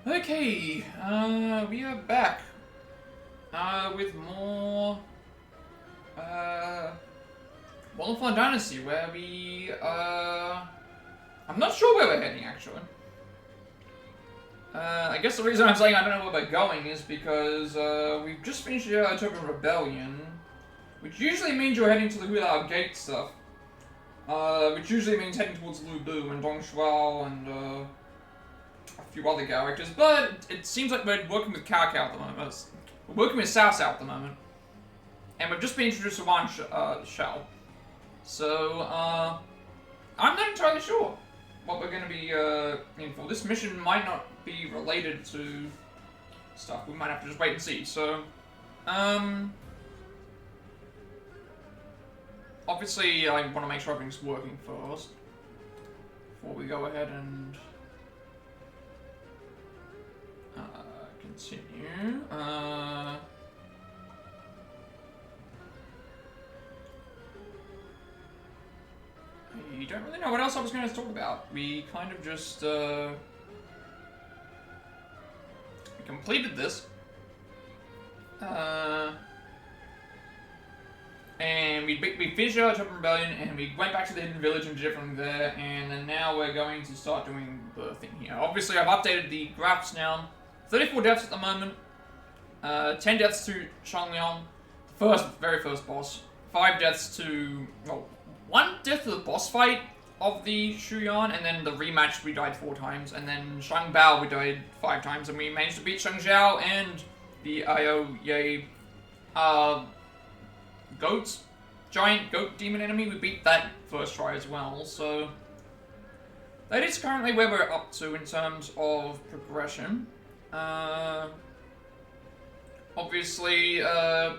Okay, we are back with more Battle of Hulaoguan Dynasty, where I'm not sure where we're heading actually. I guess the reason I'm saying I don't know where we're going is because we've just finished the Token Rebellion, which usually means you're heading to the Hulao Gate stuff, which usually means heading towards Lu Bu and Dong Shuao and a few other characters, but it seems like we're working with Cao Cao at the moment. We're working with Cao Cao at the moment, and we've just been introduced to Wan Shao. So, I'm not entirely sure what we're going to be in for. This mission might not be related to stuff. We might have to just wait and see. So, obviously, I want to make sure everything's working first before we go ahead and continue. I don't really know what else I was going to talk about. We kind of just we completed this, and we finished our Token Rebellion, and we went back to the Hidden Village and did everything there, and then now we're going to start doing the thing here. Obviously, I've updated the graphs now. 34 deaths at the moment, 10 deaths to Shangliang, the very first boss, 5 deaths to, well, 1 death to the boss fight of the Shuyan, and then the rematch we died 4 times, and then Strung Bow we died 5 times, and we managed to beat Strung Zhao and the Io giant goat demon enemy. We beat that first try as well, so that is currently where we're up to in terms of progression. Obviously, the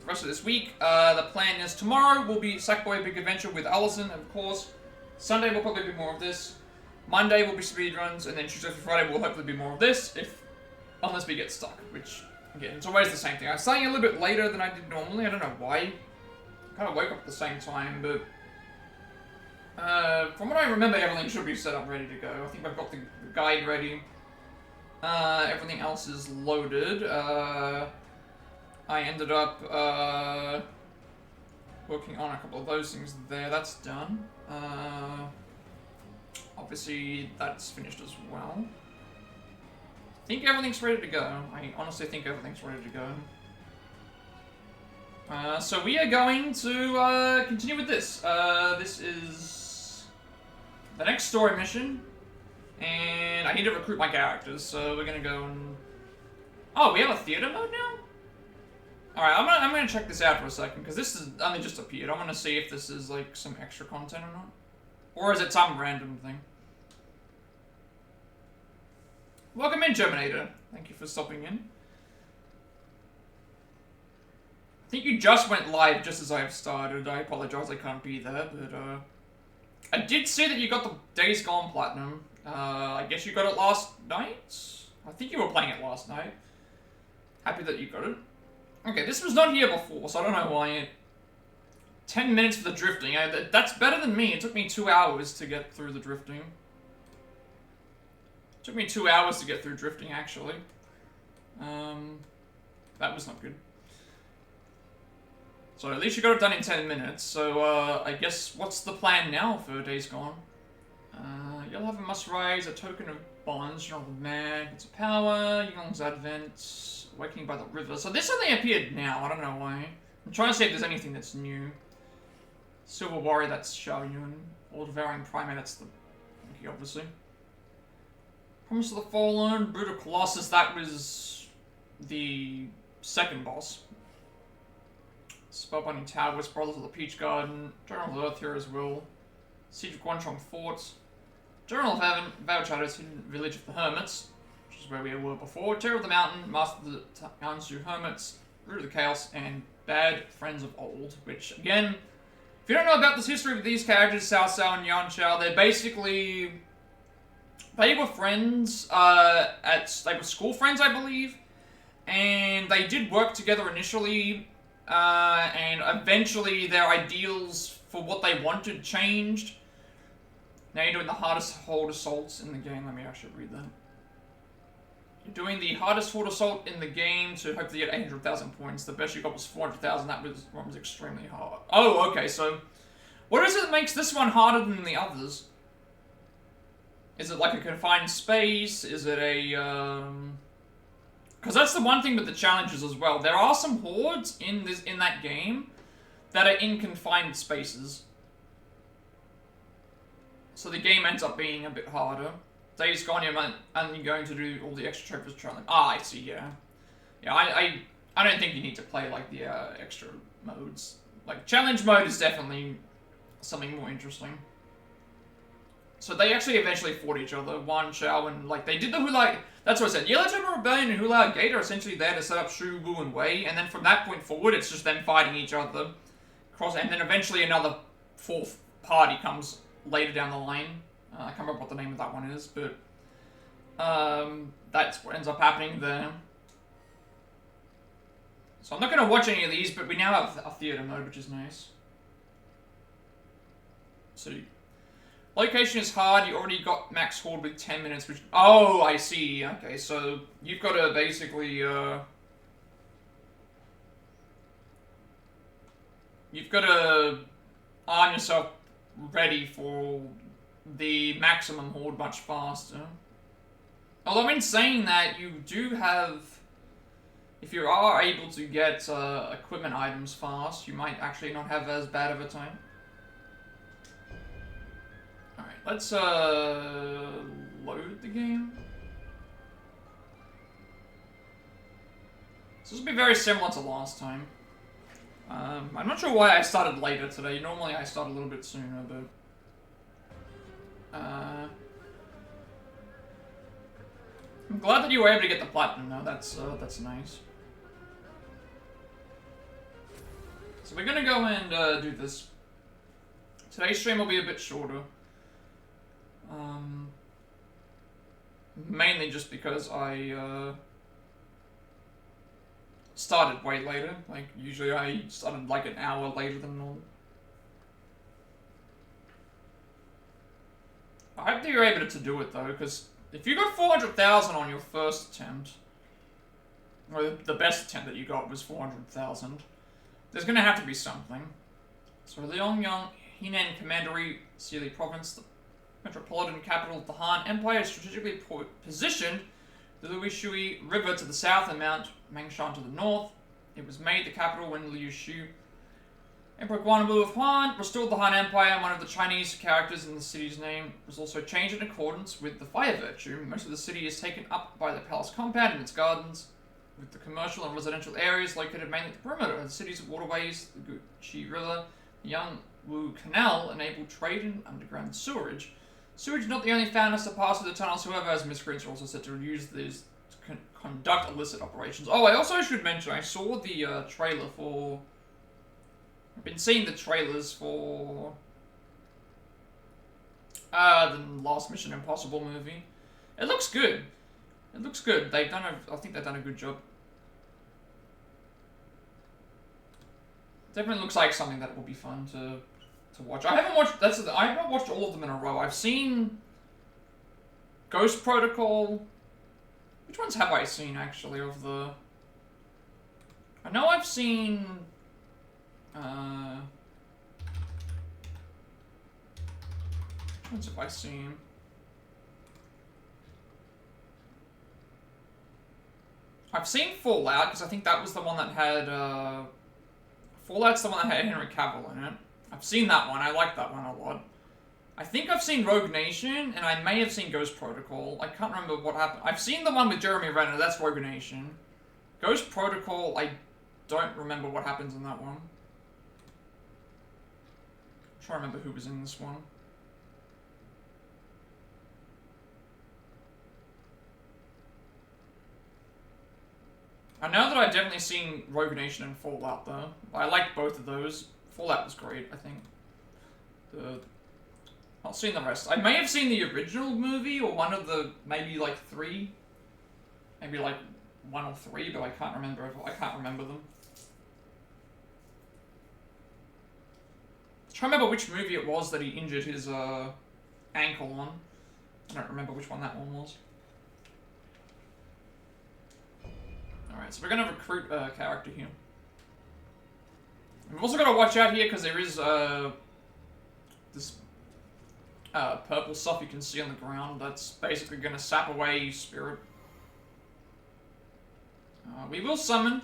rest of this week, the plan is tomorrow will be Sackboy Big Adventure with Allison, of course. Sunday will probably be more of this. Monday will be speedruns, and then Tuesday through Friday will hopefully be more of this, unless we get stuck, which, again, it's always the same thing. I was starting a little bit later than I did normally, I don't know why. I kind of woke up at the same time, but from what I remember, everything should be set up ready to go. I think I've got the guide ready. Everything else is loaded. I ended up working on a couple of those things there. That's done. Obviously, that's finished as well. I think everything's ready to go. I honestly think everything's ready to go. So we are going to continue with this. This is the next story mission. And I need to recruit my characters, so we're gonna go and... Oh, we have a theater mode now? Alright, I'm gonna check this out for a second, because this has only just appeared. I want to see if this is, like, some extra content or not. Or is it some random thing? Welcome in, Germinator. Thank you for stopping in. I think you just went live just as I have started. I apologize I can't be there, but, I did see that you got the Days Gone Platinum. I guess you got it last night? I think you were playing it last night. Happy that you got it. Okay, this was not here before, so I don't know why 10 minutes for the drifting. That's better than me. It took me 2 hours to get through the drifting. It took me 2 hours to get through drifting, actually. That was not good. So at least you got it done in 10 minutes, so I guess what's the plan now for Days Gone? You'll have a must rise, a token of bonds, General Mag, it's a power, Yulong's Advent, Awakening by the River. So this only appeared now, I don't know why. I'm trying to see if there's anything that's new. Silver Warrior, that's Xiaoyun. All Devouring Primate, that's the monkey, obviously. Promise of the Fallen, Brutal Colossus, that was the second boss. Spellbinding Towers, Brothers of the Peach Garden, General of Earth Heroes Will, Siege of Guanchong Fort, General of Heaven, Veil Shadows, Hidden Village of the Hermits, which is where we were before, Terror of the Mountain, Master of the Gansu Hermits, Root of the Chaos, and Bad Friends of Old, which, again, if you don't know about this history of these characters, Cao Cao and Yan Xiao, they're basically... They were friends, they were school friends, I believe, and they did work together initially, and eventually their ideals for what they wanted changed. Now you're doing the hardest hold assaults in the game. Let me actually read that. You're doing the hardest horde assault in the game to hopefully get 800,000 points. The best you got was 400,000. That one was extremely hard. Oh, okay, so what is it that makes this one harder than the others? Is it like a confined space? Is it a, because that's the one thing with the challenges as well. There are some hordes in that game that are in confined spaces. So the game ends up being a bit harder. Days Gone, you're only going to do all the extra trophies challenge. Ah, I see, yeah. Yeah, I don't think you need to play, like, the extra modes. Like, challenge mode is definitely something more interesting. So they actually eventually fought each other. Cao and, like, they did the Hulaoguan... That's what I said. Yellow Turban Rebellion and Hulaoguan Gate are essentially there to set up Shu, Wu, and Wei, and then from that point forward, it's just them fighting each other. And then eventually another fourth party comes later down the line. I can't remember what the name of that one is, but that's what ends up happening there. So I'm not going to watch any of these, but we now have a theater mode, which is nice. So, location is hard. You already got max horde with 10 minutes, which... Oh, I see. Okay, so you've got to basically... You've got to arm yourself ready for the maximum horde much faster. Although in saying that, you do have... If you are able to get equipment items fast, you might actually not have as bad of a time. Alright, let's load the game. So this will be very similar to last time. I'm not sure why I started later today. Normally I start a little bit sooner, but... I'm glad that you were able to get the platinum though. That's nice. So we're gonna go and do this. Today's stream will be a bit shorter. Mainly just because I started way later. Like, usually I started like an hour later than normal. I hope that you're able to do it though, because if you got 400,000 on your first attempt, or the best attempt that you got was 400,000, there's gonna have to be something. So Liangyang, Henan Commandery, Sealy Province, the metropolitan capital of the Han Empire, is strategically positioned the Luishui River to the south and Mount Mengshan to the north. It was made the capital when Liu Shu, Emperor Guanwu of Han, restored the Han Empire, and one of the Chinese characters in the city's name was also changed in accordance with the fire virtue. Most of the city is taken up by the palace compound and its gardens, with the commercial and residential areas located mainly at the perimeter. The city's waterways, the Guqi River, the Yangwu Canal, enable trade and underground sewerage. Sewage is not the only foundness to pass through the tunnels, however, as miscreants are also said to use these to conduct illicit operations. Oh, I also should mention, I saw the trailer for... I've been seeing the trailers for... the last Mission Impossible movie. It looks good. It looks good. They've done I think they've done a good job. Definitely looks like something that will be fun to watch. I haven't watched. I haven't watched all of them in a row. I've seen Ghost Protocol. Which ones have I seen actually of the? I know I've seen. Which ones have I seen? I've seen Fallout because I think that was the one that had. Fallout's the one that had Henry Cavill in it. I've seen that one. I like that one a lot. I think I've seen Rogue Nation, and I may have seen Ghost Protocol. I can't remember what happened. I've seen the one with Jeremy Renner. That's Rogue Nation. Ghost Protocol, I don't remember what happens in that one. I'm trying to remember who was in this one. I know that I've definitely seen Rogue Nation and Fallout though. I liked both of those. Fallout was great, I think. Not seen the rest. I may have seen the original movie or one of the maybe like 3. Maybe like 1 or 3, but I can't remember. I can't remember them. I'm trying to remember which movie it was that he injured his ankle on. I don't remember which one that one was. Alright, so we're gonna recruit a character here. We've also got to watch out here because there is this purple stuff you can see on the ground that's basically going to sap away spirit. We will summon.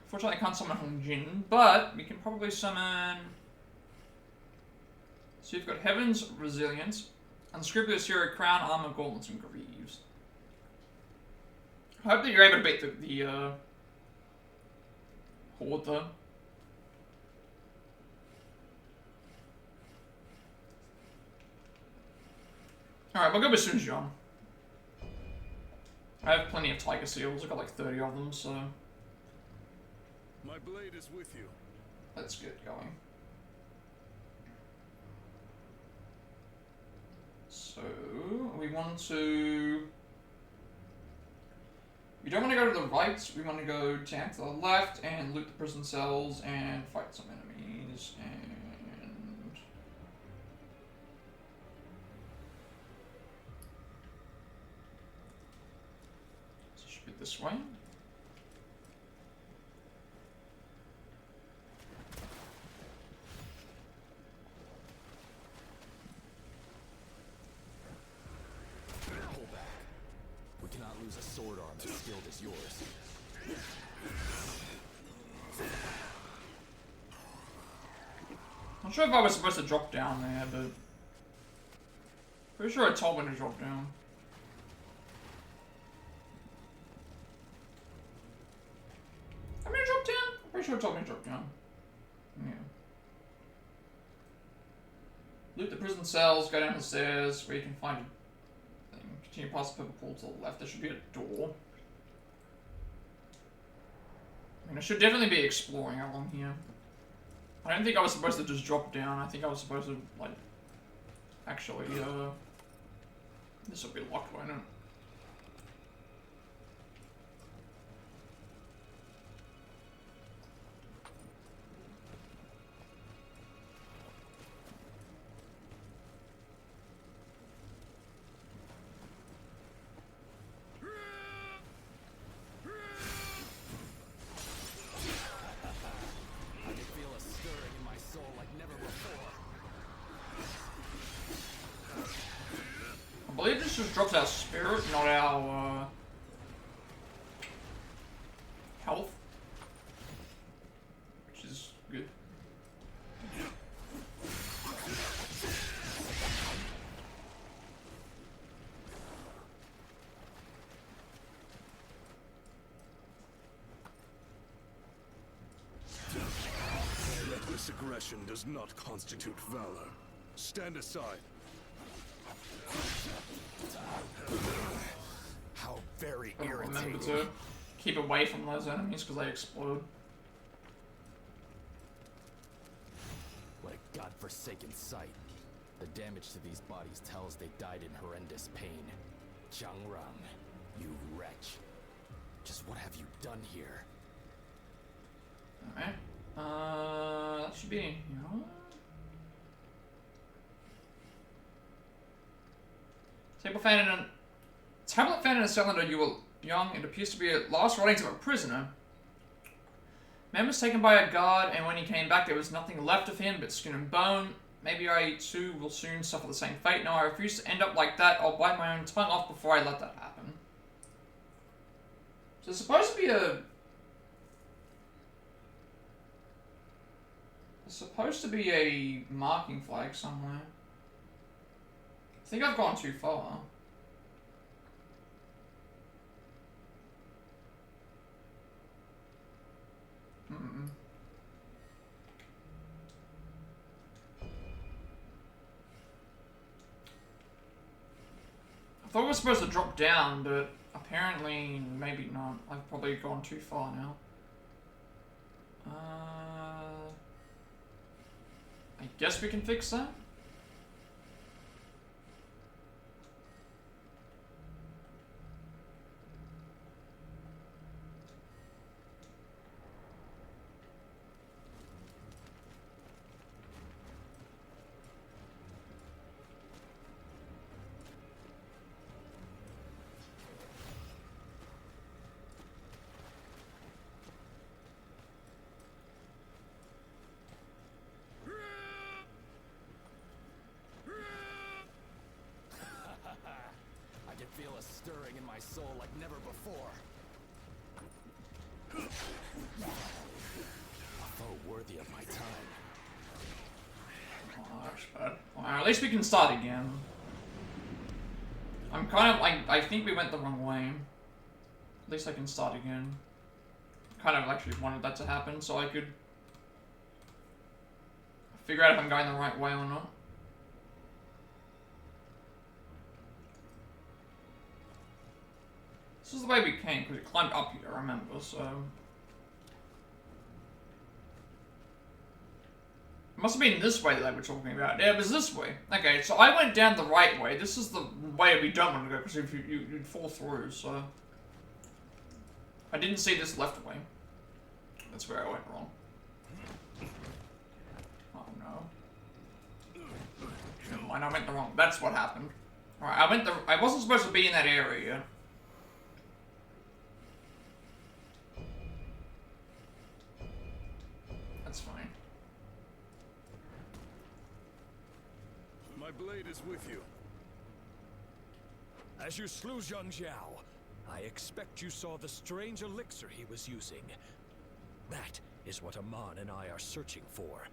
Unfortunately, I can't summon Hong Jin, but we can probably summon. So you've got Heaven's Resilience, Unscrupulous Hero Crown, Armour, Gauntlets, and Greaves. I hope that you're able to beat the Horde, though. Alright, we'll go with Sun Jian. I have plenty of Tiger Seals, I've got like 30 of them, so... My blade is with you. Let's get going. So, we want to... We don't want to go to the right, we want to go down to the left and loot the prison cells and fight some enemies and... So it should be this way. Lose a sword arm as skilled as yours. I'm not sure if I was supposed to drop down there, but... Pretty sure it told me to drop down. I'm gonna drop down? I'm pretty sure it told me to drop down. Yeah. Loot the prison cells, go down the stairs where you can find a thing. Continue past the purple pool to the left, there should be a door. I mean, I should definitely be exploring along here. I don't think I was supposed to just drop down, I think I was supposed to, like, actually, this will be locked, won't it? I believe this just drops our spirit, not our health, which is good. Reckless aggression does not constitute valor. Stand aside. How very Remember irritating. to keep away from those enemies because they explode. What a godforsaken sight. The damage to these bodies tells they died in horrendous pain. Changrang, you wretch. Just what have you done here? Alright. That should be in here. Tablet found in a cylinder you were young. It appears to be a last writings of a prisoner. Man was taken by a guard, and when he came back, there was nothing left of him but skin and bone. Maybe I too will soon suffer the same fate. No, I refuse to end up like that. I'll bite my own tongue off before I let that happen. So there's supposed to be a... There's supposed to be a marking flag somewhere. I think I've gone too far. I thought we were supposed to drop down, but apparently maybe not. I've probably gone too far now. I guess we can fix that. my soul like never before. A foe worthy of my time. Oh, that's bad. Well, at least we can start again. I'm kind of like, I think we went the wrong way. At least I can start again. Kind of actually wanted that to happen so I could figure out if I'm going the right way or not. This is the way we came, because it climbed up here, I remember, so... It must have been this way that they were talking about. Yeah, it was this way. Okay, so I went down the right way. This is the way we don't want to go, because if you'd fall through, so... I didn't see this left way. That's where I went wrong. Oh no. Never mind, I went the wrong... That's what happened. Alright, I wasn't supposed to be in that area. That's fine. My blade is with you. As you slew Zhang Jiao, I expect you saw the strange elixir he was using. That is what Aman and I are searching for,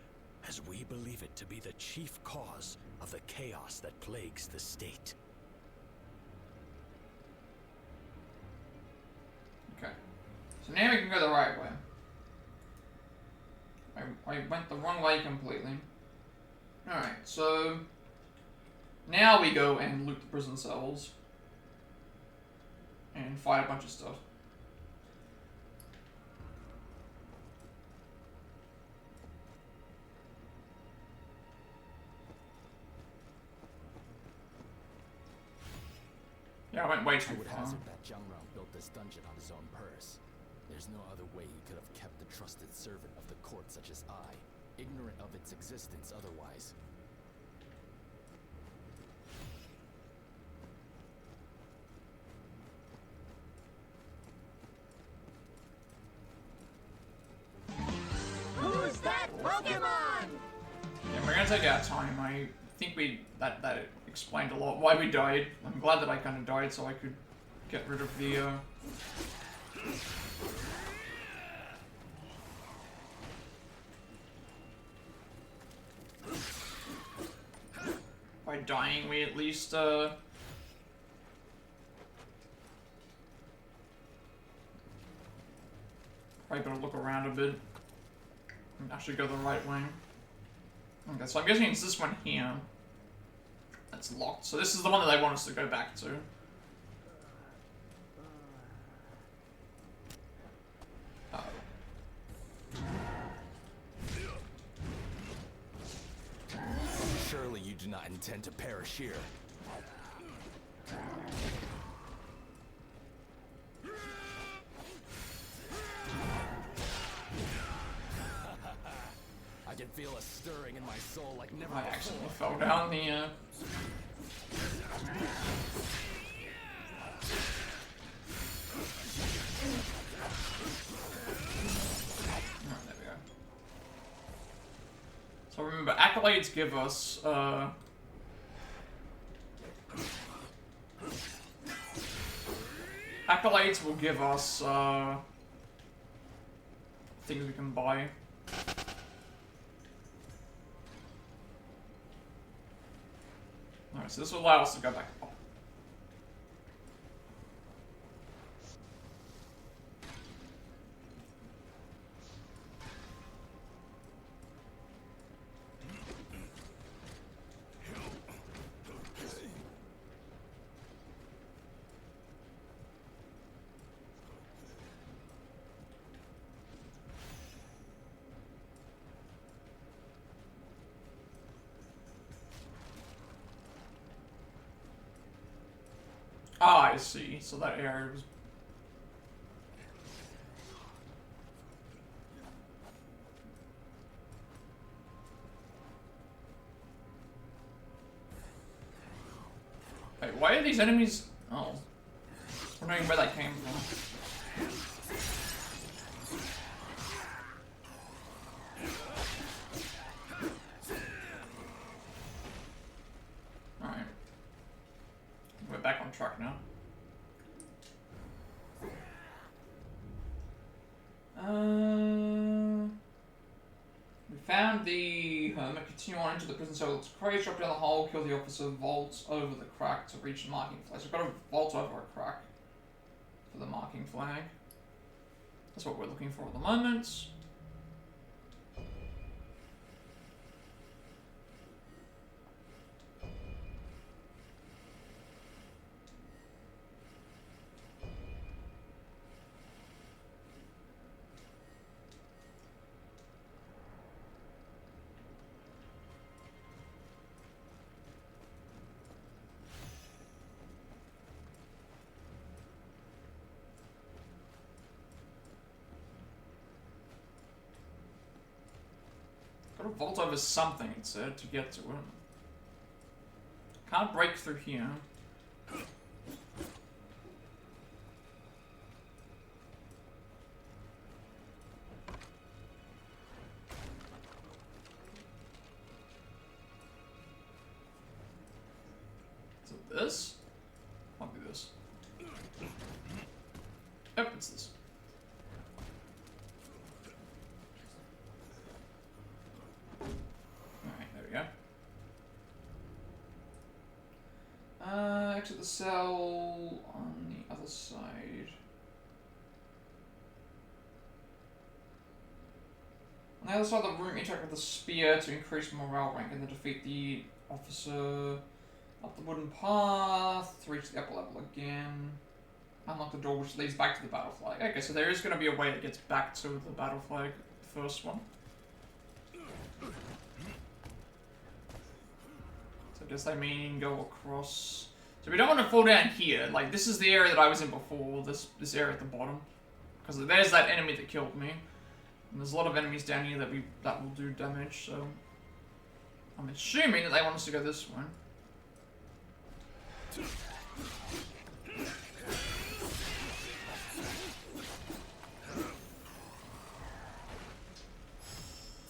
as we believe it to be the chief cause of the chaos that plagues the state. Okay. So now we can go the right way. I went the wrong way completely. Alright, so... Now we go and loot the prison cells. And fight a bunch of stuff. Yeah, I went way too I would far. hazard that Zhang Rang built this dungeon on his own purse. There's no other way he could have kept the trusted servant of the court such as I, ignorant of its existence otherwise. Who's that Pokemon? Yeah, we're gonna take our time. I think that explained a lot why we died. I'm glad that I kind of died so I could get rid of the by dying we at least probably better look around a bit and actually go the right way. Okay, so I'm guessing it's this one here that's locked. So this is the one that they want us to go back to. Surely you do not intend to perish here. I can feel a stirring in my soul like never I before. accidentally fell down the oh, there we go. So remember, accolades give us accolades will give us things we can buy. Alright, so this will allow us to go back up. Ah, I see. So that area was... Wait, why are these enemies... Oh. I'm wondering where that came from. Alright. We're back on track now. We found the hermit. Continue on into the prison cell. It's crazy. Drop down the hole. Kill the officer. Vault over the crack to reach the marking flag. So we've got to vault over a crack for the marking flag. That's what we're looking for at the moment. Gotta vault over something, it said, to get to it. Can't break through here. Is it this? Might be this. Yep, it's this. Exit the cell on the other side. On the other side of the room, interact with the spear to increase morale rank and then defeat the officer up the wooden path to reach the upper level again. Unlock the door which leads back to the battle flag. Okay, so there is going to be a way that gets back to the battle flag, the first one. So does that mean go across? So we don't want to fall down here. Like, this is the area that I was in before, this area at the bottom. Because there's that enemy that killed me. And there's a lot of enemies down here that will do damage, so... I'm assuming that they want us to go this way.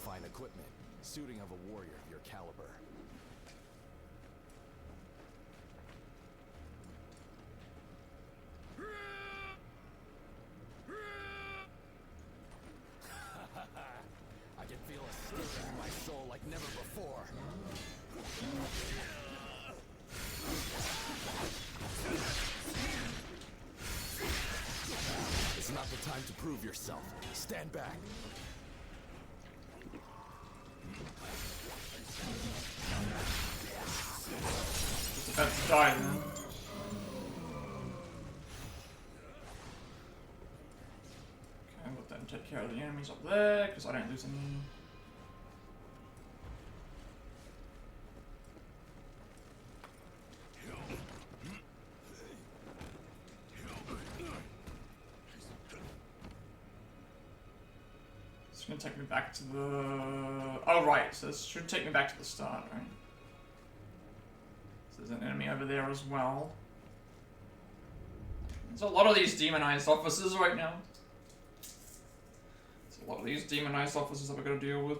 Fine equipment. Suiting of a warrior of your caliber. I can feel a stir in my soul like never before. It's not the time to prove yourself. Stand back. It's about to die, man. Take care of the enemies up there, because I don't lose any. It's going to take me back to the... Oh, right, so this should take me back to the start, right? So there's an enemy over there as well. There's a lot of these demonized officers right now. A lot of these demonized officers that we're going to deal with.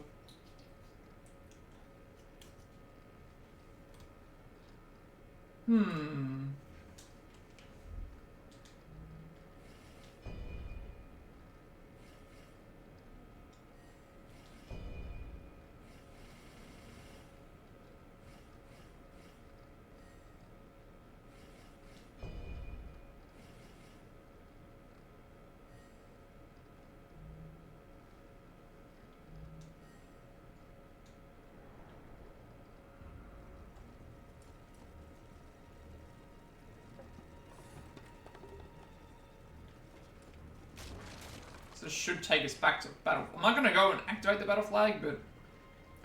This should take us back to battle. I'm not going to go and activate the battle flag, but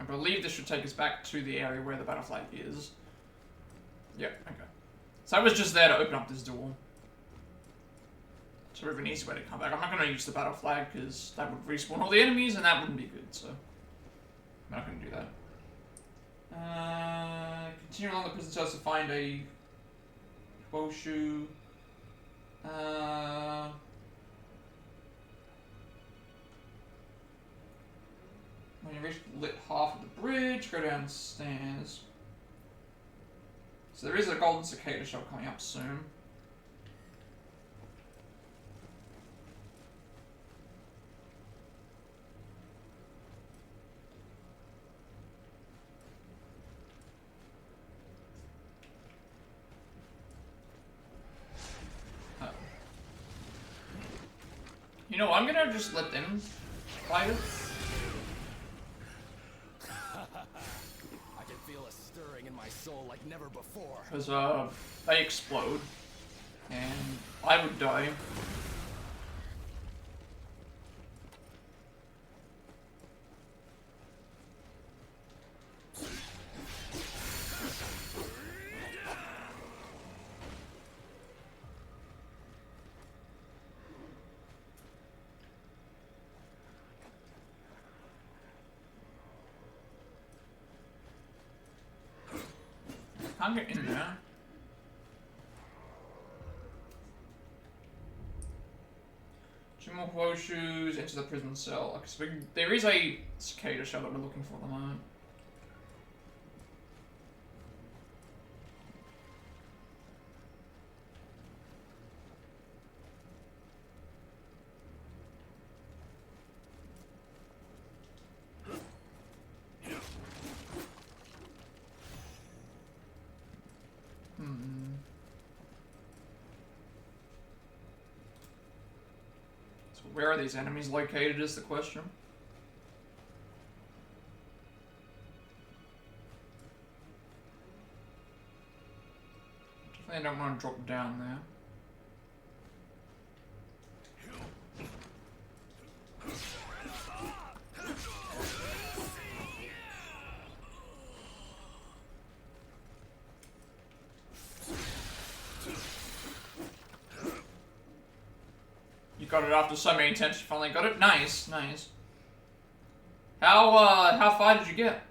I believe this should take us back to the area where the battle flag is. Yep, okay. So I was just there to open up this door. So we have an easy way to come back. I'm not going to use the battle flag because that would respawn all the enemies and that wouldn't be good, so I'm not going to do that. Continue along the prison cells to find a Boshu. When you reach the lit half of the bridge, go downstairs. So there is a golden cicada shell coming up soon. You know, I'm gonna just let them fight it. I can feel a stirring in my soul like never before. Because, they explode. And I would die. Can't get in there. Two more horseshoes, into the prison cell. Okay, so there is a cicada shell that we're looking for at the moment. Where are these enemies located is the question. Definitely don't want to drop down there. You got it after so many attempts, you finally got it? Nice, nice. How far did you get?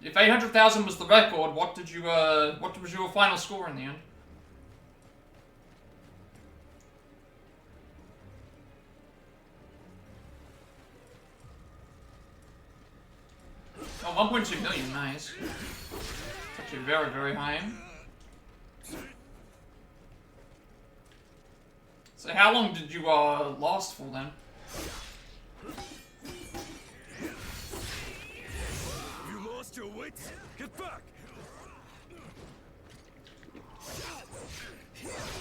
If 800,000 was the record, what was your final score in the end? Oh, 1.2 million, nice. It's actually very, very high. So how long did you last for then? You lost your wits? Get back!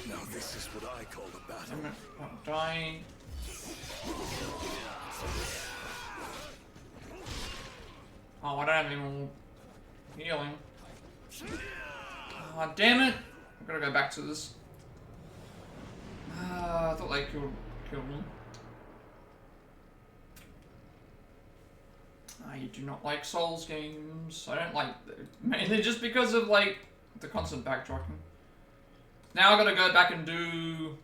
Now this is what I call a battle. I'm not dying. Oh, I don't have any more healing. Oh, damn it! I've got to go back to this. I thought they killed me. I do not like Souls games. I don't like mainly just because of like the constant backtracking. Now I gotta go back and do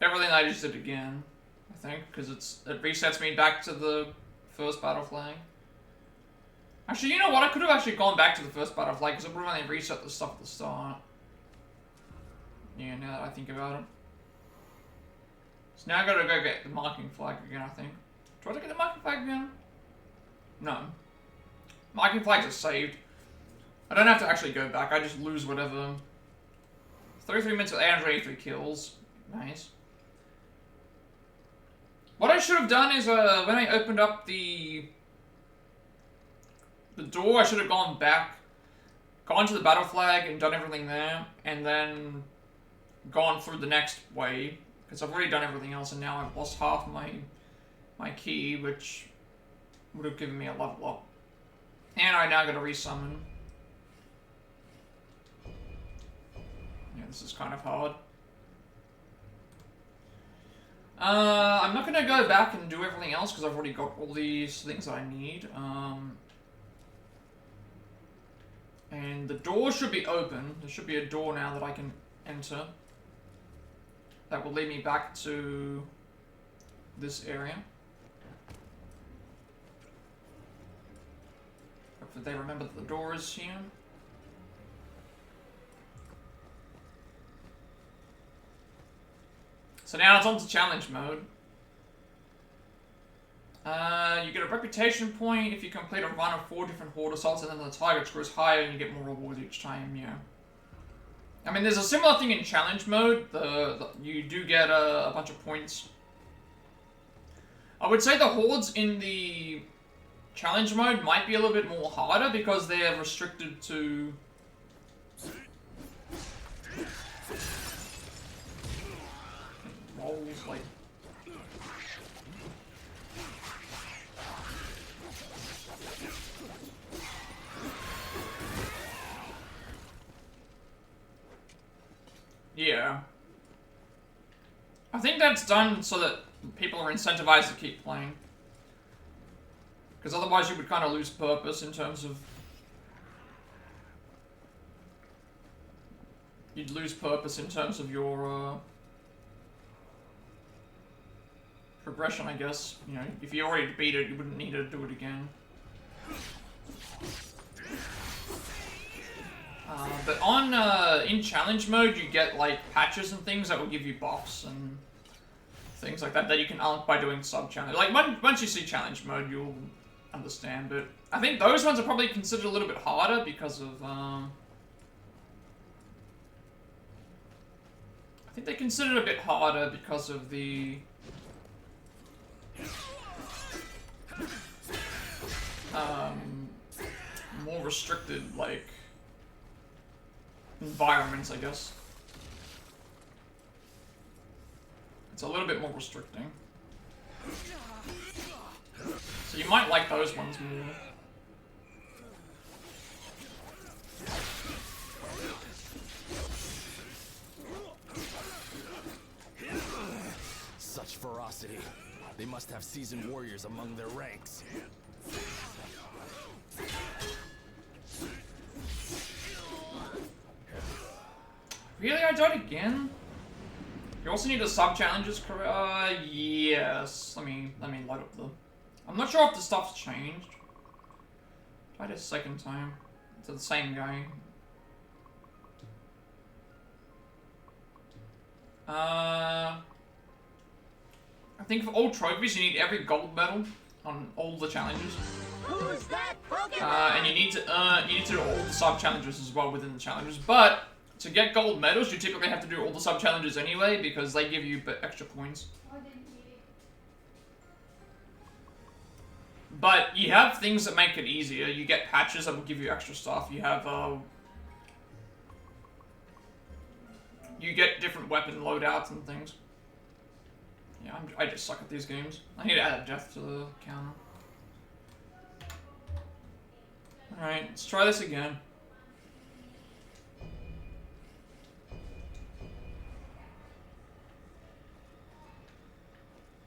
everything I just did again. I think because it resets me back to the first battle flag. Actually, you know what? I could have actually gone back to the first battle flag because it would have only reset the stuff at the start. Yeah, now that I think about it. So now I gotta go get the marking flag again, I think. Do I have to get the marking flag again? No. Marking flags are saved. I don't have to actually go back, I just lose whatever. 33 minutes with 883 kills. Nice. What I should have done is, when I opened up the door, I should have gone back, gone to the battle flag and done everything there, and then gone through the next way. Because I've already done everything else, and now I've lost half my key, which would have given me a level up. And I now got to resummon. Yeah, this is kind of hard. I'm not going to go back and do everything else, because I've already got all these things I need. And the door should be open. There should be a door now that I can enter. That will lead me back to this area. Hopefully they remember that the door is here. So now it's on to challenge mode. You get a reputation point if you complete a run of 4 different horde assaults, and then the target scores higher and you get more rewards each time, yeah. I mean, there's a similar thing in challenge mode. You do get a bunch of points. I would say the hordes in the challenge mode might be a little bit more harder because they're restricted to... rolls, like, Yeah. I think that's done so that people are incentivized to keep playing. Because otherwise you would kind of lose purpose in terms of... You'd lose purpose in terms of your, progression, I guess. You know, if you already beat it, you wouldn't need to do it again. But on, in challenge mode, you get, like, patches and things that will give you buffs and things like that that you can unlock by doing sub-challenge. Like, once you see challenge mode, you'll understand, but I think those ones are probably considered a little bit harder because of, I think they're considered a bit harder because of the... more restricted, like, environments, I guess. It's a little bit more restricting. So you might like those ones more. Such ferocity. They must have seasoned warriors among their ranks. Really? I died again? You also need the sub-challenges, yes. Let me load up the... I'm not sure if the stuff's changed. Tried a second time. It's the same guy. I think for all trophies you need every gold medal on all the challenges. Who's that Pokemon? And you need to do all the sub-challenges as well within the challenges, but to get gold medals, you typically have to do all the sub-challenges anyway, because they give you extra points. But you have things that make it easier. You get patches that will give you extra stuff. You have, you get different weapon loadouts and things. Yeah, I just suck at these games. I need to add a death to the counter. Alright, let's try this again.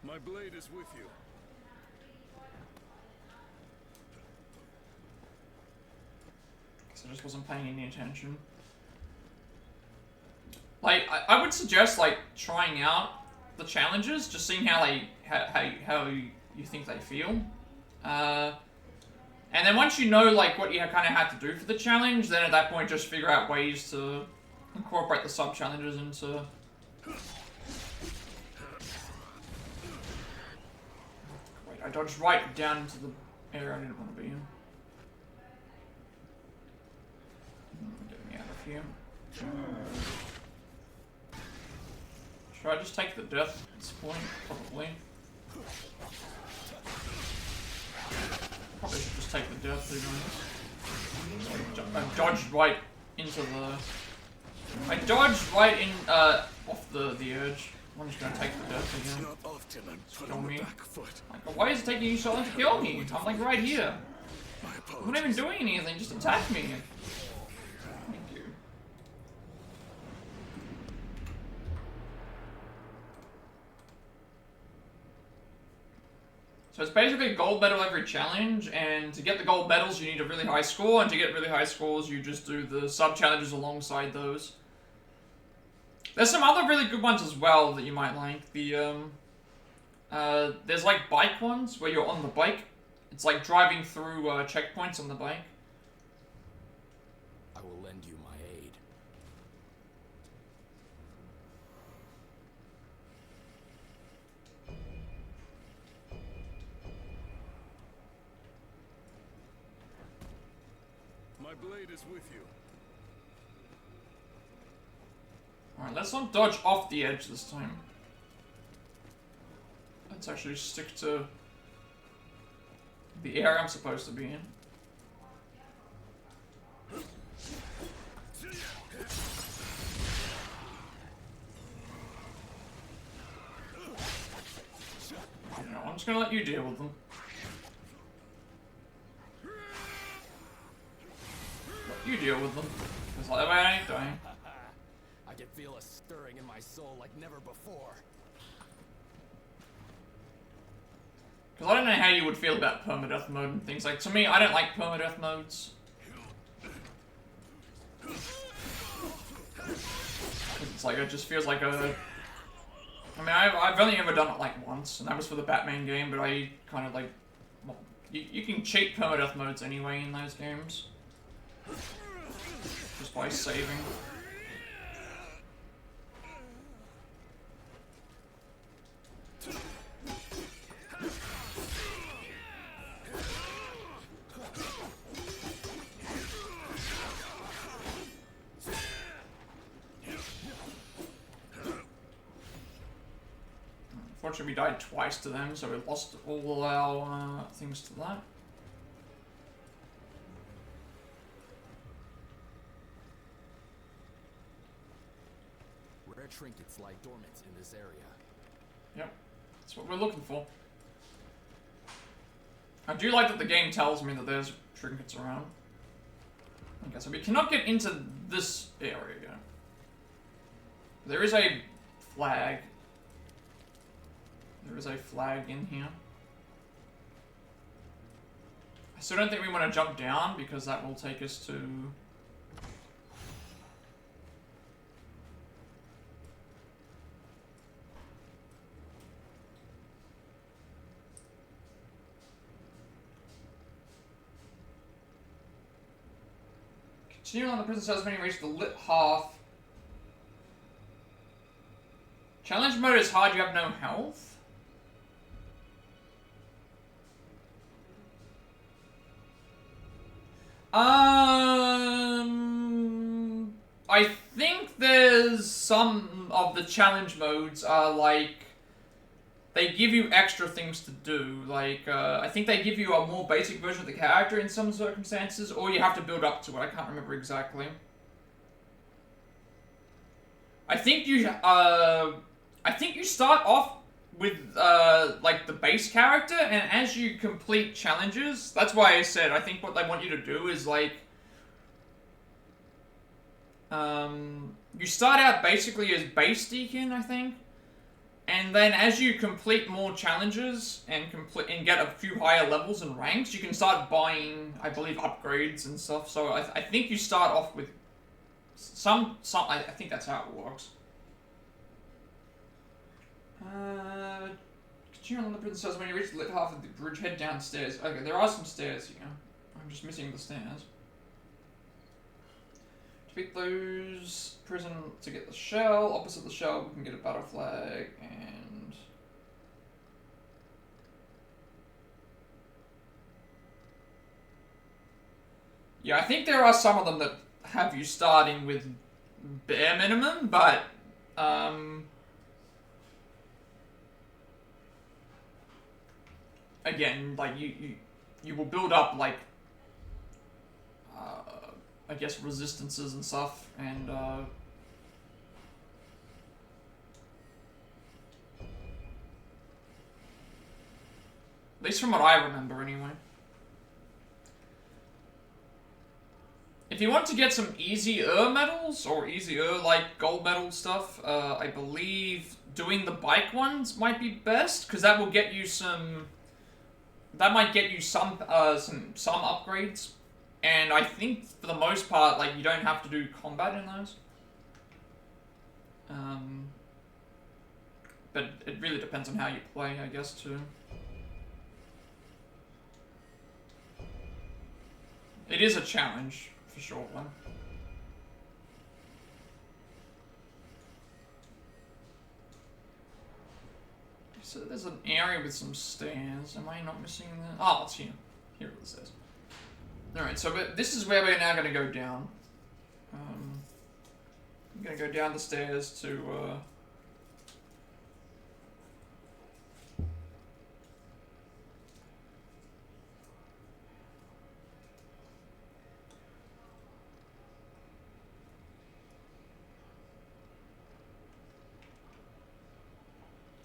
My blade is with you. So I just wasn't paying any attention. Like, I would suggest, like, trying out the challenges, just seeing how they, how you think they feel. And then once you know, like, what you kind of have to do for the challenge, then at that point just figure out ways to incorporate the sub-challenges into... I dodged right down into the area I didn't want to be in. Get me out of here. Should I just take the death at this point? Probably. Probably should just take the death, to be honest. I dodged right into the... I dodged right in, off the edge. I'm just gonna take the death again. Kill me. Like, why is it taking you so long to kill me? I'm like right here. I'm not even doing anything, just attack me. Thank you. So it's basically a gold medal every challenge, and to get the gold medals you need a really high score, and to get really high scores you just do the sub-challenges alongside those. There's some other really good ones as well that you might like. The, there's like bike ones where you're on the bike. It's like driving through checkpoints on the bike. I will lend you my aid. My blade is with you. Alright, let's not dodge off the edge this time. Let's actually stick to the area I'm supposed to be in. No, I'm just gonna let you deal with them. Let you deal with them. Because that way I ain't dying. I I can feel a stirring in my soul like never before. Because I don't know how you would feel about permadeath mode and things. Like, to me, I don't like permadeath modes. It's like, it just feels like a... I mean, I've only ever done it like once, and that was for the Batman game, but I kind of like... Well, you can cheat permadeath modes anyway in those games. Just by saving. Unfortunately, we died twice to them, so we lost all our things to that. Rare trinkets lie dormant in this area. Yep, that's what we're looking for. I do like that the game tells me that there's trinkets around. Okay, so we cannot get into this area. There is a flag. There is a flag in here. I still don't think we want to jump down because that will take us to... Continue on the prison cells when you reach the lit half. Challenge mode is hard, you have no health. I think there's some of the challenge modes are like, they give you extra things to do. Like, I think they give you a more basic version of the character in some circumstances, or you have to build up to it. I can't remember exactly. I think you start off with, like, the base character, and as you complete challenges, that's why I said, I think what they want you to do is, like, you start out basically as base Deacon, I think, and then as you complete more challenges and get a few higher levels and ranks, you can start buying, I believe, upgrades and stuff, so I think you start off with I think that's how it works. Continue on the prison cells when you reach the lit half of the bridge, head downstairs. Okay, there are some stairs here. I'm just missing the stairs. To beat those prison to get the shell. Opposite the shell, we can get a battle flag and... Yeah, I think there are some of them that have you starting with bare minimum, but again, like you will build up like I guess resistances and stuff, and at least from what I remember anyway. If you want to get some easier medals, or easier, like, gold medal stuff, I believe doing the bike ones might be best, because that will get you some... That might get you some upgrades. And I think, for the most part, like, you don't have to do combat in those. But it really depends on how you play, I guess, too. It is a challenge. For sure one. So there's an area with some stairs. Am I not missing that? Oh, it's here. Here it says. Alright, so this is where we're now going to go down. I'm going to go down the stairs to...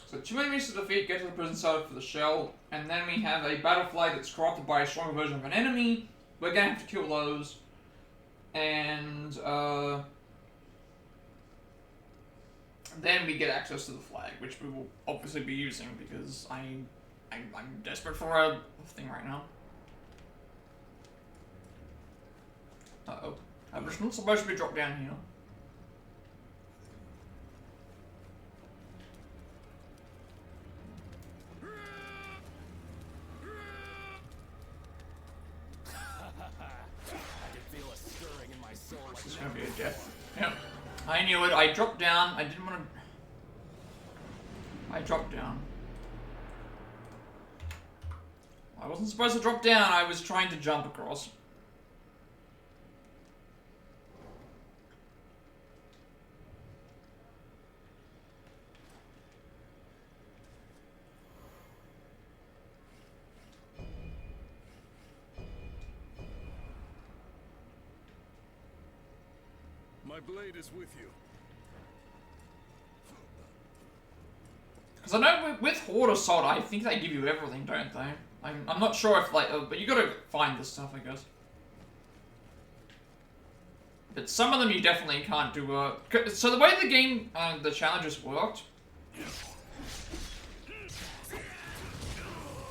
So 2 enemies to defeat, get to the prison cell for the shell, and then we have a battle flag that's corrupted by a stronger version of an enemy. We're gonna have to kill those. And then we get access to the flag, which we will obviously be using because I'm desperate for a thing right now. Uh-oh. It's not supposed to be dropped down here. This is gonna be a death. Yep. I knew it. I dropped down. I didn't want to... I dropped down. I wasn't supposed to drop down. I was trying to jump across. My blade is with you. Because I know with Horde Assault, I think they give you everything, don't they? I'm not sure if like, but you gotta find this stuff, I guess. But some of them you definitely can't do. So the way the game, the challenges worked,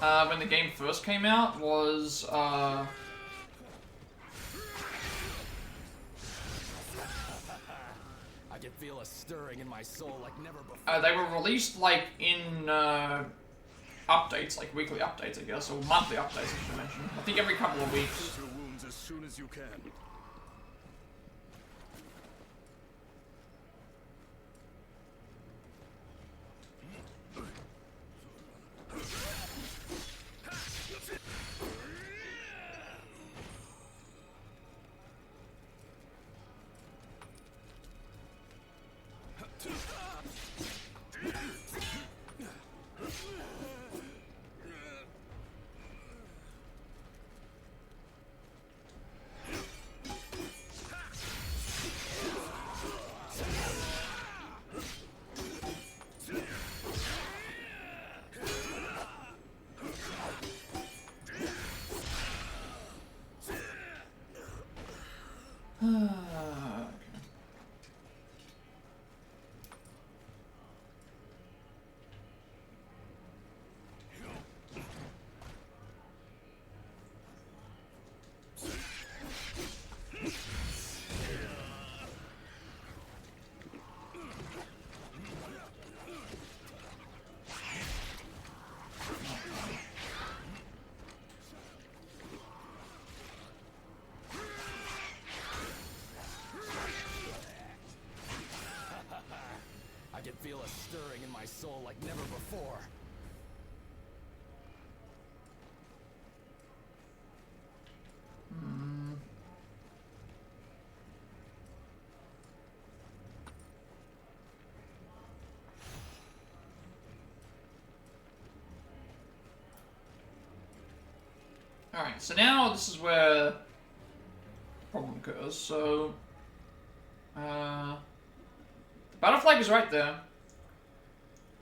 when the game first came out, was I can feel a stirring in my soul like never before. they were released like in updates, like weekly updates, I guess, or monthly updates, I should mention. I think every couple of weeks. Treat your wounds as soon as you can. I can feel a stirring in my soul like never before. Alright, so now this is where the problem occurs. So, the battle flag is right there.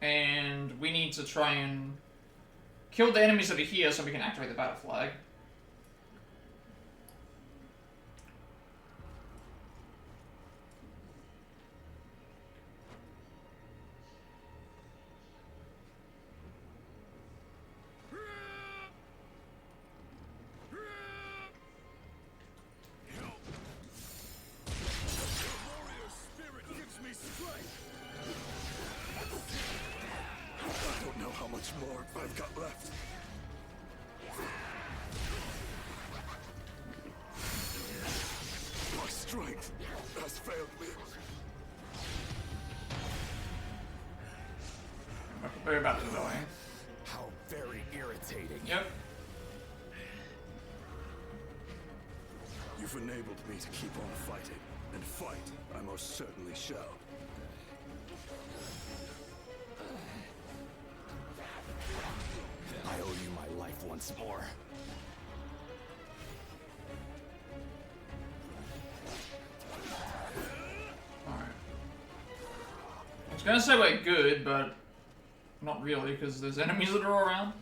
And we need to try and kill the enemies that are here so we can activate the battle flag. More I've got left. My strength has failed me. We're about to die. How very irritating. Yep. You've enabled me to keep on fighting, and fight I most certainly shall. I owe you my life once more. Alright. I was gonna say we're good, but not really, because there's enemies that are around.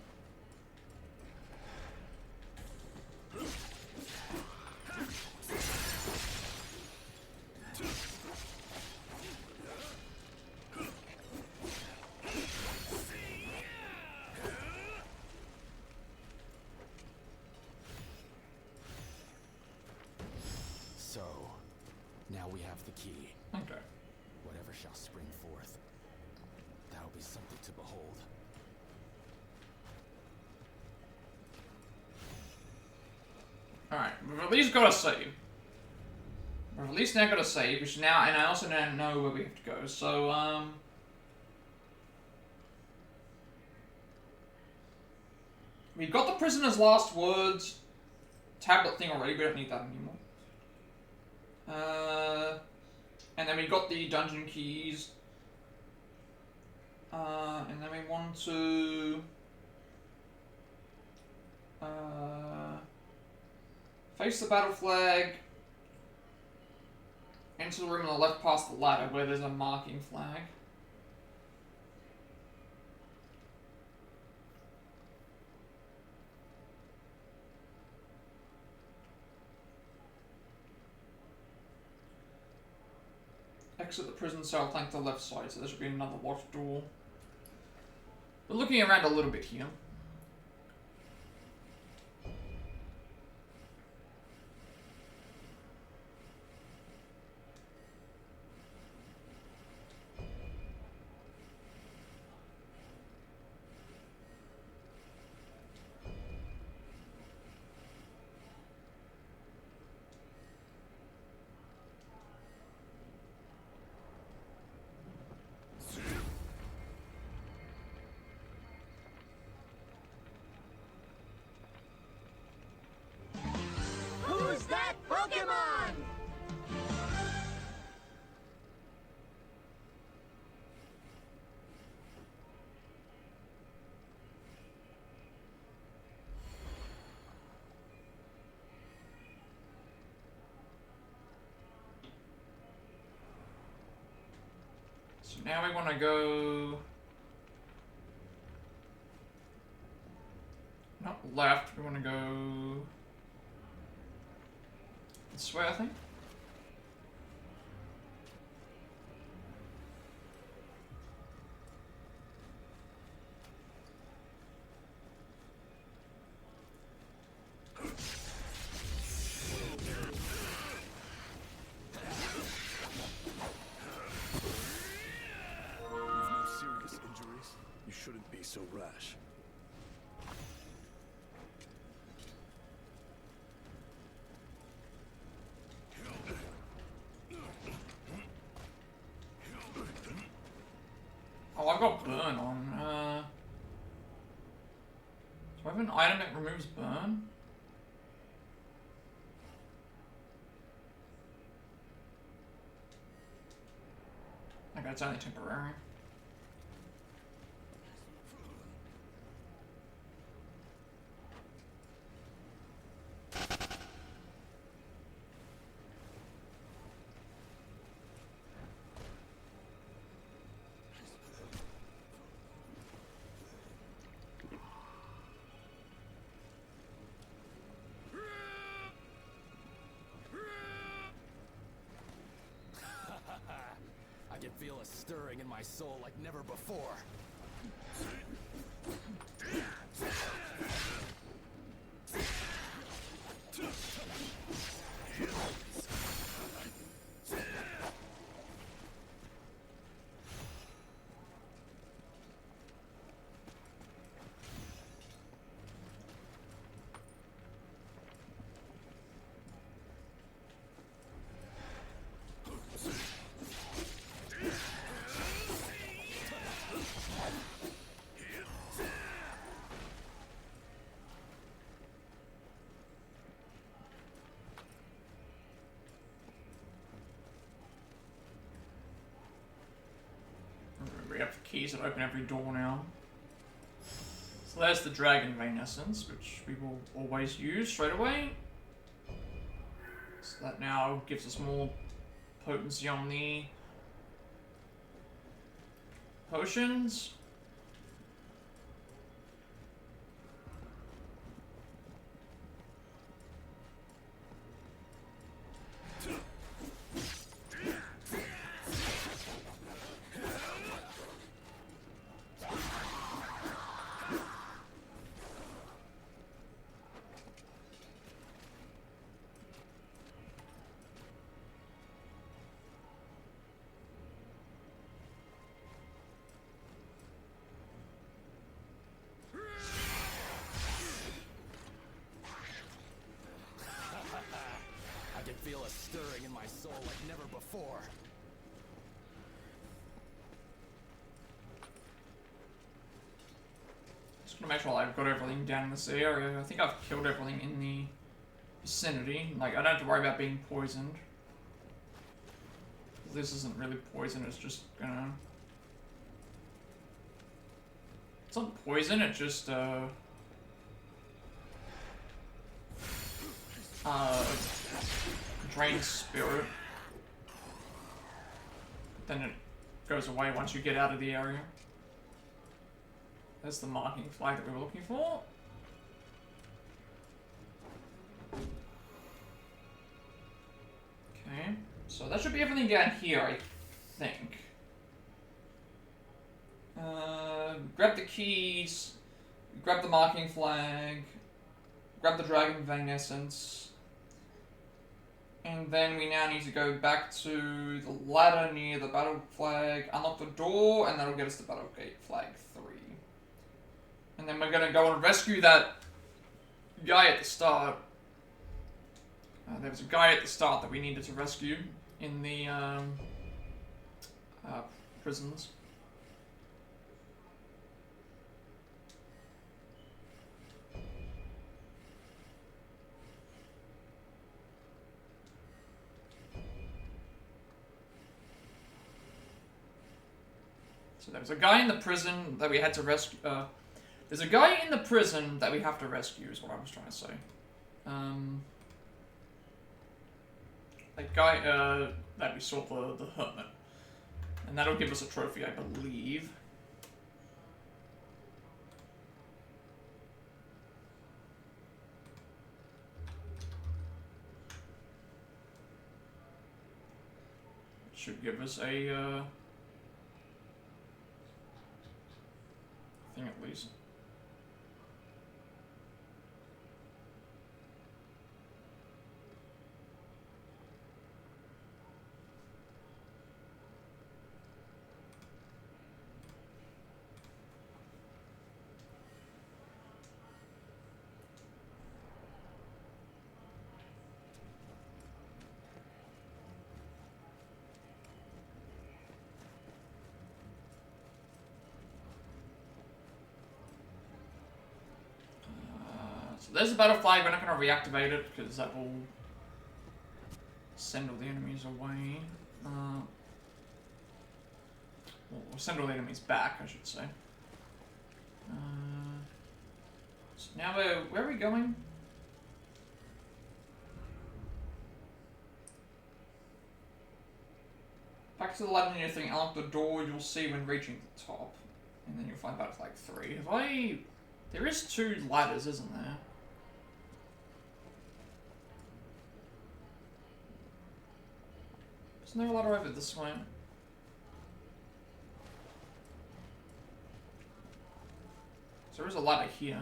Now we have the key. Okay. Whatever shall spring forth, that'll be something to behold. Alright, we've at least got a save. We've at least now got a save, which now, and I also now know where we have to go, so, we got the prisoner's last words tablet thing already, we don't need that anymore. And then we got the dungeon keys. And then we want to... face the battle flag. Enter the room on the left past the ladder where there's a marking flag. Exit the prison cell, flank the left side, so there should be another locked door. We're looking around a little bit here. Who's that Pokemon? So now we want to go... not left, we want to go... this way, I think. You've no serious injuries. You shouldn't be so rash. Oh, I've got burn on. Do I have an item that removes burn? Okay, it's only temporary. I can feel a stirring in my soul like never before. We have keys that open every door now. So there's the dragon vein essence, which we will always use straight away. So that now gives us more potency on the potions. soul like never before. Just gonna make sure I've got everything down in this area. I think I've killed everything in the vicinity. Like, I don't have to worry about being poisoned. This isn't really poison, it's just gonna... It's not poison, it's just, drain spirit. But then it goes away once you get out of the area. There's the marking flag that we were looking for. Okay, so that should be everything down here, I think. Grab the keys, grab the marking flag, grab the dragon vein essence, and then we now need to go back to the ladder near the battle flag, unlock the door, and that'll get us to battle gate flag 3. And then we're gonna go and rescue that guy at the start. There was a guy at the start that we needed to rescue in the prisons. So there was a guy in the prison that we had to rescue. There's a guy in the prison that we have to rescue, is what I was trying to say. That guy that we saw, the hermit. And that'll give us a trophy, I believe. Should give us a thing at least. So there's a battle flag, we're not going to reactivate it because that will send all the enemies away. Well, send all the enemies back, I should say. So now where are we going? Back to the ladder near thing, unlock the door, you'll see when reaching the top. And then you'll find battle flag 3. There is 2 ladders, isn't there? Isn't there a ladder over this way? So there is a ladder here.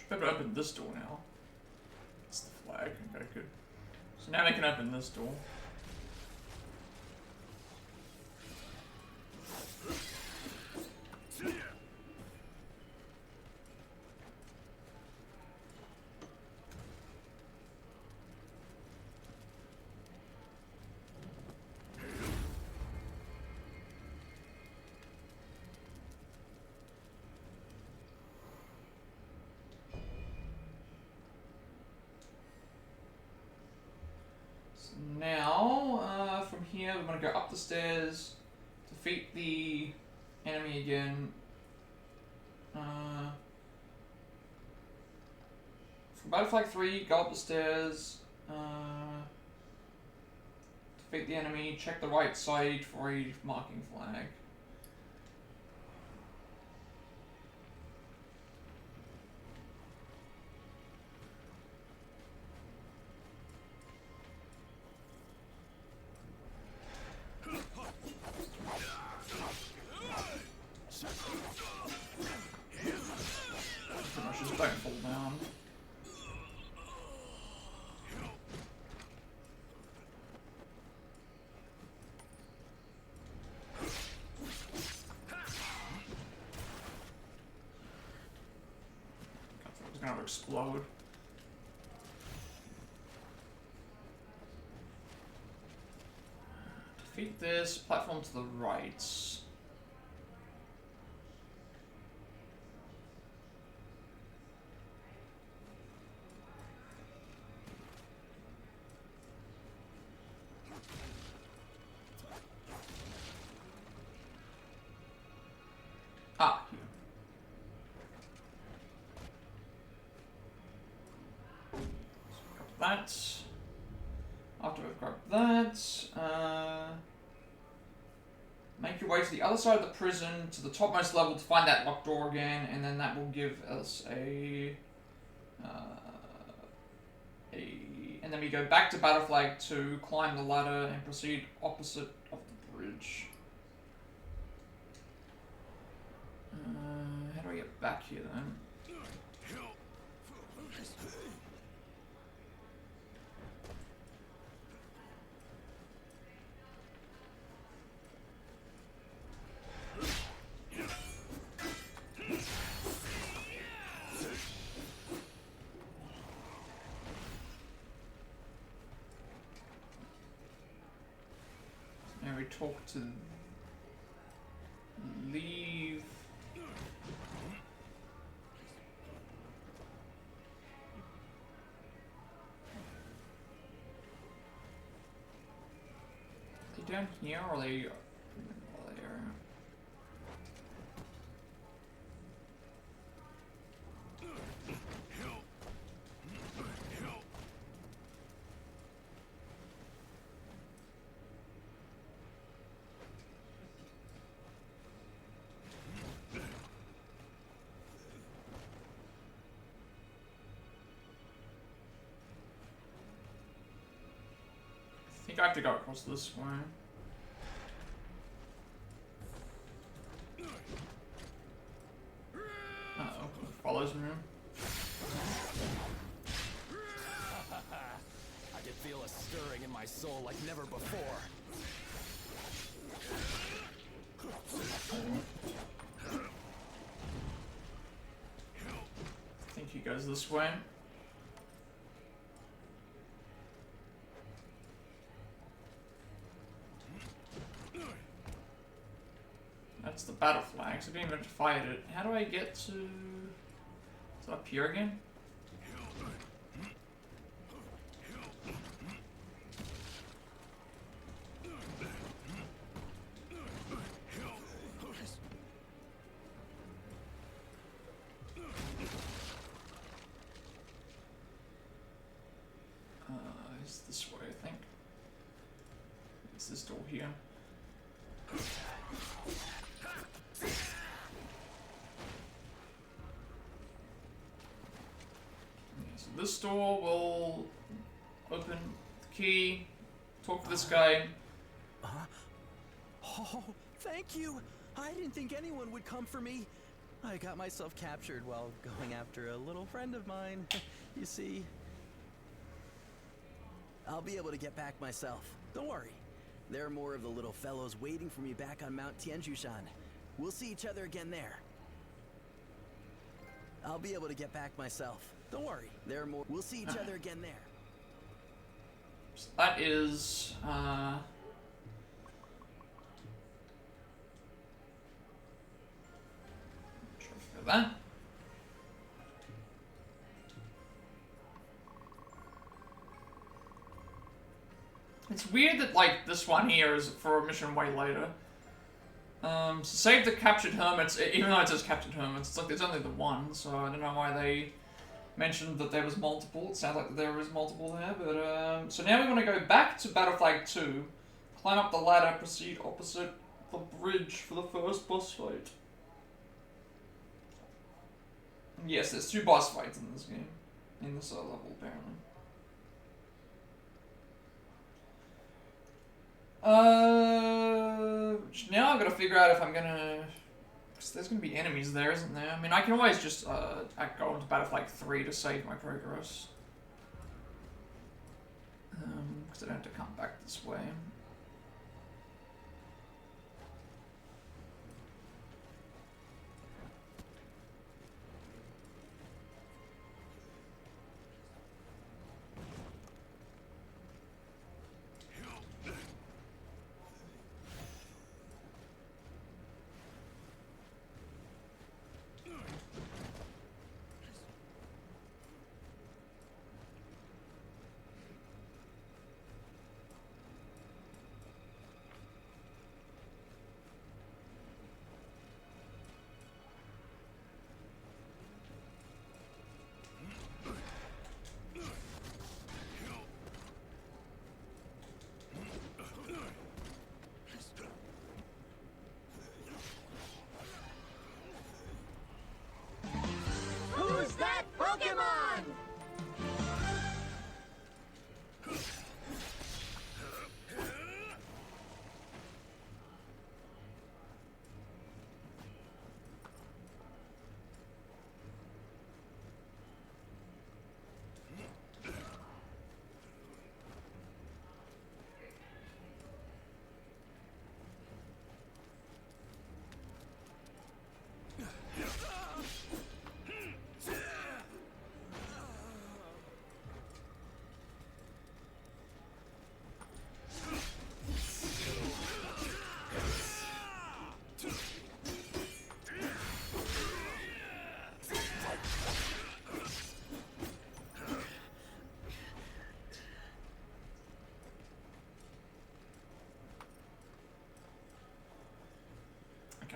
Should be able to open this door now. It's the flag. Okay, good. So now we can open this door. Now, from here, we're going to go up the stairs, defeat the enemy again. Battle Flag 3, go up the stairs. Defeat the enemy, check the right side for a marking flag. Pretty much just don't fall down. It's gonna explode. Defeat this platform to the right. Ah, here. Grab that. After we've grabbed that, make your way to the other side of the prison, to the topmost level to find that locked door again, and then that will give us and then we go back to Battle Flag 2, climb the ladder, and proceed opposite of the bridge. How do I get back here then? And we talk to leave. Are they down here or are they there? I think I have to go across this way. Uh-oh, follows me. I can feel a stirring in my soul like never before. I think he goes this way. That's the battle flag, so I didn't even have to fight it. How do I get to... Is it up here again? It's this way, I think. It's this door here. This door will open the key, talk to this guy. Oh, thank you! I didn't think anyone would come for me. I got myself captured while going after a little friend of mine. You see, I'll be able to get back myself. Don't worry. There are more of the little fellows waiting for me back on Mount Tianjushan. We'll see each other again there. I'll be able to get back myself. Don't worry. There are more. We'll see each other again there. So that is for that. It's weird that like this one here is for a mission way later. So save the captured hermits, even though it says captured hermits, it's like there's only the one, so I don't know why they mentioned that there was multiple. It sounds like there is multiple there, but so now we want to go back to Battle Flag 2, climb up the ladder, proceed opposite the bridge for the first boss fight. Yes, there's 2 boss fights in this game, in this level apparently. Now I've got to figure out if I'm gonna. Because there's gonna be enemies there, isn't there? I mean, I can always just go into Battle Flag 3 to save my progress. Because I don't have to come back this way. Who's that Pokemon?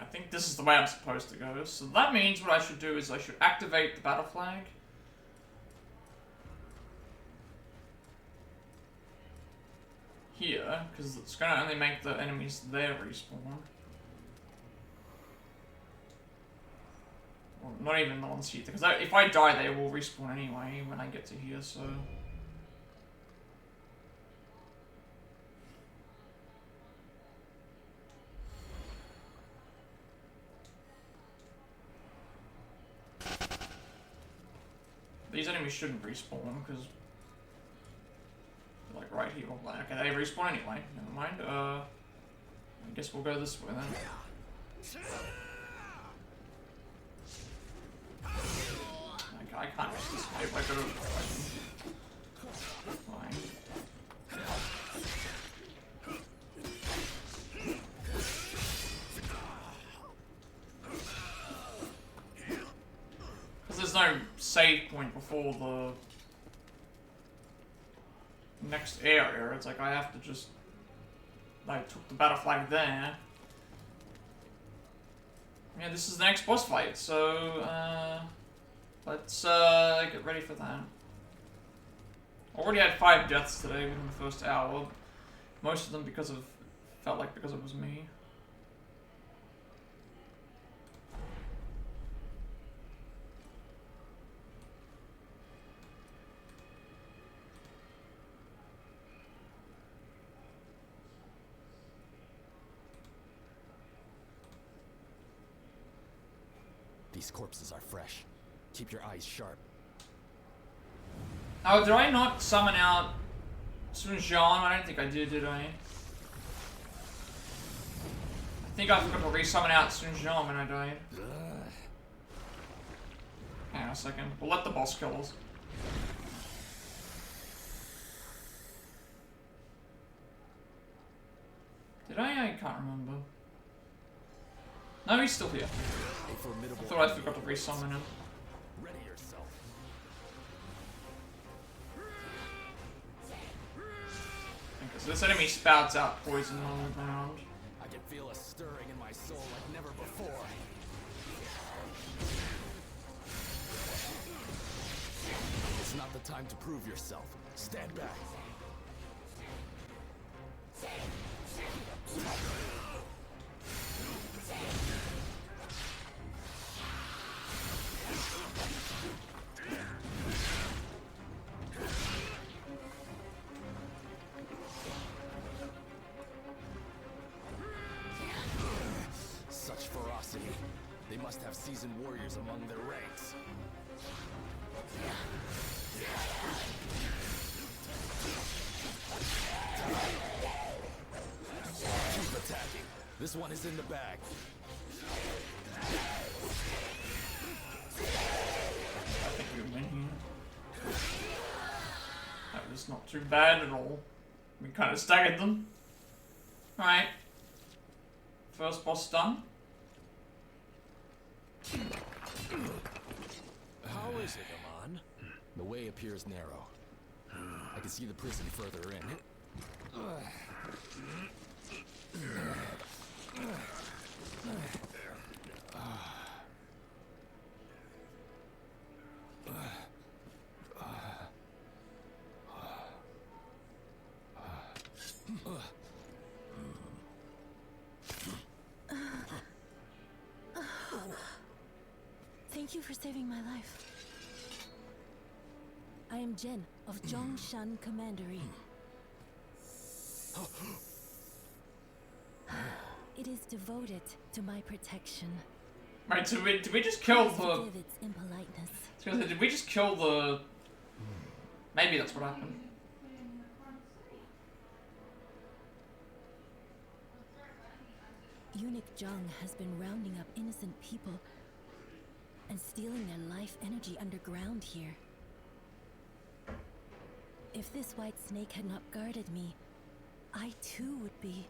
I think this is the way I'm supposed to go. So that means what I should do is I should activate the battle flag. Here, because it's going to only make the enemies there respawn. Well, not even the ones here, because if I die they will respawn anyway when I get to here, so... These enemies shouldn't respawn, because... like right here, okay, they respawn anyway, never mind, I guess we'll go this way then. Okay, I can't just escape, I gotta fight them. Fine. There's no save point before the next area. It's like I have to just... I took the battle flag there. Yeah, this is the next boss fight, so let's get ready for that. Already had 5 deaths today within the first hour. Most of them because of... felt like because it was me. These corpses are fresh. Keep your eyes sharp. Oh, did I not summon out Sun Jian? I don't think I did I? I think I forgot to re-summon out Sun Jian when I died. Hang on a second. We'll let the boss kill us. Did I? I can't remember. No, he's still here. I thought I forgot to re-summon him. Ready yourself. Because this enemy spouts out poison on the ground. I can feel a stirring in my soul like never before. not the time to prove yourself. Stand back. Such ferocity. They must have seasoned warriors among their ranks. Keep attacking. This one is in the bag. I think you're winning. That was not too bad at all. We kind of staggered them. Alright. First boss done. How is it, Aman? The way appears narrow. I can see the prison further in. Thank you for saving my life. I am Jen of Zhongshan Commandery. It is devoted to my protection. Right, so did we just kill the... Forgive its impoliteness. Did we just kill the... Maybe that's what happened. Eunuch Zhang has been rounding up innocent people and stealing their life energy underground here. If this white snake had not guarded me, I too would be.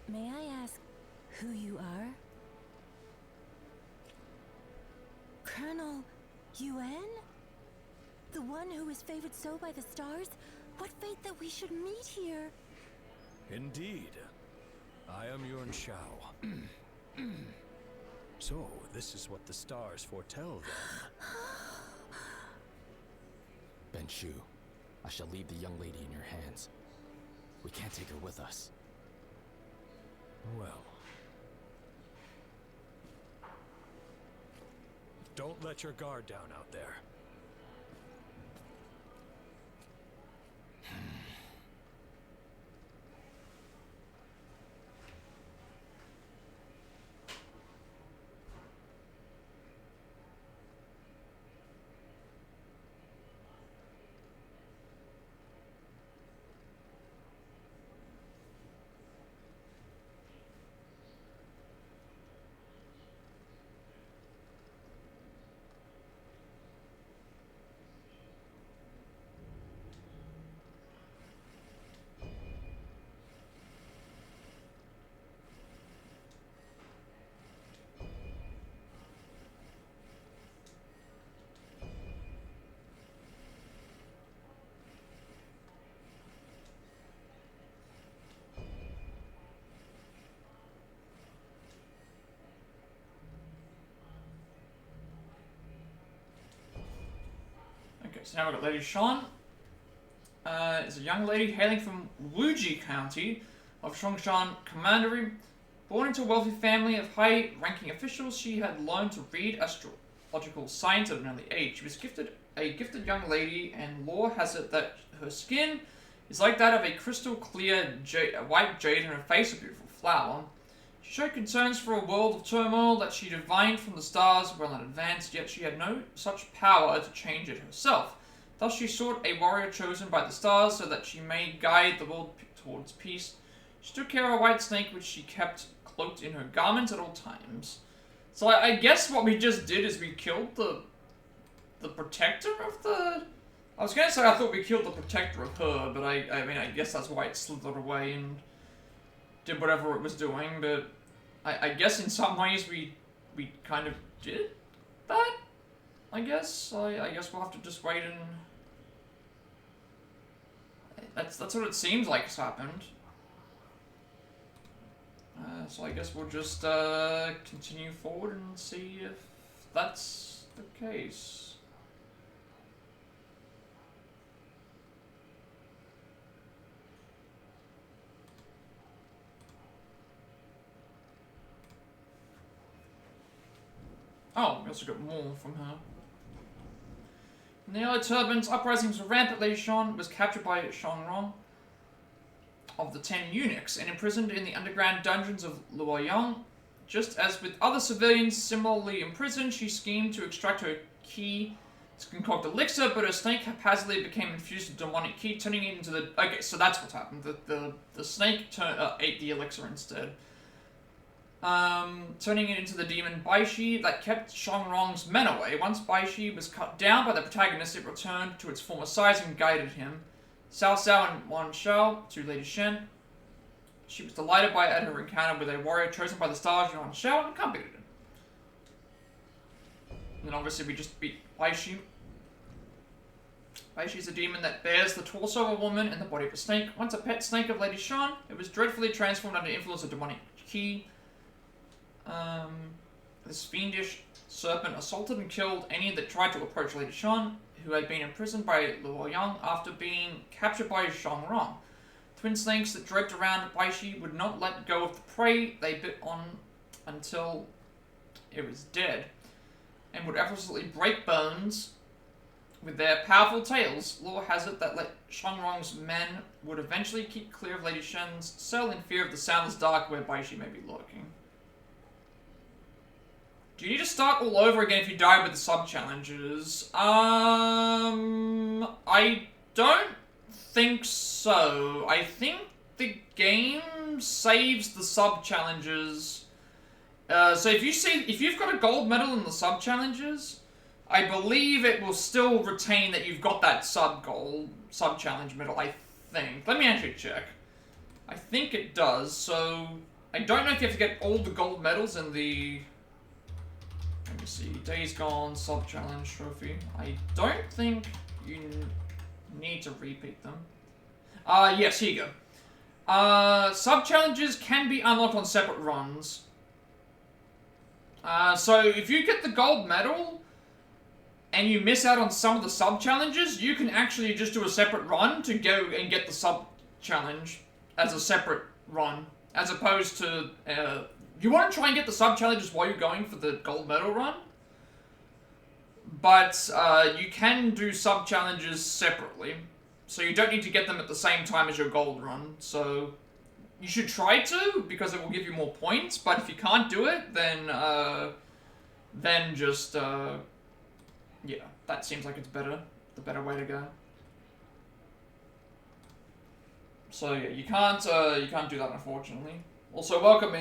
May I ask who you are? Colonel Yuan? The one who is favored so by the stars? What fate that we should meet here? Indeed. I am Yuan Shao. So, this is what the stars foretell, then. Ben Shu, I shall leave the young lady in your hands. We can't take her with us. Well. Don't let your guard down out there. Okay, so now we've got Lady Shan. Is a young lady hailing from Wuji County of Zhongshan Commandery. Born into a wealthy family of high-ranking officials, she had learned to read astrological science at an early age. She was a gifted young lady, and lore has it that her skin is like that of a crystal clear white jade, and her face a beautiful flower. She showed concerns for a world of turmoil that she divined from the stars well in advance, yet she had no such power to change it herself. Thus she sought a warrior chosen by the stars so that she may guide the world towards peace. She took care of a white snake which she kept cloaked in her garments at all times. So I guess what we just did is we killed the protector of the... I was gonna say I thought we killed the protector of her, but I mean I guess that's why it slithered away and did whatever it was doing, but I guess in some ways we kind of did that, I guess. I guess we'll have to just wait and... That's what it seems like has happened. So I guess we'll just continue forward and see if that's the case? Oh, we also got more from her. In the early turbans, uprisings were rampant. Lady Shan was captured by Shangrong of the 10 eunuchs and imprisoned in the underground dungeons of Luoyang. Just as with other civilians similarly imprisoned, she schemed to extract her key to concoct elixir, but her snake haphazardly became infused with demonic key, turning it into the... Okay, so that's what happened. The snake ate the elixir instead. Turning it into the demon Baishi that kept Shangrong's men away. Once Baishi was cut down by the protagonist, it returned to its former size and guided him. Cao Cao and Wan Shao to Lady Shen. She was delighted at her encounter with a warrior chosen by the stars, Yuan Shao, and accompanied him. And then obviously we just beat Baishi. Baishi is a demon that bears the torso of a woman and the body of a snake. Once a pet snake of Lady Shan, it was dreadfully transformed under influence of demonic ki. This fiendish serpent assaulted and killed any that tried to approach Lady Shan, who had been imprisoned by Luoyang after being captured by Shangrong. Twin snakes that draped around Baishi would not let go of the prey they bit on until it was dead, and would effortlessly break bones with their powerful tails. Lore has it that Shangrong's men would eventually keep clear of Lady Shen's cell in fear of the soundless dark where Baishi may be lurking. Do you need to start all over again if you die with the sub-challenges? I don't think so. I think the game saves the sub-challenges. So if you've got a gold medal in the sub-challenges, I believe it will still retain that you've got that sub-challenge medal, I think. Let me actually check. I think it does, so I don't know if you have to get all the gold medals in the... Let me see, Days Gone, Sub-Challenge Trophy. I don't think you need to repeat them. Yes, here you go. Sub-Challenges can be unlocked on separate runs. So if you get the gold medal, and you miss out on some of the sub-challenges, you can actually just do a separate run to go and get the sub-challenge as a separate run, as opposed to... you want to try and get the sub-challenges while you're going for the gold medal run, but you can do sub-challenges separately, so you don't need to get them at the same time as your gold run, so you should try to, because it will give you more points, but if you can't do it, then just, yeah, that seems like it's the better way to go. So yeah, you can't do that, unfortunately. Also, welcome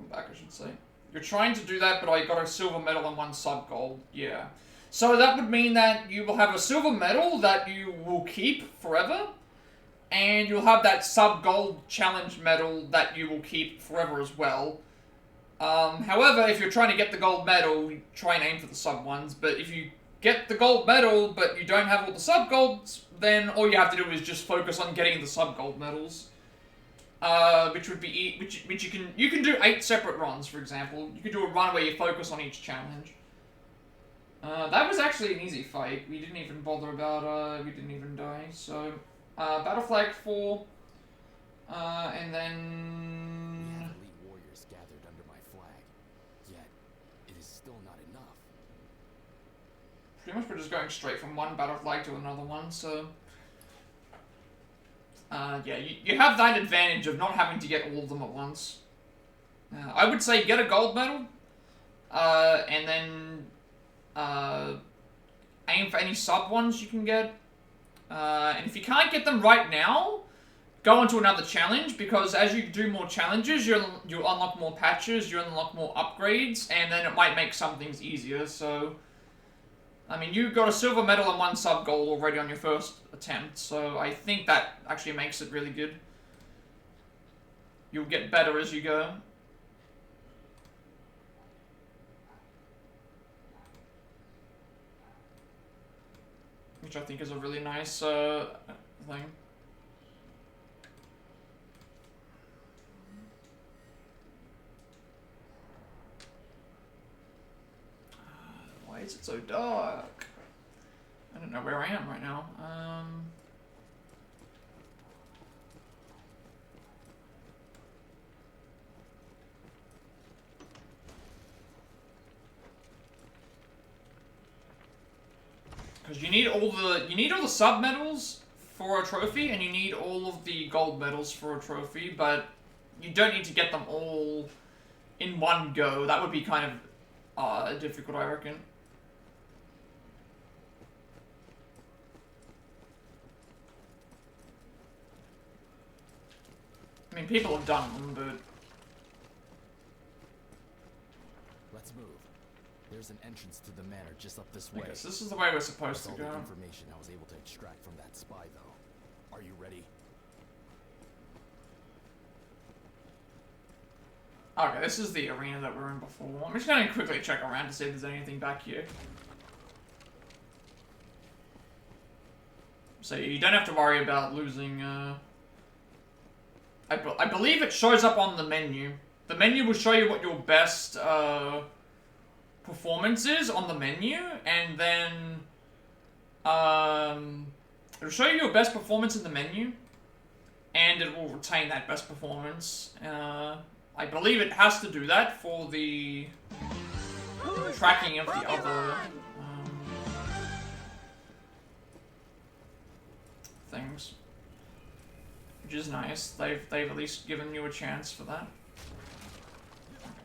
back, I should say. You're trying to do that, but I got a silver medal and 1 sub-gold. Yeah. So that would mean that you will have a silver medal that you will keep forever, and you'll have that sub-gold challenge medal that you will keep forever as well. However, if you're trying to get the gold medal, try and aim for the sub-ones, but if you get the gold medal, but you don't have all the sub-golds, then all you have to do is just focus on getting the sub-gold medals. Which would be which you can do 8 separate runs, for example. You could do a run where you focus on each challenge. That was actually an easy fight. We didn't even bother about we didn't even die. So Battle Flag 4, and then elite warriors gathered under my flag. Yet it is still not enough. Pretty much we're just going straight from one battle flag to another one. So. Yeah, you have that advantage of not having to get all of them at once. I would say get a gold medal, and then aim for any sub ones you can get. And if you can't get them right now, go on to another challenge, because as you do more challenges, you'll unlock more patches, you unlock more upgrades, and then it might make some things easier, so... I mean, you got a silver medal and 1 sub-gold already on your first attempt, so I think that actually makes it really good. You'll get better as you go. Which I think is a really nice thing. is it so dark? I don't know where I am right now. Because you need all the sub medals for a trophy, and you need all of the gold medals for a trophy, but you don't need to get them all in one go. That would be kind of difficult, I reckon. I mean, people have done them, but... Let's move. There's an entrance to the manor just up this way. I guess this is the way we're supposed That's to all go. the information I was able to extract from that spy, though. Are you ready? Okay, this is the arena that we were in before. I'm just gonna quickly check around to see if there's anything back here. So you don't have to worry about losing, I believe it shows up on the menu. The menu will show you what your best, performance is on the menu, and then, it'll show you your best performance in the menu, and it will retain that best performance. I believe it has to do that for the tracking of the other, things. Which is nice. They've at least given you a chance for that.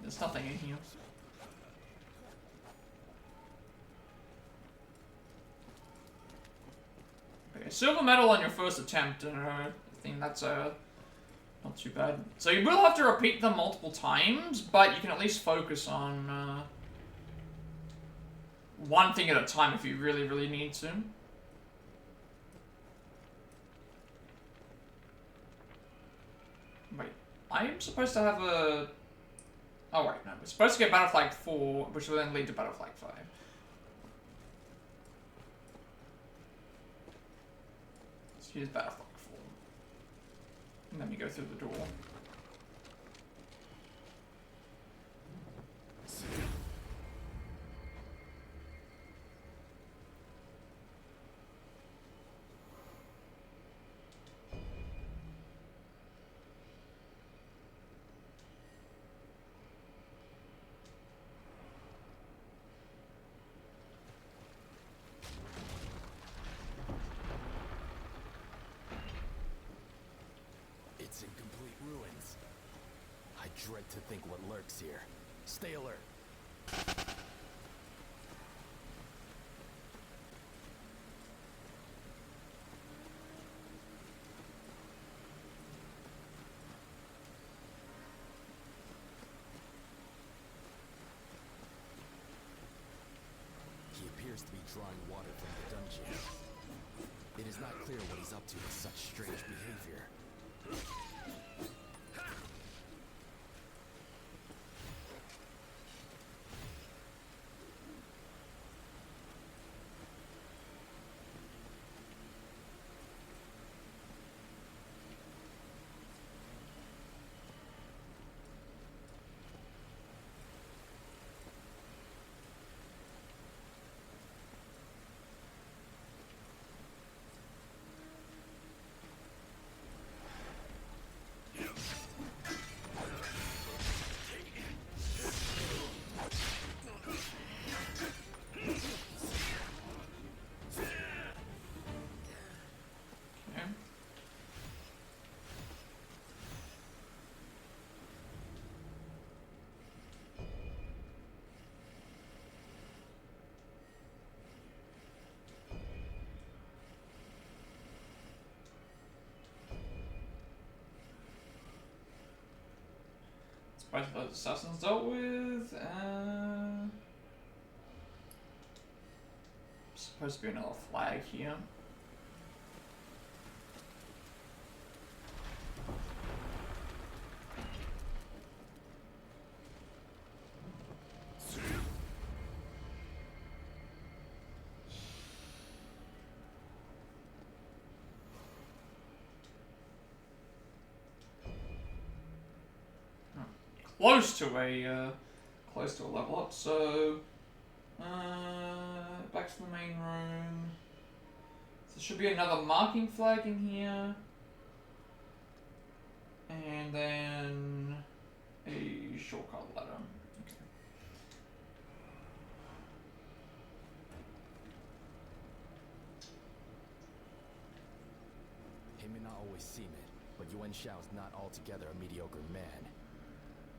There's nothing in here. Okay, silver medal on your first attempt. I think that's not too bad. So you will have to repeat them multiple times, but you can at least focus on one thing at a time if you really, really need to. Wait, I'm supposed to have a... Oh wait, no, we're supposed to get Battle Flag 4, which will then lead to Battle Flag 5. Let's use Battle Flag 4. And then we go through the door. It's in complete ruins. I dread to think what lurks here. Stay alert. He appears to be drawing water from the dungeon. It is not clear what he's up to with such strange behavior. Both of those assassins dealt with. Supposed to be another flag here. Close to a level up, so back to the main room. So there should be another marking flag in here. And then a shortcut ladder. Okay. He may not always seem it, but Yuan Shao is not altogether a mediocre man.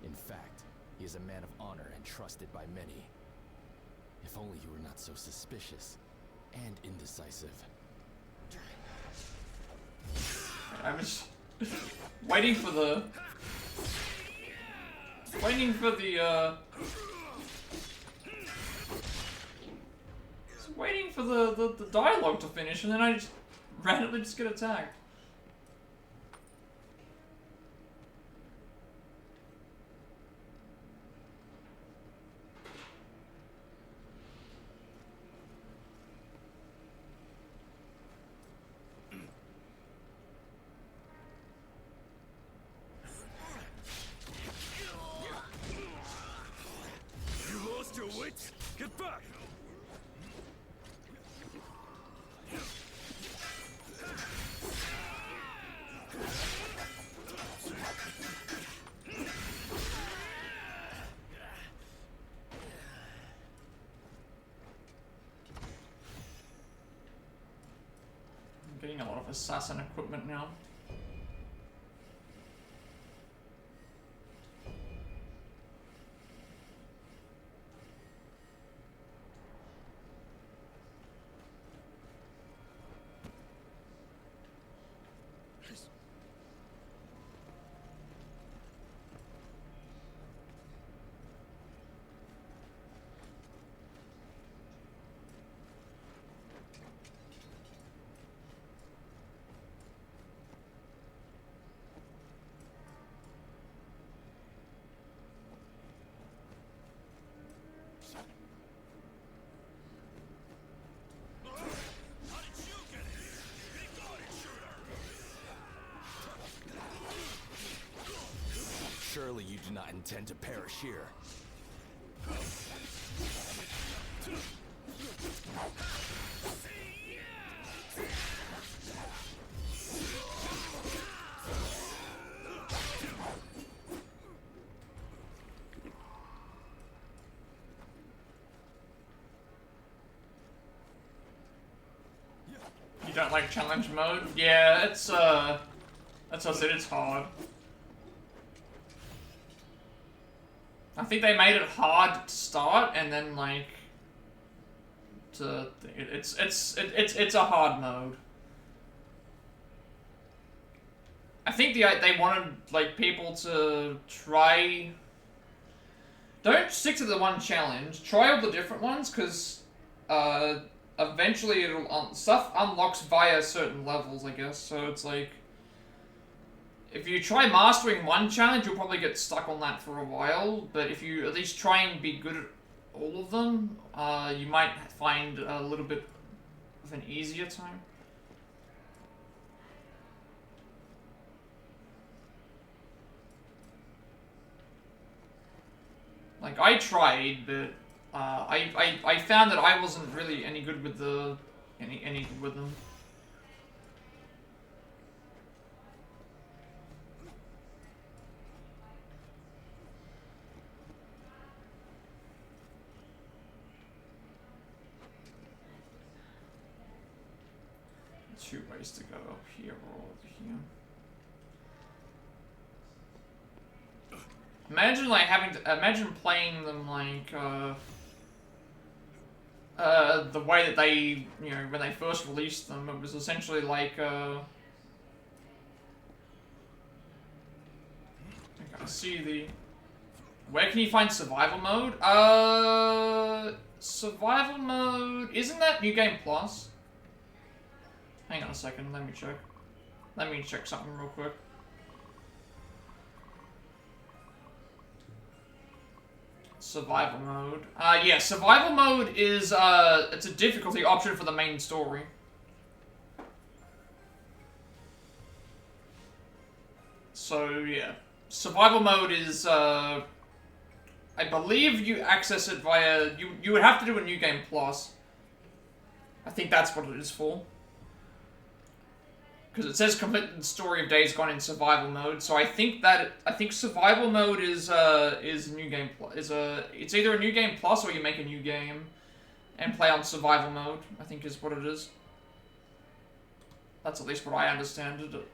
In fact, he is a man of honor and trusted by many. If only you were not so suspicious and indecisive. I was waiting for the dialogue to finish, and then I just randomly just get attacked. You lost your wits? Get back! I'm getting a lot of assassin equipment now. Surely you do not intend to perish here. You don't like challenge mode? Yeah, it's that's what I said, it's hard. I think they made it hard to start, and then like it's a hard mode. I think they wanted like people to try. Don't stick to the one challenge. Try all the different ones, because eventually it'll stuff unlocks via certain levels, I guess. So it's like, if you try mastering one challenge, you'll probably get stuck on that for a while, but if you at least try and be good at all of them, you might find a little bit of an easier time. Like, I tried, but I found that I wasn't really any good with any good with them. Two ways to go, up here or over here. Imagine like imagine playing them like the way that they, you know, when they first released them, it was essentially like I see the, where can you find survival mode? Survival mode, isn't that New Game Plus? Hang on a second, let me check. Let me check something real quick. Survival mode. Yeah, survival mode is, it's a difficulty option for the main story. So, yeah. Survival mode is, I believe you access it via, you would have to do a New Game Plus. I think that's what it is for. Because it says complete the story of Days Gone in survival mode, so I think survival mode is new game it's either a new game plus or you make a new game and play on survival mode. I think is what it is. That's at least what I understand it.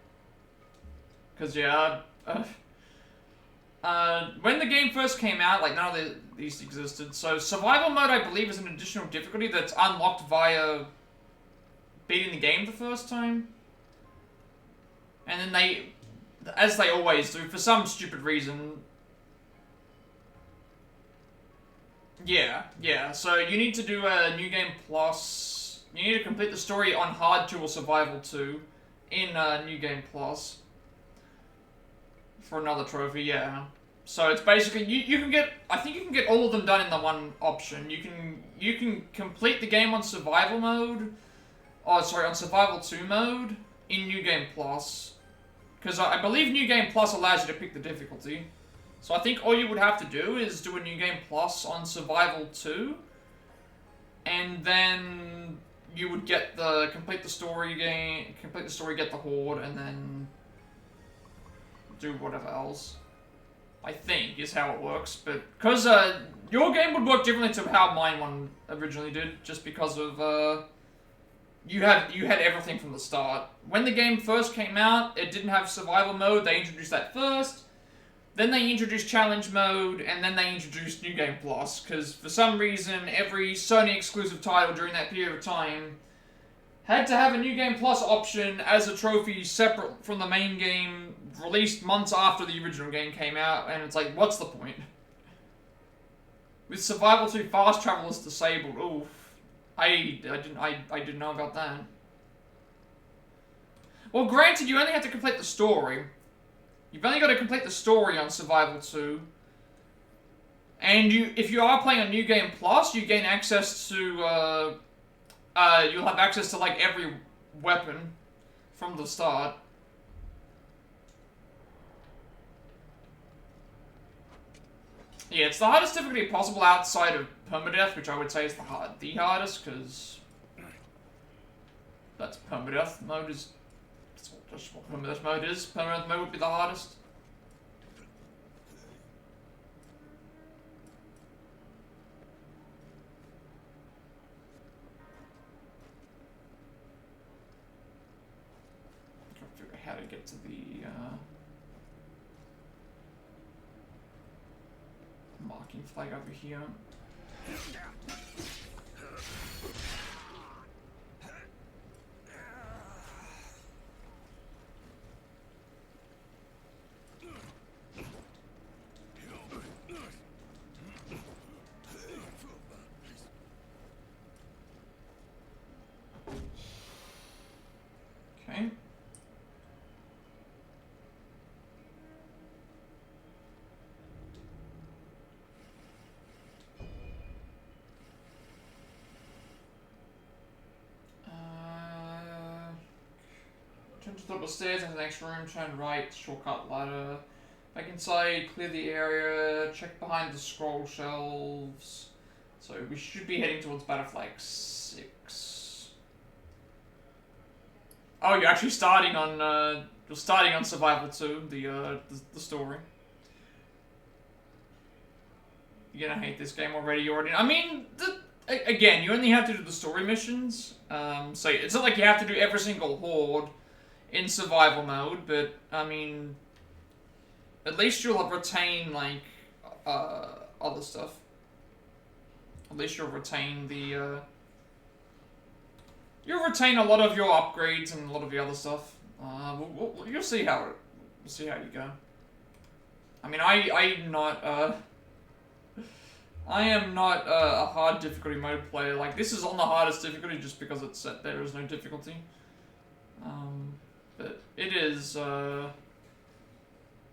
Because yeah, when the game first came out, like none of these existed. So survival mode, I believe, is an additional difficulty that's unlocked via beating the game the first time. And then they, as they always do, for some stupid reason... Yeah, so you need to do a New Game Plus. You need to complete the story on Hard 2 or Survival 2 in New Game Plus. For another trophy, yeah. So it's basically, you can get, I think you can get all of them done in the one option. You can complete the game on Survival mode, oh sorry, on Survival 2 mode in New Game Plus. Because I believe New Game Plus allows you to pick the difficulty. So I think all you would have to do is do a New Game Plus on Survival 2. And then you would get the, complete the story, get the Horde, and then do whatever else. I think is how it works. But, because your game would work differently to how mine one originally did. Just because of, you had everything from the start. When the game first came out, it didn't have survival mode. They introduced that first. Then they introduced challenge mode, and then they introduced New Game Plus. Because for some reason, every Sony exclusive title during that period of time had to have a New Game Plus option as a trophy separate from the main game, released months after the original game came out. And it's like, what's the point? With Survival 2 fast travel is disabled. Oof. I didn't know about that. Well, granted, you only have to complete the story. You've only got to complete the story on Survival 2. And if you are playing on New Game Plus, you gain access to, you'll have access to, like, every weapon from the start. Yeah, it's the hardest difficulty possible outside of permadeath, which I would say is the hardest, because that's permadeath mode is. That's what permadeath mode is. Permadeath mode would be the hardest. I'm trying to figure out how to get to the marking flag over here. Okay. Turn to the top of the stairs into the next room, turn right, shortcut ladder. Back inside, clear the area, check behind the scroll shelves. So we should be heading towards Battle Flag 6. Oh, you're actually starting on Survival 2, the story. You're gonna hate this game already. I mean, again, you only have to do the story missions. So it's not like you have to do every single horde in survival mode, but I mean, at least you'll retain like other stuff. At least you'll retain the you'll retain a lot of your upgrades and a lot of the other stuff. You'll see how you go. I mean, I am not a hard difficulty mode player. Like, this is on the hardest difficulty just because it's set there is no difficulty. But it is,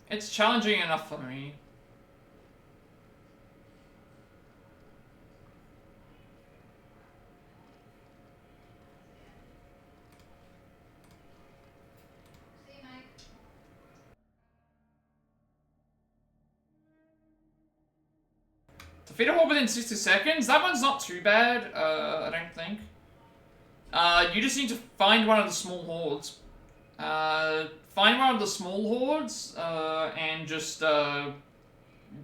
it's challenging enough for me. Defeat a horde within 60 seconds? That one's not too bad, I don't think. You just need to find one of the small hordes. Find one of the small hordes, and just,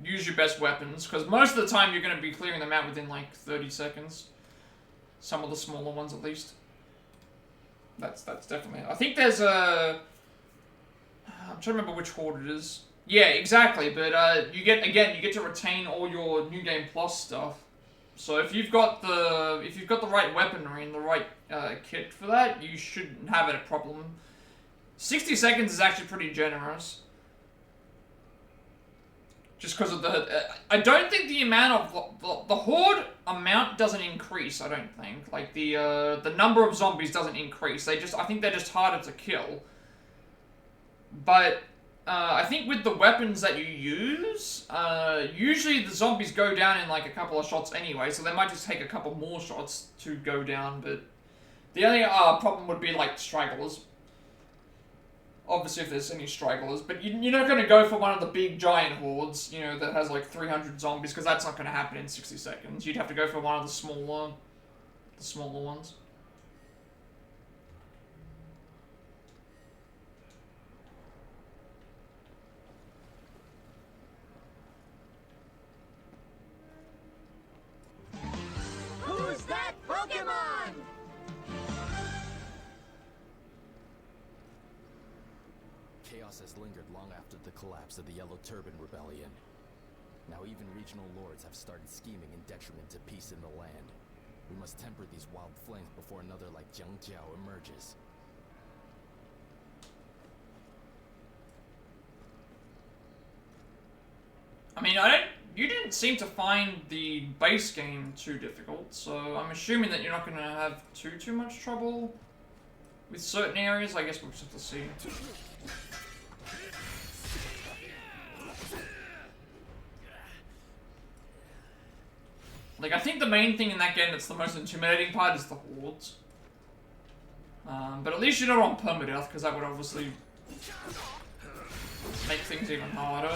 use your best weapons, because most of the time you're going to be clearing them out within, like, 30 seconds. Some of the smaller ones, at least. That's definitely... I think there's a... I'm trying to remember which horde it is. Yeah, exactly, but, you get to retain all your New Game Plus stuff. So if you've got the right weaponry and the right, kit for that, you shouldn't have a problem. 60 seconds is actually pretty generous. Just because of the... I don't think the amount of... The horde amount doesn't increase, I don't think. Like, the number of zombies doesn't increase. I think they're just harder to kill. But, I think with the weapons that you use, usually the zombies go down in, like, a couple of shots anyway, so they might just take a couple more shots to go down, but... The only, problem would be, like, stragglers. Obviously, if there's any stragglers, but you're not going to go for one of the big giant hordes, you know, that has like 300 zombies, because that's not going to happen in 60 seconds. You'd have to go for one of the smaller ones. Who's that Pokemon? Chaos has lingered long after the collapse of the Yellow Turban Rebellion. Now even regional lords have started scheming in detriment to peace in the land. We must temper these wild flames before another like Cao Cao emerges. I mean, you didn't seem to find the base game too difficult, so I'm assuming that you're not going to have too much trouble with certain areas. I guess we'll just have to see. Like, I think the main thing in that game that's the most intimidating part is the hordes. But at least you're not on permadeath, because that would obviously make things even harder.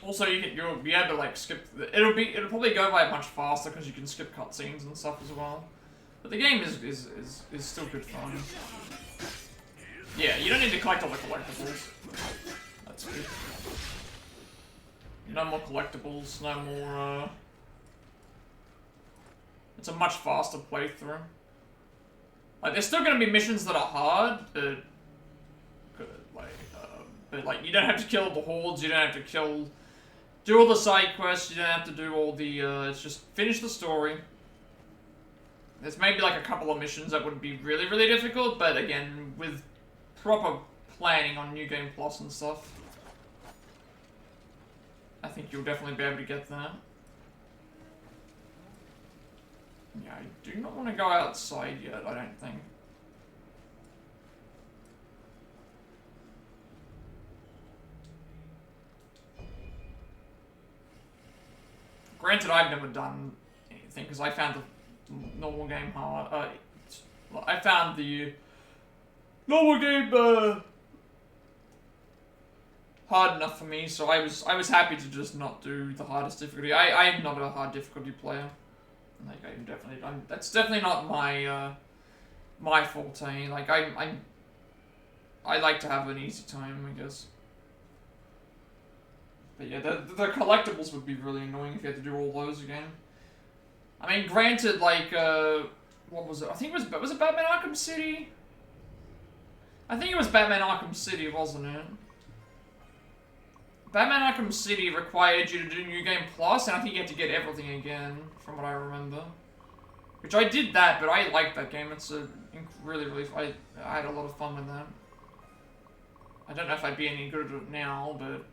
Also, you'll be able to like skip. It'll probably go by much faster because you can skip cutscenes and stuff as well. But the game is still good fun. Yeah, you don't need to collect all the collectibles. That's good. No more collectibles. No more. It's a much faster playthrough. Like, there's still gonna be missions that are hard, but like you don't have to kill the hordes. You don't have to do all the side quests, you don't have to do all the, it's just finish the story. There's maybe like a couple of missions that would be really, really difficult, but again, with proper planning on New Game Plus and stuff, I think you'll definitely be able to get that. Yeah, I do not want to go outside yet, I don't think. Granted, I've never done anything, because I found the normal game hard. I found the normal game hard enough for me, so I was happy to just not do the hardest difficulty. I am not a hard difficulty player. Like, that's definitely not my my forte. Like, I like to have an easy time, I guess. But yeah, the collectibles would be really annoying if you had to do all those again. I mean, granted, like, what was it? I think was it Batman Arkham City? I think it was Batman Arkham City, wasn't it? Batman Arkham City required you to do New Game Plus, and I think you had to get everything again, from what I remember. Which I did that, but I liked that game. It's a really, really... I had a lot of fun with that. I don't know if I'd be any good at it now, but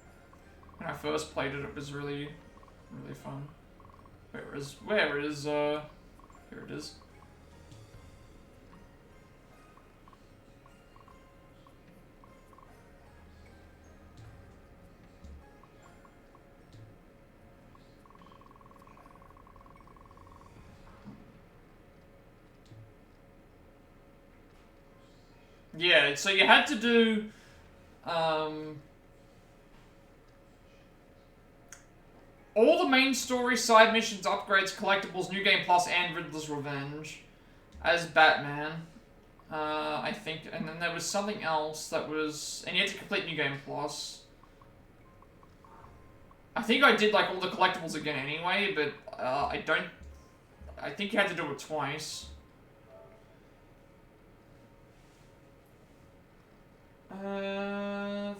when I first played it, it was really, really fun. Where is, here it is. Yeah, so you had to do, all the main story, side missions, upgrades, collectibles, New Game Plus, and Riddler's Revenge as Batman. I think, and then there was something else that was, and you had to complete New Game Plus. I think I did like all the collectibles again anyway, but I think you had to do it twice.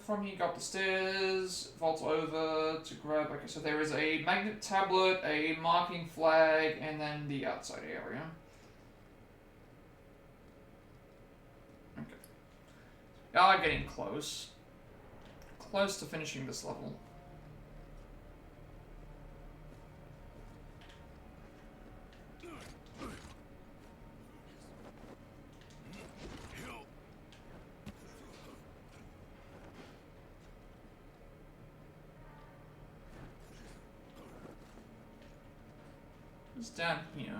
From here, go up the stairs, vault over to grab, okay, so there is a magnet tablet, a marking flag, and then the outside area. Okay. We are getting close. Close to finishing this level. It's down here.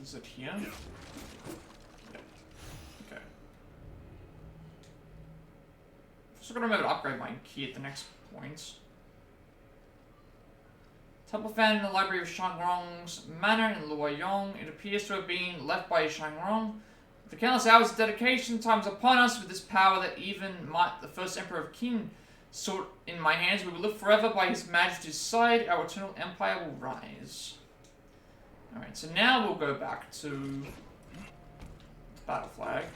Is it here? Yeah. Okay. Just gonna remember to upgrade my key at the next point. Temple found in the library of Shangrong's manor in Luoyong. It appears to have been left by Shangrong. With the countless hours of dedication, time's upon us. With this power that even might the first emperor of Qin sought in my hands, we will live forever by his majesty's side. Our eternal empire will rise. Alright, so now we'll go back to the battle flag.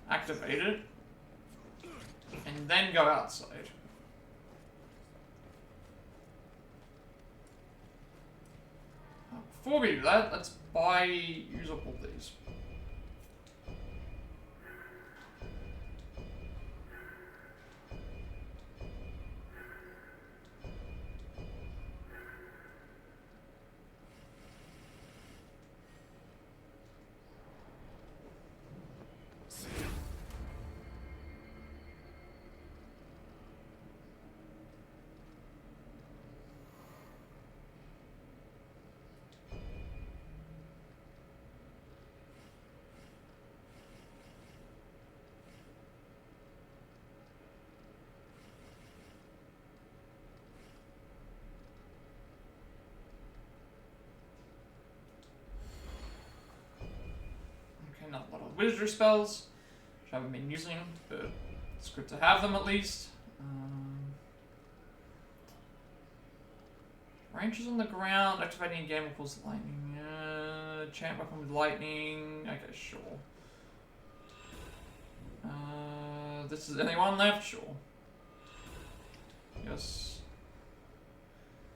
Activate it. And then go outside. Before we do that, let's use up all these. Not a lot of wizardry spells, which I haven't been using, but it's good to have them at least. Ranges on the ground, activating a game equals lightning. Chant weapon with lightning. Okay, sure. This is anyone left? Sure. Yes.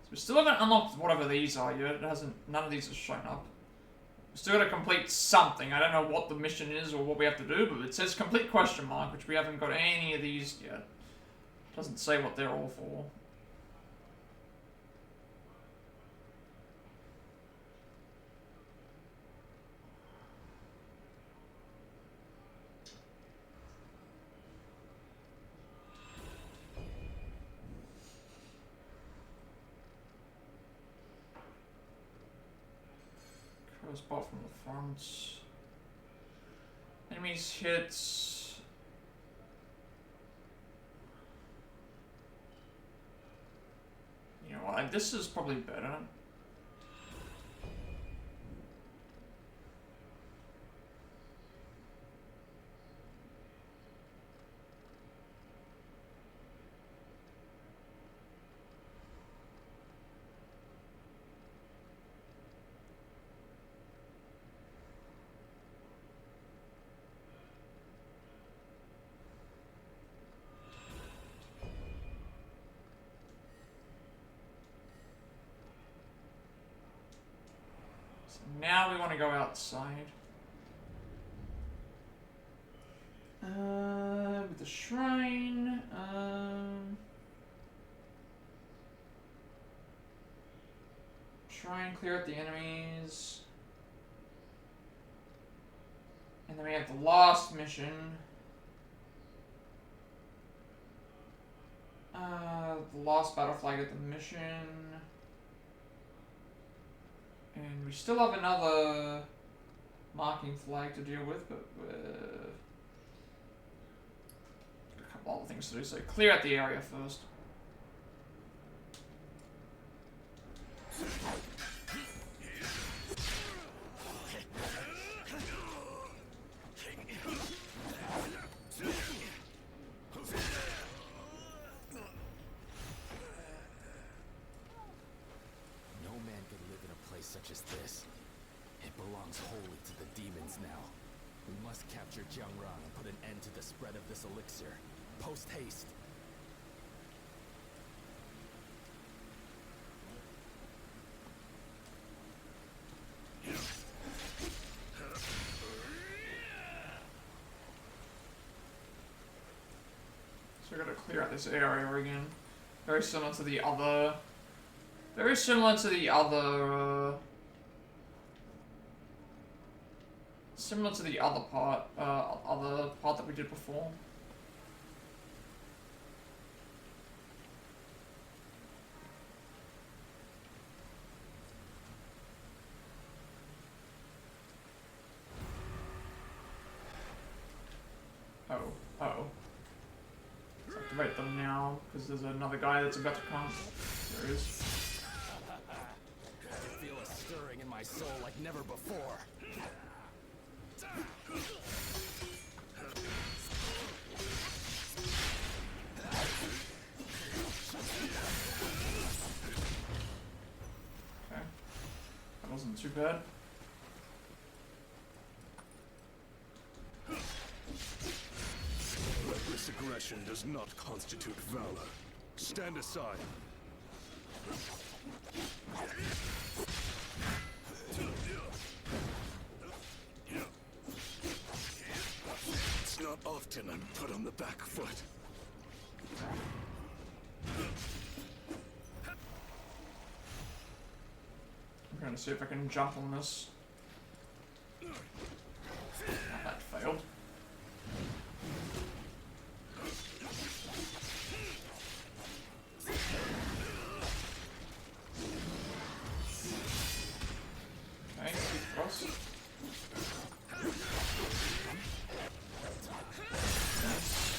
So we still haven't unlocked whatever these are yet. It hasn't. None of these have shown up. We still gotta complete something. I don't know what the mission is or what we have to do, but it says complete question mark, which we haven't got any of these yet. Doesn't say what they're all for. Go spot from the front. Enemies hits. You know what? This is probably better. Now we want to go outside. With the shrine. Shrine, clear out the enemies. And then we have the last mission. The last battle flag at the mission. And we still have another marking flag to deal with, but a couple other things to do, so clear out the area first. Such as this. It belongs wholly to the demons now. We must capture Jiangrang and put an end to the spread of this elixir. Post haste. So we gotta clear out this area again. Very similar to the other. Very similar to the other. Similar to the other part that we did before. Oh. Let's activate them now, because there's another guy that's about to come. There he is. I feel a stirring in my soul like never before. Okay. That wasn't too bad. Reckless aggression does not constitute valor. Stand aside. It's not often I'm put on the back foot. I'm going to see if I can jump on this. Oh, that failed. Okay, keep cross.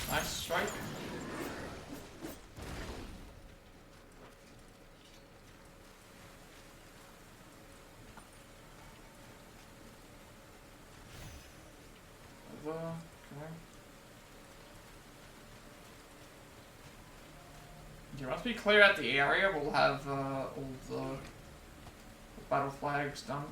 Nice strike. Okay. Okay, once we clear out the area, we'll have all the battle flags done.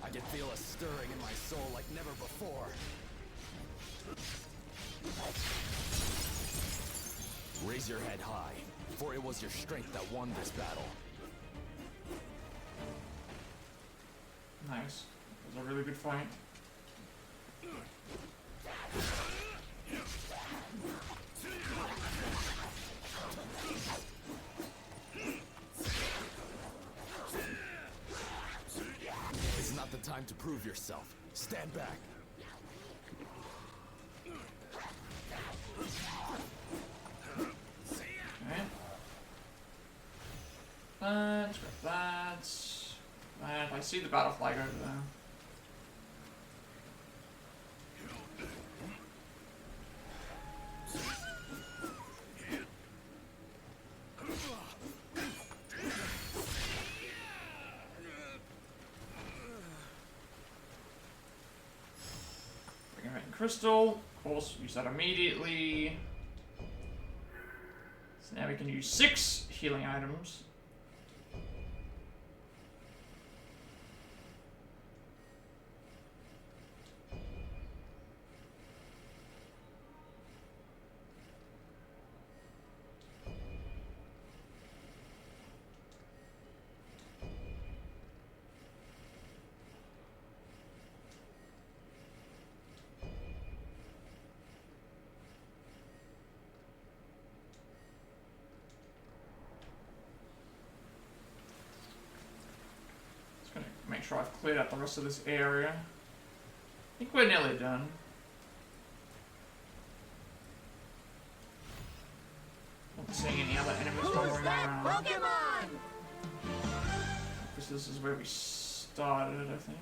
I can feel a stirring in my soul like never before. Raise your head high, for it was your strength that won this battle. Nice. That was a really good fight. time to prove yourself. Stand back. Okay. Let's grab that. And I see the battle flag over there. Bring in crystal. Of course, use that immediately. So now we can use 6 healing items. Make sure I've cleared out the rest of this area. I think we're nearly done. Not seeing any other enemies wandering around. Pokemon? Because this is where we started, I think.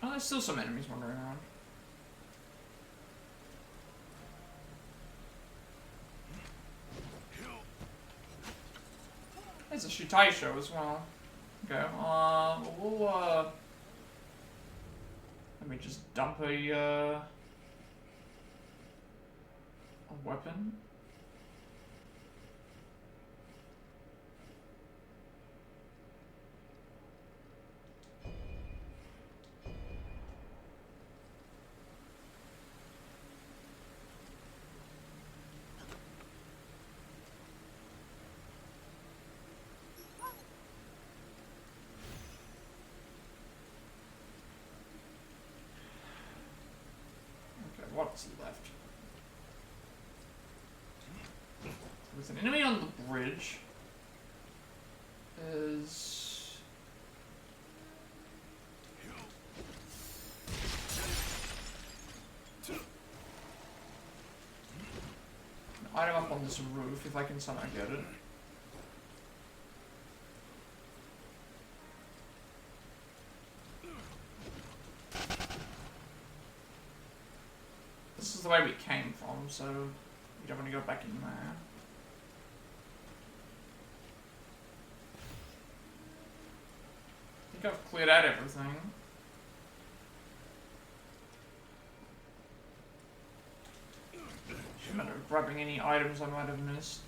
Oh, there's still some enemies wandering around. There's a Shitai show as well. Okay, we'll, let me just dump a weapon. What's left? There's an enemy on the bridge. There's... an item up on this roof, if I can somehow get it. This is the way we came from, so we don't want to go back in there. I think I've cleared out everything. Should matter of grabbing any items I might have missed.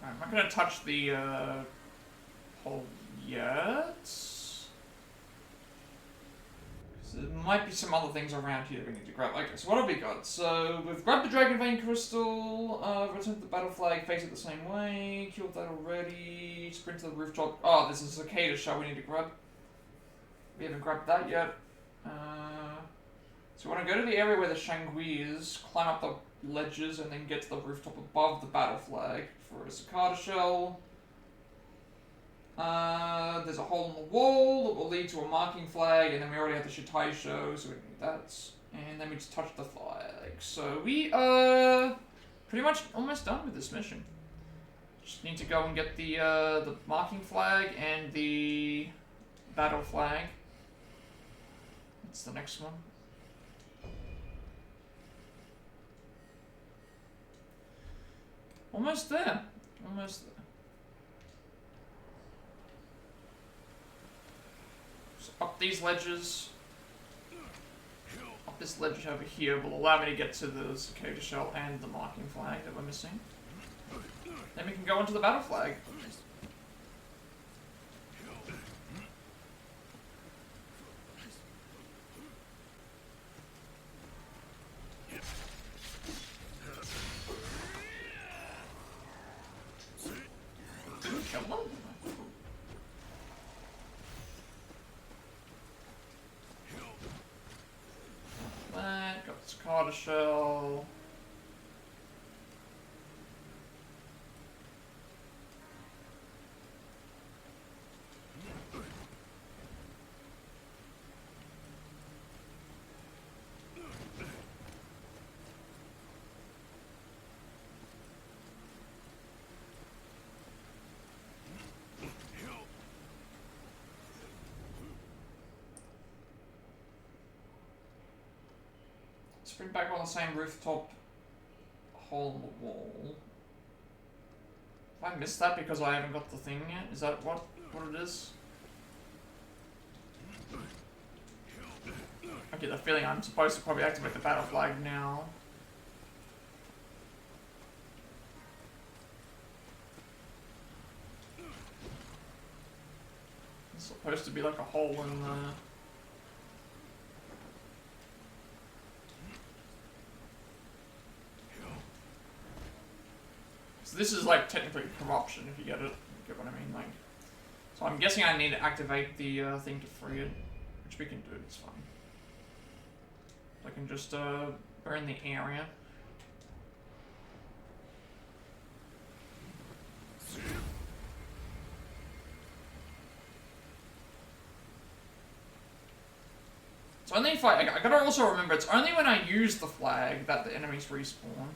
I'm not gonna touch the hole yet. Because there might be some other things around here we need to grab. Okay, so what have we got? So we've grabbed the Dragon Vein Crystal, return to the battle flag, face it the same way, killed that already, sprint to the rooftop. Oh, there's a cicada shell we need to grab. We haven't grabbed that yet. So we want to go to the area where the Shangui is, climb up the ledges, and then get to the rooftop above the battle flag for a cicada shell. There's a hole in the wall that will lead to a marking flag, and then we already have the Shitai show, so we don't need that. And then we just touch the flag. So we are pretty much almost done with this mission. Just need to go and get the marking flag and the battle flag. That's the next one. Almost there. Almost there. So up these ledges. Up this ledge over here will allow me to get to the cicada shell and the marking flag that we're missing. Then we can go onto the battle flag. Sprint back on the same rooftop hole in the wall. Have I missed that because I haven't got the thing yet? Is that what it is? I get the feeling I'm supposed to probably activate the battle flag now. It's supposed to be like a hole in the... So this is like technically corruption, if you get it. You get what I mean? Like, so I'm guessing I need to activate the thing to free it, which we can do. It's fine. I can just burn the area. It's only if I gotta also remember, it's only when I use the flag that the enemies respawn.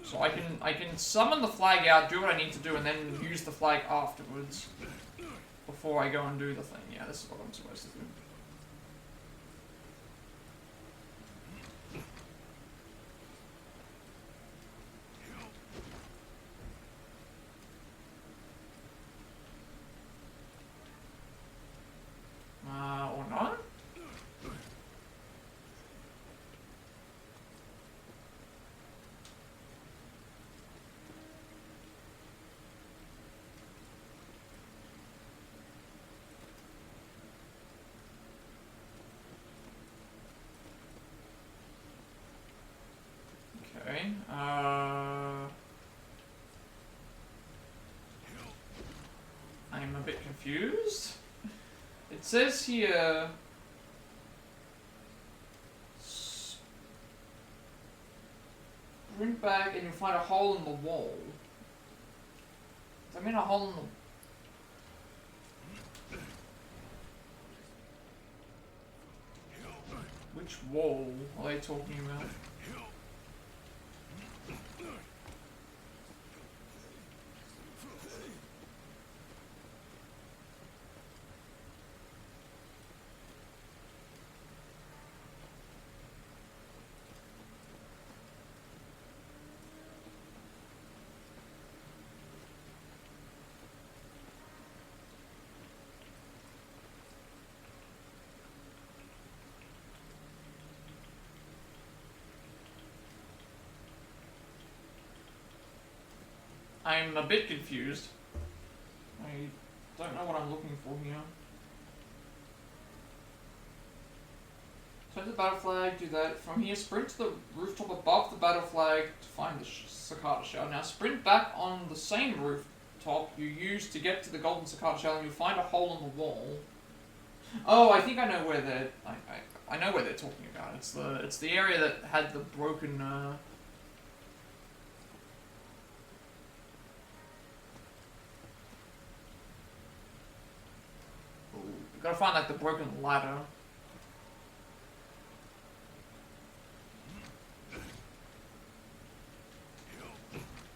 So I can summon the flag out, do what I need to do, and then use the flag afterwards. Before I go and do the thing. Yeah, this is what I'm supposed to do. Or not? Okay, I'm a bit confused. It says here... Sprint back and you'll find a hole in the wall. Does that mean a hole in the... Which wall are they talking about? I'm a bit confused. I don't know what I'm looking for here. Turn the battle flag, do that. From here, sprint to the rooftop above the battle flag to find the cicada shell. Now sprint back on the same rooftop you used to get to the golden cicada shell and you'll find a hole in the wall. Oh, I think I know where they're... I know where they're talking about. It's the area that had the broken... Gotta find like the broken ladder.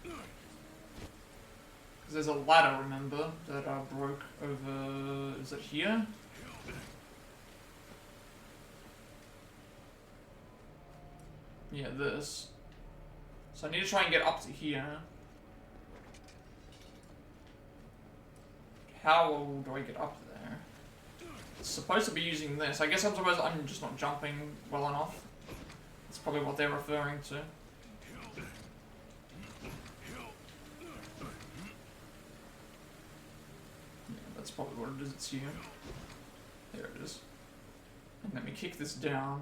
Because there's a ladder, remember, that I broke over... Is it here? Yeah, this. So I need to try and get up to here. How do I get up there? It's supposed to be using this. I guess I'm just not jumping well enough. That's probably what they're referring to. Yeah, that's probably what it is. It's here. There it is. And let me kick this down.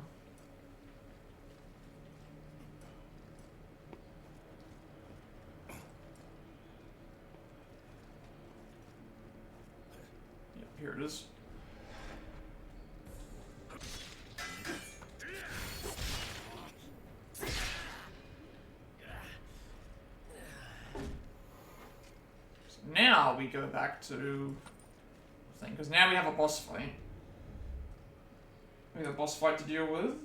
Yep, here it is. Now we go back to the thing, because now we have a boss fight. We have a boss fight to deal with.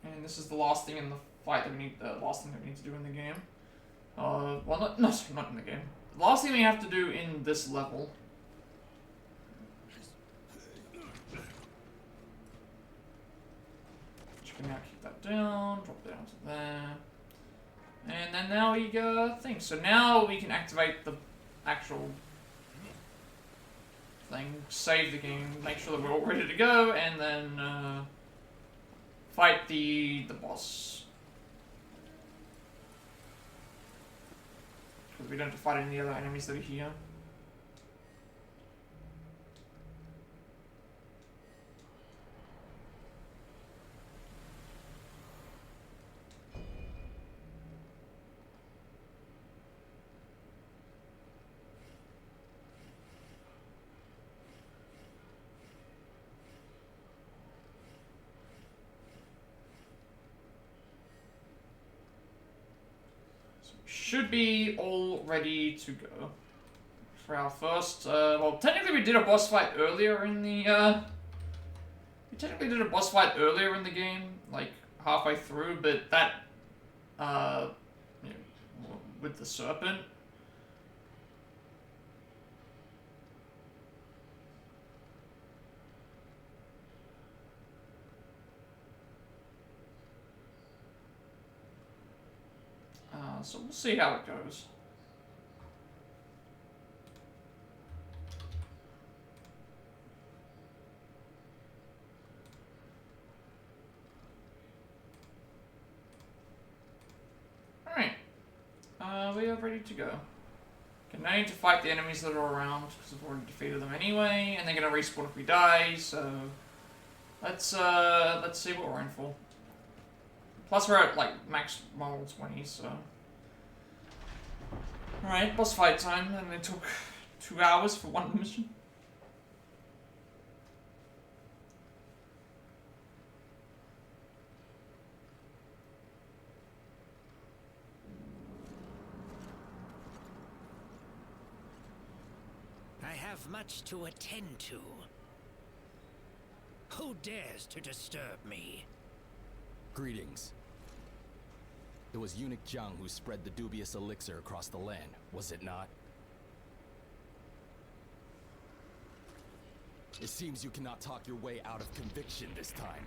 And this is the last thing in the fight that we need, the last thing that we need to do in the game. Well, not in the game. The last thing we have to do in this level Now keep that down, drop down to there. And then now we thing. So now we can activate the actual thing, save the game, make sure that we're all ready to go, and then fight the boss. Because we don't have to fight any other enemies that are here. Should be all ready to go for our first. Well, technically we did a boss fight earlier in the. We technically did a boss fight earlier in the game, like halfway through, but that, you know, with the serpent. So we'll see how it goes. Alright. We are ready to go. Okay, now I need to fight the enemies that are around, because I've already defeated them anyway, and they're gonna respawn if we die, so let's see what we're in for. Plus we're at like max level 20, so. Alright, boss fight time, and it took 2 hours for one mission. I have much to attend to. Who dares to disturb me? Greetings. It was Eunuch Jiang who spread the dubious elixir across the land, was it not? It seems you cannot talk your way out of conviction this time.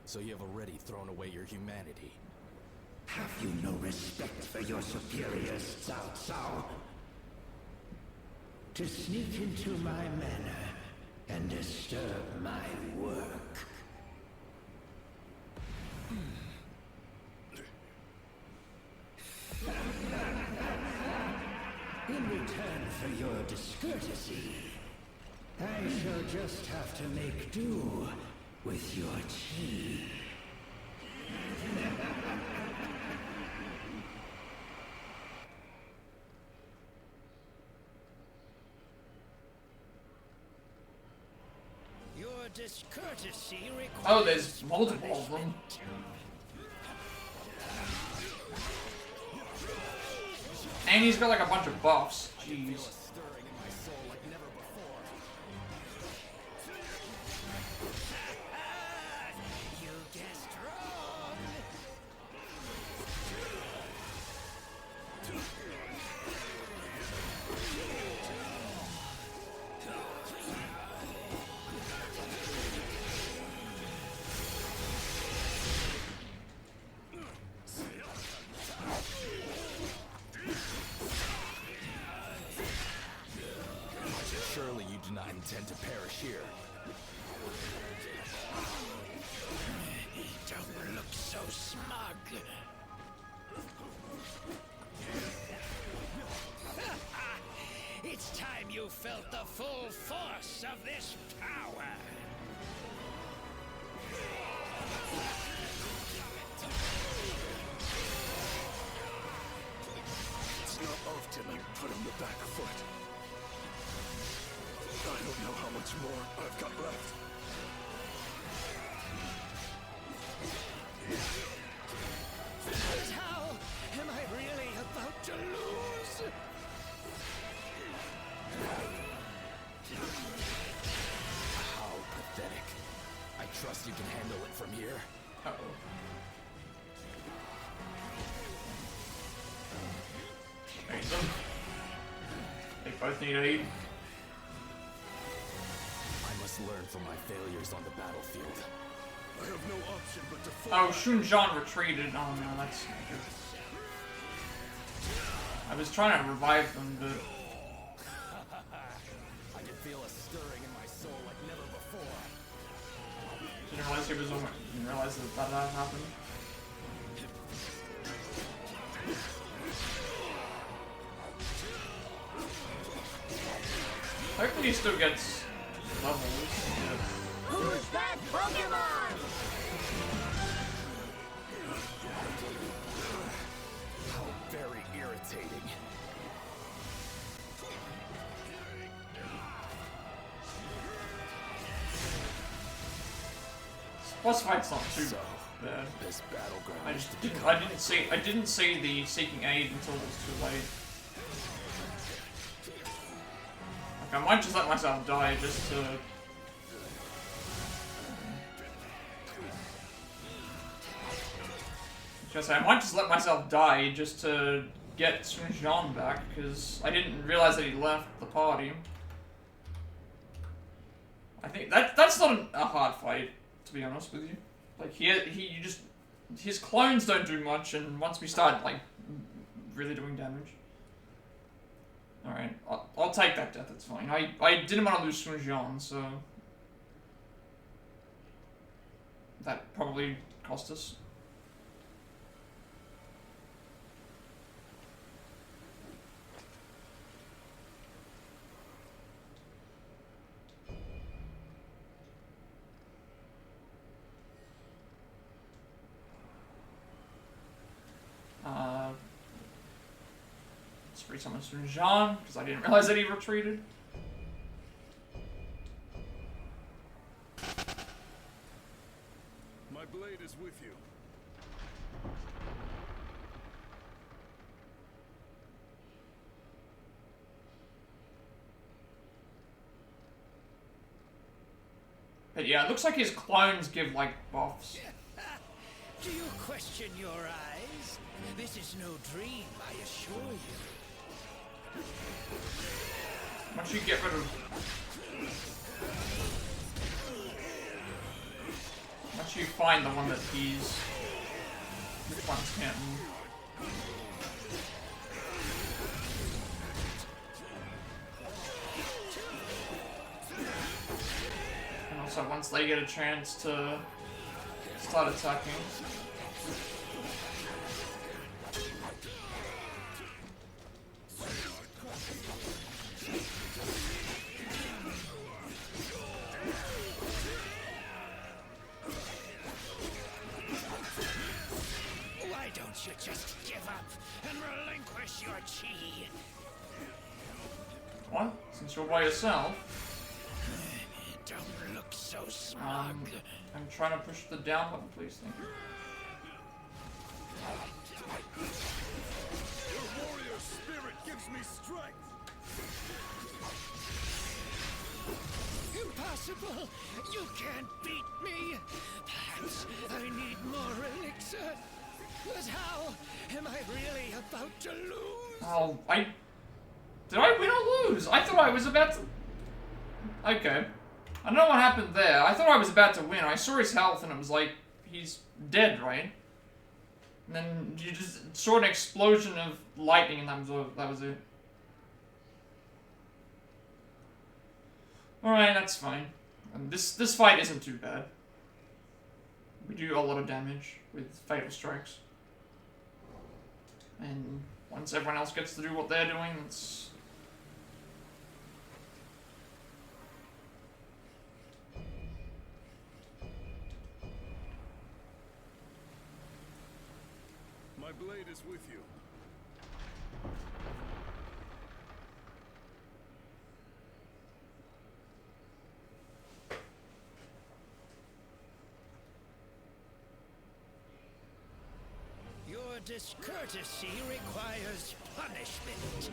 So you have already thrown away your humanity. Have you no respect for your superiors, Cao Cao? To sneak into my manor and disturb my work. In return for your discourtesy, I shall just have to make do with your tea. Discourtesy requires. Oh, there's multiple of them. And he's got like a bunch of buffs. Jeez. Surely you do not intend to perish here. Don't look so smug. It's time you felt the full force of this power. It's not often I put on the back foot. I don't know how much more I've got left. But how am I really about to lose? How pathetic. I trust you can handle it from here. Uh-oh. They both need aid. I must learn from my failures on the battlefield. I have no option but to fall. Oh, Shunjan retreated. Oh no, that's not good. I was trying to revive them, but I can feel a stirring in my soul like never before. didn't realize he was almost. Didn't realize that happened. Hopefully he still gets levels. Who's that Pokemon? How very irritating. Boss fight's not too bad. This battleground I just didn't see the seeking aid until it was too late. Like, I might just let myself die just to. I might just let myself die just to get Shunjan back because I didn't realize that he left the party. I think that's not a hard fight, to be honest with you. Like his clones don't do much, and once we start like really doing damage. All right, I'll take that death. It's fine. I didn't want to lose Shunjan, so that probably cost us. Let's free someone Shunjan, because I didn't realize that he retreated. My blade is with you. But yeah, it looks like his clones give like buffs. Do you question your eyes? This is no dream, I assure you. Once you get rid of... Once you find the one that he's... Which one's him? And also once they get a chance to start attacking. Why don't you just give up and relinquish your chi? What? Since you're by yourself. Don't look so smug. I'm trying to push the down button, please. Thank you. Your warrior spirit gives me strength. Impossible! You can't beat me! Perhaps I need more elixir. But how am I really about to lose? Oh, did I win or lose? I thought I was about to... Okay. I don't know what happened there. I thought I was about to win. I saw his health and it was like, he's dead, right? And then you just saw an explosion of lightning and that was it. Alright, that's fine. And this fight isn't too bad. We do a lot of damage with Fatal Strikes. And once everyone else gets to do what they're doing, it's... My blade is with you. Your discourtesy requires punishment.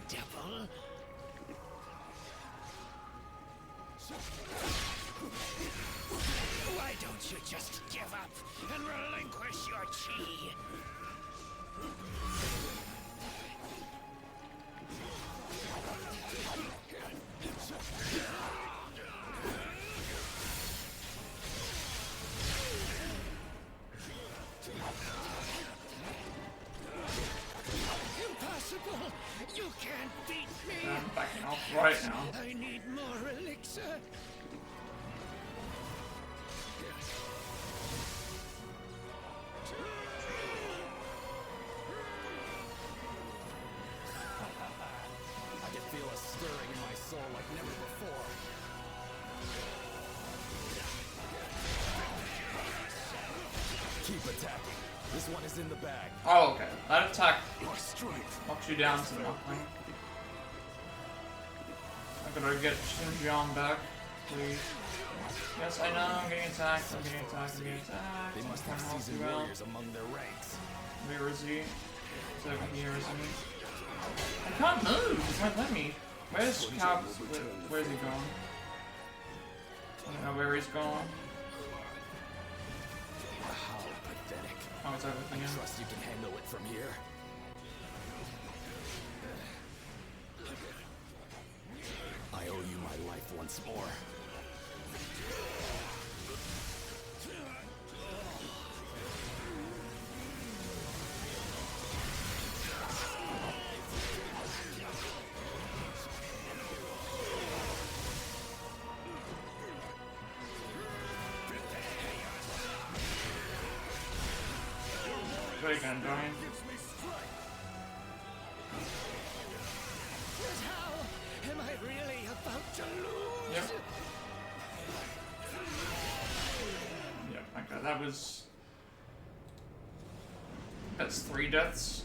devil. Why don't you just give up and relinquish your chi? Impossible! You can't beat me! I'm backing off right now. I need more elixir. I can feel a stirring in my soul like never before. Keep attacking. This one is in the bag. Oh, okay. That attack My strength. knocks you down to nothing. I'm gonna get Xinjiang back, please. Yes, I know, I'm getting attacked, I'm getting attacked, I'm getting attacked. They must have I'm seasoned help you out. warriors among their ranks. Where is he? He's over here, isn't he? I can't move! It won't let me. Where's Cao? Where's he gone? I don't know where he's gone. How pathetic. Oh, it's over I here. trust you can handle it from here. I owe you my life once more. Where are you gonna join? But how am I really about to lose? Yep. Yep, okay, that was... That's 3 deaths.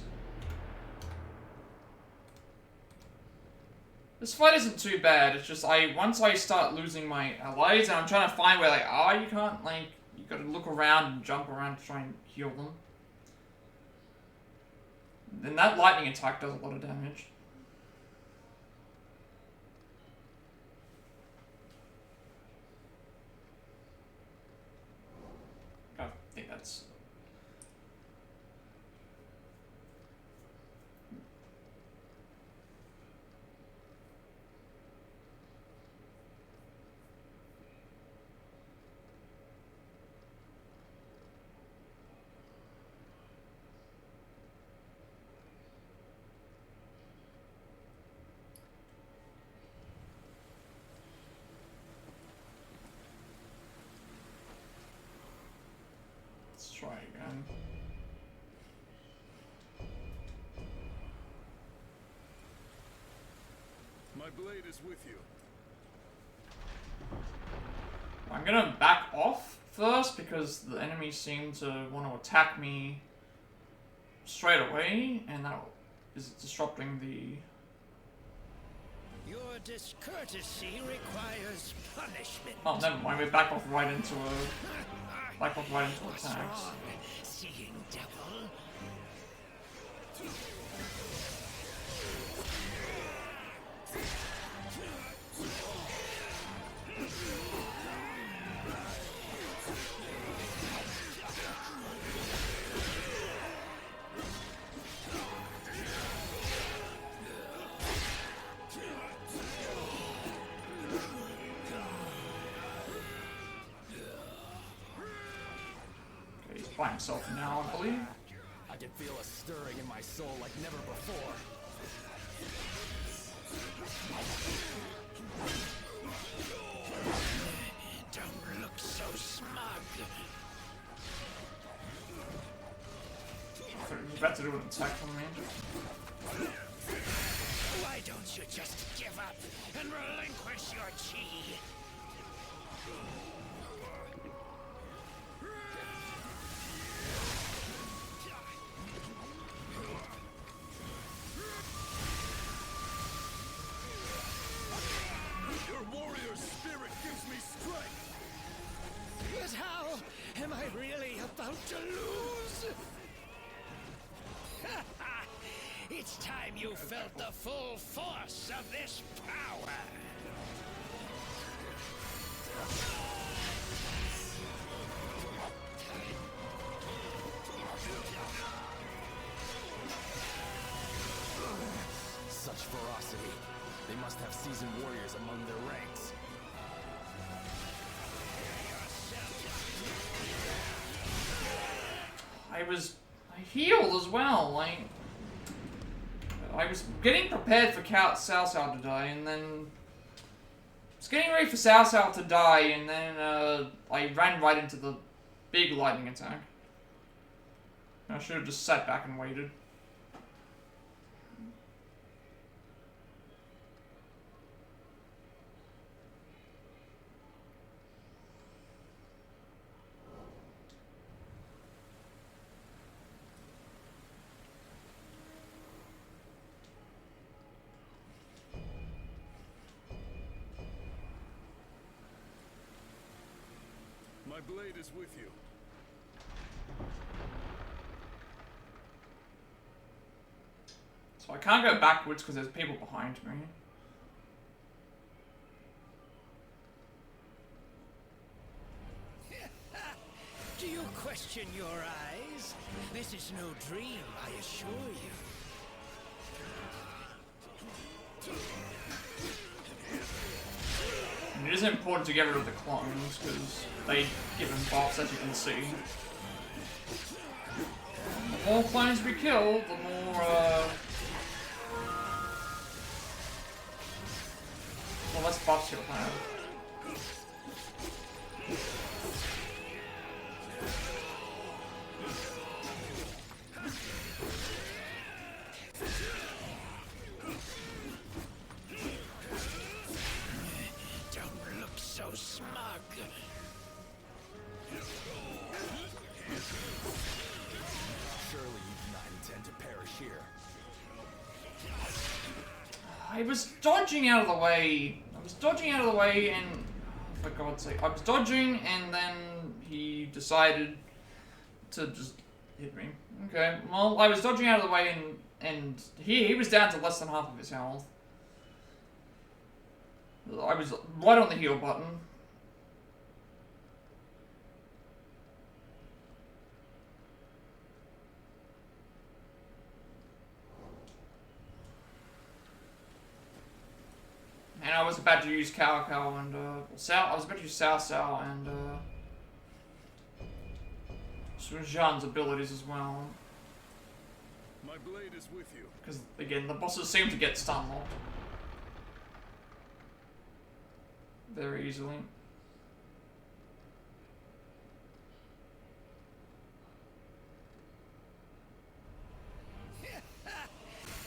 This fight isn't too bad, it's just once I start losing my allies and I'm trying to find where they are, you can't, like, you gotta look around and jump around to try and heal them. Then that lightning attack does a lot of damage. I think that's... Let's try again. My blade is with you. I'm gonna back off first because the enemies seem to want to attack me straight away, and that is disrupting the... Your discourtesy requires punishment. Oh, never mind. We back off right into attacks. Wrong, seeing devil? Okay, he's by himself now, I believe. I can feel a stirring in my soul like never before. Don't look so smug. I thought he was about to do an attack on me. Why don't you just give up and relinquish your chi? Your warrior spirit gives me strength. But how am I really about to lose? It's time you felt the full force of this power. Such ferocity. They must have seasoned warriors among their ranks. I healed as well, like... I was getting prepared for Cao Cao to die, and then... I was getting ready for Cao Cao to die, and then, I ran right into the big lightning attack. I should have just sat back and waited. My blade is with you. So I can't go backwards because there's people behind me. Do you question your eyes? This is no dream, I assure you. And it is important to get rid of the clones because they give them buffs, as you can see. The more clones we kill, the more the less buffs you'll have. Don't look so smug. Surely you do not intend to perish here. I was dodging out of the way. And for God's sake, I was dodging, and then he decided to just hit me. Okay, well, I was dodging out of the way, and he was down to less than half of his health. I was right on the heal button. And I was about to use Cao Cao and, I was about to use Cao Cao and, Sun Jian's abilities as well. My blade is with you. Because, again, the bosses seem to get stun locked very easily.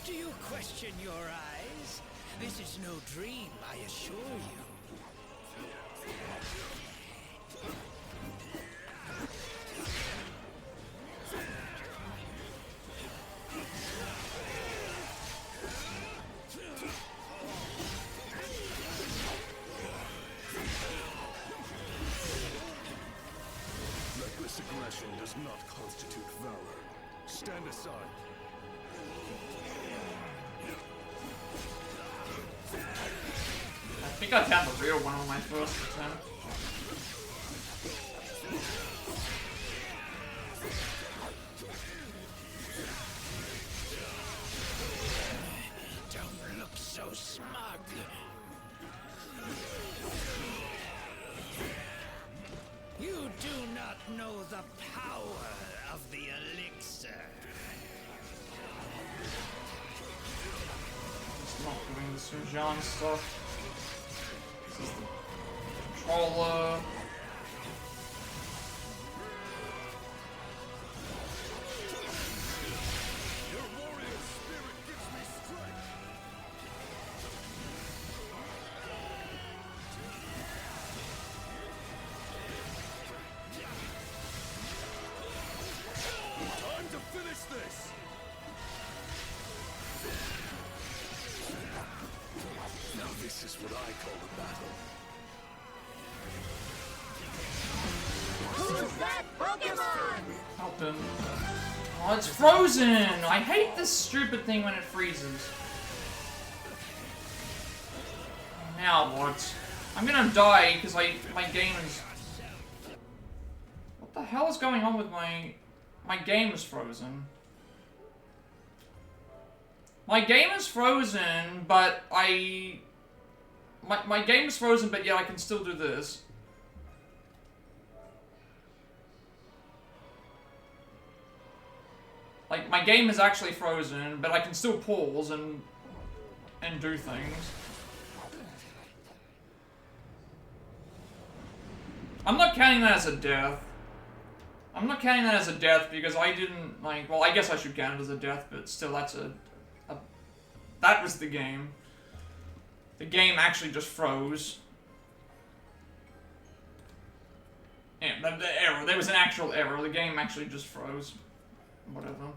Do you question your eyes? This is no dream, I assure you. Reckless aggression does not constitute valor. Stand aside. I think I found the real one on my first attempt. Don't look so smug. You do not know the power of the elixir. It's not doing the Sun Jian stuff. This is the controller. Your warrior spirit gives me strength. Time to finish this. Now this is what I call a battle. Who's that Pokemon? Help him. Oh, it's frozen! I hate this stupid thing when it freezes. Now what? I'm gonna die because my game is... What the hell is going on with my game is frozen. My game is frozen, but my game is frozen, but yet I can still do this. Like, my game is actually frozen, but I can still pause and do things. I'm not counting that as a death. I'm not counting that as a death because I didn't, like, well, I guess I should count it as a death, but still, that's that was the game. The game actually just froze. Yeah, the error. There was an actual error. The game actually just froze. Whatever.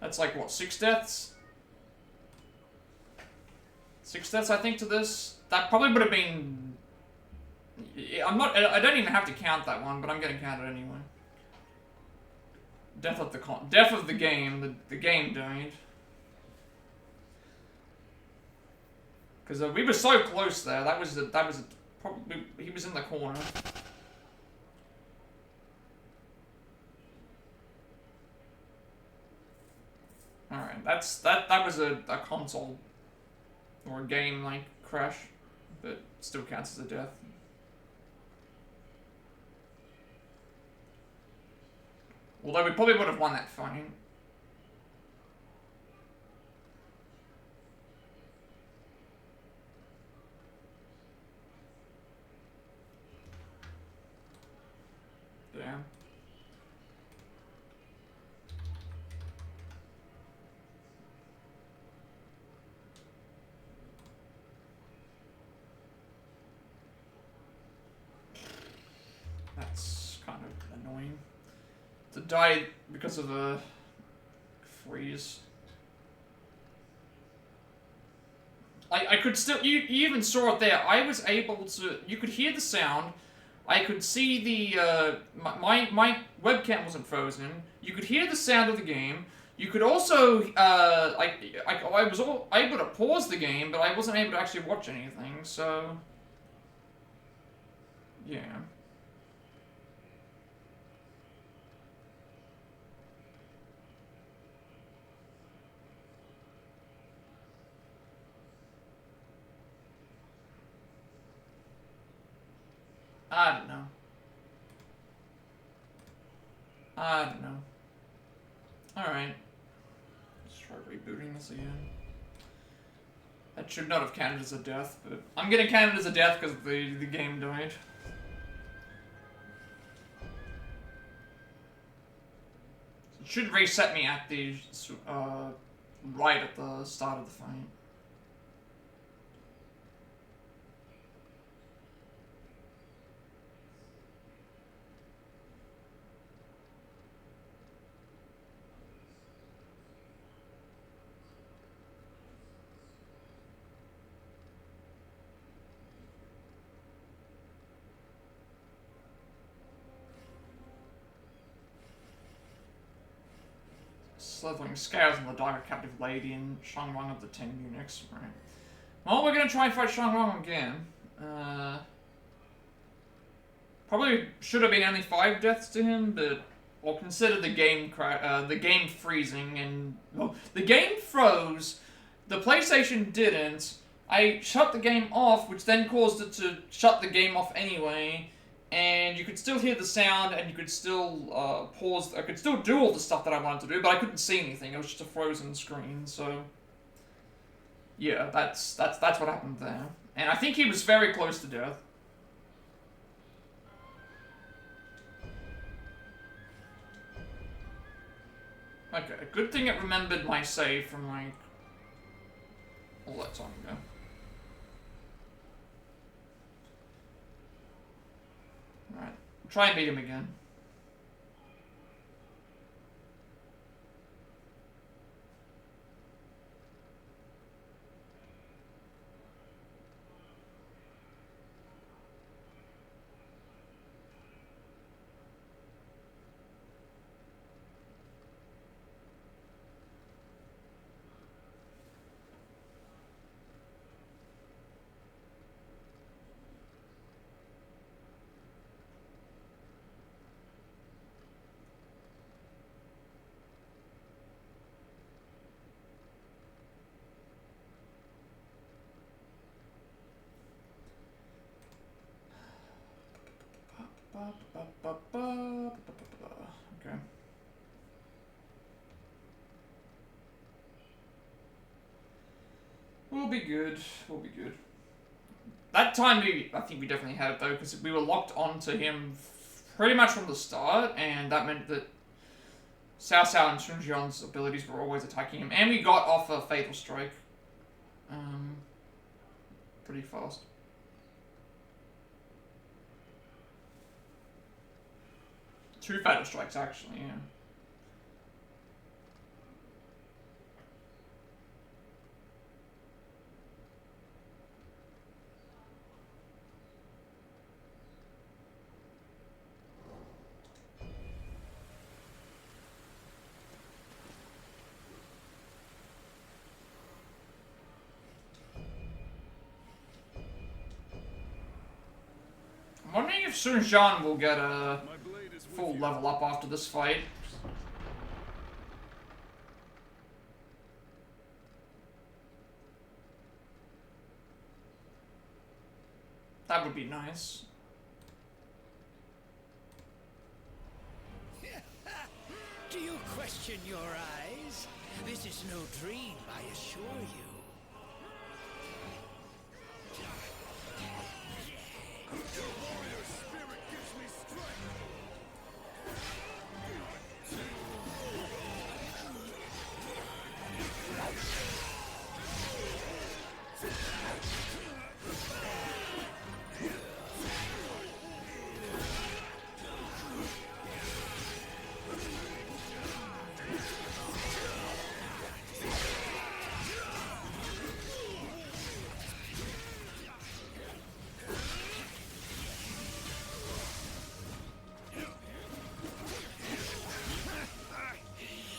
That's like, what, 6 deaths? 6 deaths, I think, to this. That probably would have been... I don't even have to count that one, but I'm gonna count it anyway. Death of the game. The game died. Because we were so close there. Probably... He was in the corner. Alright, that was a console or a game like crash, but still counts as a death. Although we probably would have won that fight. Damn. That's kind of annoying. To die because of a freeze. I could still, you even saw it there. I was able to, you could hear the sound. I could see the, my webcam wasn't frozen. You could hear the sound of the game. You could also, I was able to pause the game, but I wasn't able to actually watch anything, so... Yeah. I don't know. I don't know. Alright. Let's try rebooting this again. That should not have counted as a death, but I'm gonna count it as a death because the game died. It should reset me at the right at the start of the fight. Slithering scales on the darker captive lady and Strung Bow of the 10 eunuchs. Right. Well, we're gonna try and fight Strung Bow again. Probably should have been only 5 deaths to him, but we'll consider the game freezing and well, the game froze. The PlayStation didn't. I shut the game off, which then caused it to shut the game off anyway. And you could still hear the sound, and you could still pause. I could still do all the stuff that I wanted to do, but I couldn't see anything. It was just a frozen screen. So, yeah, that's what happened there. And I think he was very close to death. Okay, good thing it remembered my save from like all that time ago. Alright, try and beat him again. Okay. We'll be good. We'll be good. That time, I think we definitely had it though, because we were locked onto him pretty much from the start, and that meant that Cao Cao and Sun Jian's abilities were always attacking him, and we got off a Fatal Strike pretty fast. Two Fatal Strikes, actually, yeah. I'm wondering if Sun Jian will get a full level up after this fight. That would be nice. Do you question your eyes? This is no dream, I assure you. Your warrior spirit gives me strength.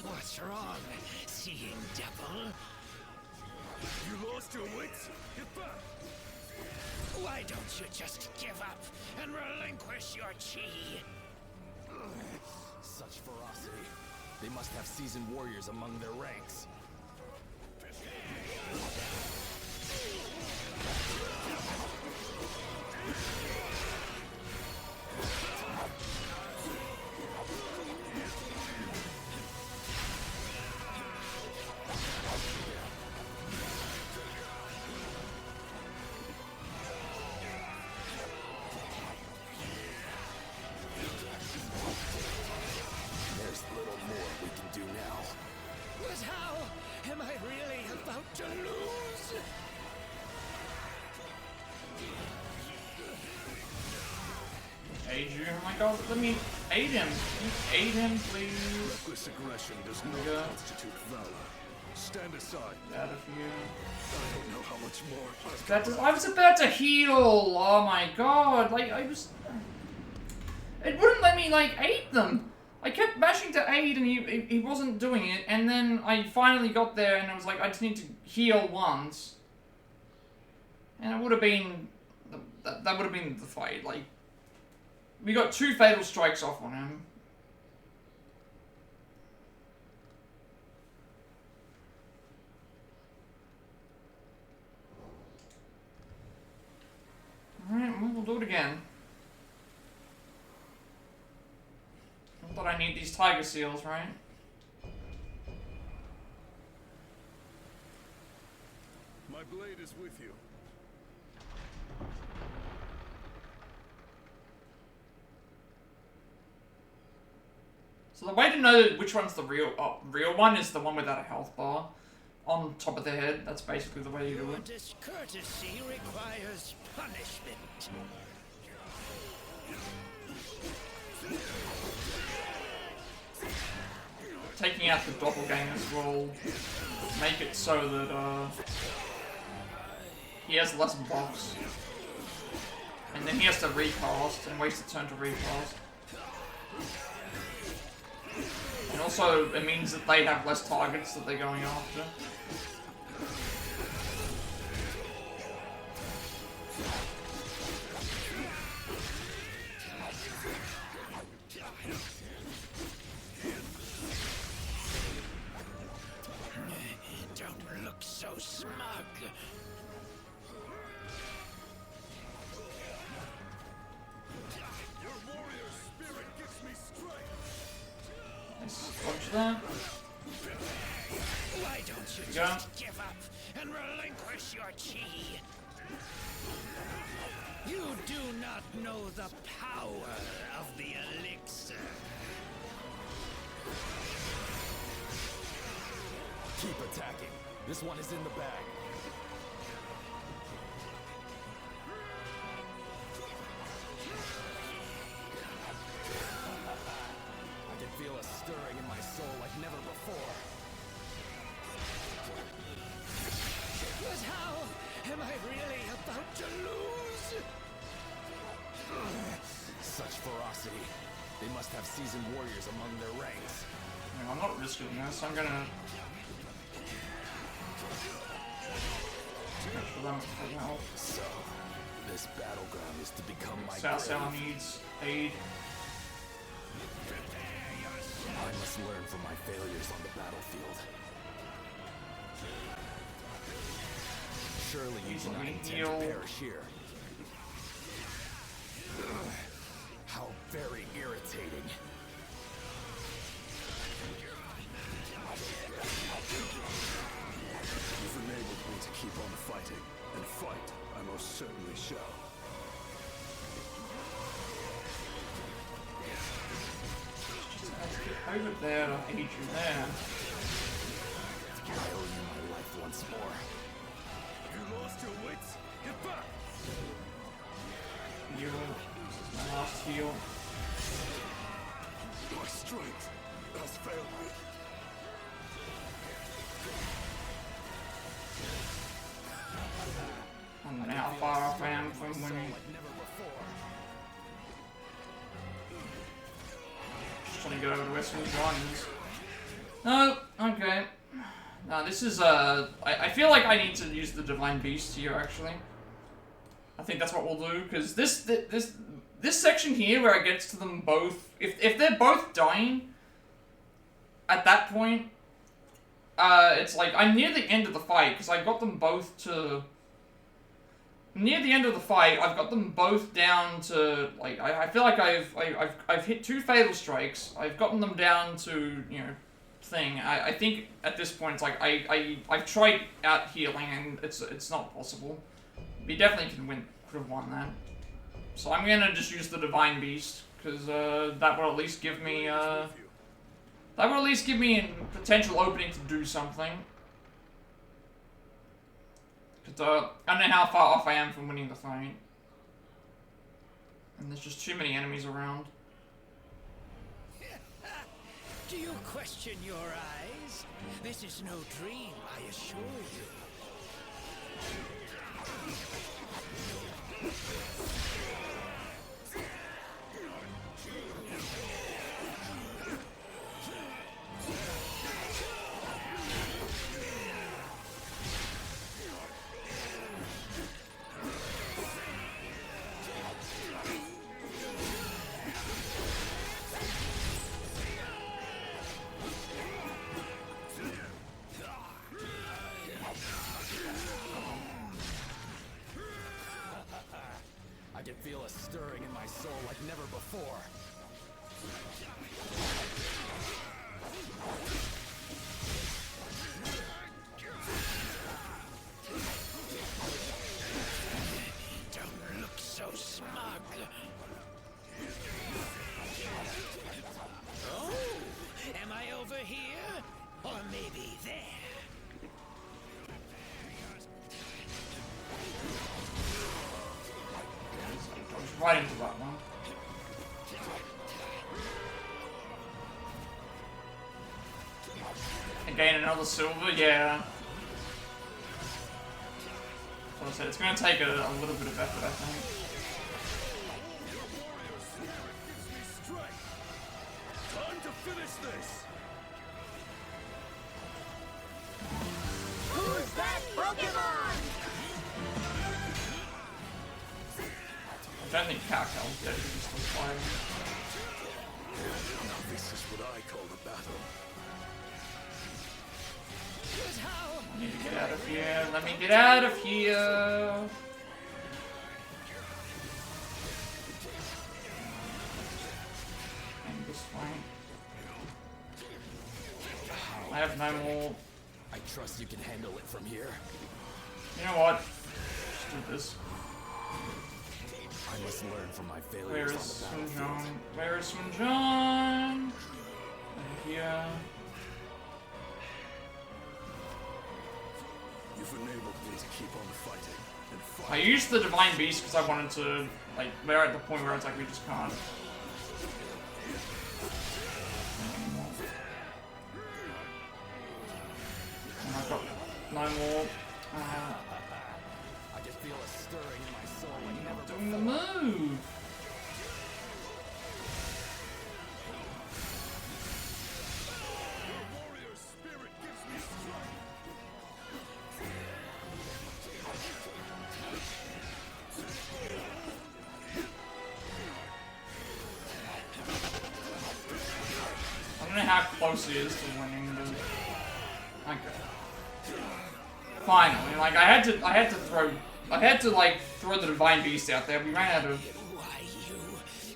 What's wrong, seeing devil? You lost your wits? Get back! Why don't you just give up and relinquish your chi? Such ferocity. They must have seasoned warriors among their ranks. There's little more we can do now. But how am I really about to lose? Aid you? Oh my god, let me aid him. Can you aid him, please? Reckless aggression does not Yeah. constitute valor. Stand aside. Out of here. I don't know how much more I've I was about to heal. Oh my god. Like, I was... It wouldn't let me, like, aid them. I kept mashing to aid and he wasn't doing it. And then I finally got there and I was like, I just need to heal once. And it would have been... That would have been the fight. Like, we got 2 Fatal Strikes off on him. Alright, well, we'll do it again. I thought I need these tiger seals, right? My blade is with you. So the way to know which one's the real one is the one without a health bar on top of their head. That's basically the way you do Your it. discourtesy requires punishment. Taking out the doppelgangers will make it so that he has less buffs. And then he has to recast and waste a turn to recast. And also, it means that they have less targets that they're going after. Don't look so smug. Your warrior Dodge that. Why don't you Yeah. just give up and relinquish your chi? You do not know the power of the elixir. Keep attacking. This one is in the bag. I can feel a stirring in my soul like never before. But how am I really about to lose? Such ferocity. They must have seasoned warriors among their ranks. No, I'm not risking this. I'm gonna. For them to help. So, this battleground is to become my Cao Cao grave. needs aid. I must learn from my failures on the battlefield. Surely you do not intend to Heal. perish here. How very irritating. You've enabled me to keep on fighting, and fight I most certainly shall. Over there, I'll aid you there. I owe you my life once more. You lost your wits? Get back! Heal. This is my last heal. My strength has failed me. And how far off I am from winning. Like never before. Just trying to get over to Western Dragons. No, okay. No, this is, I feel like I need to use the Divine Beast here, actually. I think that's what we'll do, because this section here, where it gets to them both, if they're both dying, at that point, it's like, I'm near the end of the fight, because I got them both to... Near the end of the fight, I've got them both down to, like, I feel like I've hit 2 Fatal Strikes, I've gotten them down to, you know, thing. I think at this point, it's like, I've tried out healing, and it's not possible. We definitely could have won that. So I'm gonna just use the Divine Beast, because, that will at least give me, a potential opening to do something. Because, I don't know how far off I am from winning the fight. And there's just too many enemies around. Do you question your eyes? This is no dream, I assure you. I can feel a stirring in my soul like never before. Don't look so smug. Oh, am I over here? Or maybe there? Right into that one. Again, another silver, yeah. So I said, it's going to take a little bit of effort, I think. Time to finish this! Who's that Pokemon? I don't think Cao Cao's dead because he's still fighting. Now this is what I call a battle. But how? I need to get out of here. Let me get out of here. End this fight. I have no more. I trust you can handle it from here. You know what? Let's do this. I must learn from my failures. Where on is the Sun battlefield. John? Where is Sun John? Here. You've enabled me to keep on fighting and fight. I used the Divine Beast because I wanted to, like, we're at the point where it's like we just can't. And I've got no more. I can feel a stirring in my soul like never Doing the before. move. Warrior spirit gives me strength. I don't know how close he is to winning, but okay. Finally, like I had to like throw the Divine Beast out there. We ran out of. Why you?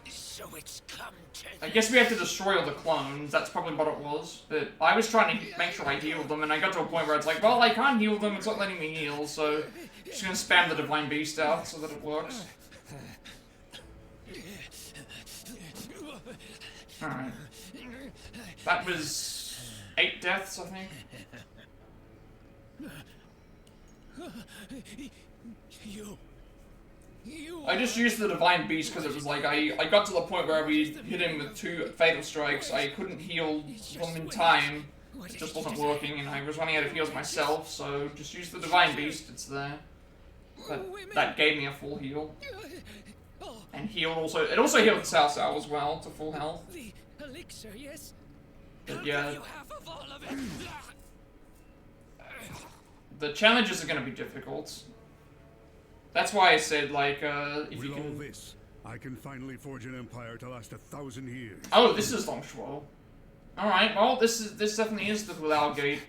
So it's come to I guess we had to destroy all the clones. That's probably what it was. But I was trying to make sure I healed them, and I got to a point where it's like, well, I can't heal them. It's not letting me heal, so I'm just gonna spam the Divine Beast out so that it works. All right. That was 8 deaths, I think. You I just used the Divine Beast because it was like I got to the point where we hit him with 2 Fatal Strikes. I couldn't heal them in time. It just wasn't working, and I was running out of heals myself, so just use the Divine Beast. It's there. But that gave me a full heal. And healed also. It also healed Cao Cao as well to full health. The elixir, yes? But yeah, You have of all of it. the challenges are going to be difficult. That's why I said, like, if you With all can... this, I can finally forge an empire to last 1,000 years. Oh, this is Long Shuo. Alright, well, this definitely is the Hulao Gate.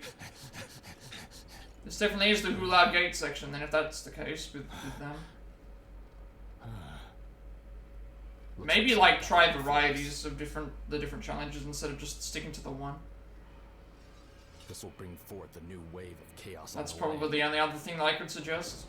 This definitely is the Hulao Gate section, then, if that's the case with them. Maybe, like, try varieties of the different challenges instead of just sticking to the one. This will bring forth a new wave of chaos. That's on the probably land. the only other thing that I could suggest.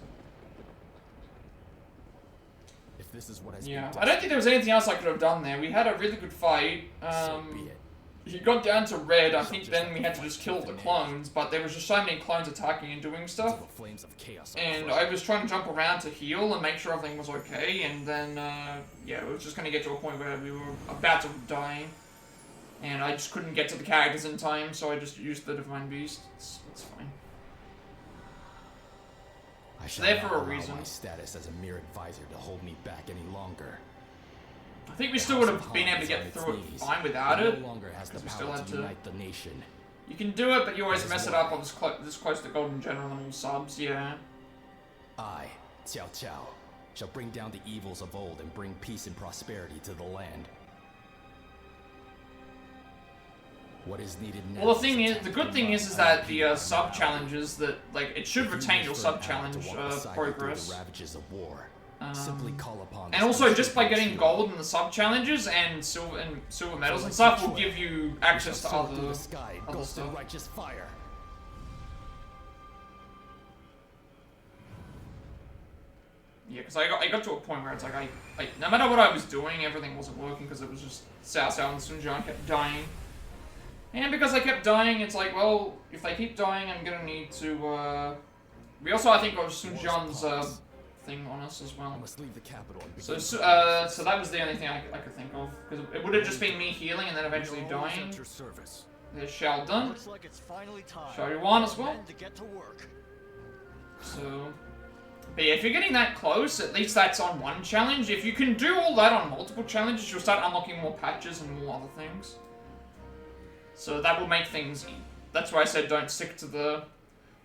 If this is what has Yeah, been I don't think there was anything else I could have done there. We had a really good fight. so be it. He got down to red. I think then we had to just kill the clones, but there was just so many clones attacking and doing stuff. Until the flames of chaos are And crushed. I was trying to jump around to heal and make sure everything was okay, and then, yeah, it was just going to get to a point where we were about to die. And I just couldn't get to the characters in time, so I just used the Divine Beast. It's fine. I shall there not for a allow reason. my status as a mere advisor to hold me back any longer. I think we still would have been able to get through it fine without it. No longer has the because we still power had to to... unite the nation. You can do it, but you always mess it up on this close to Golden General and all subs, yeah. I, Cao Cao, shall bring down the evils of old and bring peace and prosperity to the land. What is needed now? Well, the thing is, the good thing is that the sub challenges that like it should retain your sub challenge progress. The ravages of war. Simply call upon And also, just by getting gold in the sub challenges and silver medals and stuff will give you access to Soar through other the sky, ghost stuff. of righteous fire. Yeah, because I got to a point where it's like I no matter what I was doing, everything wasn't working because it was just Cao Cao and Sun Jian kept dying. And because I kept dying, it's like, well, if they keep dying, I'm gonna need to, we also, I think, got Sun Jian's, thing on us as I well. must leave the capital and So, begin so that was the only thing I could think of. Because it would have just been me healing and then eventually dying. At your service. There's Shao Dun. Looks like it's finally time. Shao Yuan as well. Men to get to work. So... But yeah, if you're getting that close, at least that's on one challenge. If you can do all that on multiple challenges, you'll start unlocking more patches and more other things. So that will make things... That's why I said don't stick to the...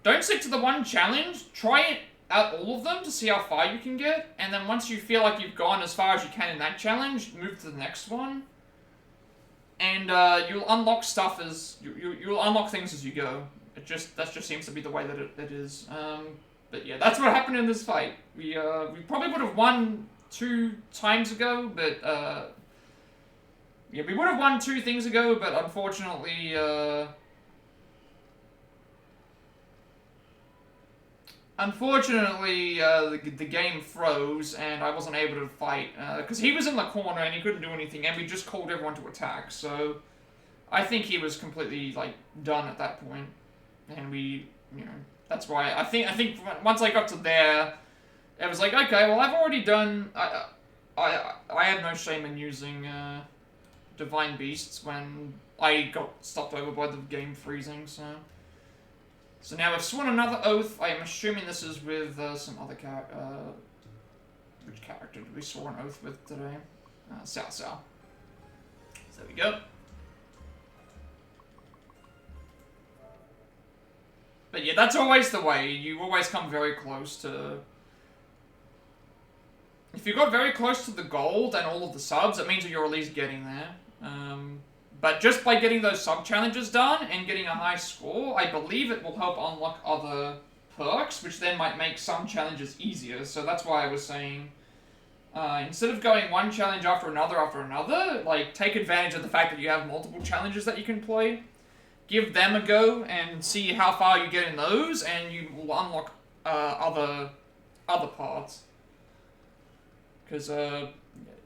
Don't stick to the one challenge. Try it out all of them to see how far you can get. And then once you feel like you've gone as far as you can in that challenge, move to the next one. And you'll unlock stuff as... You'll unlock things as you go. That just seems to be the way that it is. But yeah, that's what happened in this fight. We probably would have won 2 times ago, but yeah, we would have won 2 things ago, but unfortunately, unfortunately, the game froze, and I wasn't able to fight, because he was in the corner and he couldn't do anything, and we just called everyone to attack, so I think he was completely, like, done at that point, and we, you know, that's why, I think once I got to there, it was like, okay, well, I've already done, I have no shame in using, Divine Beasts when I got stopped over by the game freezing, so... So now we've sworn another oath. I am assuming this is with some other character. Which character did we swear an oath with today? Cao Cao. So there we go. But yeah, that's always the way. You always come very close to... If you got very close to the gold and all of the subs, it means that you're at least getting there. But just by getting those sub-challenges done and getting a high score, I believe it will help unlock other perks, which then might make some challenges easier. So that's why I was saying, instead of going one challenge after another, like, take advantage of the fact that you have multiple challenges that you can play. Give them a go and see how far you get in those, and you will unlock other parts. Because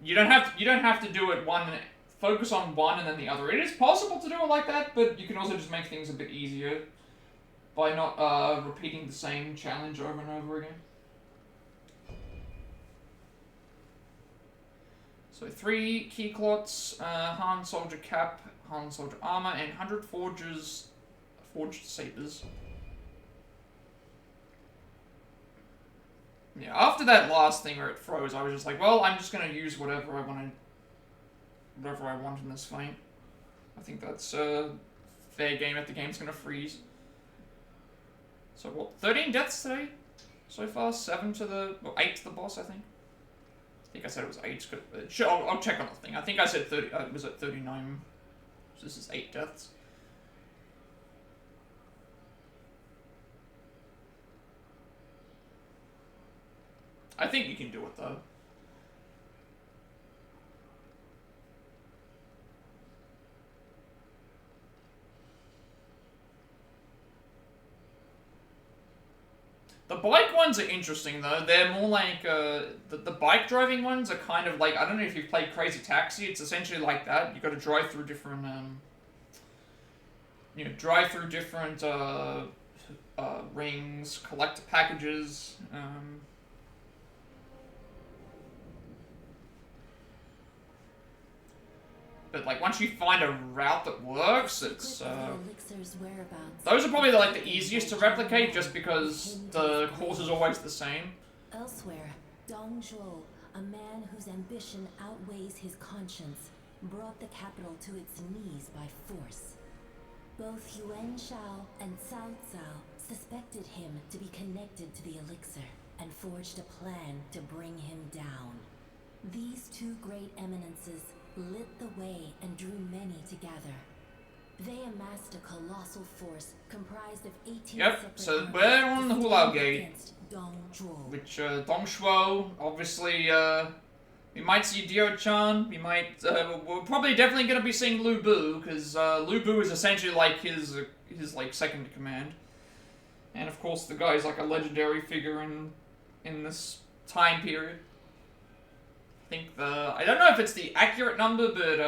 you don't have to do it one. Focus on one and then the other. It is possible to do it like that, but you can also just make things a bit easier by not repeating the same challenge over and over again. So 3 key clots, Han Soldier Cap, Han Soldier Armor, and 100 forged sabers. Yeah, after that last thing where it froze, I was just like, well, I'm just gonna use whatever I want in this fight. I think that's fair game if the game's gonna freeze. So what, 13 deaths today? So far, 7 to the, well, 8 to the boss, I think. I think I said it was 8. Sure, I'll check on the thing. I think I said 30, it was at 39. So this is 8 deaths. I think you can do it though. The bike ones are interesting though. They're more like, the bike driving ones are kind of like, I don't know if you've played Crazy Taxi, it's essentially like that. You gotta drive through different, rings, collect packages, But like once you find a route that works, it's those are probably like the easiest to replicate, just because the course is always the same. Elsewhere, Dong Zhuo, a man whose ambition outweighs his conscience, brought the capital to its knees by force. Both Yuan Shao and Cao Cao suspected him to be connected to the elixir and forged a plan to bring him down. These two great eminences lit the way and drew many together. They amassed a colossal force comprised of 18 so we're on the Hulao Gate, which Dong Zhuo, obviously, we might see Dio-chan, we might, we're probably definitely going to be seeing Lu Bu, because Lu Bu is essentially like his like second in command. And of course the guy's like a legendary figure in this time period. I don't know if it's the accurate number, but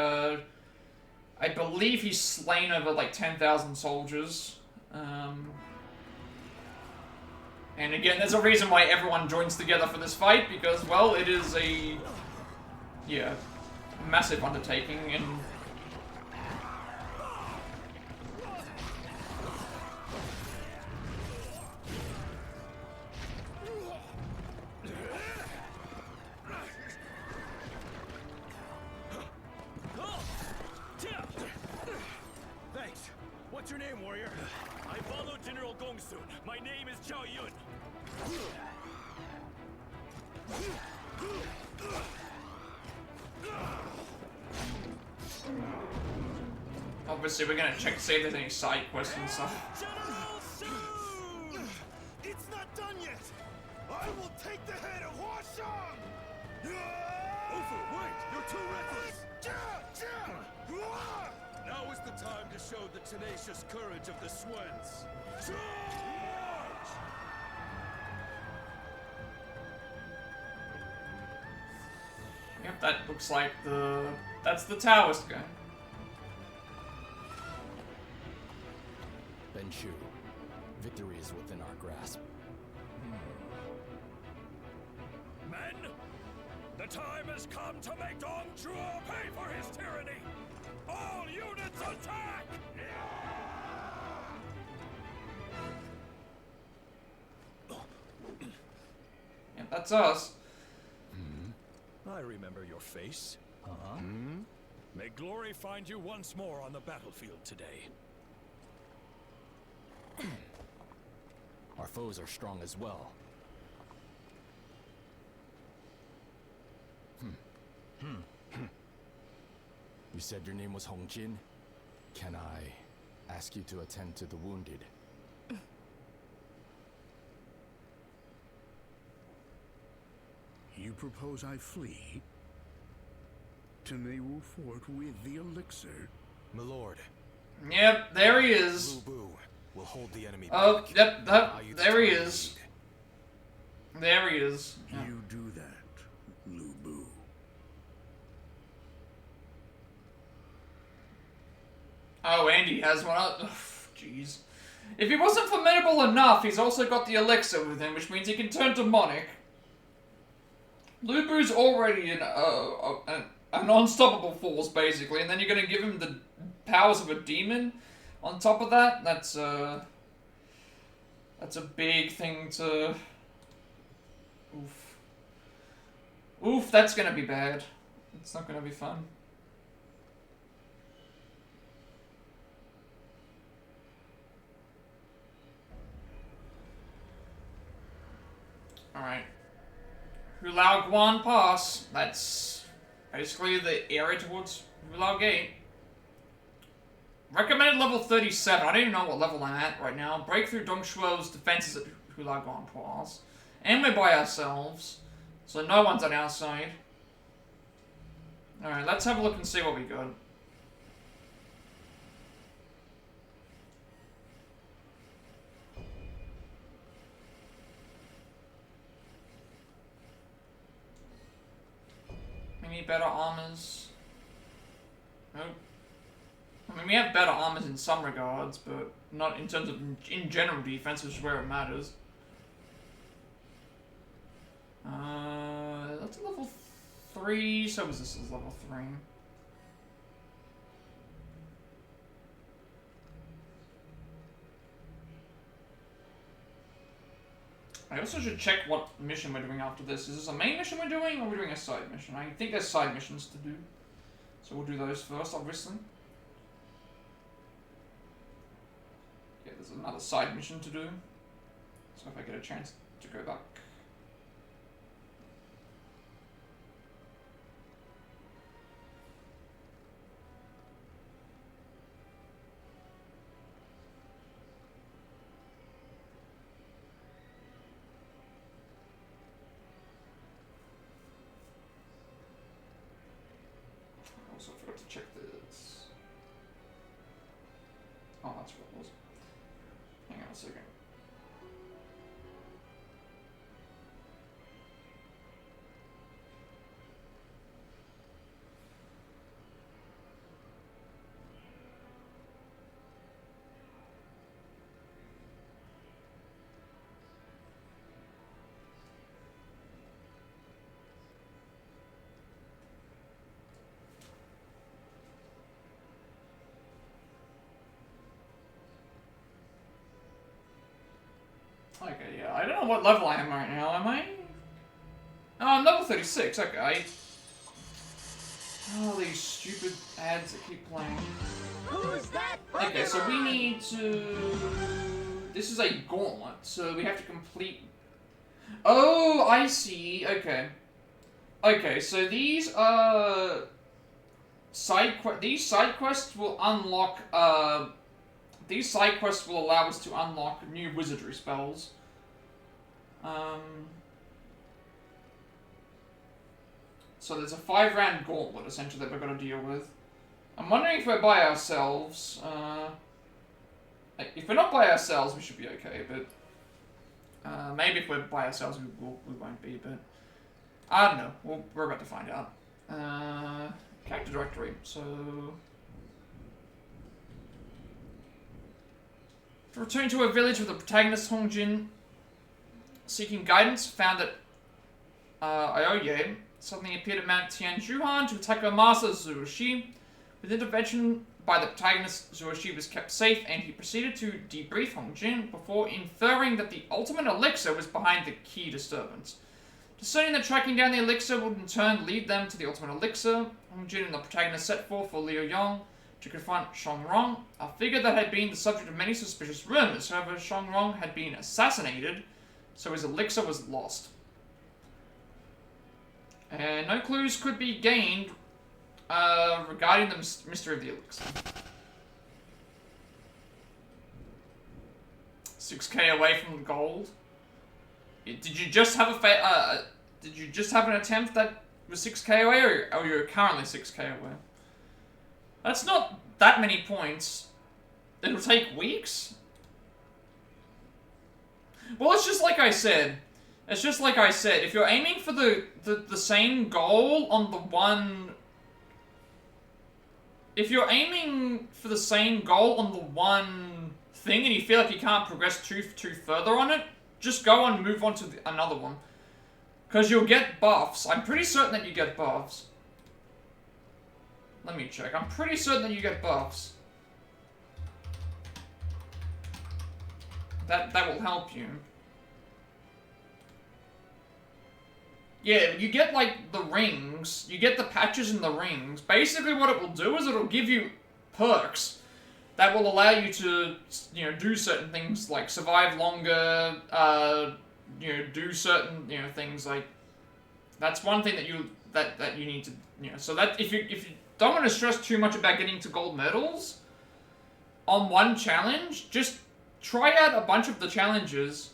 I believe he's slain over like 10,000 soldiers. And again, there's a reason why everyone joins together for this fight, because, well, it is a, yeah, massive undertaking, and What's your name, warrior? I follow General Gongsun. My name is Zhao Yun. obviously we're gonna check to see if there's any side quests and stuff. It's not done yet! I will take the head of Huashang! Ofu, wait! You're too reckless! Now is the time to show the tenacious courage of the Swens. Charge! that looks like that's the Taoist guy. Benchu, victory is within our grasp. Men, the time has come to make Dong Zhuo pay for his tyranny. All units attack! Yeah, that's us. I remember your face. Uh-huh. May glory find you once more on the battlefield today. Our foes are strong as well. You said your name was Hong Jin? Can I ask you to attend to the wounded? You propose I flee? To Neiwu Fort with the elixir? Milord, Yep, there he is. Lu Bu will hold the enemy Oh, back. yep, and allow you to there he take the is. lead. There he is. Yeah. You do that, Lu Bu. Oh, Andy has one up. Ugh, jeez. If he wasn't formidable enough, he's also got the elixir with him, which means he can turn demonic. Lu Bu's already an unstoppable force, basically, and then you're gonna give him the powers of a demon on top of that? That's a big thing to... Oof. Oof, that's gonna be bad. It's not gonna be fun. Alright. Hulaoguan Pass. That's basically the area towards Hulao Gate. Recommended level 37. I don't even know what level I'm at right now. Breakthrough Dongshuo's defenses at Hulaoguan Pass. And we're by ourselves. So no one's on our side. Alright, let's have a look and see what we got. We need better armors. Nope. I mean, we have better armors in some regards, but not in terms of in general defense, which is where it matters. That's a level 3, so this is level 3. I also should check what mission we're doing after this. Is this a main mission we're doing, or are we doing a side mission? I think there's side missions to do. So we'll do those first, obviously. Yeah, there's another side mission to do. So if I get a chance to go back. I also forgot to check this. Oh, that's what it was. Hang on a second. Okay, yeah, I don't know what level I am right now, am I? Oh, I'm level 36, okay. Oh, these stupid ads that keep playing. Who's that Okay, so we Pokemon? need to... This is a gauntlet, so we have to complete... Oh, I see, okay. Okay, so these these side quests will unlock, these side quests will allow us to unlock new wizardry spells. So there's a 5-round gauntlet, essentially, that we've got to deal with. I'm wondering if we're by ourselves. If we're not by ourselves, we should be okay, but... maybe if we're by ourselves, we won't be, but... I don't know. We're about to find out. Character directory. So, returning to a village with the protagonist Hong Jin, seeking guidance, found that Aoye suddenly appeared at Mount Tianjuhan to attack her master Zhu Shi. With intervention by the protagonist, Zhu Shi was kept safe, and he proceeded to debrief Hong Jin before inferring that the ultimate elixir was behind the key disturbance. Discerning that tracking down the elixir would in turn lead them to the ultimate elixir, Hong Jin and the protagonist set forth for Liu Yong to confront Shongrong, a figure that had been the subject of many suspicious rumors. However, Shongrong had been assassinated, so his elixir was lost. And no clues could be gained regarding the mystery of the elixir. 6k away from the gold. Did you just have did you just have an attempt that was 6k away, or you're currently 6k away? That's not that many points. It'll take weeks? Well, it's just like I said. It's just like I said. If you're aiming for the same goal on the one... If you're aiming for the same goal on the one thing and you feel like you can't progress too further on it, just go and move on to another one. Because you'll get buffs. I'm pretty certain that you get buffs. Let me check. I'm pretty certain that you get buffs. That will help you. Yeah, you get, like, the rings. You get the patches in the rings. Basically what it will do is it'll give you perks that will allow you to, you know, do certain things, like survive longer, you know, do certain, you know, things like... That's one thing that you need to, you know... So that, if you don't want to stress too much about getting to gold medals on one challenge, just try out a bunch of the challenges,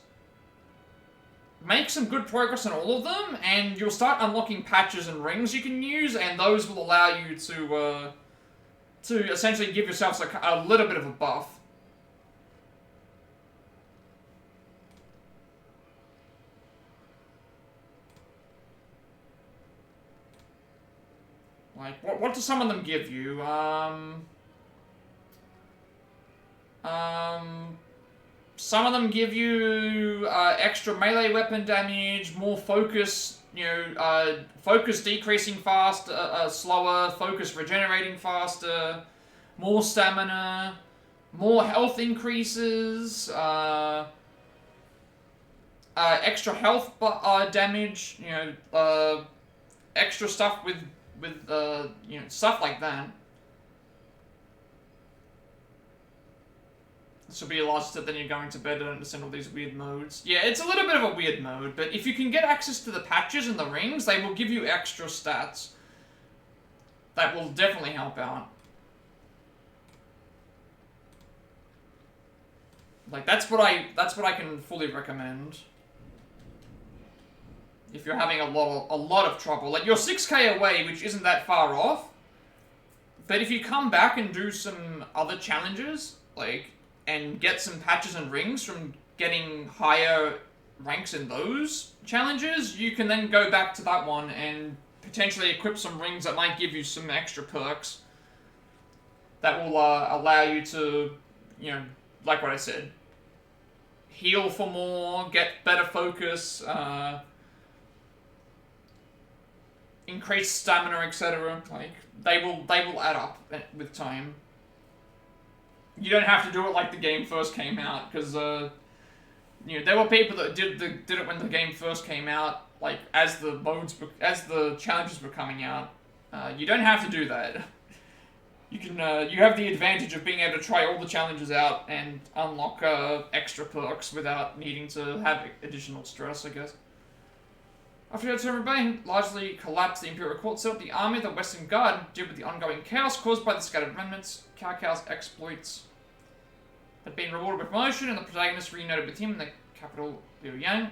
make some good progress on all of them, and you'll start unlocking patches and rings you can use, and those will allow you to essentially give yourself like a little bit of a buff. Like, what do some of them give you? Some of them give you extra melee weapon damage, more focus, you know, focus decreasing fast, slower, focus regenerating faster, more stamina, more health increases, extra health damage, you know, extra stuff with you know, stuff like that. This will be a lot that then you're going to bed and understand all these weird modes. Yeah, it's a little bit of a weird mode, but if you can get access to the patches and the rings, they will give you extra stats. That will definitely help out. Like, that's what I can fully recommend. If you're having a lot of trouble. Like, you're 6k away, which isn't that far off. But if you come back and do some other challenges, like, and get some patches and rings from getting higher ranks in those challenges, you can then go back to that one and potentially equip some rings that might give you some extra perks that will allow you to, you know, like what I said, heal for more, get better focus, increase stamina, etc. Like, they will add up with time. You don't have to do it like the game first came out, because, you know, there were people that did it when the game first came out, like, as the challenges were coming out. You don't have to do that. You can, you have the advantage of being able to try all the challenges out and unlock, extra perks without needing to have additional stress, I guess. After the rebellion largely collapsed, the Imperial Court set up the army of the Western Guard to deal with the ongoing chaos caused by the scattered remnants. Cao Cao's exploits had been rewarded with promotion, and the protagonist reunited with him in the capital, Liuyang.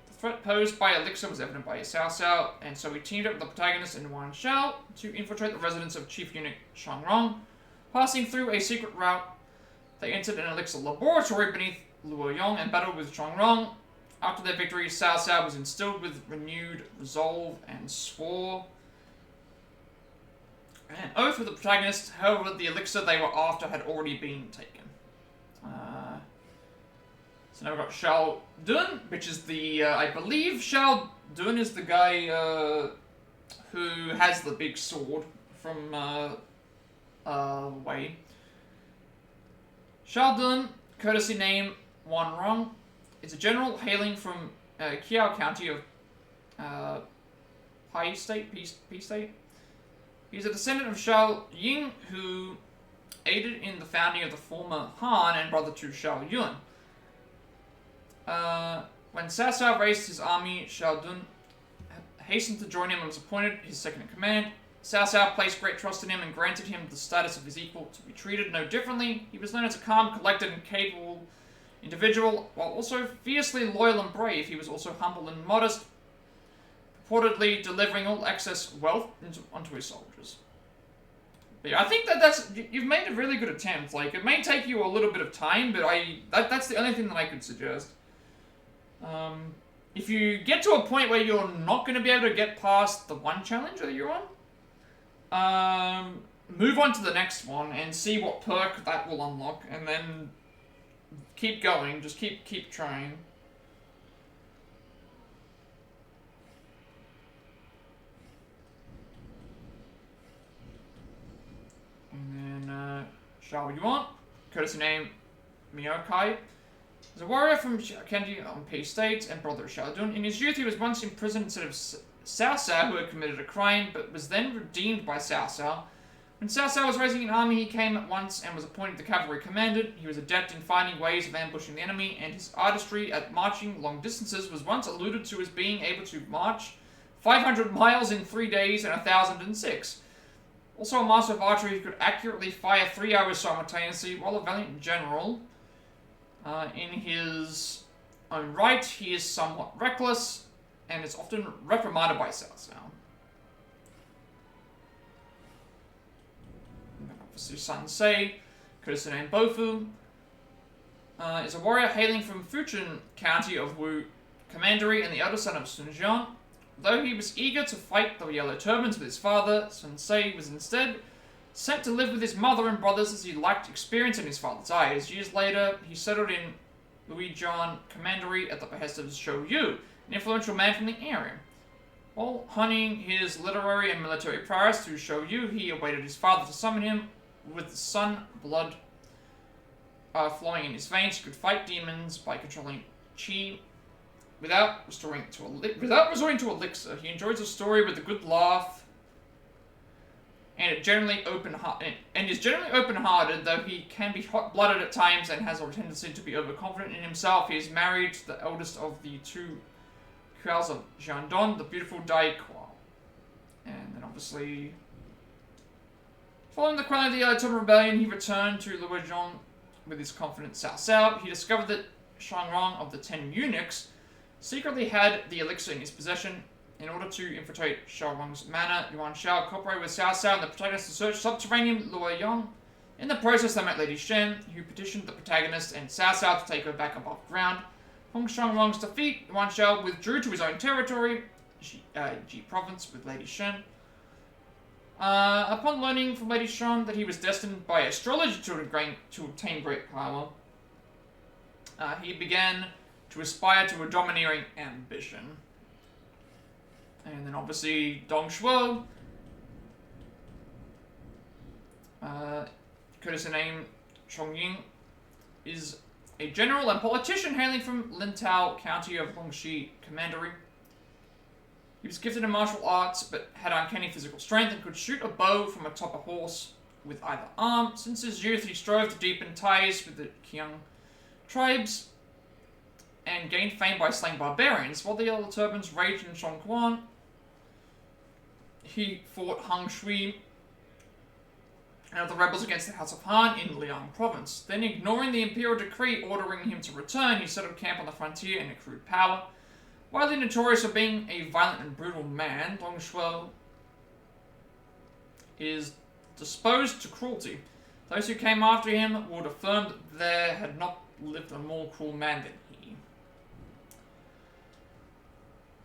The threat posed by Elixir was evident by Cao Cao, and so he teamed up with the protagonist in Wan Shao to infiltrate the residence of Chief Eunuch Shangrong. Passing through a secret route, they entered an Elixir laboratory beneath Luoyong and battled with Shangrong. After their victory, Cao Cao was instilled with renewed resolve and swore An oath with the protagonist, however, the elixir they were after had already been taken. So now we've got Shao Dun, which is the, I believe Shao Dun is the guy who has the big sword from Wei. Shao Dun, courtesy name Wan Rong, is a general hailing from Cao County of Pai State, P State. He's a descendant of Shao Ying, who aided in the founding of the former Han and brother to Shao Yun. When Cao Cao raised his army, Shao Dun hastened to join him and was appointed his second in command. Cao Cao placed great trust in him and granted him the status of his equal to be treated no differently. He was known as a calm, collected, and capable individual, while also fiercely loyal and brave. He was also humble and modest, purportedly delivering all excess wealth onto his soldiers. But yeah, I think you've made a really good attempt. Like, it may take you a little bit of time, but that's the only thing that I could suggest. If you get to a point where you're not going to be able to get past the one challenge that you're on, move on to the next one and see what perk that will unlock, and then keep going. Just keep trying. And then Shao Yuan, courtesy name Miyokai, is a warrior from Kenji on P State and brother of Shao Dun. In his youth, he was once imprisoned instead of Cao Cao, who had committed a crime, but was then redeemed by Cao Cao. When Cao Cao was raising an army, he came at once and was appointed the cavalry commander. He was adept in finding ways of ambushing the enemy, and his artistry at marching long distances was once alluded to as being able to march 500 miles in 3 days and 1,000 in 6. Also a master of archery who could accurately fire 3 arrows simultaneously. While a valiant general, in his own right, he is somewhat reckless and is often reprimanded by Cao Cao. Officer Sun Se, courtesy name Bofu, is a warrior hailing from Fuchun County of Wu Commandery and the elder son of Sun Jian. Though he was eager to fight the Yellow Turbans with his father, Sun Se was instead sent to live with his mother and brothers as he lacked experience in his father's eyes. Years later, he settled in Luijian Commandery at the behest of Zhou Yu, an influential man from the area. While honing his literary and military prowess through Zhou Yu, he awaited his father to summon him. With the sun blood flowing in his veins, he could fight demons by controlling chi without resorting to elixir. He enjoys a story with a good laugh, and is generally open-hearted, though he can be hot-blooded at times and has a tendency to be overconfident in himself. He is married to the eldest of the two Quaos of Jiandong, the beautiful Dai Quao. And then obviously, following the quelling of the Yellow Turban Rebellion, he returned to Luoyang with his confident Cao Cao. He discovered that Shangrong of the 10 Eunuchs secretly had the elixir in his possession. In order to infiltrate Shangrong's manor, Yuan Shao cooperated with Cao Cao and the protagonist to search subterranean Luoyang. In the process, they met Lady Shen, who petitioned the protagonist and Cao Cao to take her back above ground. Upon Shangrong's defeat, Yuan Shao withdrew to his own territory, Ji Province, with Lady Shen. Upon learning from Lady Shen that he was destined by astrology to obtain great power, he began to aspire to a domineering ambition. And then obviously Dong Shuo, courtesy name Chongying, is a general and politician hailing from Lintao County of Longxi Commandery. He was gifted in martial arts, but had uncanny physical strength and could shoot a bow from atop a horse with either arm. Since his youth, he strove to deepen ties with the Qiang tribes and gained fame by slaying barbarians. While the Yellow Turbans raged in Shangquan, he fought Hang Shui and the rebels against the House of Han in Liang Province. Then, ignoring the imperial decree ordering him to return, he set up camp on the frontier and accrued power. Widely notorious for being a violent and brutal man, Dong Shuo is disposed to cruelty. Those who came after him would affirm that there had not lived a more cruel man than he.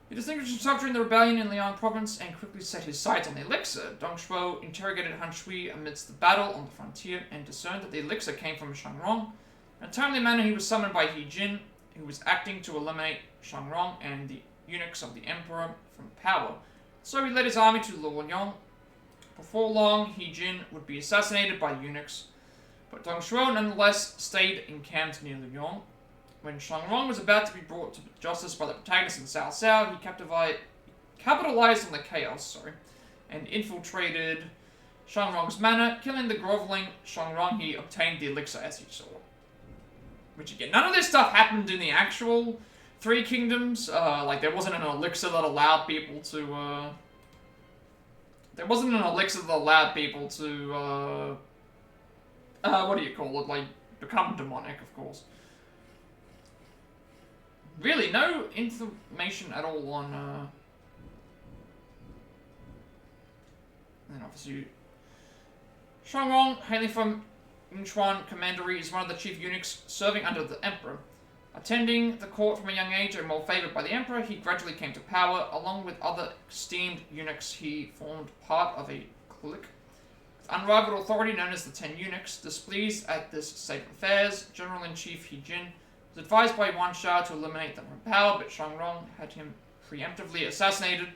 He distinguished himself during the rebellion in Liang province and quickly set his sights on the elixir. Dong Shuo interrogated Han Shui amidst the battle on the frontier and discerned that the elixir came from Shangrong. In a timely manner, he was summoned by He Jin, who was acting to eliminate Shangrong and the eunuchs of the emperor from power. So he led his army to Luoyang. Before long, He Jin would be assassinated by the eunuchs, but Dong Shuo nonetheless stayed encamped near Luoyang. When Shangrong was about to be brought to justice by the protagonist in Cao Cao, he capitalized on the chaos, and infiltrated Shangrong's manor, killing the groveling Shangrong. He obtained the elixir as he saw. Which again, none of this stuff happened in the actual Three Kingdoms. Like there wasn't an elixir that allowed people to. What do you call it? Like become demonic, of course. Really, no information at all on, and obviously, Shangrong, hailing from Yunchuan Commandery, is one of the chief eunuchs serving under the emperor. Attending the court from a young age and well favored by the emperor, he gradually came to power. Along with other esteemed eunuchs, he formed part of a clique with unrivaled authority known as the 10 Eunuchs. Displeased at this state of affairs, General-in-Chief He Jin was advised by Yuan Sha to eliminate them from power, but Shangrong had him preemptively assassinated.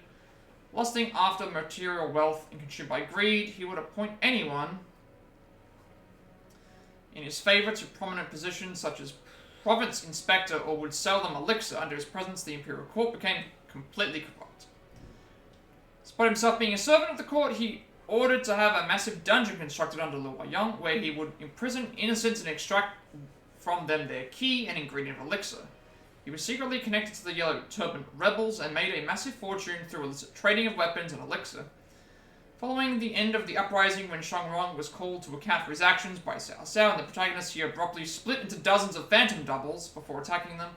Lusting after material wealth and consumed by greed, he would appoint anyone in his favor to prominent positions such as province inspector, or would sell them elixir. Under his presence, the imperial court became completely corrupt. Despite himself being a servant of the court, he ordered to have a massive dungeon constructed under Luoyang, where he would imprison innocents and extract from them their key and ingredient of elixir. He was secretly connected to the Yellow Turban rebels and made a massive fortune through illicit trading of weapons and elixir. Following the end of the uprising, when Shangrong was called to account for his actions by Cao Cao and the protagonist, he abruptly split into dozens of phantom doubles before attacking them.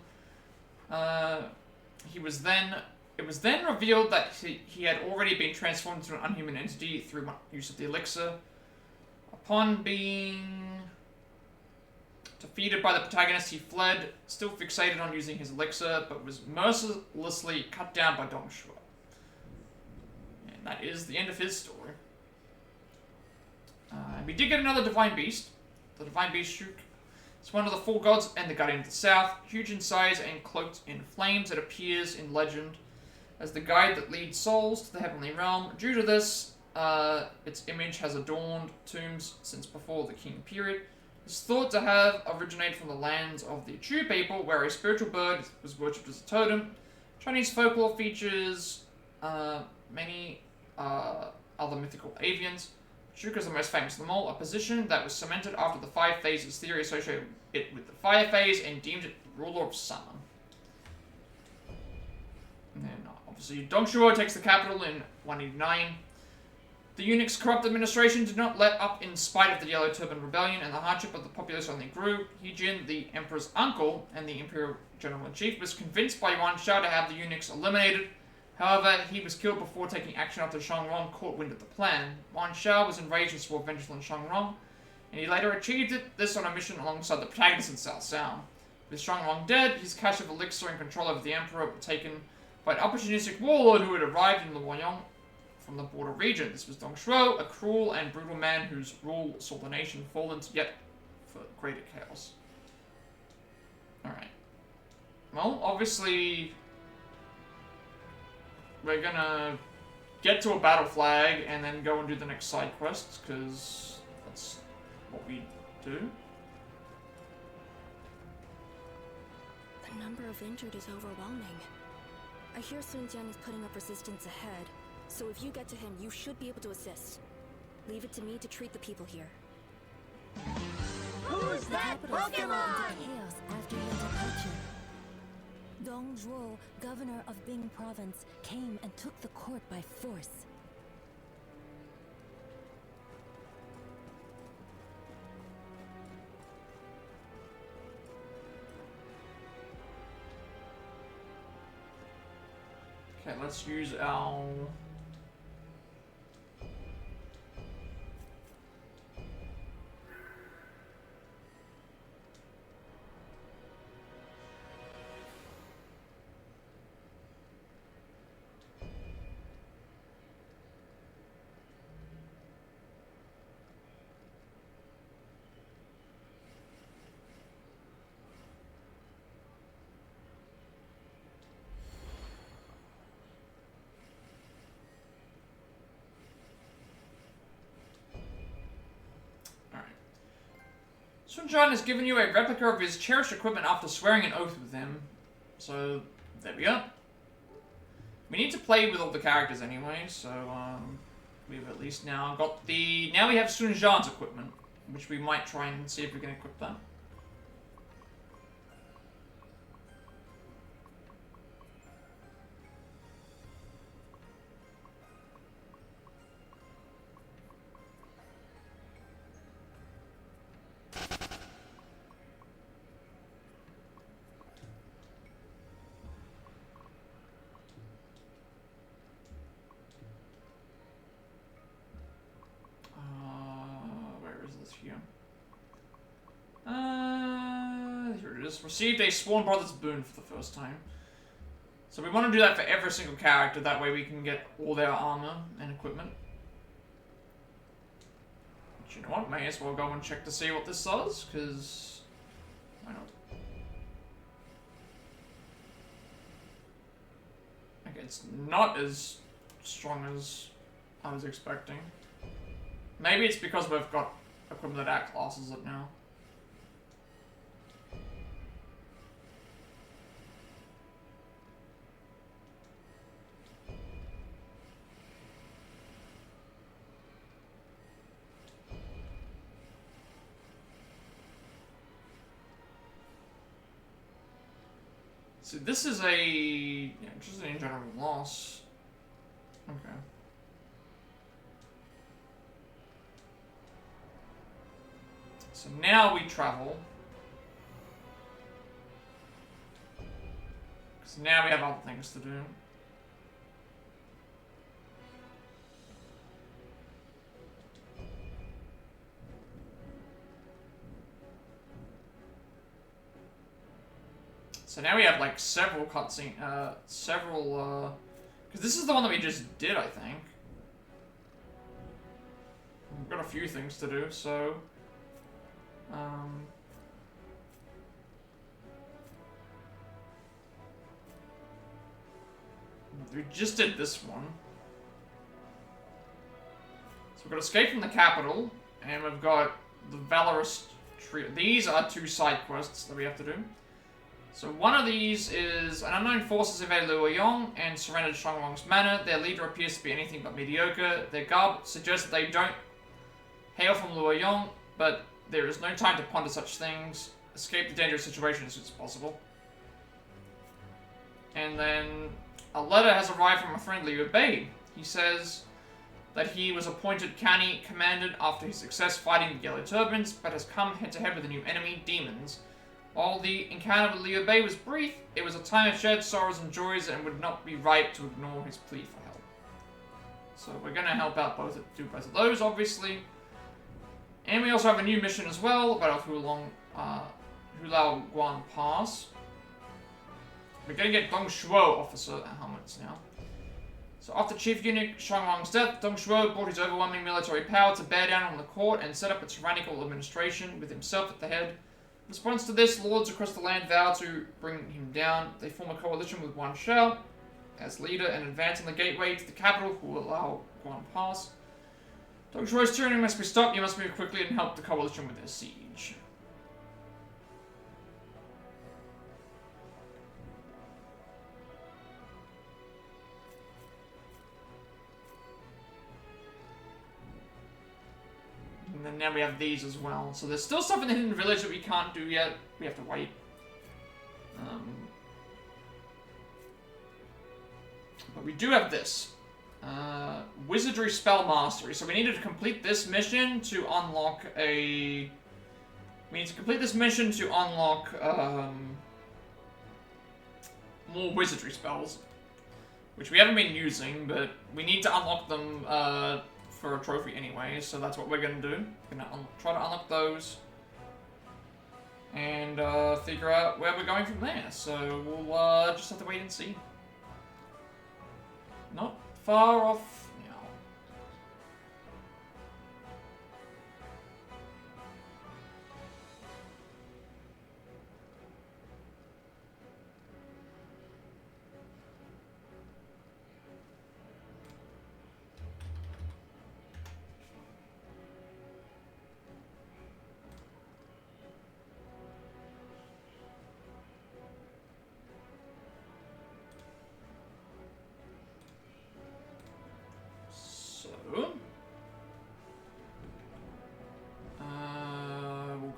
It was then revealed that he had already been transformed into an unhuman entity through use of the elixir. Upon being defeated by the protagonist, he fled, still fixated on using his elixir, but was mercilessly cut down by Dong Shuo. And that is the end of his story. We did get another Divine Beast. The Divine Beast Shuk. It's one of the four gods and the Guardian of the South. Huge in size and cloaked in flames, it appears in legend as the guide that leads souls to the heavenly realm. Due to this, its image has adorned tombs since before the Qing period. It's thought to have originated from the lands of the Chu people, where a spiritual bird was worshipped as a totem. Chinese folklore features many other mythical avians. Shuk is the most famous of them all, a position that was cemented after the five phases theory associated it with the fire phase and deemed it the ruler of summer. And then obviously Dong Shuo takes the capital in 189. The eunuch's corrupt administration did not let up in spite of the Yellow Turban Rebellion, and the hardship of the populace only grew. He Jin, the emperor's uncle and the imperial general-in-chief, was convinced by Yuan Sha to have the eunuchs eliminated. However, he was killed before taking action after Shangrong caught wind of the plan. Yuan Sha was enraged and swore vengeance on Shangrong, and he later achieved this on a mission alongside the protagonist in Cao Cao. With Shangrong dead, his cache of elixir and control over the emperor were taken by an opportunistic warlord who had arrived in Luoyang from the border region. This was Dong Shuo, a cruel and brutal man whose rule saw the nation fall into yet greater chaos. Alright. Well, obviously, we're gonna get to a battle flag and then go and do the next side quests, because that's what we do. The number of injured is overwhelming. I hear Sun Jian is putting up resistance ahead, so if you get to him, you should be able to assist. Leave it to me to treat the people here. Who's that Pokemon? Chaos after your departure. Dong Zhuo, governor of Bing province, came and took the court by force. Okay, let's use our... Sun Jian has given you a replica of his cherished equipment after swearing an oath with him. So, there we go. We need to play with all the characters anyway, so we've at least now got the... Now we have Sun Jian's equipment, which we might try and see if we can equip that. Here. Here it is. Received a Sworn Brothers boon for the first time. So we want to do that for every single character, that way we can get all their armor and equipment. But you know what, may as well go and check to see what this does, because why not? Okay, it's not as strong as I was expecting. Maybe it's because we've got equipment that outclasses it now. So this is a just an in general loss. Okay. So now we travel. Because now we have other things to do. So now we have like several cutscenes, because this is the one that we just did, I think. We've got a few things to do, so... we just did this one. So we've got Escape from the Capital, and we've got the Valorous Trio. These are 2 side quests that we have to do. So one of these is an unknown force has invaded Luoyang and surrendered Shuanglong's manor. Their leader appears to be anything but mediocre. Their garb suggests that they don't hail from Luoyang, but there is no time to ponder such things. Escape the dangerous situation as soon as possible. And then a letter has arrived from a friend, Liu Bei. He says that he was appointed county commandant after his success fighting the Yellow Turbans, but has come head-to-head with a new enemy, demons. While the encounter with Liu Bei was brief, it was a time of shared sorrows and joys, and would not be right to ignore his plea for help. So we're going to help out do both of those, obviously. And we also have a new mission as well, Battle of Hulaoguan Pass. We're going to get Dong Shuo officer at Hermits now. So after Chief Eunuch Shuanglong's death, Dong Shuo brought his overwhelming military power to bear down on the court and set up a tyrannical administration with himself at the head. In response to this, lords across the land vow to bring him down. They form a coalition with Wan Shao as leader and advance on the gateway to the capital, Hulaoguan Pass. Dong Shuo's tyranny must be stopped. You must move quickly and help the coalition with their siege. And then now we have these as well. So there's still stuff in the Hidden Village that we can't do yet. We have to wait. But we do have this. Wizardry Spell Mastery. So we needed to complete this mission to unlock a... We need to complete this mission to unlock more wizardry spells. Which we haven't been using, but we need to unlock them for a trophy anyway, so that's what we're going to do. We're going to try to unlock those. And figure out where we're going from there. So we'll just have to wait and see. Not far off now.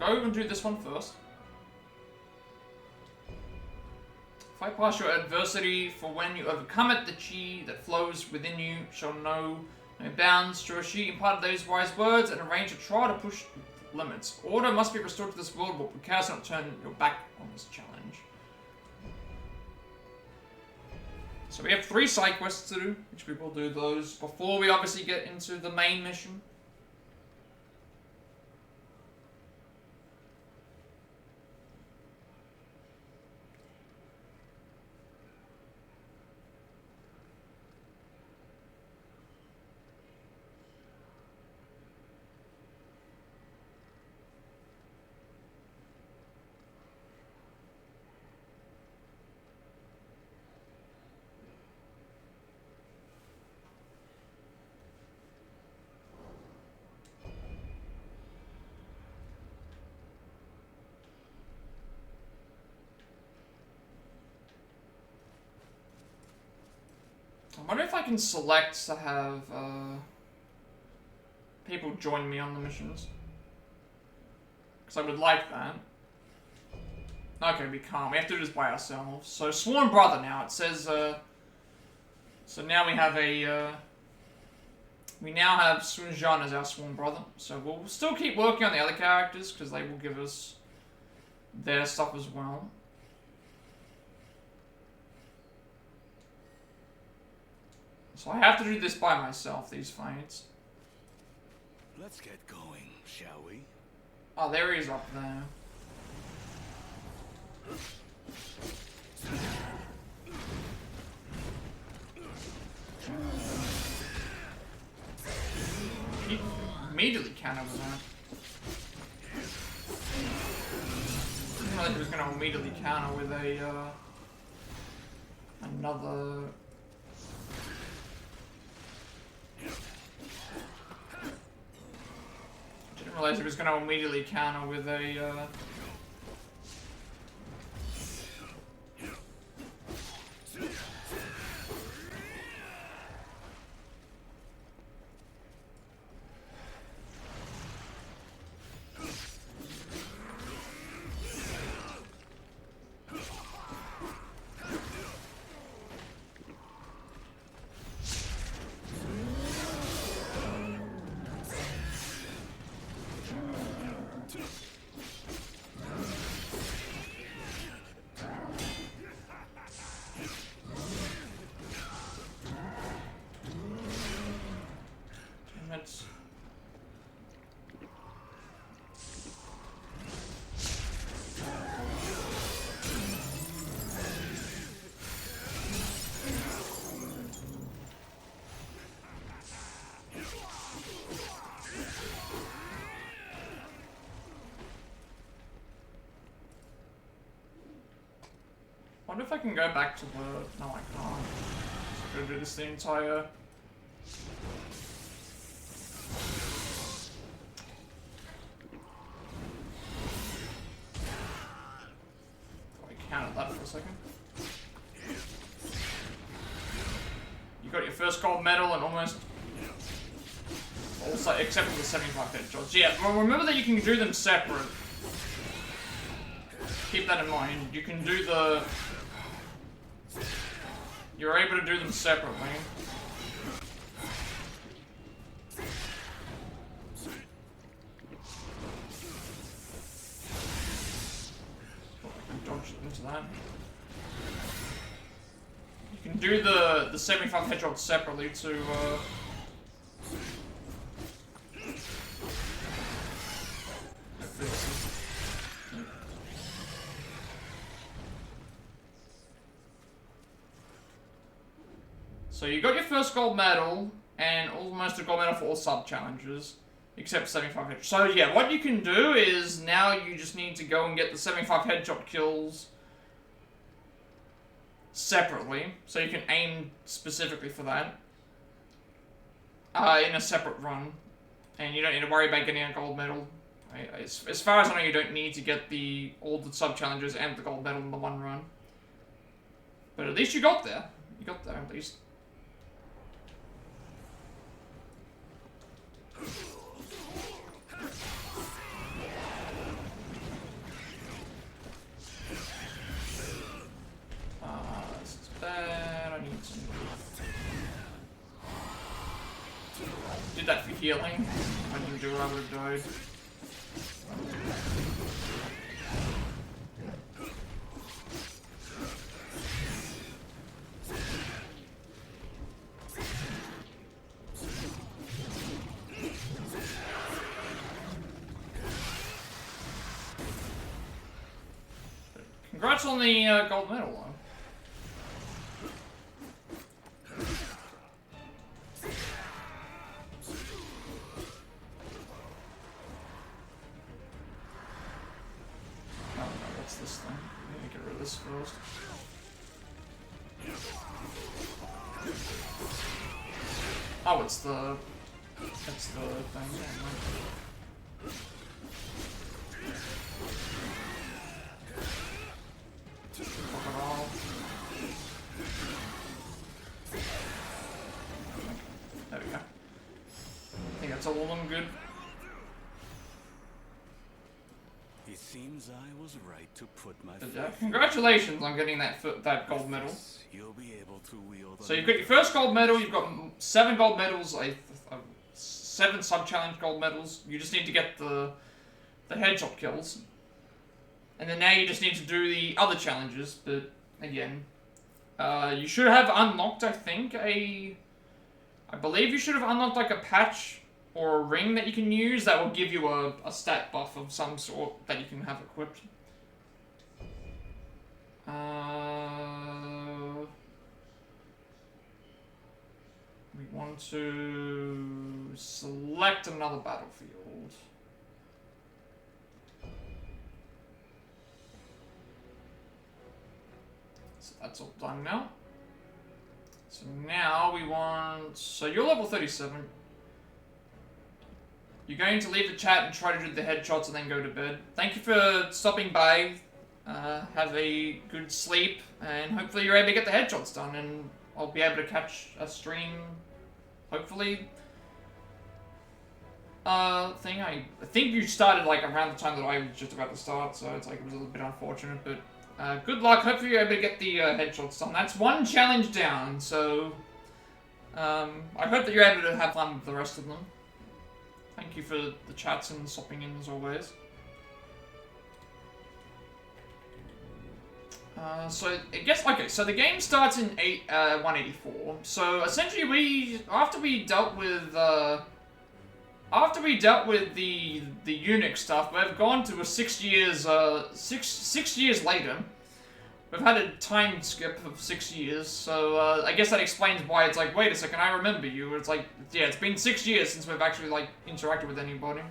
go and do this one first. Fight past your adversity, for when you overcome it, the chi that flows within you shall know no bounds. Joshi imparted those wise words and arranged a trial to push limits. Order must be restored to this world, but chaos not turn your back on this challenge. So we have 3 side quests to do, which we will do those before we obviously get into the main mission. I wonder if I can select to have people join me on the missions. Because I would like that. Okay, we can't. We have to do this by ourselves. So, Sworn Brother now. It says, so now we have a, we now have Sun Jian as our Sworn Brother. So we'll still keep working on the other characters, because they will give us their stuff as well. So I have to do this by myself, these fights. Let's get going, shall we? Oh, there he is up there. He immediately countered with that. I didn't realize he was going to immediately counter with a, another... Didn't realize he was going to immediately counter with a, I wonder if I can go back to the... No, I can't. I'm gonna do this the entire... I counted that for a second. You got your first gold medal and almost... Also, except for the 75 headshots. Yeah, well, remember that you can do them separate. Keep that in mind. You can do the... You're able to do them separately. Oh, I can dodge into that. You can do the 75 headshots separately to So you got your first gold medal, and almost a gold medal for all sub-challenges, except 75 headshots. So yeah, what you can do is, now you just need to go and get the 75 headshot kills separately, so you can aim specifically for that, in a separate run, and you don't need to worry about getting a gold medal. As far as I know, you don't need to get all the sub-challenges and the gold medal in the one run. But at least you got there. You got there, at least. did that for healing. If I didn't do it, I would have died. Congrats on the gold medal, though. Oh no, what's this thing? I need to get rid of this first. Oh, it's the... That's the thing. Fuck it all. There we go. I think that's all of them good. It seems I was right to put my Congratulations on getting that gold medal. You'll be able to wield. So you've got your first gold medal, you've got 7 gold medals, 7 sub-challenge gold medals. You just need to get the headshot kills. And then now you just need to do the other challenges, but again, you should have unlocked, I think, I believe you should have unlocked like a patch or a ring that you can use that will give you a stat buff of some sort that you can have equipped. We want to select another battlefield. So that's all done now. So now we want... So you're level 37. You're going to leave the chat and try to do the headshots and then go to bed. Thank you for stopping by. Have a good sleep. And hopefully you're able to get the headshots done. And I'll be able to catch a stream. Hopefully. Thing. I think you started like around the time that I was just about to start. So it's like it was a little bit unfortunate. But good luck. Hopefully you're able to get the headshots done. That's one challenge down. So I hope that you're able to have fun with the rest of them. Thank you for the chats and stopping in as always. So I guess okay. So the game starts in 184. So essentially, after we dealt with the eunuch stuff, we've gone to a 6 years. 6 years later. We've had a time skip of 6 years, so I guess that explains why it's like, wait a second, I remember you. It's like, yeah, it's been 6 years since we've actually, like, interacted with anybody.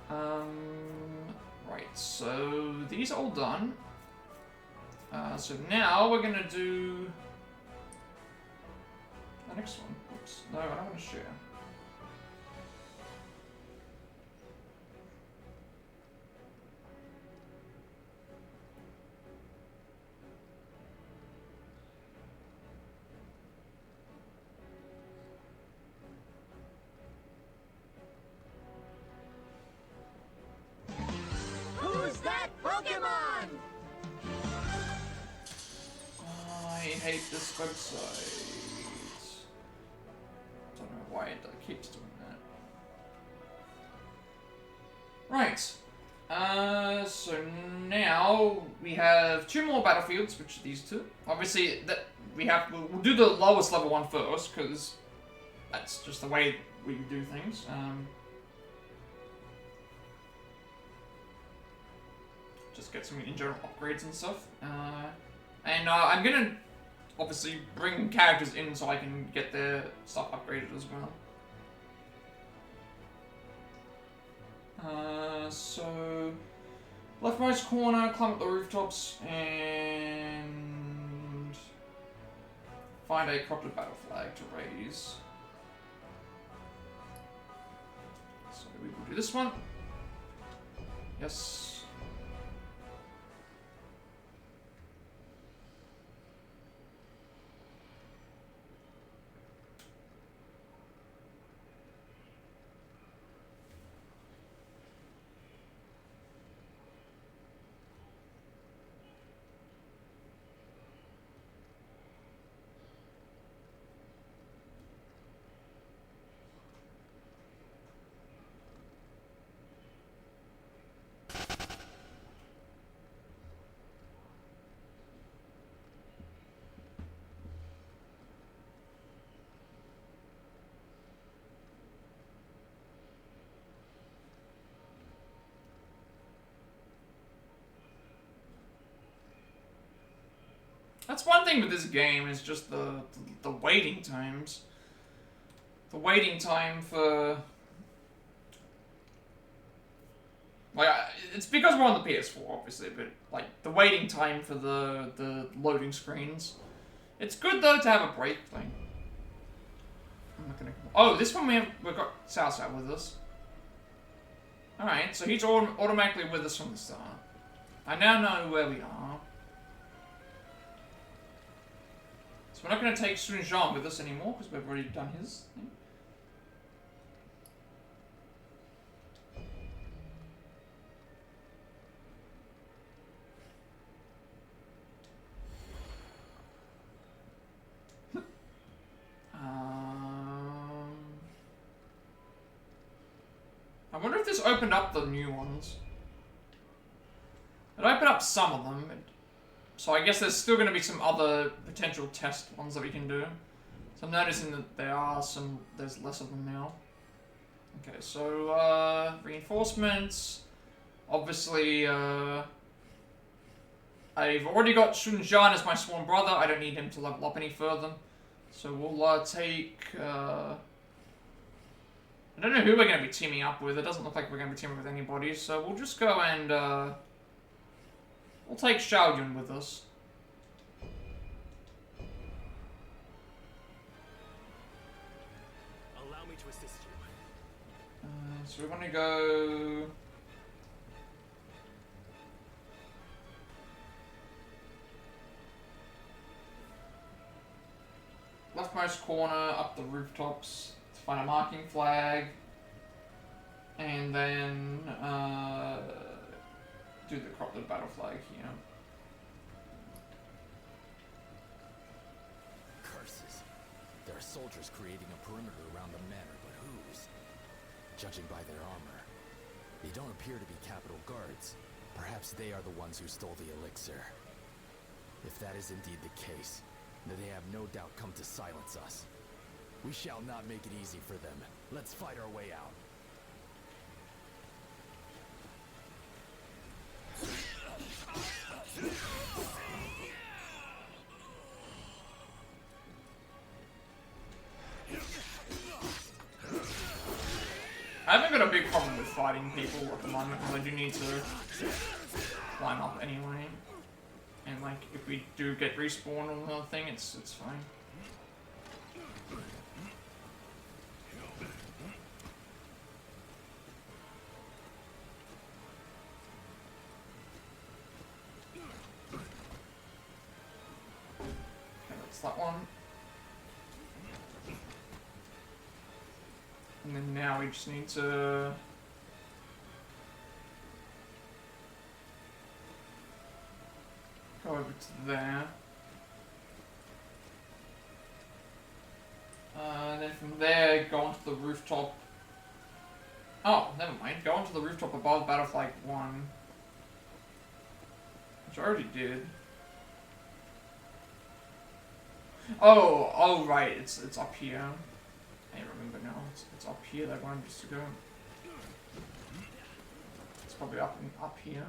Right, so these are all done. So now we're gonna do the next one. Oops, no, I don't want to share. Who's that Pokemon? I hate this website. Don't know why it keeps doing that. Right. So now we have 2 more battlefields, which are these 2. Obviously, that we'll do the lowest level one first, because that's just the way we do things. Just get some in general upgrades and stuff. And I'm gonna obviously bring characters in so I can get their stuff upgraded as well. So leftmost corner, climb up the rooftops, and find a corrupted battle flag to raise. So we will do this one. Yes. That's one thing with this game, is just the waiting times. The waiting time for... Like, it's because we're on the PS4, obviously, but, like, the waiting time for the loading screens. It's good, though, to have a break thing. I'm not gonna... Oh, this one we've got Cao Cao with us. Alright, so he's automatically with us from the start. I now know where we are. So we're not going to take Sun Jian with us anymore, because we've already done his thing. I wonder if this opened up the new ones. It opened up some of them, so I guess there's still going to be some other potential test ones that we can do. So I'm noticing that there's less of them now. Okay, so, reinforcements. Obviously, I've already got Sun Jian as my sworn brother. I don't need him to level up any further. So we'll, take, I don't know who we're going to be teaming up with. It doesn't look like we're going to be teaming with anybody. So we'll just go and, we'll take Xiao Yun with us. Allow me to assist you. So we want to go... leftmost corner, up the rooftops, to find a marking flag, and then do the corrupted battle flag here. Curses. There are soldiers creating a perimeter around the manor, but whose? Judging by their armor, they don't appear to be capital guards. Perhaps they are the ones who stole the elixir. If that is indeed the case, then they have no doubt come to silence us. We shall not make it easy for them. Let's fight our way out. I haven't got a big problem with fighting people at the moment, because I do need to climb up anyway. And like, if we do get respawned on the thing, it's fine. Okay, that's that one. And then now we just need to... go over to there. Then from there, go onto the rooftop. Oh, never mind. Go onto the rooftop above Battle Flag 1. Which I already did. Oh, right. It's up here. I remember now. It's up here that I wanted us to go. It's probably up here.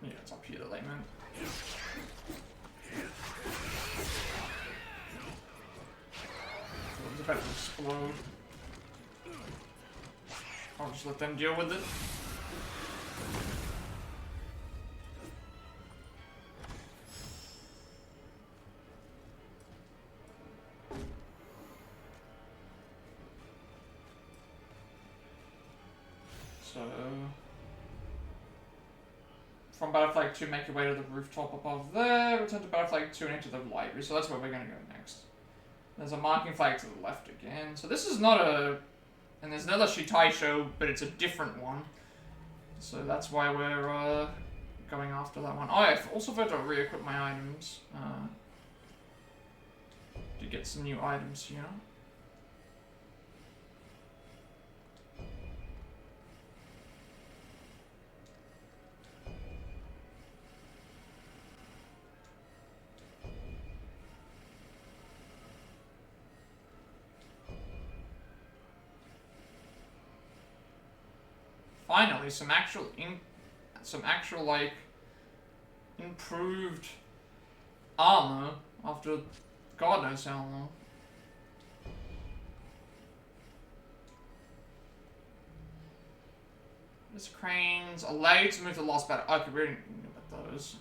Yeah, it's up here that they meant. So it's about to explode. I'll just let them deal with it. So... from Battle Flag 2, make your way to the rooftop above there, return to Battle Flag 2 and enter the library. So that's where we're going to go next. There's a marking flag to the left again. So this is not a... and there's another Shitai show, but it's a different one. So that's why we're going after that one. Oh, I also forgot to re-equip my items. To get some new items here. Finally, some actual some actual, like, improved armor after God knows how long. This cranes allow you to move to the last battle. Okay, we didn't know about those.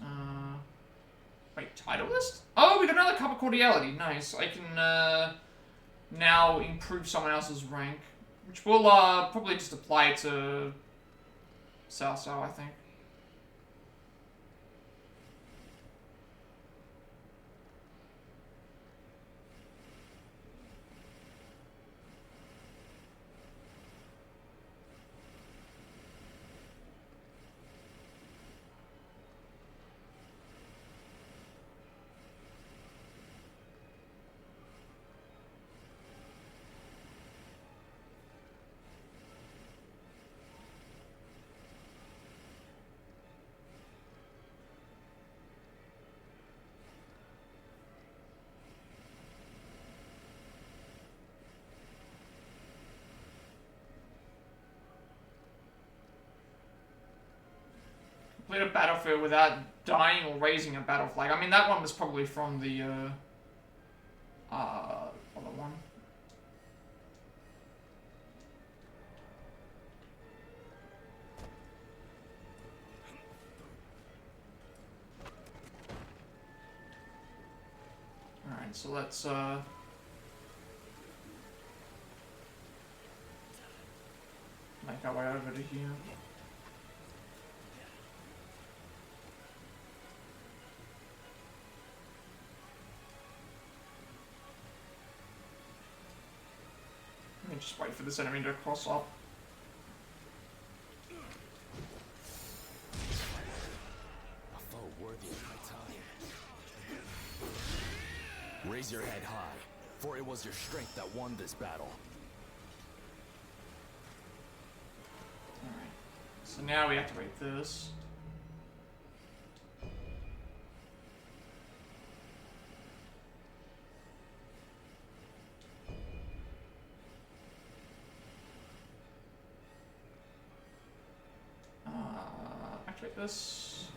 Wait, title list? Oh, we got another Cup of Cordiality. Nice. I can now improve someone else's rank, which will probably just apply to Cao Cao, I think. Complete a battlefield without dying or raising a battle flag. I mean, that one was probably from the other one. Alright, so let's make our way over to here. Just wait for this enemy to cross up. A foe worthy of my time. Raise your head high, for it was your strength that won this battle. Alright. So now we activate this. Activate this.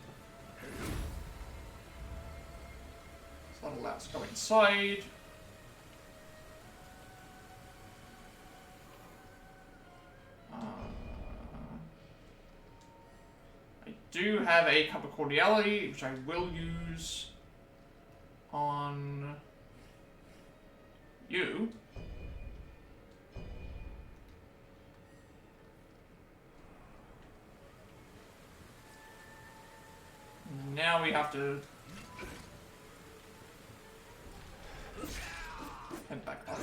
So that allows us to go inside. I do have a Cup of Cordiality, which I will use on you. Now we have to head back up.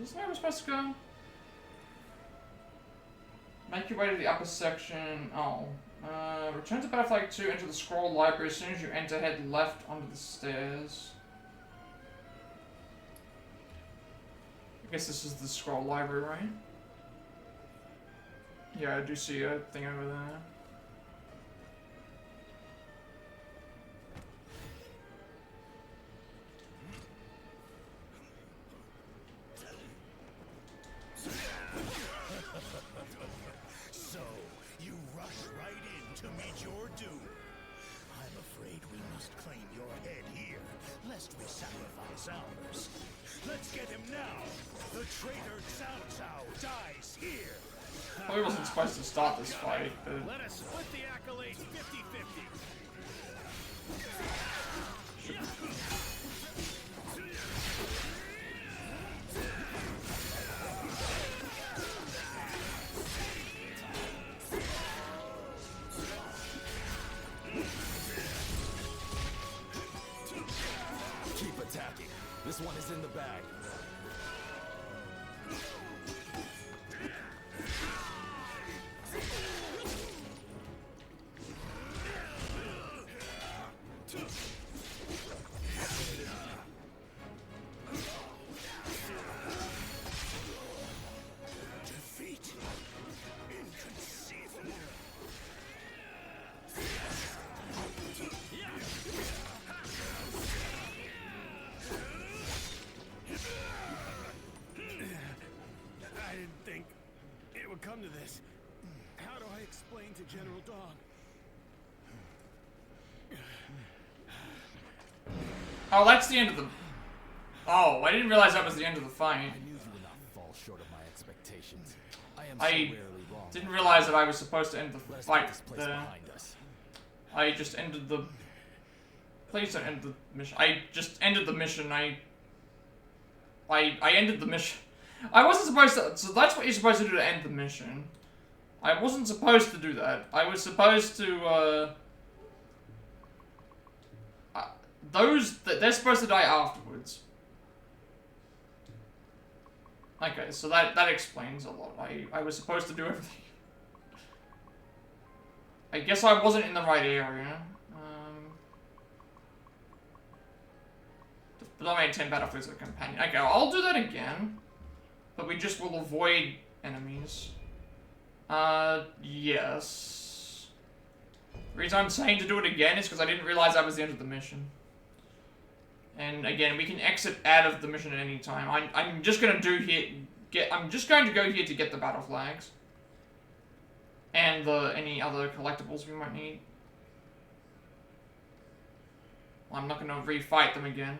Is that where we're supposed to go? Make your way to the upper section. Oh. Return to Battle Flag 2, enter the scroll library. As soon as you enter, head left onto the stairs. I guess this is the scroll library, right? Yeah, I do see a thing over there. Probably wasn't supposed to start this fight, but... Let us split the accolades 50-50. bag. Defeat. Inconceivable. I didn't think it would come to this. How do I explain to General Dong? Oh, that's the end of the... Oh, I didn't realize that was the end of the fight. I knew you would not fall short of my expectations. I am so I rarely wrong. didn't realize that I was supposed to end the Let us fight get this place there. behind us. I just ended the... Please don't end the mission. I just ended the mission. I ended the mission. I wasn't supposed to... So that's what you're supposed to do to end the mission. I wasn't supposed to do that. I was supposed to, they're supposed to die afterwards. Okay, so that explains a lot. I was supposed to do everything. I guess I wasn't in the right area. Dominate 10 battlefields with a companion. Okay, I'll do that again. But we just will avoid enemies. Yes. The reason I'm saying to do it again is because I didn't realize that was the end of the mission. And again, we can exit out of the mission at any time. I'm just gonna do here... I'm just going to go here to get the battle flags. And any other collectibles we might need. I'm not gonna refight them again.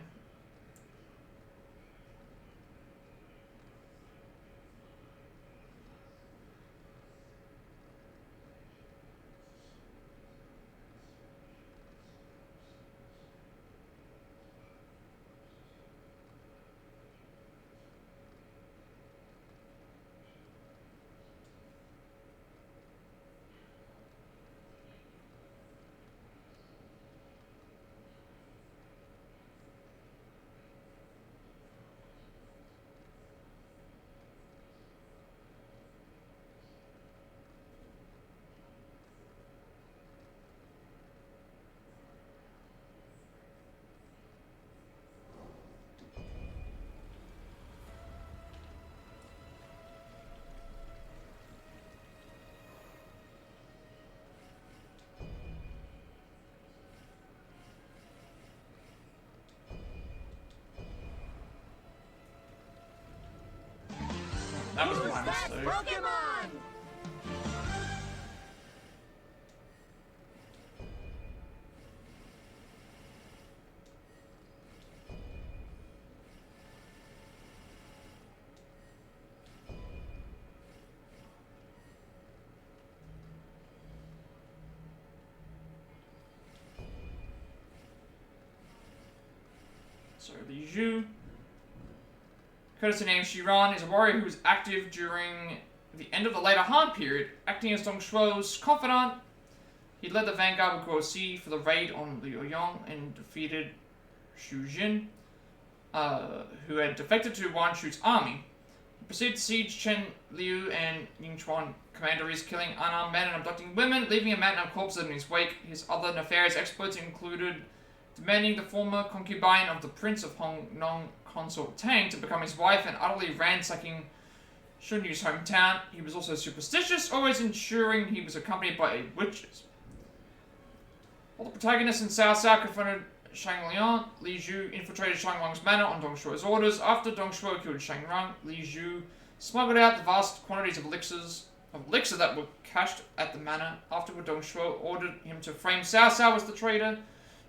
That was my mistake. Pokemon! So, Li Zhu. Courtesy named Shiran is a warrior who was active during the end of the later Han period, acting as Dong Shuo's confidant. He led the vanguard with Guo Si for the raid on Liuyang and defeated Xu Jin, who had defected to Wan Shu's army. He proceeded to siege Chen Liu and Yingchuan commanderies, killing unarmed men and abducting women, leaving a mountain of corpses in his wake. His other nefarious exploits included demanding the former concubine of the Prince of Hong Nong, Consort Tang, to become his wife and utterly ransacking Shun Yu's hometown. He was also superstitious, always ensuring he was accompanied by witches. While the protagonists in Cao Cao confronted Shang Liang, Li Zhu infiltrated Shang Rong's manor on Dong Shuo's orders. After Dong Shuo killed Shang Rong, Li Zhu smuggled out the vast quantities of elixir that were cached at the manor. Afterward, Dong Shuo ordered him to frame Cao Cao as the traitor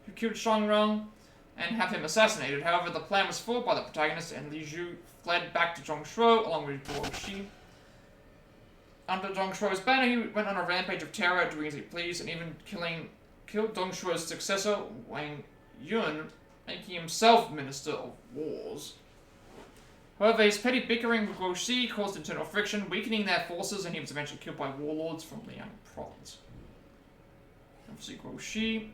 who killed Shang Rong and have him assassinated. However, the plan was foiled by the protagonist, and Li Zhu fled back to Dong Shuo along with Guo Xi. Under Dong Shuo's banner, he went on a rampage of terror, doing as he pleased, and even killed Dong Shuo's successor, Wang Yun, making himself Minister of Wars. However, his petty bickering with Guo Xi caused internal friction, weakening their forces, and he was eventually killed by warlords from Liang Province. Obviously, Guo Xi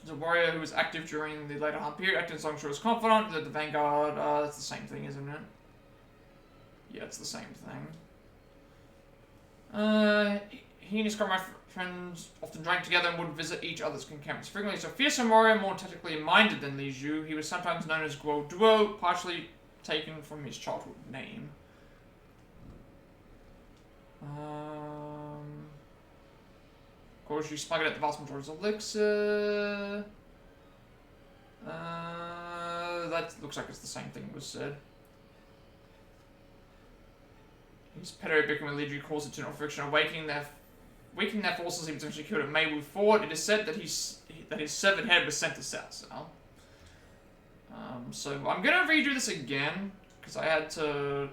He's a warrior who was active during the later Han period, acting as long as he was confidant. The Vanguard, it's the same thing, isn't it? Yeah, it's the same thing. He and his comrade friends often drank together and would visit each other's encampments frequently. So fearsome warrior, more tactically minded than Li Zhu, he was sometimes known as Guo Duo, partially taken from his childhood name. Of course, you smuggled at the vast majority of elixir. That looks like it's the same thing was said. His petty bickering with Li Zhu caused eternal friction, weakening their forces. He was eventually killed at Maywu Fort. It is said that his severed head was sent to South Cao. So I'm gonna redo this again because I had to.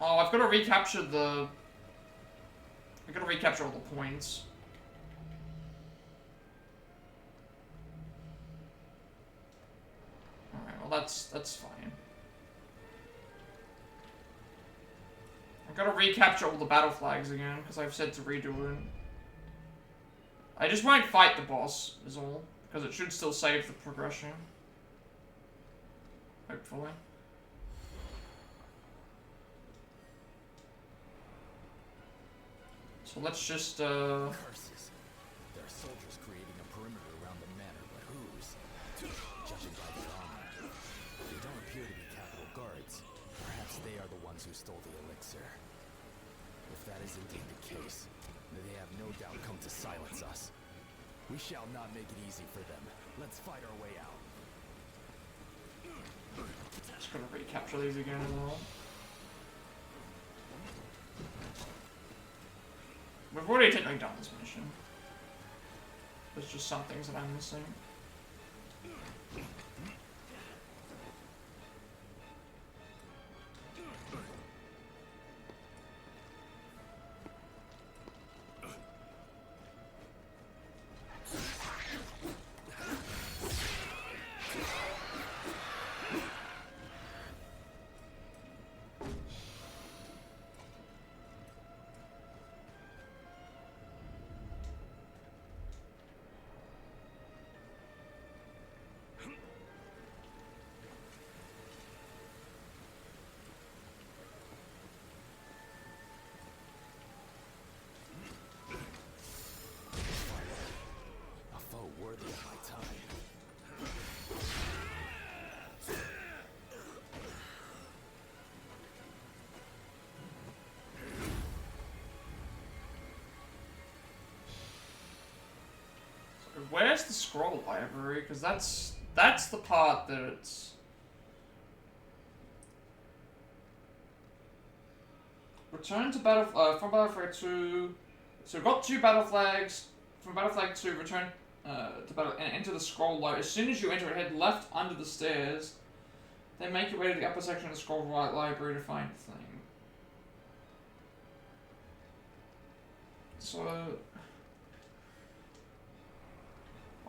Oh, I've got to recapture the. I've got to recapture all the points. All right. Well, that's fine. I've got to recapture all the battle flags again, because I've said to redo it. I just won't fight the boss, is all. Because it should still save the progression. Hopefully. So let's just, Curses. There are soldiers creating a perimeter around the manor, but whose? Judging by the armor, they don't appear to be capital guards. Perhaps they are the ones who stole the elixir. If that is indeed the case, then they have no doubt come to silence us. We shall not make it easy for them. Let's fight our way out. just gonna recapture these again as well. We've already technically done this mission. There's just some things that I'm missing. Where's the scroll library? Because that's the part that it's... Return to battle from Battle Flag 2. So we've got 2 battle flags. From Battle Flag 2, return to battle and enter the scroll library. As soon as you enter it, head left under the stairs. Then make your way to the upper section of the scroll library to find the thing. So...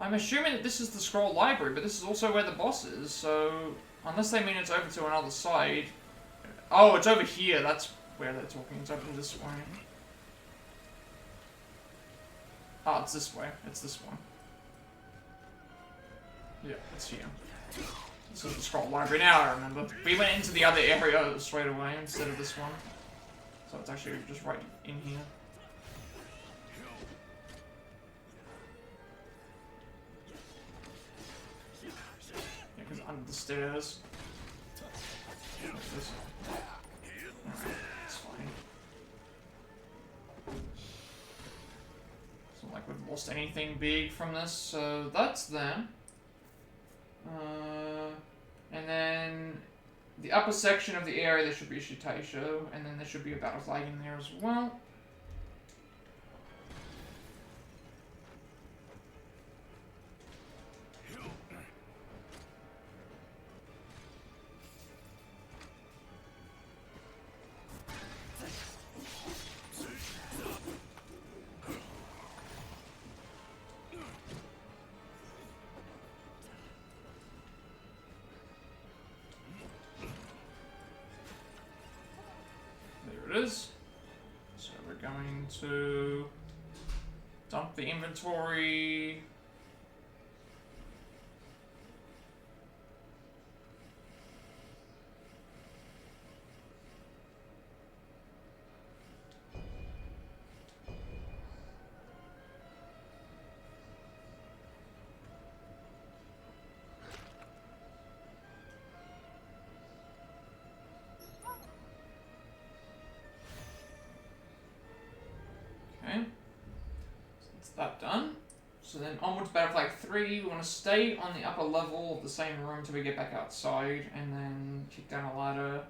I'm assuming that this is the scroll library, but this is also where the boss is, so... Unless they mean it's over to another side... Oh, it's over here, that's where they're talking. It's over this way. Oh, it's this way. It's this one. Yeah, it's here. This is the scroll library. Now I remember. We went into the other area straight away instead of this one. So it's actually just right in here. Under the stairs. Like this. Alright, it's fine. It's not like we've lost anything big from this, so that's them. And then the upper section of the area, there should be a Shitaisho, and then there should be a battle flag in there as well. So we're going to dump the inventory. So then onwards Battle Flag 3, we want to stay on the upper level of the same room until we get back outside, and then kick down a ladder.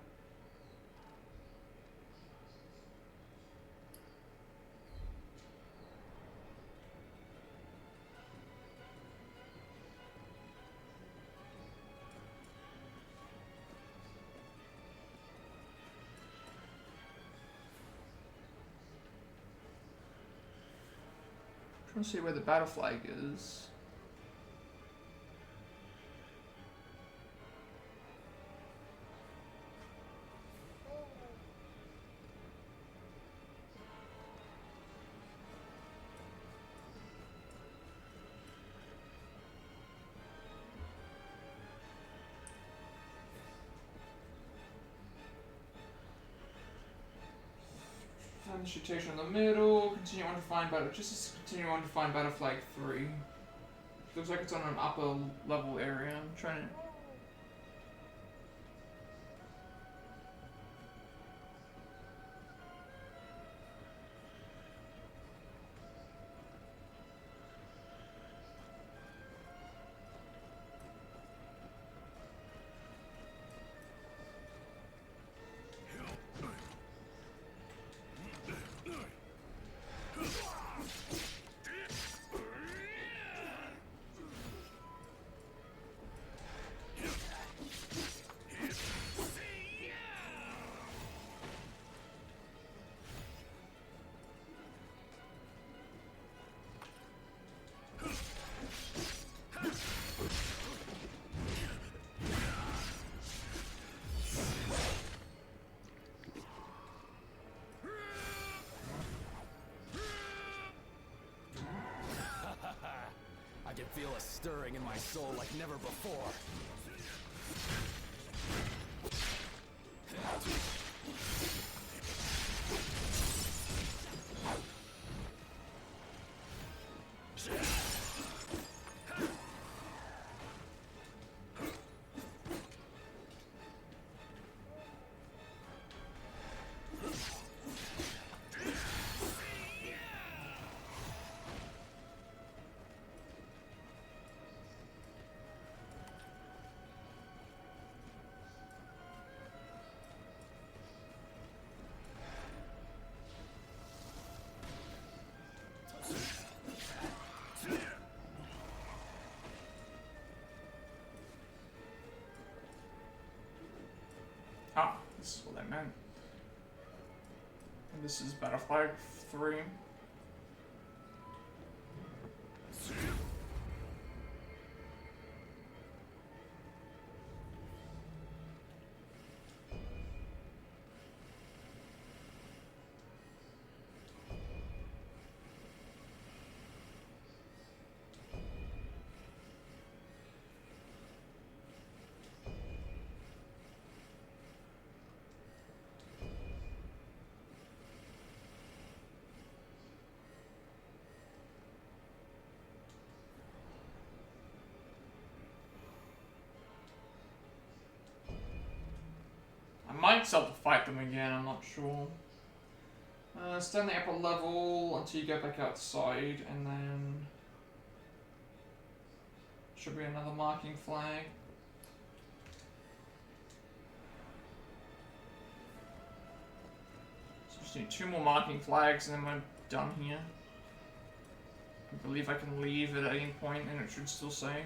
Trying to see where the battle flag is. Find the citation in the middle, continue on to find battle, just continue on to find battle flag 3. Looks like it's on an upper level area. I'm trying to... I can feel a stirring in my soul like never before. Ah, this is what I meant. And this is Battle Flag 3. I might start to fight them again, I'm not sure. Stay on the upper level until you get back outside, and then... should be another marking flag. So just need 2 more marking flags and then we're done here. I believe I can leave at any point and it should still save.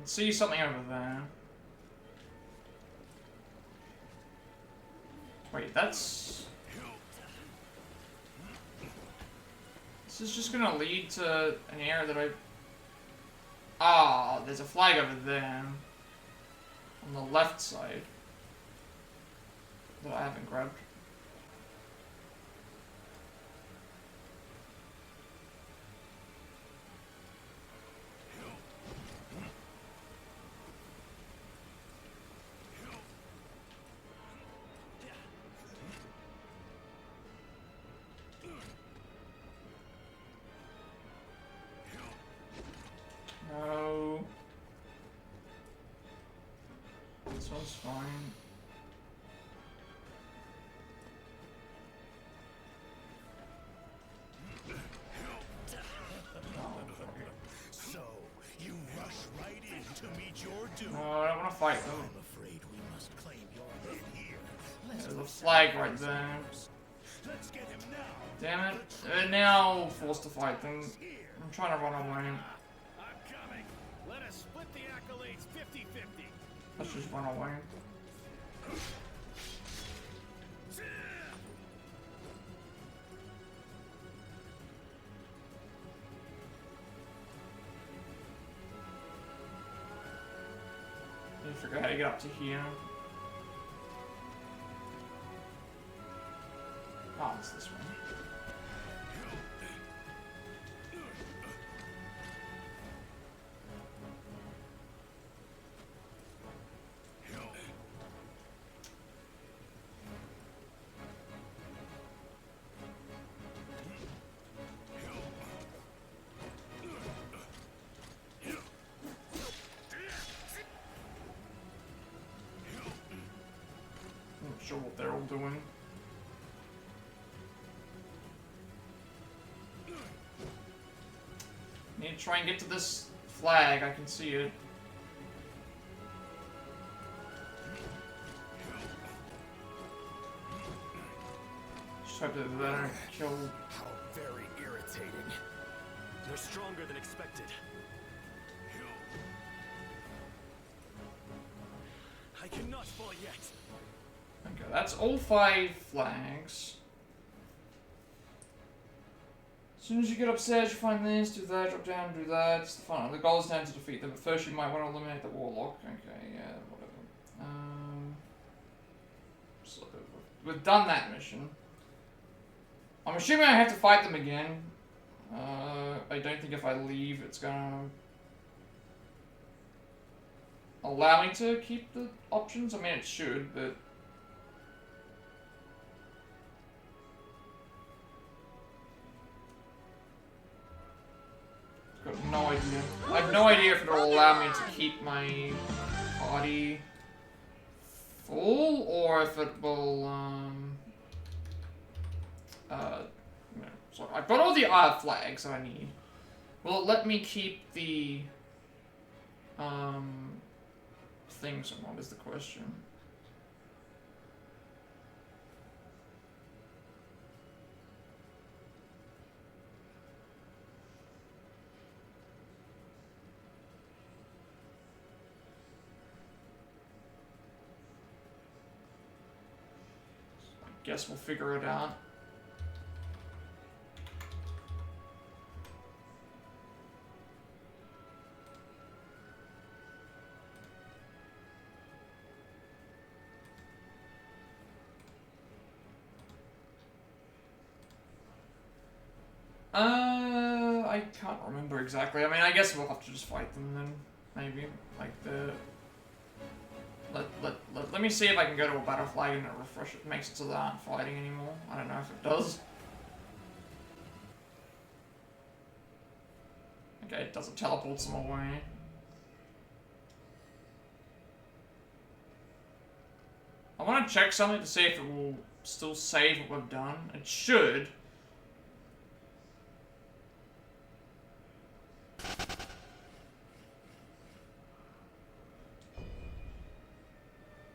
See something over there. Wait, that's... This is just gonna lead to an area that I... Ah, there's a flag over there. On the left side. That I haven't grabbed. This one's fine. So, you rush right in to meet your doom. No, I don't want to fight them. I'm afraid we must claim your head here. There's a flag right there. Let's get him now. Damn it. Now forced to fight them. I'm trying to run away. I'm coming. Let us split the accolades 50-50. Let's just run away. I forgot how to get up to here. Oh, it's this one. Not sure what they're all doing. Need to try and get to this flag. I can see it. Just hope that they don't kill. How very irritating. They're stronger than expected. I cannot fall yet. Okay, that's all 5 flags. As soon as you get upstairs, you find this, do that, drop down, do that. It's the fun. The goal is down to defeat them, but first you might want to eliminate the warlock. Okay, yeah, whatever. So we've done that mission. I'm assuming I have to fight them again. I don't think if I leave, it's gonna allow me to keep the options. I mean, it should, but got no idea. I have no idea if it'll allow me to keep my party full, or if it will, no. So I've got all the flags that I need. Will it let me keep the, things or not is the question. Guess we'll figure it out. I can't remember exactly. I mean, I guess we'll have to just fight them then, maybe. Like the... Let me see if I can go to a battle flag and it refresh it, makes it so that I aren't fighting anymore. I don't know if it does. Okay, it doesn't teleport them away. I want to check something to see if it will still save what we've done. It should.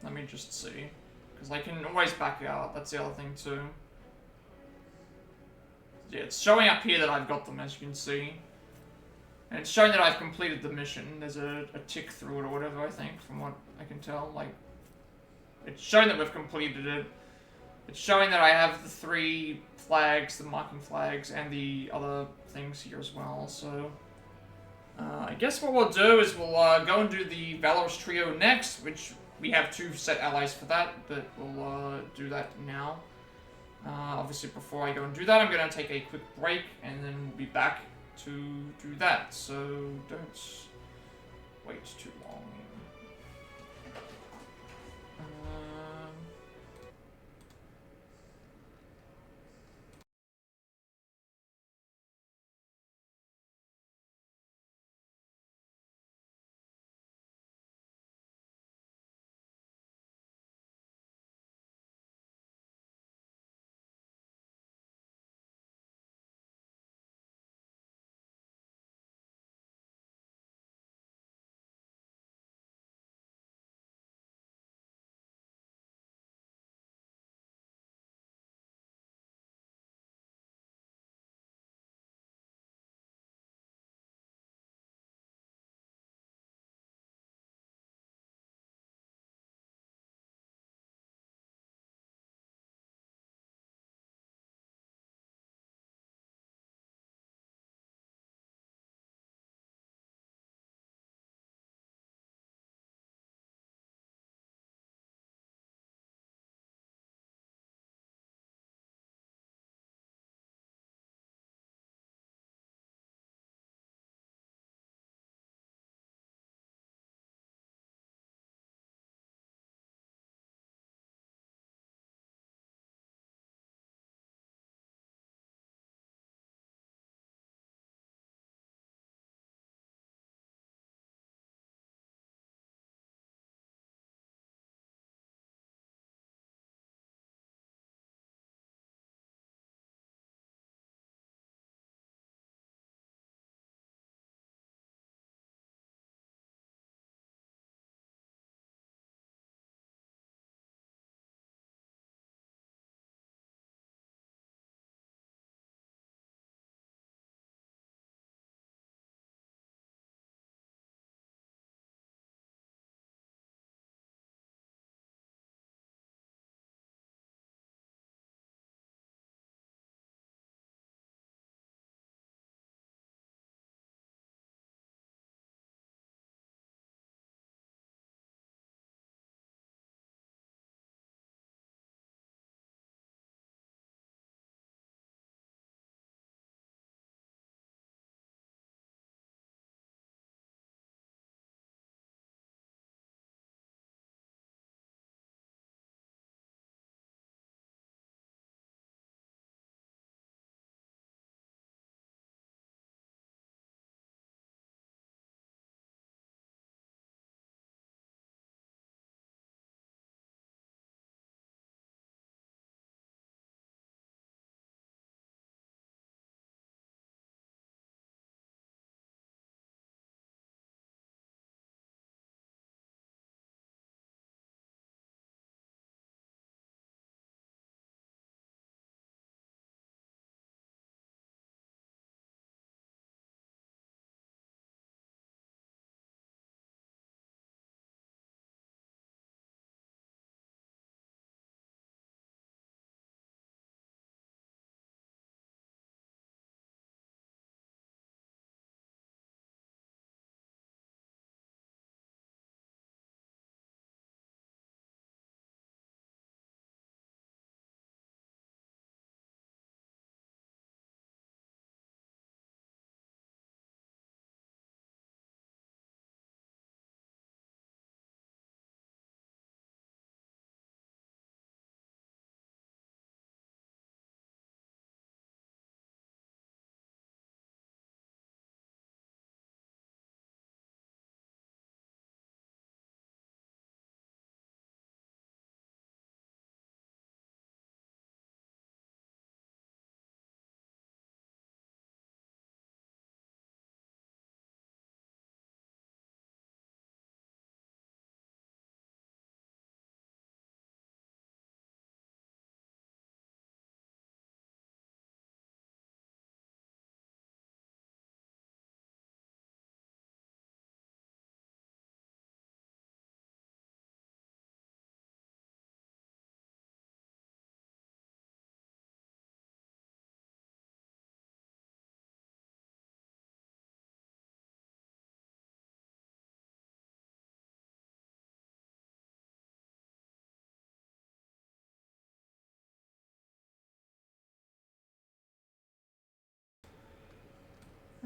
Let me just see. Because I can always back out. That's the other thing too. Yeah, it's showing up here that I've got them, as you can see. And it's showing that I've completed the mission. There's a tick through it or whatever, I think, from what I can tell. Like, it's showing that we've completed it. It's showing that I have the 3 flags, the marking flags, and the other things here as well, so... I guess what we'll do is we'll go and do the Valorous Trio next, which we have 2 set allies for that, but we'll do that now. Obviously, before I go and do that, I'm going to take a quick break, and then we'll be back to do that, so don't wait too long.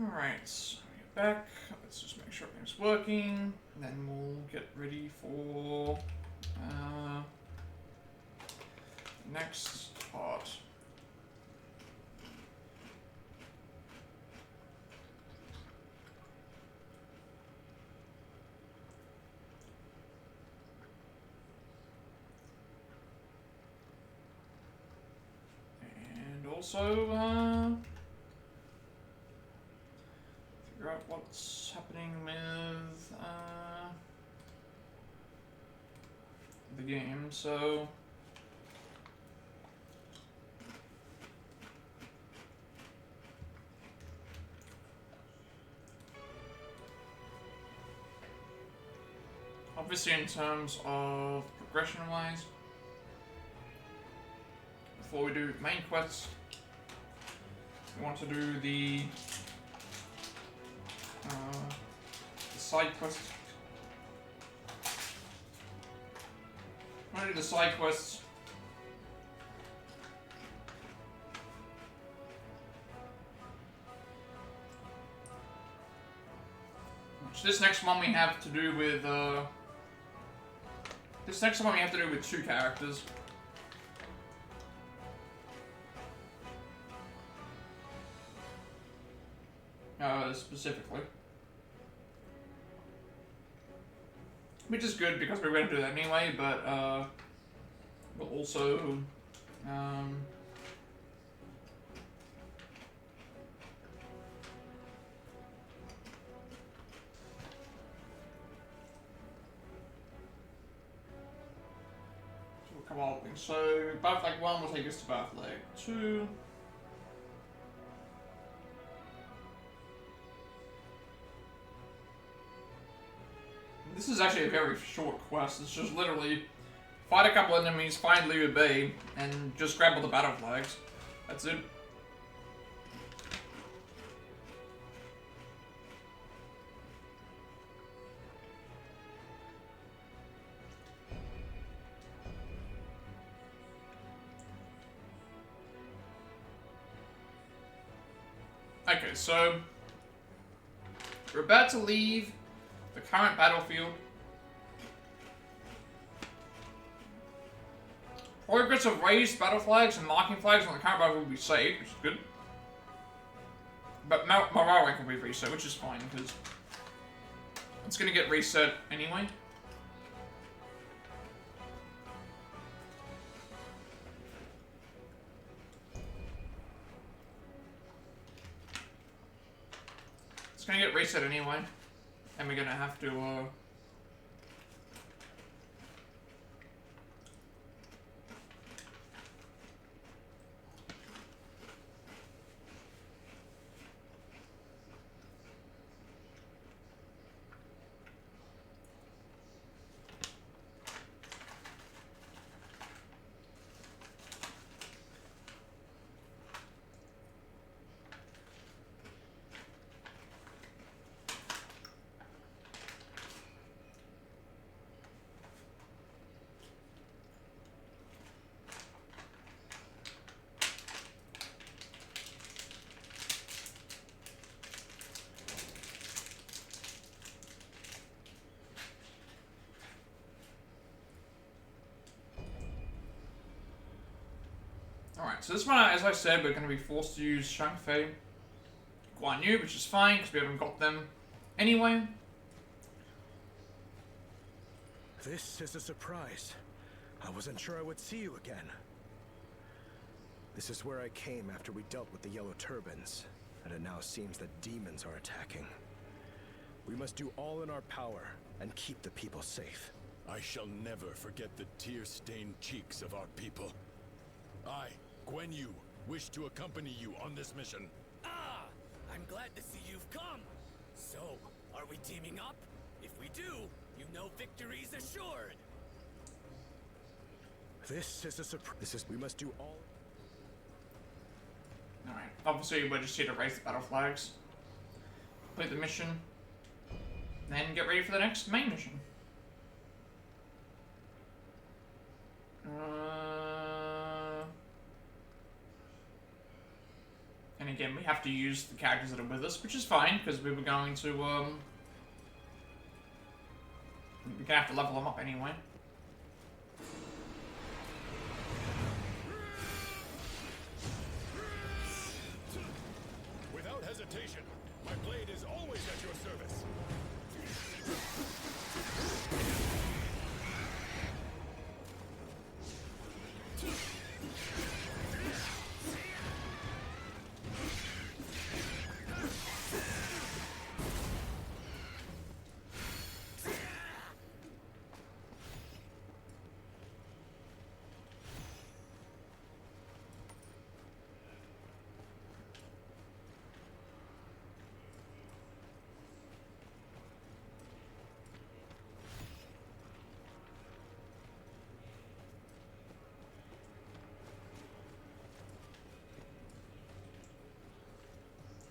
Alright, so get back. Let's just make sure everything's working. And then we'll get ready for next part. And also, figure out what's happening with the game, so obviously in terms of progression wise, before we do main quests, we want to do the side quests. I want to do the side quests. Which this next one we have to do with two characters. Specifically. Which is good because we were going to do that anyway, but we'll also so we'll cover all things. So Battle Flag 1 will take us to Battle Flag 2. This is actually a very short quest. It's just literally fight a couple enemies, find Liu Bei, and just grab all the battle flags. That's it. Okay, so we're about to leave the current battlefield. Progress of raised battle flags and marking flags on the current battlefield will be saved, which is good. But morale rank will be reset, which is fine, because it's going to get reset anyway. It's going to get reset anyway. And we're gonna have to, Alright, so this one, as I said, we're going to be forced to use Shang Fei, Guan Yu, which is fine, because we haven't got them anyway. This is a surprise. I wasn't sure I would see you again. This is where I came after we dealt with the Yellow Turbans, and it now seems that demons are attacking. We must do all in our power and keep the people safe. I shall never forget the tear-stained cheeks of our people. I, Guan Yu, wish to accompany you on this mission. Ah! I'm glad to see you've come. So, are we teaming up? If we do, you know victory's assured. This is a surprise. We must do all. Alright, obviously we're just here to raise the battle flags, complete the mission, then get ready for the next main mission. again, we have to use the characters that are with us, which is fine, because we were going to, we're gonna have to level them up anyway. Without hesitation, my blade is always at your service.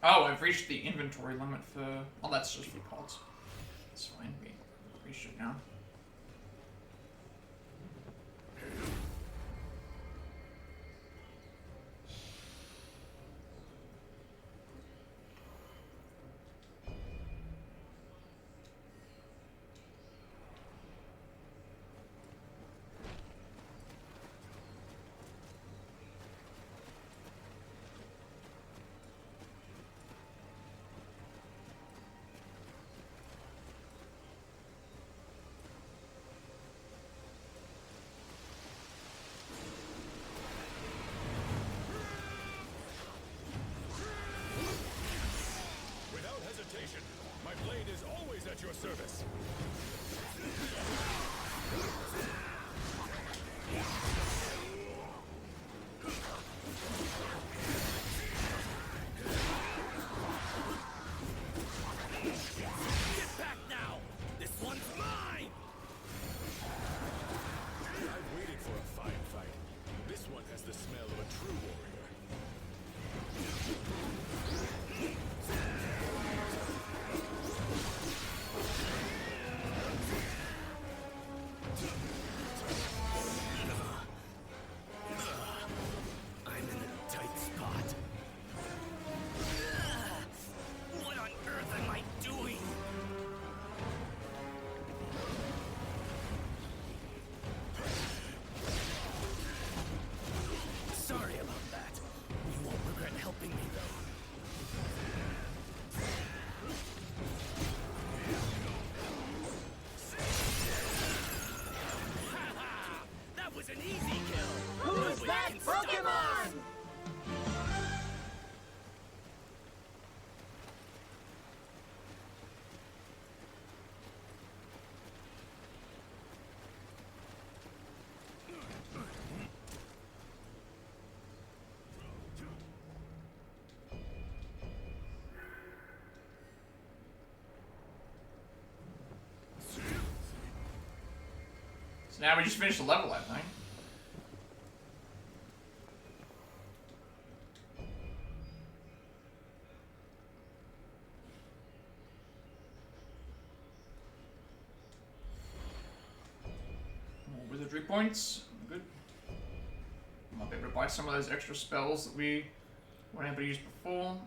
Oh, I've reached the inventory limit for... Oh, that's just for pods. That's fine. We reached it now. My blade is always at your service. Get back now! This one's mine! I've waited for a fine fight. This one has the smell of a true warrior. So now we just finished the level, I think. More wizardry points. Good. Might be able to buy some of those extra spells that we weren't able to use before.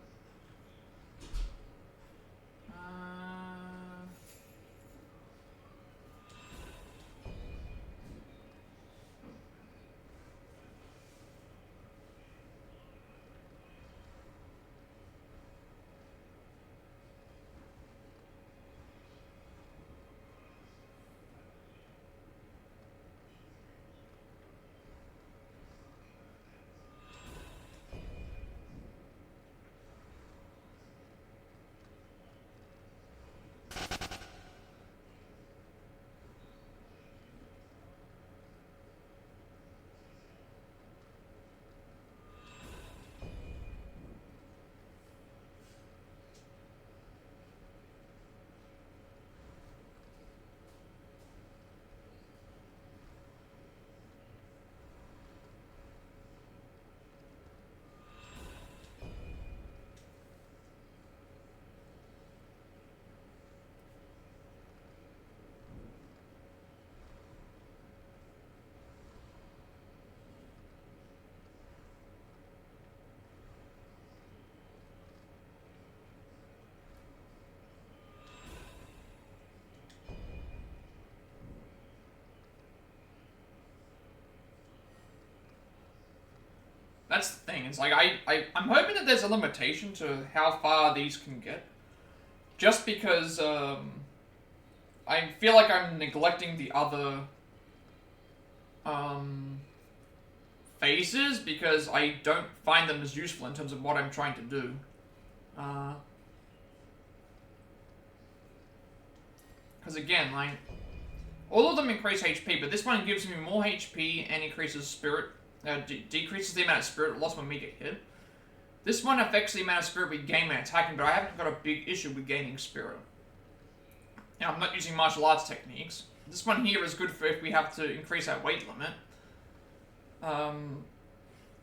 That's the thing. It's like I'm hoping that there's a limitation to how far these can get. Just because I feel like I'm neglecting the other phases because I don't find them as useful in terms of what I'm trying to do. Because again, like, all of them increase HP, but this one gives me more HP and increases spirit, decreases the amount of spirit lost when we get hit. This one affects the amount of spirit we gain when attacking, but I haven't got a big issue with gaining spirit. Now, I'm not using martial arts techniques. This one here is good for if we have to increase our weight limit.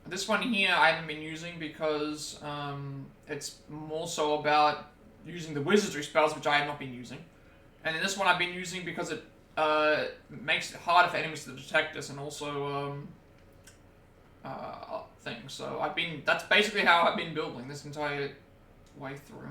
This one here I haven't been using because it's more so about using the wizardry spells, which I have not been using. And then this one I've been using because it makes it harder for enemies to detect us and also things. So that's basically how I've been building this entire way through.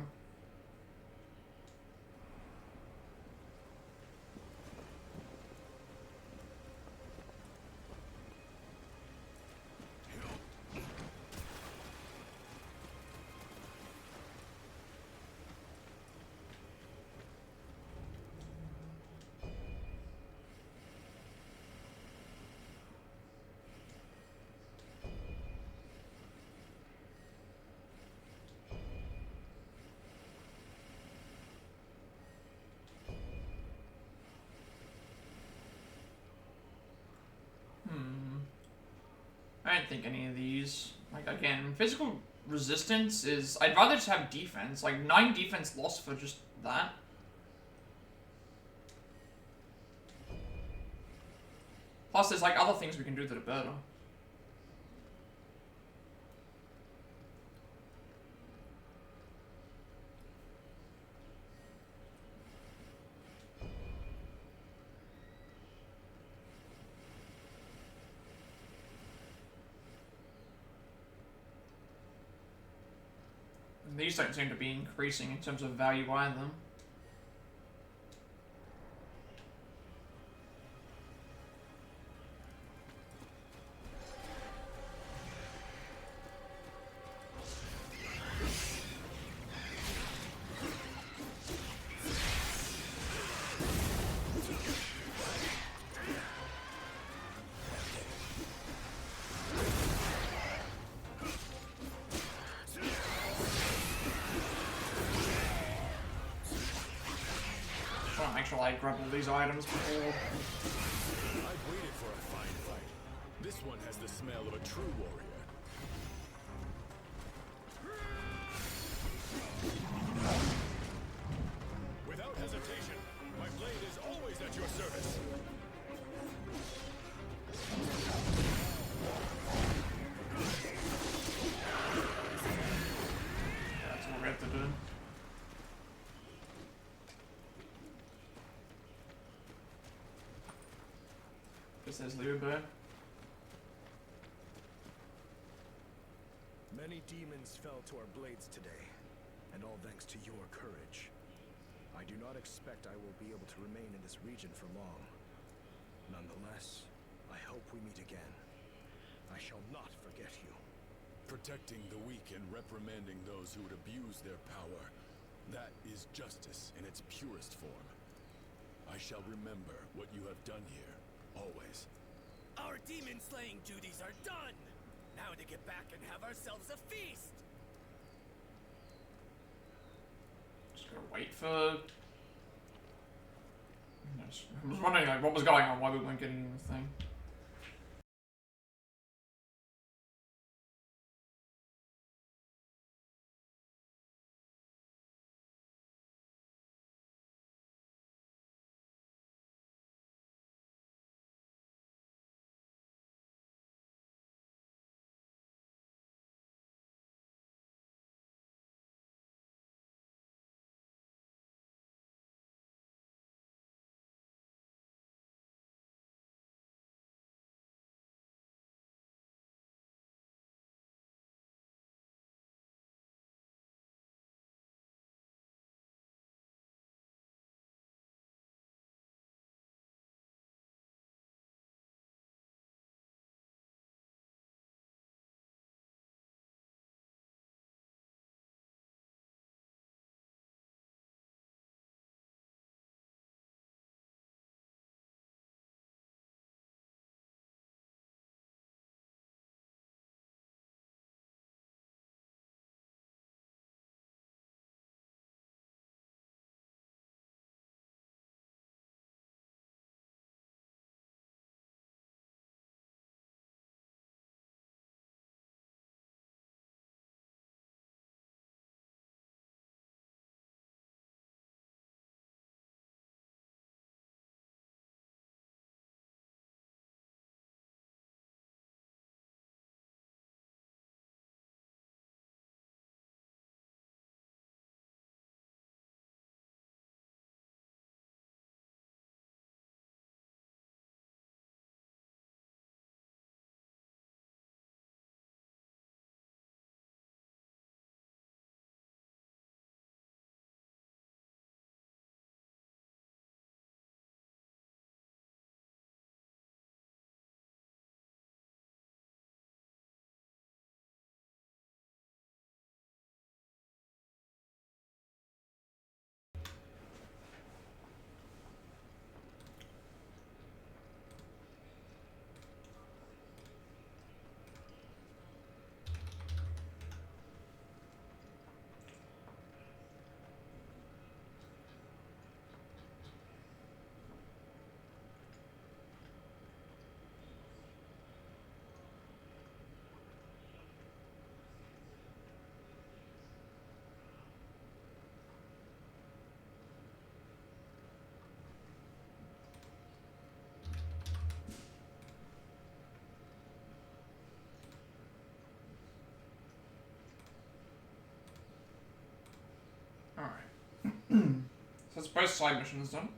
I don't think any of these, like, again, physical resistance is, I'd rather just have defense, like 9 defense lost for just that. Plus there's like other things we can do that are better. These don't seem to be increasing in terms of value either. I grab all these items before. I've waited for a fine fight. This one has the smell of a true warrior. Without hesitation, my blade is always at your service. That's what we have to do. Says Leober. Many demons fell to our blades today, and all thanks to your courage. I do not expect I will be able to remain in this region for long. Nonetheless, I hope we meet again. I shall not forget you. Protecting the weak and reprimanding those who would abuse their power. That is justice in its purest form. I shall remember what you have done here, always. Our demon-slaying duties are done! Now to get back and have ourselves a feast! Just gotta wait for... I was wondering like, what was going on, why we weren't getting anything. So that's both side missions done.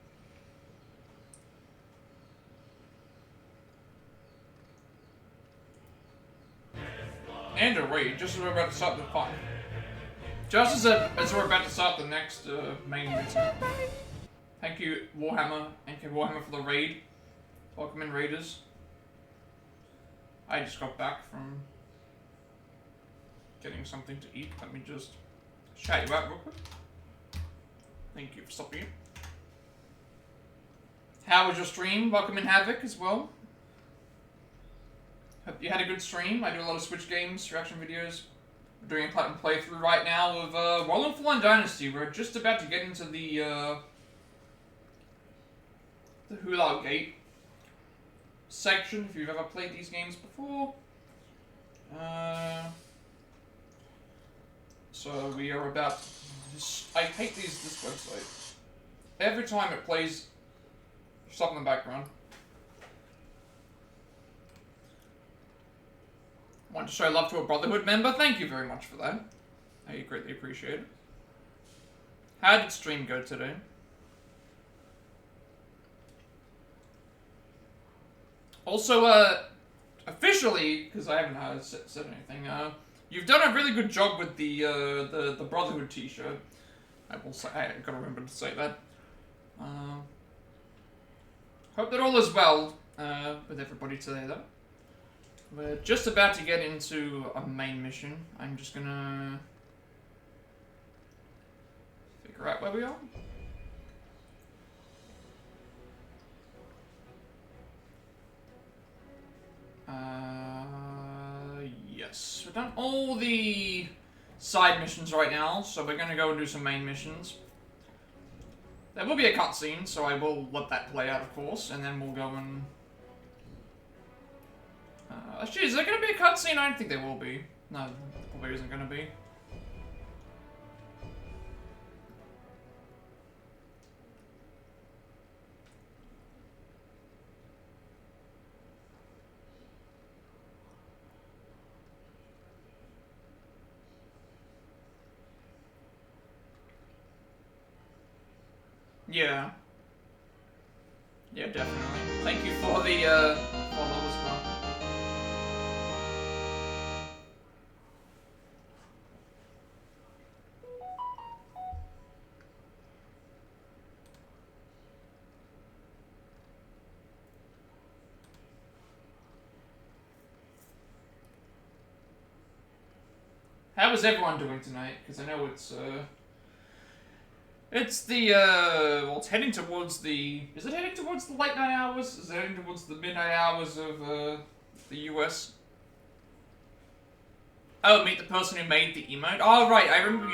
And a raid, just as we're about to start the fight. Just as we're about to start the next main mission. Thank you, Warhammer, and Warhammer for the raid. Welcome in, raiders. I just got back from getting something to eat. Let me just shout you out real quick. Thank you for stopping in. How was your stream? Welcome in, Havoc, as well. Hope you had a good stream. I do a lot of Switch games, reaction videos. We're doing a platinum playthrough right now of Hulaoguan Dynasty. We're just about to get into the Hulao Gate section, if you've ever played these games before. So we are about... I hate this website. Every time it plays stuff in the background. Want to show love to a Brotherhood member? Thank you very much for that. I greatly appreciate it. How did stream go today? Also, officially, because I haven't said anything, you've done a really good job with the Brotherhood t-shirt. I will say, I gotta remember to say that. Hope that all is well with everybody today, though. We're just about to get into a main mission. I'm just gonna figure out where we are. Yes. We've done all the side missions right now, so we're gonna go and do some main missions. There will be a cutscene, so I will let that play out, of course, and then we'll go and... actually, is there gonna be a cutscene? I don't think there will be. No, there probably isn't gonna be. Yeah. Yeah, definitely. Thank you for the, follow as well. How is everyone doing tonight? Because I know it's the, well, it's heading towards the... Is it heading towards the late night hours? Is it heading towards the midnight hours of, the US? Oh, meet the person who made the emote? Oh, right, I remember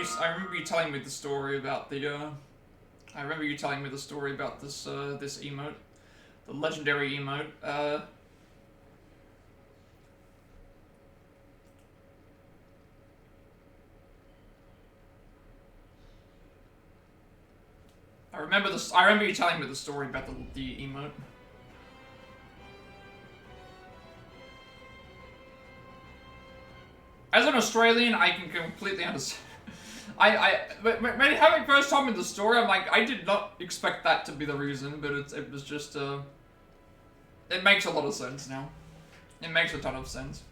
you telling me the story about the, I remember you telling me the story about this, this emote. The legendary emote. I remember you telling me the story about the emote. As an Australian, I can completely understand. When having first told me the story, I'm like, I did not expect that to be the reason, but it was just, it makes a lot of sense now. It makes a ton of sense.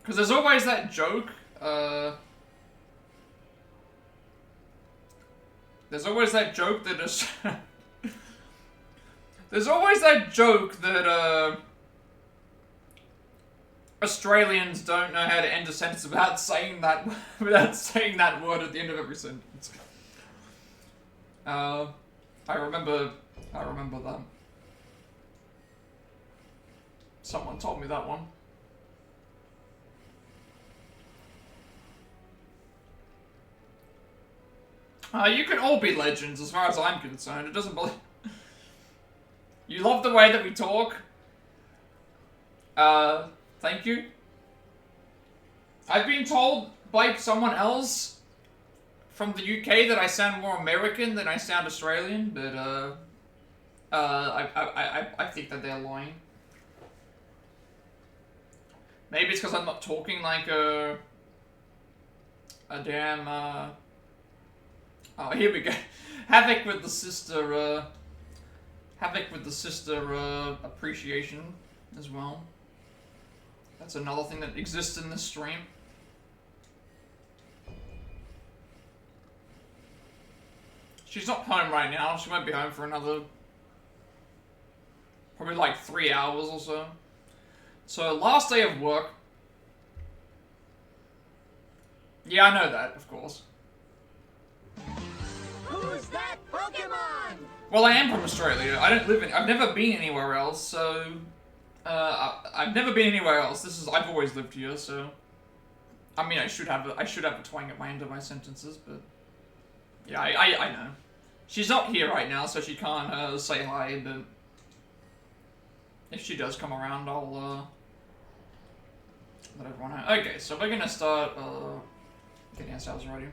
Because there's always that joke, there's always that joke that is... There's always that joke that, Australians don't know how to end a sentence without saying that word at the end of every sentence. I remember that. Someone told me that one. You can all be legends as far as I'm concerned. It doesn't believe... You love the way that we talk? Thank you. I've been told by someone else from the UK that I sound more American than I sound Australian, but, I think that they're lying. Maybe it's because I'm not talking like a... a damn, oh, here we go. Havoc with the sister, appreciation as well. That's another thing that exists in this stream. She's not home right now. She won't be home for another, probably like 3 hours or so. So, last day of work. Yeah, I know that, of course. Who's that Pokemon? Well, I am from Australia. I don't live in. I've never been anywhere else, so. I've never been anywhere else. I've always lived here, so. I mean, I should have a twang at my end of my sentences, but. Yeah, I know. She's not here right now, so she can't, say hi, but. If she does come around, I'll, let everyone know. Okay, so we're gonna start, getting ourselves ready.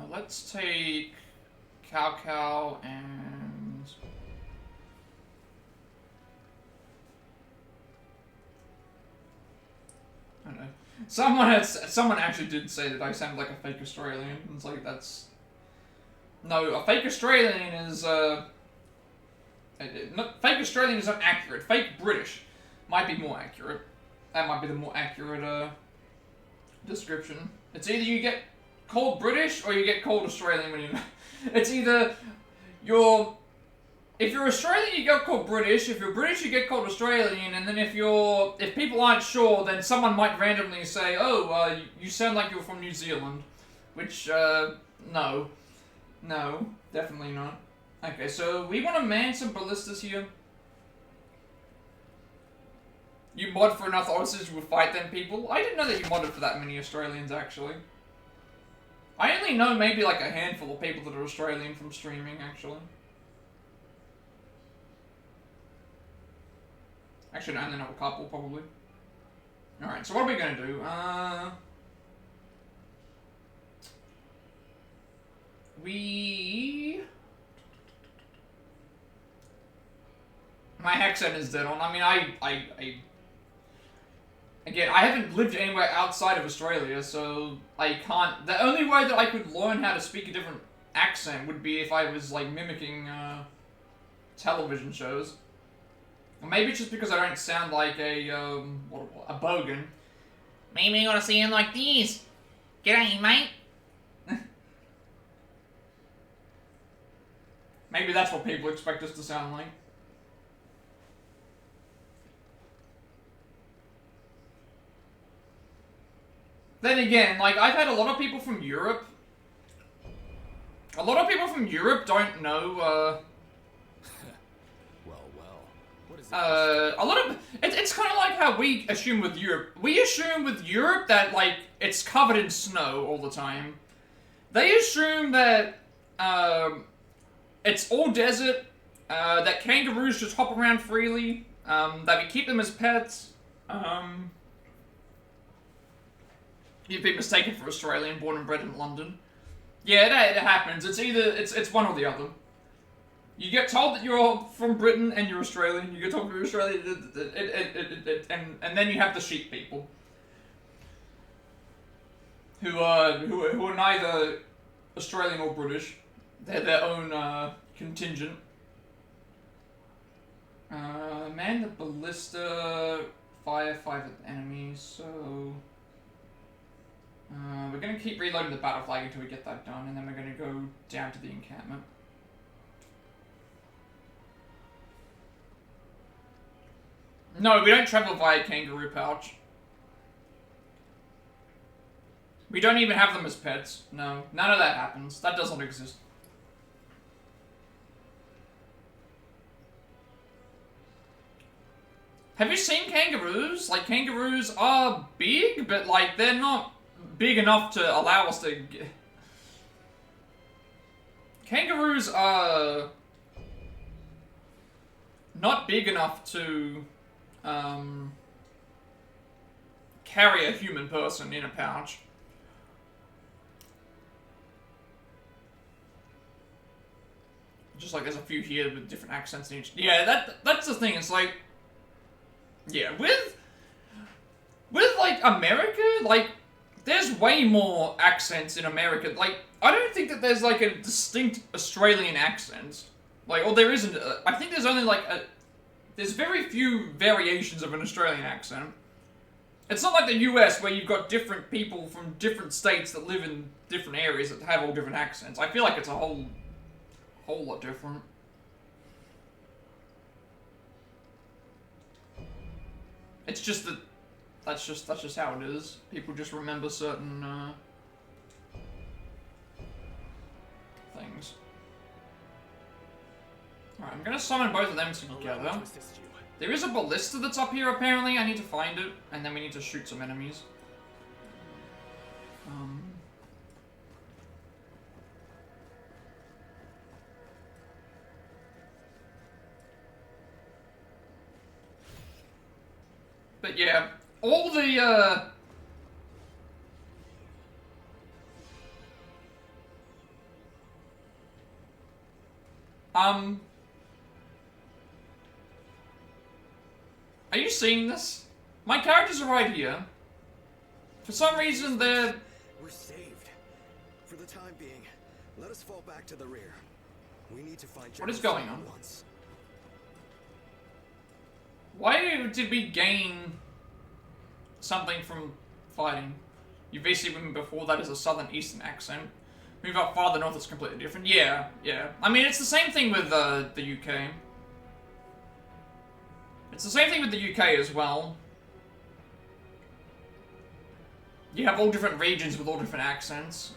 Let's take Cao Cao and I don't know. Someone actually did say that I sound like a fake Australian. It's like that's no, a fake Australian is fake Australian is not accurate. Fake British might be more accurate. That might be the more accurate description. It's either you get called British or you get called Australian when you. It's either if you're Australian you get called British. If you're British you get called Australian, and then if people aren't sure, then someone might randomly say, "Oh, you sound like you're from New Zealand," which no, definitely not. Okay, so we want to man some ballistas here. You mod for enough Aussies will fight them people. I didn't know that you modded for that many Australians actually. I only know maybe like a handful of people that are Australian from streaming, actually. Actually, I only know a couple, probably. Alright, so what are we gonna do? My accent is dead on. I mean, again, I haven't lived anywhere outside of Australia, so I can't. The only way that I could learn how to speak a different accent would be if I was like mimicking television shows. Or maybe it's just because I don't sound like a bogan. Maybe I gotta sound like this. G'day, mate. Maybe that's what people expect us to sound like. Then again, like, I've had a lot of people from Europe. A lot of people from Europe don't know, What is a lot of... It's kind of like how we assume with Europe. We assume with Europe that, like, it's covered in snow all the time. They assume that, it's all desert, that kangaroos just hop around freely, that we keep them as pets, you've been mistaken for Australian, born and bred in London. Yeah, it happens. It's either, it's one or the other. You get told that you're from Britain and you're Australian. You get told you're Australian, and then you have the sheep people. Who are neither Australian or British. They're their own, contingent. Man the ballista, fire 5 at the enemies, so... we're going to keep reloading the battle flag until we get that done, and then we're going to go down to the encampment. No, we don't travel via kangaroo pouch. We don't even have them as pets. No, none of that happens. That doesn't exist. Have you seen kangaroos? Like, kangaroos are big, but, like, they're not big enough to allow us to... Kangaroos are not big enough to carry a human person in a pouch. Just like there's a few here with different accents in each. Yeah, that's the thing. It's like Yeah, with like America, like there's way more accents in America. Like I don't think that there's like a distinct Australian accent. Like, or there isn't. I think there's only like there's very few variations of an Australian accent. It's not like the US where you've got different people from different states that live in different areas that have all different accents. I feel like it's a whole lot different. It's just that that's just how it is. People just remember certain things. Alright, I'm gonna summon both of them together. There is a ballista that's up here apparently. I need to find it, and then we need to shoot some enemies. But yeah, all the are you seeing this? My characters are right here. For some reason, they're... We're saved. For the time being, let us fall back to the rear. We need to find What is going on? Why did we gain something from fighting? You basically went before that is a southern eastern accent. Move up farther north, it's completely different. Yeah, yeah. I mean, it's the same thing with the UK. It's the same thing with the UK as well. You have all different regions with all different accents.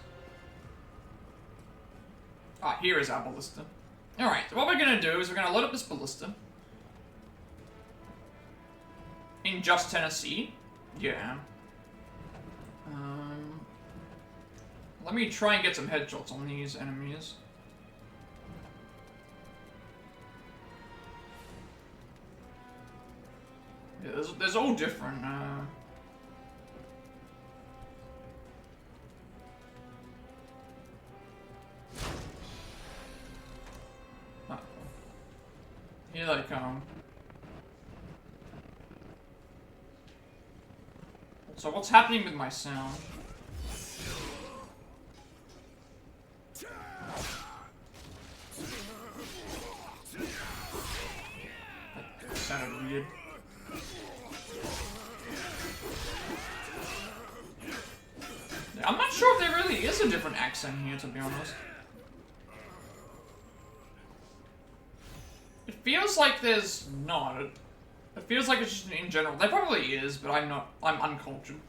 Ah, here is our ballista. Alright, so what we're gonna do is we're gonna load up this ballista. In just Tennessee. Yeah. Let me try and get some headshots on these enemies. Yeah, there's all different, Here they come. So what's happening with my sound? That sounded weird. I'm not sure if there really is a different accent here, to be honest. It feels like there's not. It feels like it's just in general. There probably is, but I'm uncultured.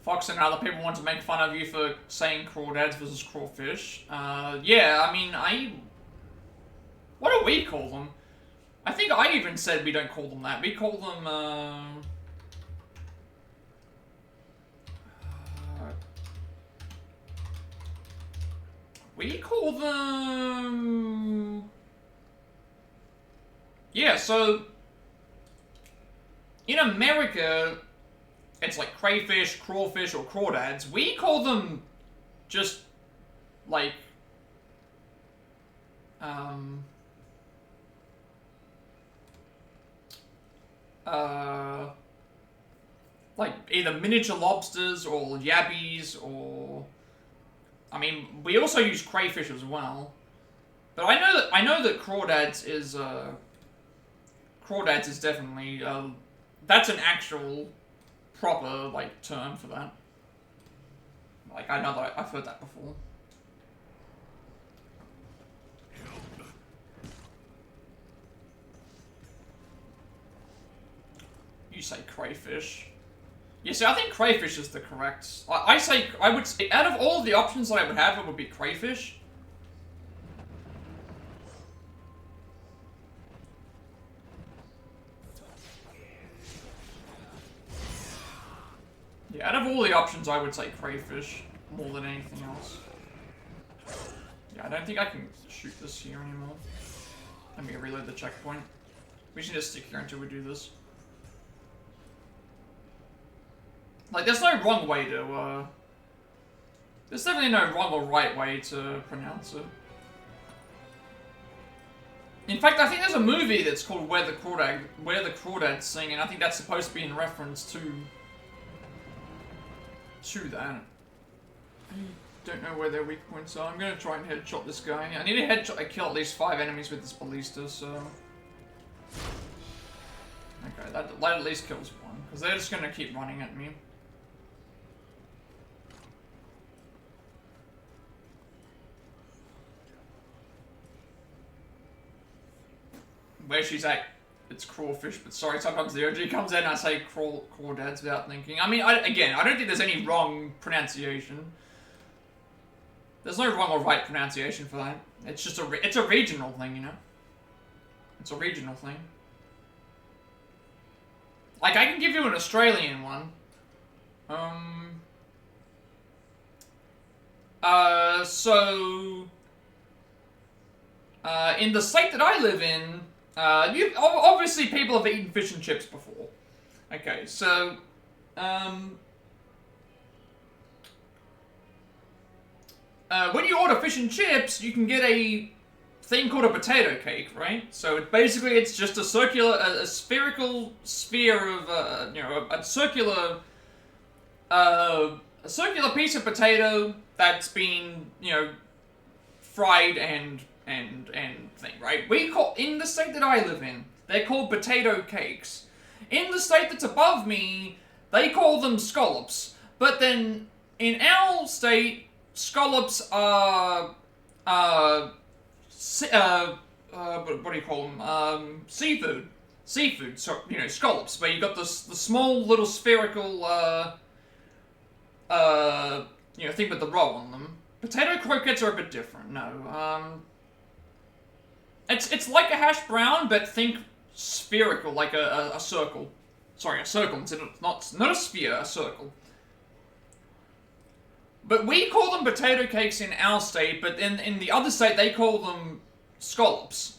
Fox and other people want to make fun of you for saying crawdads versus crawfish. Yeah, I mean, what do we call them? I think I even said we don't call them that. We call them, we call them... Yeah, so... In America, it's like crayfish, crawfish, or crawdads. We call them just, like... like, either miniature lobsters, or yabbies, or... I mean, we also use crayfish as well. But I know that crawdads is definitely, that's an actual, proper, like, term for that. Like, I know that I've heard that before. You say crayfish. Yeah, see, I think crayfish is the correct... I would say, out of all of the options that I would have, it would be crayfish. Yeah, out of all the options, I would say crayfish more than anything else. Yeah, I don't think I can shoot this here anymore. Let me reload the checkpoint. We should just stick here until we do this. Like, there's no wrong way to, there's definitely no wrong or right way to pronounce it. In fact, I think there's a movie that's called Where the Crawdads Sing, and I think that's supposed to be in reference to that. I don't know where their weak points are. I'm gonna try and headshot this guy. I need to kill at least 5 enemies with this ballista, so... Okay, that at least kills one, because they're just gonna keep running at me. Where she's at, it's crawfish, but sorry, sometimes the OG comes in and I say crawdads without thinking. I mean, again, I don't think there's any wrong pronunciation. There's no wrong or right pronunciation for that. It's just it's a regional thing, you know? It's a regional thing. Like, I can give you an Australian one. In the state that I live in, obviously people have eaten fish and chips before. Okay, so, when you order fish and chips, you can get a thing called a potato cake, right? So it's just a spherical sphere of, you know, a circular piece of potato that's been, you know, fried and thing, right? In the state that I live in, they're called potato cakes. In the state that's above me, they call them scallops. But then, in our state, scallops are, what do you call them? Seafood. Seafood, so, you know, scallops, where you got the small little spherical, you know, thing with the roll on them. Potato croquettes are a bit different, no. It's like a hash brown, but think spherical, like a circle. Sorry, a circle, not a sphere, a circle. But we call them potato cakes in our state, but in the other state they call them scallops.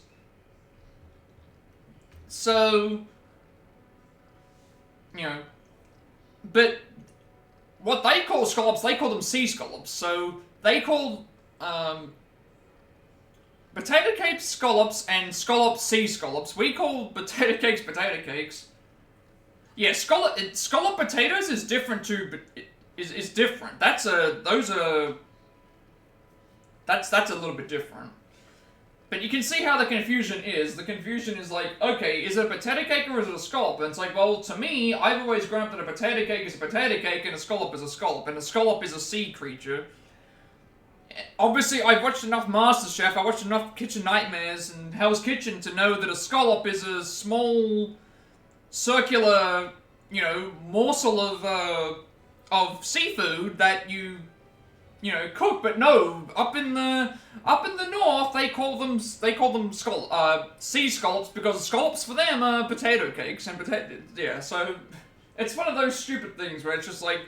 So, you know, but what they call scallops, they call them sea scallops. So they call potato cakes scallops and scallops sea scallops. We call potato cakes potato cakes. Yeah, scallop potatoes is different too, but is different. That's a little bit different. But you can see how the confusion is. The confusion is like, okay, is it a potato cake or is it a scallop? And it's like, well, to me, I've always grown up that a potato cake is a potato cake and a scallop is a scallop. And a scallop is a sea creature. Obviously, I've watched enough MasterChef, I watched enough Kitchen Nightmares and Hell's Kitchen to know that a scallop is a small, circular, you know, morsel of seafood that you know, cook. But no, up in the north, they call them sea scallops, because scallops for them are potato cakes and yeah. So it's one of those stupid things where it's just like,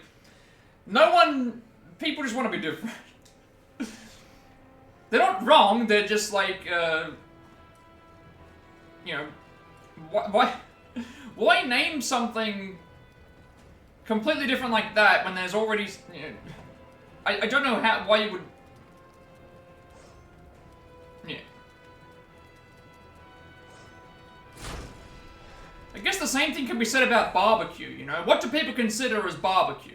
people just want to be different. They're not wrong, they're just like, you know, why name something completely different like that when there's already, you know, I don't know why you would, yeah. I guess the same thing can be said about barbecue, you know? What do people consider as barbecue?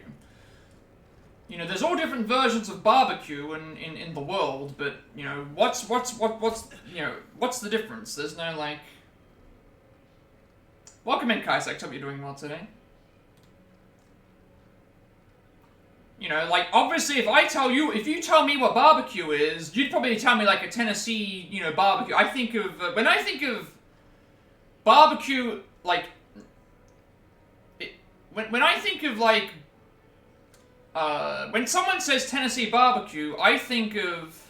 You know, there's all different versions of barbecue in the world, but, you know, what's the difference? There's no, like... Welcome in, Kaisek. Hope you're doing well today. You know, like, obviously, if you tell me what barbecue is, you'd probably tell me, like, a Tennessee, you know, barbecue. I think of, when I think of barbecue, like, when I think of, like, when someone says Tennessee barbecue, I think of,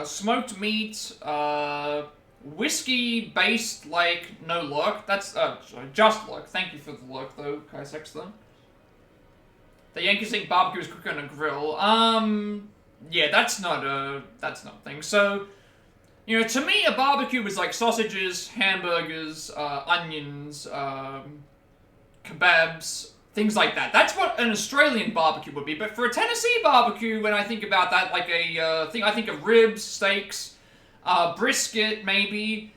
smoked meat, whiskey-based, like, no lurk. That's, sorry, just lurk. Thank you for the lurk, though, Kaisex, though. The Yankees think barbecue is cooked on a grill. Yeah, that's not a thing. So, you know, to me, a barbecue is like sausages, hamburgers, onions, kebabs, things like that. That's what an Australian barbecue would be. But for a Tennessee barbecue, when I think about that, like a thing, I think of ribs, steaks, brisket, maybe.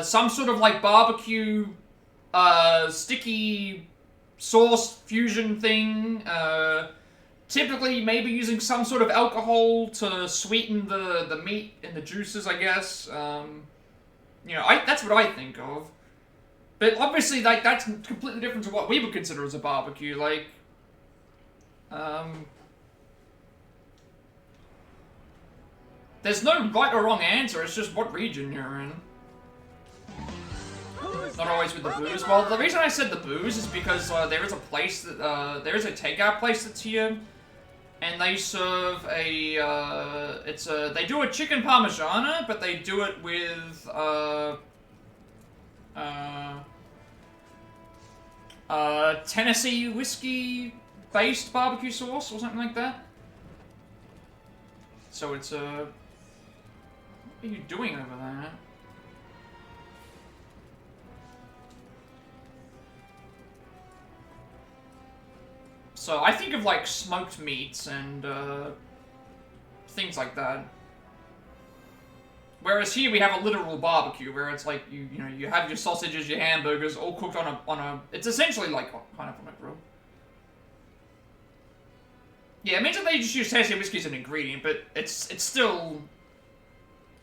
Some sort of, like, barbecue, sticky sauce fusion thing. Typically, maybe using some sort of alcohol to sweeten the meat and the juices, I guess. You know, that's what I think of. But obviously, like, that's completely different to what we would consider as a barbecue. Like, there's no right or wrong answer, it's just what region you're in. Not always with the booze. Well, the reason I said the booze is because there is a place that, there is a takeout place that's here. And they serve a, they do a chicken parmigiana, but they do it with, Tennessee whiskey-based barbecue sauce or something like that. So it's, what are you doing over there? So I think of like smoked meats and things like that. Whereas here we have a literal barbecue where it's like you know you have your sausages, your hamburgers all cooked on a it's essentially like kind of on a grill. Yeah, it means that they just use Tennessee whiskey as an ingredient, but it's still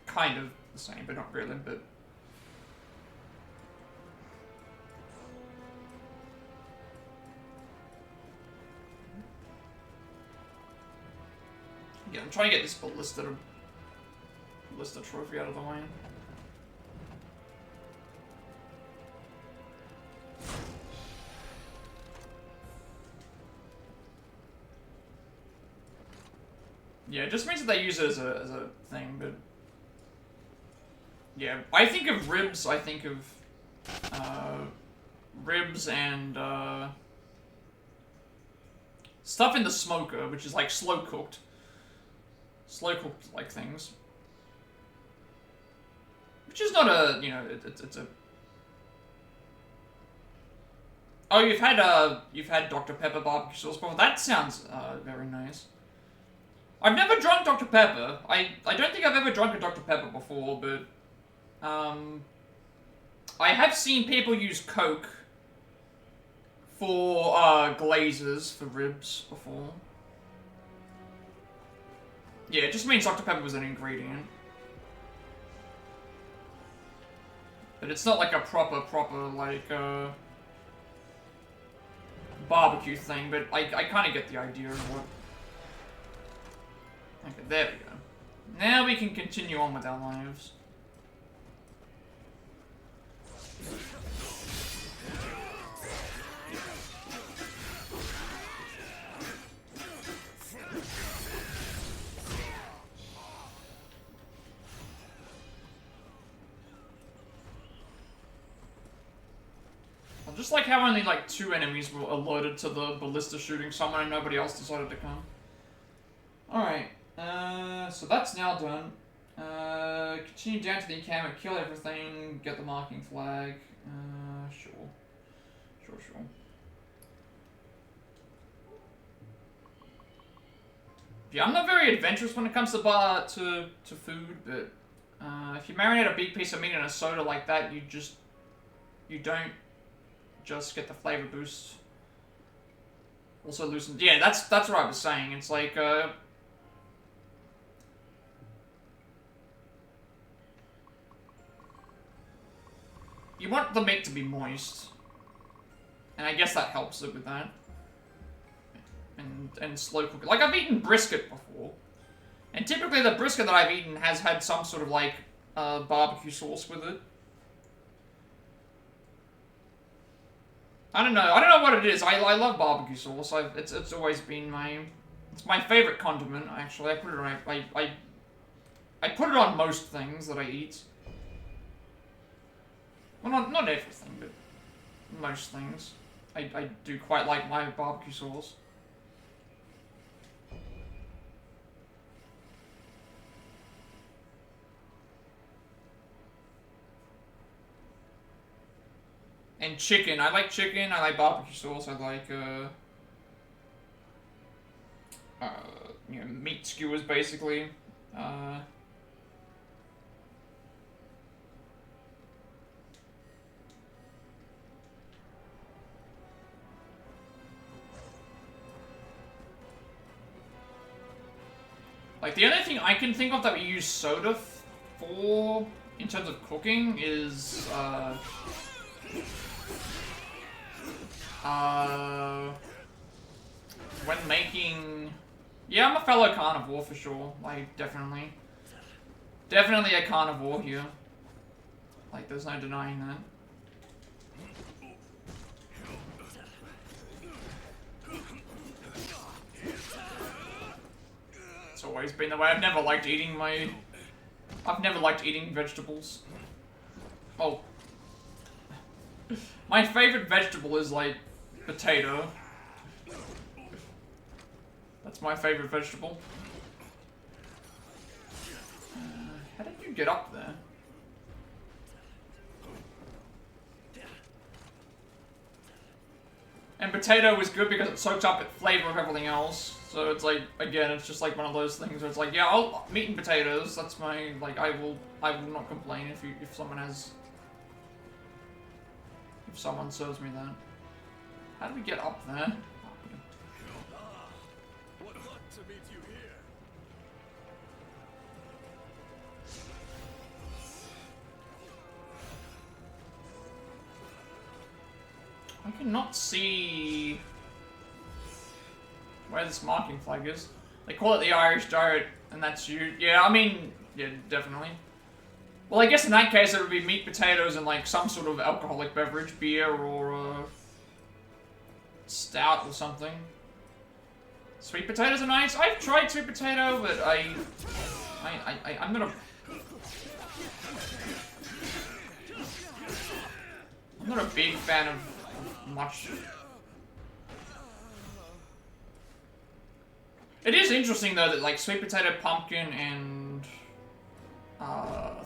kind of the same, but not really. But yeah, I'm trying to get this ballista trophy out of the way. Yeah, it just means that they use it as a thing, but yeah, I think of ribs. I think of ribs and stuff in the smoker, which is like slow cooked like things. Which is not a, you know, it's a... Oh, you've had Dr. Pepper barbecue sauce before? That sounds, very nice. I've never drunk Dr. Pepper. I don't think I've ever drunk a Dr. Pepper before, but... I have seen people use Coke for, glazes for ribs before. Yeah, it just means Dr. Pepper was an ingredient. But it's not like a proper, like, barbecue thing, but I kind of get the idea of what... Okay, there we go. Now we can continue on with our lives. I just like how only like 2 enemies were alerted to the ballista shooting someone and nobody else decided to come. Alright, so that's now done. Continue down to the encampment, kill everything, get the marking flag. Sure. Yeah, I'm not very adventurous when it comes to food, but if you marinate a big piece of meat in a soda like that, you don't just get the flavor boost. Also loosen. Yeah, that's what I was saying. It's like you want the meat to be moist, and I guess that helps it with that. And slow cook it. Like I've eaten brisket before, and typically the brisket that I've eaten has had some sort of like barbecue sauce with it. I don't know what it is. I love barbecue sauce. It's always been it's my favorite condiment. Actually, I put it on I put it on most things that I eat. Well, not everything, but most things. I do quite like my barbecue sauce. And chicken. I like chicken, I like barbecue sauce, I like, you know, meat skewers, basically. Like, the only thing I can think of that we use soda for, in terms of cooking, is, when making... Yeah, I'm a fellow carnivore for sure. Like, definitely. Definitely a carnivore here. Like, there's no denying that. It's always been the way. I've never liked eating vegetables. Oh. My favorite vegetable is, like, potato. That's my favorite vegetable. How did you get up there? And potato was good because it soaks up the flavor of everything else. So it's like, again, it's just like one of those things where it's like, yeah, I'll meat and potatoes. That's my, like, I will not complain if someone serves me that. How do we get up there? What luck to meet you here. I cannot see where this marking flag is. They call it the Irish diet, and that's you. Yeah, I mean, yeah, definitely. Well, I guess in that case it would be meat, potatoes, and like some sort of alcoholic beverage, beer or stout or something. Sweet potatoes are nice. I've tried sweet potato, but I'm not a big fan of much. It is interesting though that like sweet potato, pumpkin, and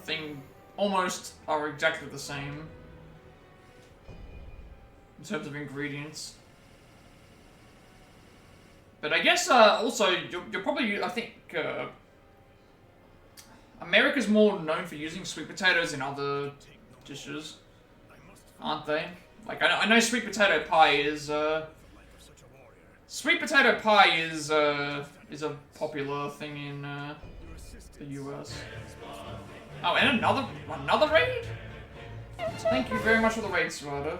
thing almost are exactly the same in terms of ingredients. But I guess also you're probably, I think America's more known for using sweet potatoes in other dishes, aren't they? Like I know sweet potato pie is a popular thing in the US. Oh, and another raid? Thank you very much for the raid, Serrata.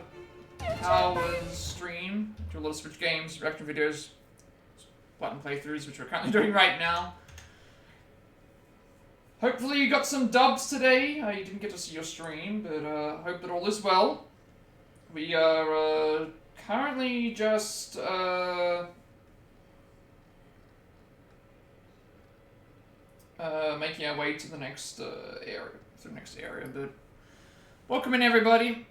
How was stream? Do a lot of Switch games, reaction videos, button playthroughs, which we're currently doing right now. Hopefully you got some dubs today. You didn't get to see your stream, but hope that all is well. We are currently just making our way to the next area. But welcome in, everybody.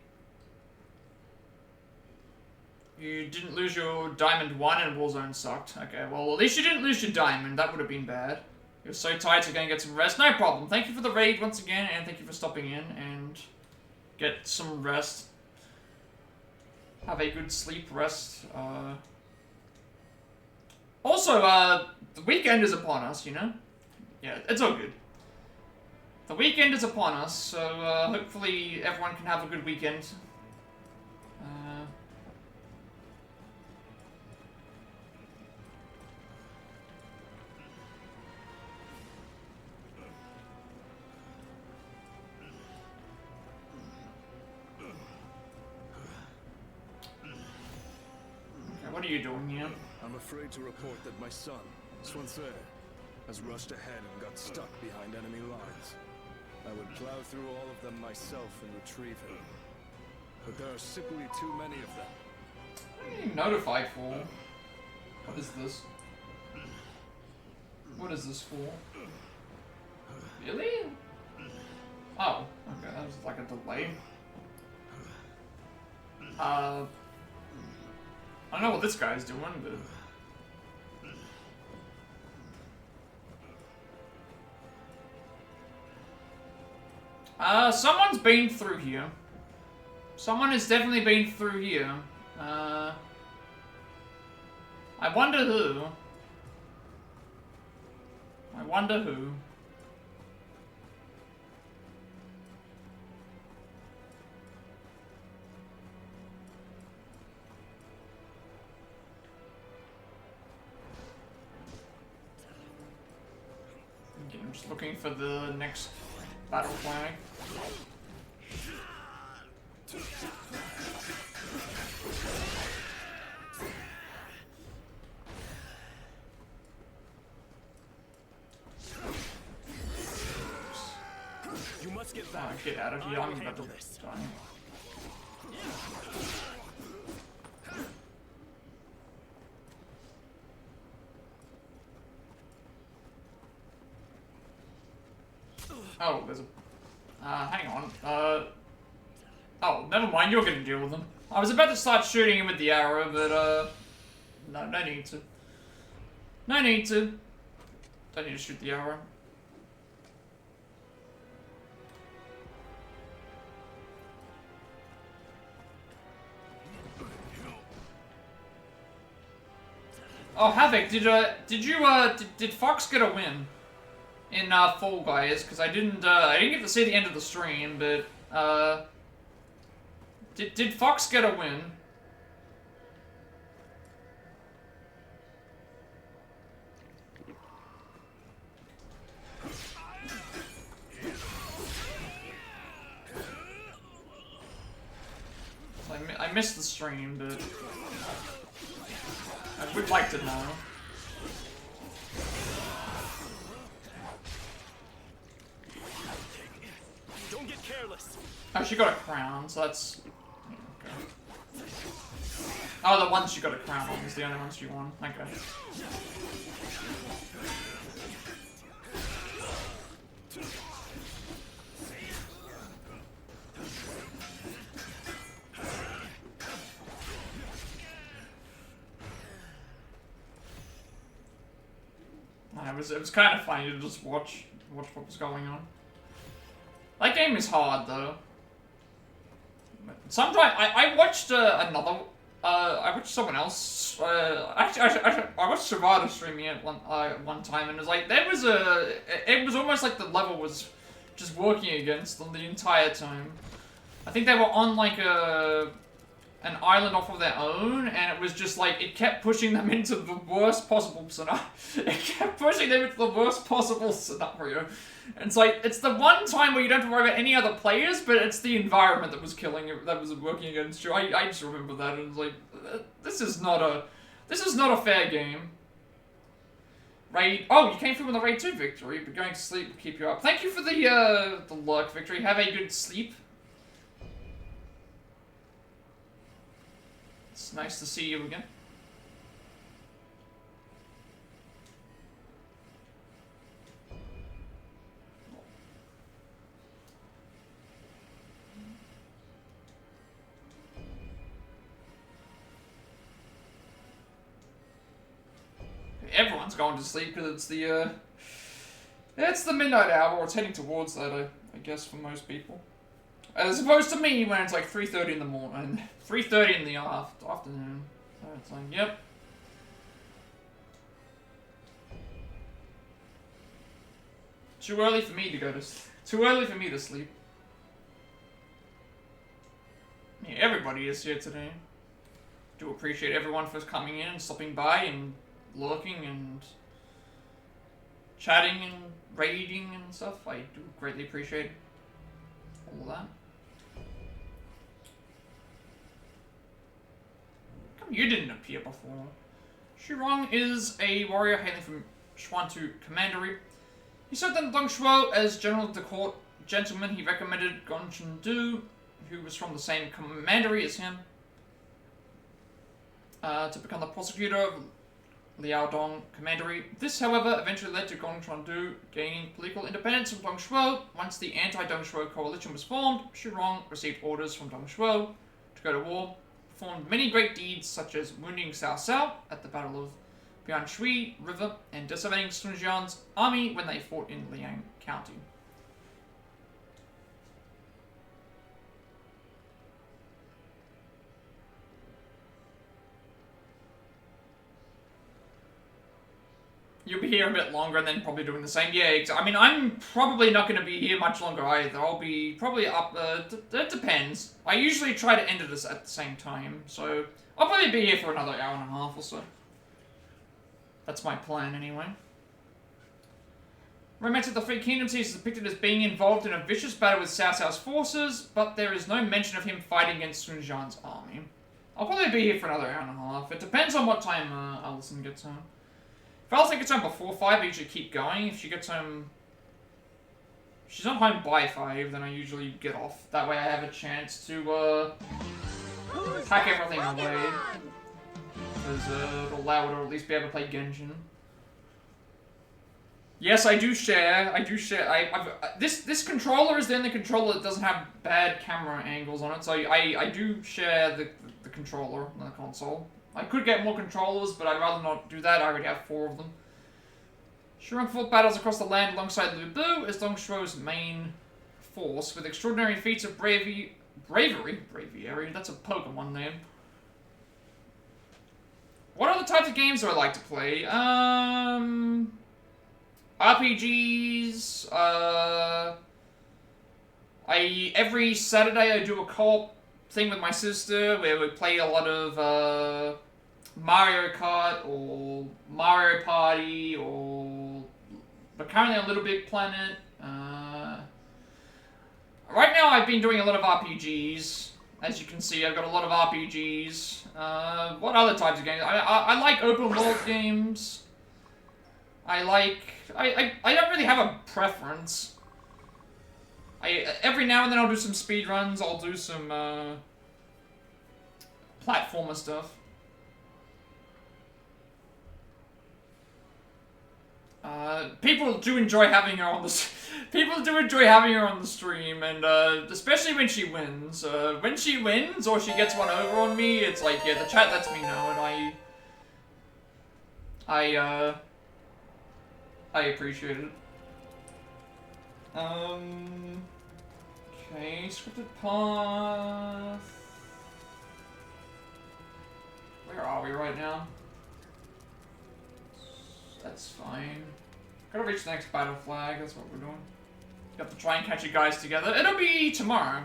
You didn't lose your Diamond 1 and Warzone sucked. Okay, well, at least you didn't lose your Diamond. That would have been bad. You're so tired, so go and get some rest. No problem. Thank you for the raid once again, and thank you for stopping in and get some rest. Have a good sleep, rest. Also, the weekend is upon us, you know? Yeah, it's all good. The weekend is upon us, so hopefully everyone can have a good weekend. What are you doing here? I'm afraid to report that my son, Swansea, has rushed ahead and got stuck behind enemy lines. I would plow through all of them myself and retrieve him. But there are simply too many of them. What are you notified for? What is this? What is this for? Really? Oh, okay, that was like a delay. I don't know what this guy's doing, but... someone's been through here. Someone has definitely been through here. I wonder who. I wonder who. just looking for the next battle flag. You must get back. Get out of here. I'm about to die. Oh, there's a... hang on. Oh, never mind, you're gonna deal with them. I was about to start shooting him with the arrow, but, no need to. No need to. Don't need to shoot the arrow. Oh, Havoc, did Fox get a win in Fall Guys? Because I didn't get to see the end of the stream, but did Fox get a win? I missed the stream, but I would like to know. Don't get careless. Oh, she got a crown, so that's... Okay. Oh, the ones she got a crown on is the only ones she won. Okay. It was kind of funny to just watch what was going on. That game is hard though. Sometimes I watched another. I watched someone else. Actually, I watched Survivor streaming it one time, and it was like it was almost like the level was just working against them the entire time. I think they were on like an island off of their own, and it was just like, it kept pushing them into the worst possible scenario. It kept pushing them into the worst possible scenario. And it's like, it's the one time where you don't have to worry about any other players, but it's the environment that was killing you, that was working against you. I just remember that, and it's like, this is not a fair game. Raid, oh, you came through with a Raid 2 victory, but going to sleep will keep you up. Thank you for the lurk victory. Have a good sleep. It's nice to see you again. Everyone's going to sleep because it's the midnight hour, or it's heading towards that, I guess, for most people. As opposed to me when it's like 3:30 in the morning, 3:30 in the afternoon. So it's like, yep. Too early for me to go to too early for me to sleep. Yeah, everybody is here today. Do appreciate everyone for coming in and stopping by and lurking and chatting and raiding and stuff. I do greatly appreciate all of that. You didn't appear before. Shurong is a warrior hailing from Schwantu Commandery. He served under Dong Shuo as General of the Court Gentleman. He recommended Gong Chun-du, who was from the same commandery as him, to become the prosecutor of Liaodong Commandery. This, however, eventually led to Gong Chun-du gaining political independence from Dong Shuo. Once the anti-Dong Shuo coalition was formed, Shurong received orders from Dong Shuo to go to war. Performed many great deeds, such as wounding Cao Cao at the Battle of Bianshui River and decimating Sun Jian's army when they fought in Liang County. You'll be here a bit longer and then probably doing the same. Yeah, I mean, I'm probably not going to be here much longer either. I'll be probably up, it depends. I usually try to end it at the same time, so I'll probably be here for another hour and a half or so. That's my plan anyway. Romance of the Three Kingdoms, he is depicted as being involved in a vicious battle with Cao Cao's forces, but there is no mention of him fighting against Sun Jian's army. I'll probably be here for another hour and a half. It depends on what time Alison gets home. If Alison gets home before 5, I usually keep going. If she gets home... If she's not home by 5, then I usually get off. That way I have a chance to, pack everything away. Because, it'll allow her to at least be able to play Genshin. Yes, I do share. This controller is the only controller that doesn't have bad camera angles on it, so I do share the controller on the console. I could get more controllers, but I'd rather not do that. I already have 4 of them. Shurong fought battles across the land alongside Lu Bu as Dong Shuo's main force, with extraordinary feats of bravery, that's a Pokemon name. What other types of games do I like to play? RPGs, every Saturday I do a co-op thing with my sister where we play a lot of, Mario Kart or Mario Party but currently on Little Big Planet. Right now I've been doing a lot of RPGs. As you can see, I've got a lot of RPGs. What other types of games? I like open world games. I don't really have a preference. Every now and then I'll do some speedruns, I'll do some, platformer stuff. People do enjoy having her on the stream, and especially when she wins. When she wins or she gets one over on me, it's like, yeah, the chat lets me know, and I appreciate it. Okay, scripted path. Where are we right now? That's fine. Gotta reach the next battle flag, that's what we're doing. Got to try and catch you guys together. It'll be tomorrow.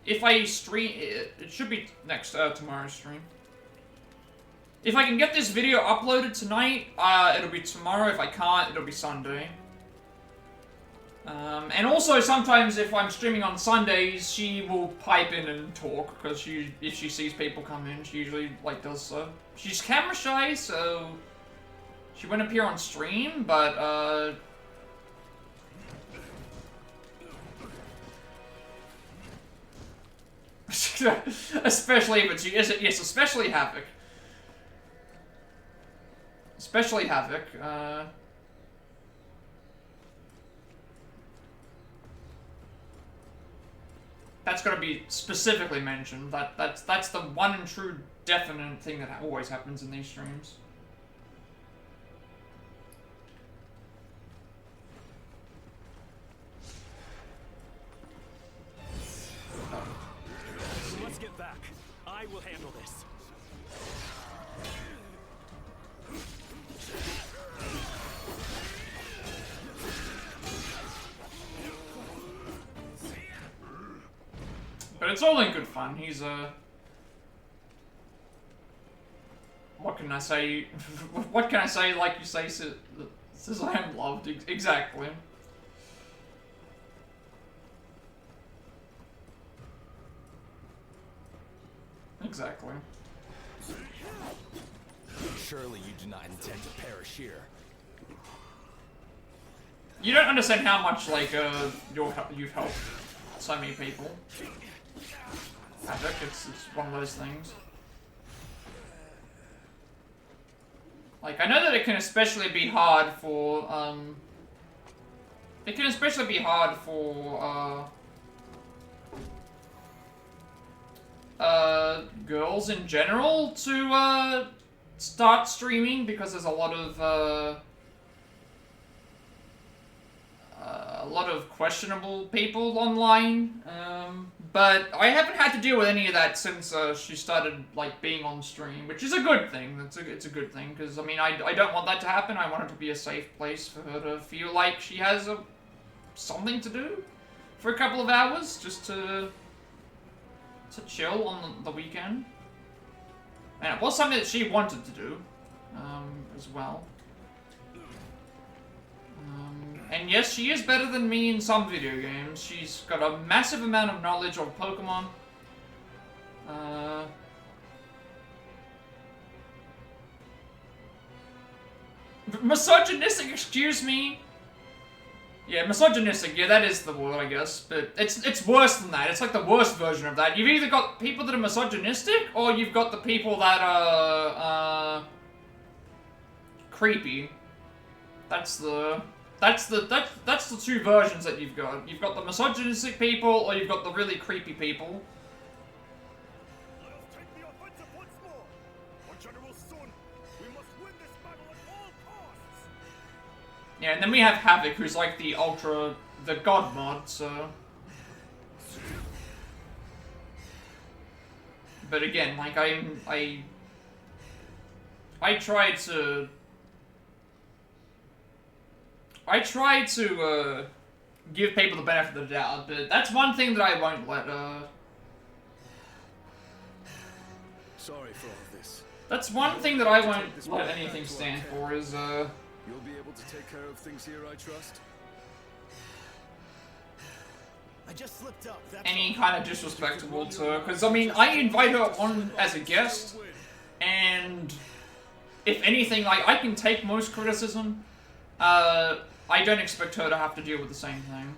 If I stream, it should be next, tomorrow's stream. If I can get this video uploaded tonight, it'll be tomorrow. If I can't, it'll be Sunday. And also, sometimes if I'm streaming on Sundays, she will pipe in and talk, because if she sees people come in, she usually, like, does so. She's camera shy, so she won't appear on stream, but, especially if it's, yes, especially Havoc. Especially Havoc, that's gotta be specifically mentioned. That's the one and true definite thing that always happens in these streams. Let's get back. I will handle this. But it's all in good fun. He's what can I say? What can I say? Like you say, says I am loved. Exactly. Exactly. Surely you do not intend to perish here. You don't understand how much, like, you've helped so many people. Havoc, it's one of those things. Like, I know that it can especially be hard for, girls in general to, start streaming, because there's a lot of questionable people online, but I haven't had to deal with any of that since she started, like, being on stream, which is a good thing. It's a good thing, because, I mean, I don't want that to happen. I want it to be a safe place for her to feel like she has something to do for a couple of hours, just to chill on the weekend. And it was something that she wanted to do, as well. And yes, she is better than me in some video games. She's got a massive amount of knowledge of Pokemon. Misogynistic, excuse me? Yeah, misogynistic, yeah, that is the word, I guess. But it's worse than that. It's like the worst version of that. You've either got people that are misogynistic, or you've got the people that are, creepy. That's the two versions that you've got. You've got the misogynistic people, or you've got the really creepy people. Let us take the offensive once more. Our general Sun, we must win this battle at all costs. Yeah, and then we have Havoc, who's like the god mod, so. But again, like I try to give people the benefit of the doubt, but that's one thing that I won't let, Sorry for all this. That's one thing that I won't let anything stand for, is, You'll be able to take care of things here, I trust? I just slipped up. Any kind of disrespectful to her, because, I mean, I invite her on as a guest, and if anything, like, I can take most criticism. I don't expect her to have to deal with the same thing.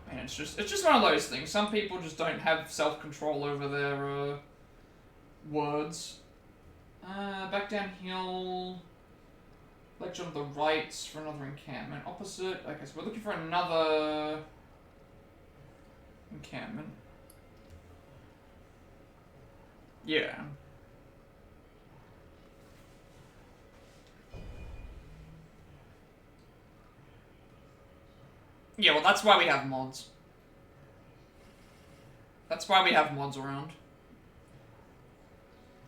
And it's just one of those things. Some people just don't have self-control over their, words. Back downhill. Ledge on the right for another encampment. Opposite. Okay, so we're looking for another encampment. Yeah. Yeah, well, that's why we have mods. That's why we have mods around.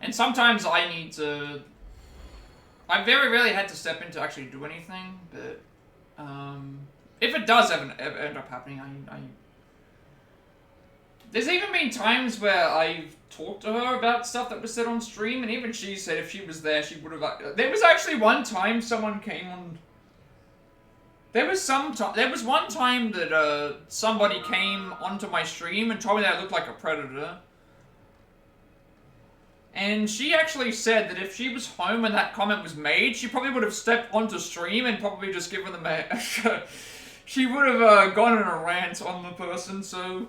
And sometimes I need to... I very rarely had to step in to actually do anything, but... if it does ever end up happening, I... There's even been times where I've talked to her about stuff that was said on stream, and even she said if she was there, she would have... There was actually one time someone came on... There was one time that, somebody came onto my stream and told me that I looked like a predator. And she actually said that if she was home when that comment was made, she probably would have stepped onto stream and probably just given them a... she would have, gone on a rant on the person, so...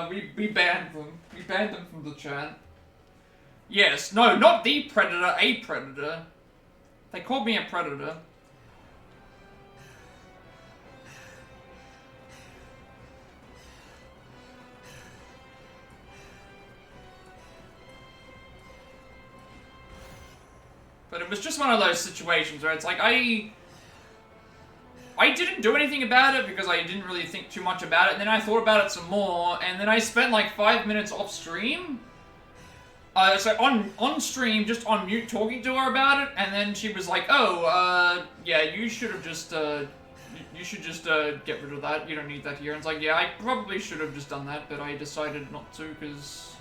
we banned them. We banned them from the chat. Yes, no, not the predator, a predator. They called me a predator. But it was just one of those situations where it's like, I didn't do anything about it because I didn't really think too much about it, and then I thought about it some more, and then I spent like 5 minutes off stream. So on stream, just on mute, talking to her about it, and then she was like, oh, yeah, you should have just, you should just, get rid of that, you don't need that here. And it's like, yeah, I probably should have just done that, but I decided not to, because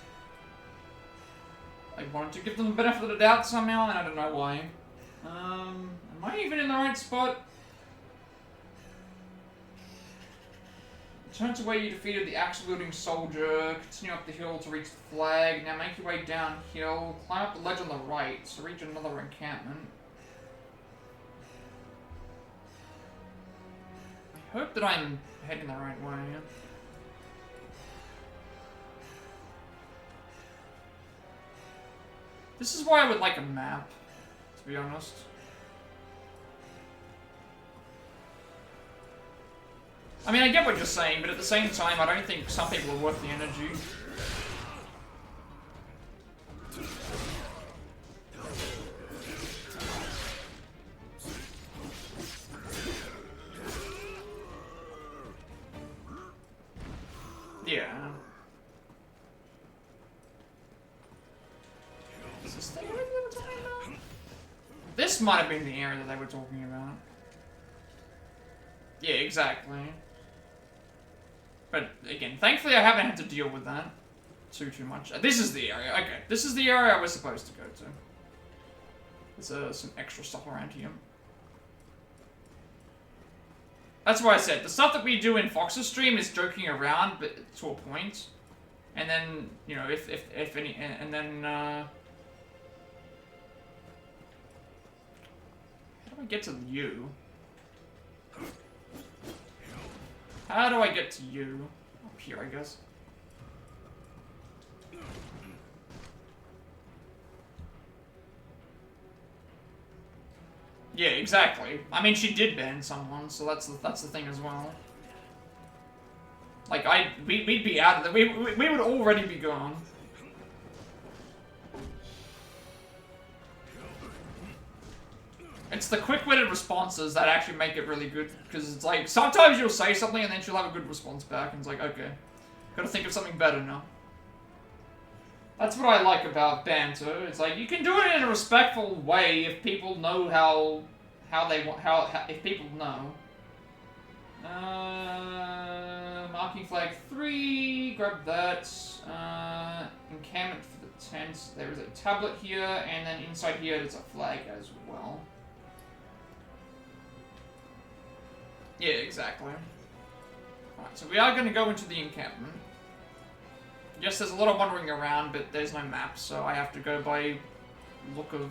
I wanted to give them the benefit of the doubt somehow, and I don't know why. Am I even in the right spot? Turn to where you defeated the axe-wielding soldier, continue up the hill to reach the flag, now make your way downhill, climb up the ledge on the right to reach another encampment. I hope that I'm heading the right way. This is why I would like a map, to be honest. I mean, I get what you're saying, but at the same time, I don't think some people are worth the energy. Yeah. Is this the area they were talking about? This might have been the area that they were talking about. Yeah, exactly. But, again, thankfully I haven't had to deal with that. too much. This is the area. Okay, this is the area I was supposed to go to. There's some extra stuff around here. That's why I said the stuff that we do in Fox's stream is joking around, but to a point. And then, you know, if any, and then, how do I get to you? How do I get to you? Up here, I guess. Yeah, exactly. I mean, she did ban someone, so that's the thing as well. Like, we'd be out of there. We would already be gone. It's the quick-witted responses that actually make it really good, because it's like, sometimes you'll say something and then she'll have a good response back, and it's like, okay, gotta think of something better now. That's what I like about banter. It's like, you can do it in a respectful way if people know if people know. Marking flag 3, grab that. Encampment for the tent. There is a tablet here, and then inside here there's a flag as well. Yeah, exactly. Alright, so we are going to go into the encampment. Yes, there's a lot of wandering around, but there's no map, so I have to go by look of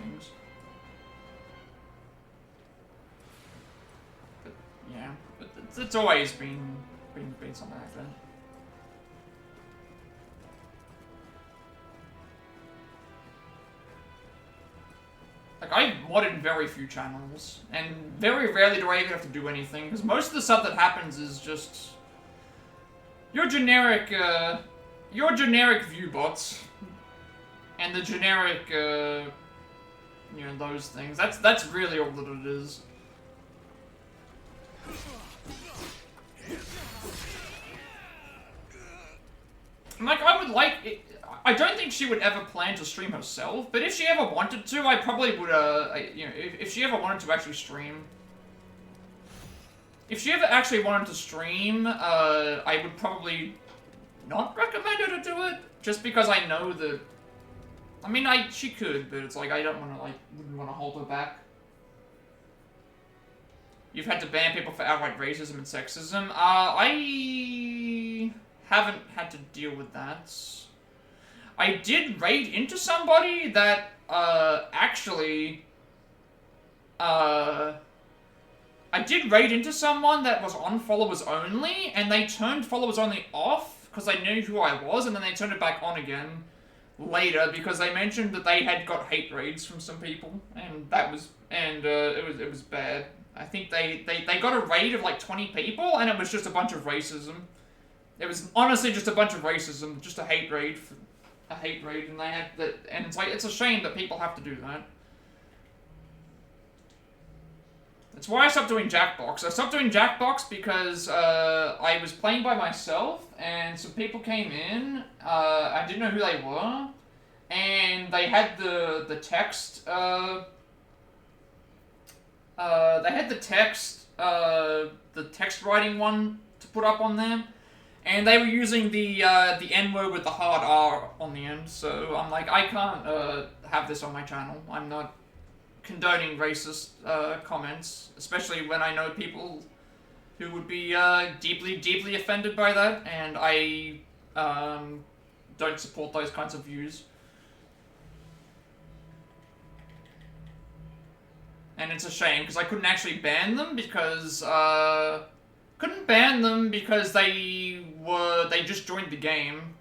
things. But yeah, but it's always been something like that. Like, I modded very few channels, and very rarely do I even have to do anything, because most of the stuff that happens is just your generic view bots, and the generic, you know, those things. That's really all that it is. Like, I would like it. I don't think she would ever plan to stream herself, but if she ever wanted to, I probably would, you know, if she ever wanted to actually stream. If she ever actually wanted to stream, I would probably not recommend her to do it, just because I know that, I mean, she could, but it's like, I don't want to, like, wouldn't want to hold her back. You've had to ban people for outright racism and sexism. I haven't had to deal with that. I did raid into somebody that, actually, I did raid into someone that was on followers only, and they turned followers only off, because they knew who I was, and then they turned it back on again later, because they mentioned that they had got hate raids from some people, and that was, and, it was bad. I think they got a raid of like 20 people, and it was just a bunch of racism. It was honestly just a bunch of racism, just a hate raid, and they had that, and it's like, it's a shame that people have to do that. That's why I stopped doing Jackbox. I stopped doing Jackbox because I was playing by myself, and some people came in. I didn't know who they were, and they had the text. They had the text writing one to put up on them, and they were using the N-word with the hard R on the end. So I'm like, I can't have this on my channel. I'm not condoning racist comments, especially when I know people who would be deeply, deeply offended by that, and I don't support those kinds of views. And it's a shame, because I couldn't actually ban them, because they just joined the game.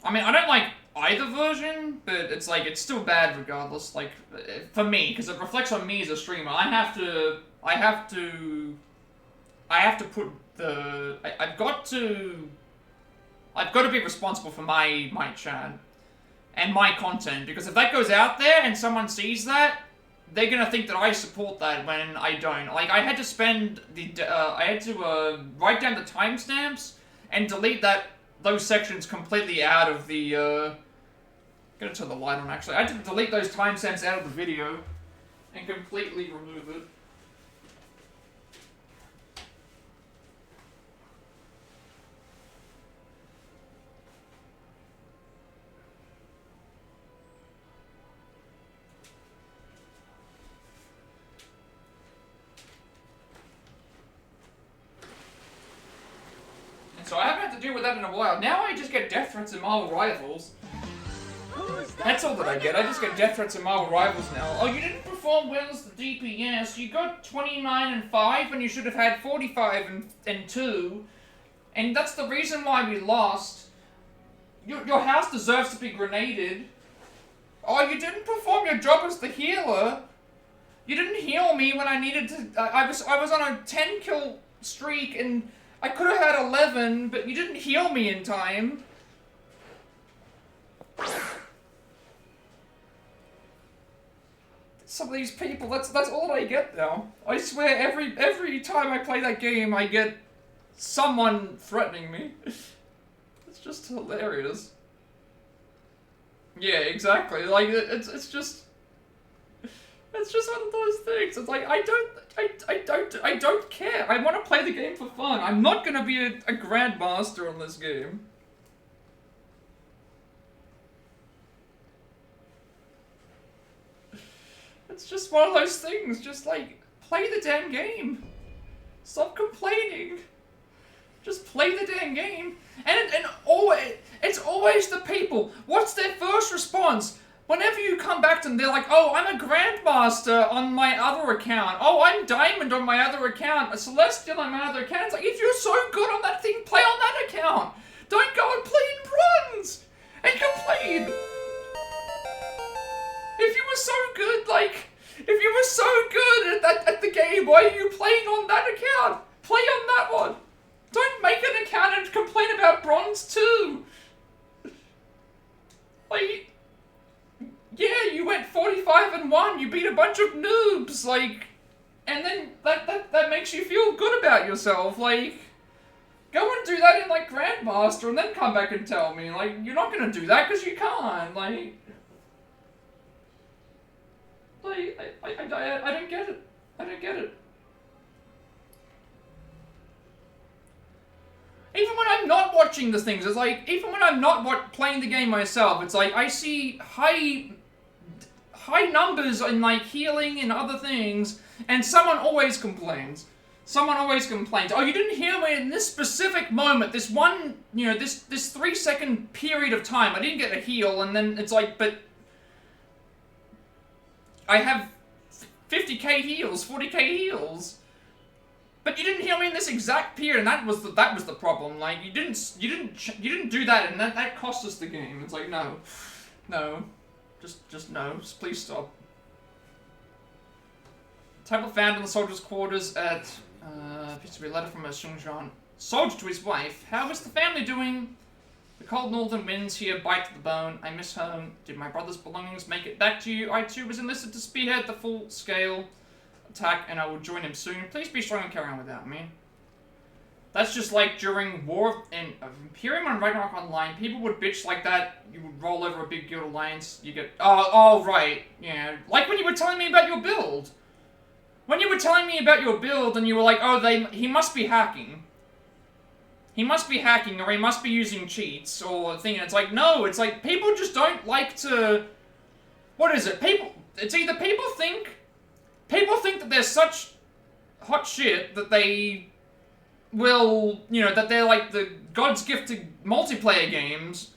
I mean, I don't like either version, but it's like, it's still bad regardless, like, for me, because it reflects on me as a streamer. I have to put the, I've got to be responsible for my chat and my content, because if that goes out there and someone sees that, they're gonna think that I support that when I don't. Like, I had to spend I had to write down the timestamps and delete those sections completely out of the, gonna turn the light on actually. I had to delete those timestamps out of the video and completely remove it. deal with that in a while. Now I just get death threats and Marvel Rivals. That's all that I get. I just get death threats and Marvel Rivals now. Oh, you didn't perform well as the DPS. You got 29 and 5 when you should have had 45 and 2. And that's the reason why we lost. Your house deserves to be grenaded. Oh, you didn't perform your job as the healer. You didn't heal me when I needed to. I was on a 10 kill streak and I could have had 11, but you didn't heal me in time. Some of these people, that's all I get now. I swear every time I play that game, I get someone threatening me. It's just hilarious. Yeah, exactly. Like it's just one of those things. It's like I don't care. I want to play the game for fun. I'm not gonna be a grandmaster on this game. It's just one of those things. Just like play the damn game. Stop complaining. Just play the damn game. And always, it's always the people. What's their first response? Whenever you come back to them, they're like, oh, I'm a Grandmaster on my other account. Oh, I'm Diamond on my other account. A Celestial on my other account. It's like, if you're so good on that thing, play on that account. Don't go and play in Bronze and complain. If you were so good, like, if you were so good at the game, why are you playing on that account? Play on that one. Don't make an account and complain about Bronze too. Like, yeah, you went 45 and 1. You beat a bunch of noobs, like, and then that makes you feel good about yourself. Like, go and do that in like Grandmaster, and then come back and tell me. Like, you're not gonna do that because you can't. Like, I don't get it. I don't get it. Even when I'm not watching the things, it's like, even when I'm not playing the game myself, it's like, I see high numbers in, like, healing and other things, and someone always complains. Someone always complains, oh, you didn't heal me in this specific moment, this one, you know, this 3-second period of time, I didn't get a heal, and then it's like, but I have 50k heals, 40k heals. But you didn't heal me in this exact period, and that was the problem. Like, you didn't do that, and that cost us the game. It's like, no, just no, please stop. Tablet found in the soldier's quarters at appears to be a letter from a Shungjian soldier to his wife. How is the family doing? The cold northern winds here bite to the bone. I miss home. Did my brother's belongings make it back to you? I too was enlisted to spearhead the full-scale attack, and I will join him soon. Please be strong and carry on without me. That's just like during War in Imperium and Ragnarok Online, people would bitch like that. You would roll over a big guild alliance, you get, oh right, yeah. Like when you were telling me about your build. When you were telling me about your build and you were like, oh, he must be hacking. He must be hacking, or he must be using cheats, or a thing, and it's like, no, it's like, people just don't like to, what is it, it's either people think that they're such hot shit that they will, you know, that they're like the God's gift to multiplayer games,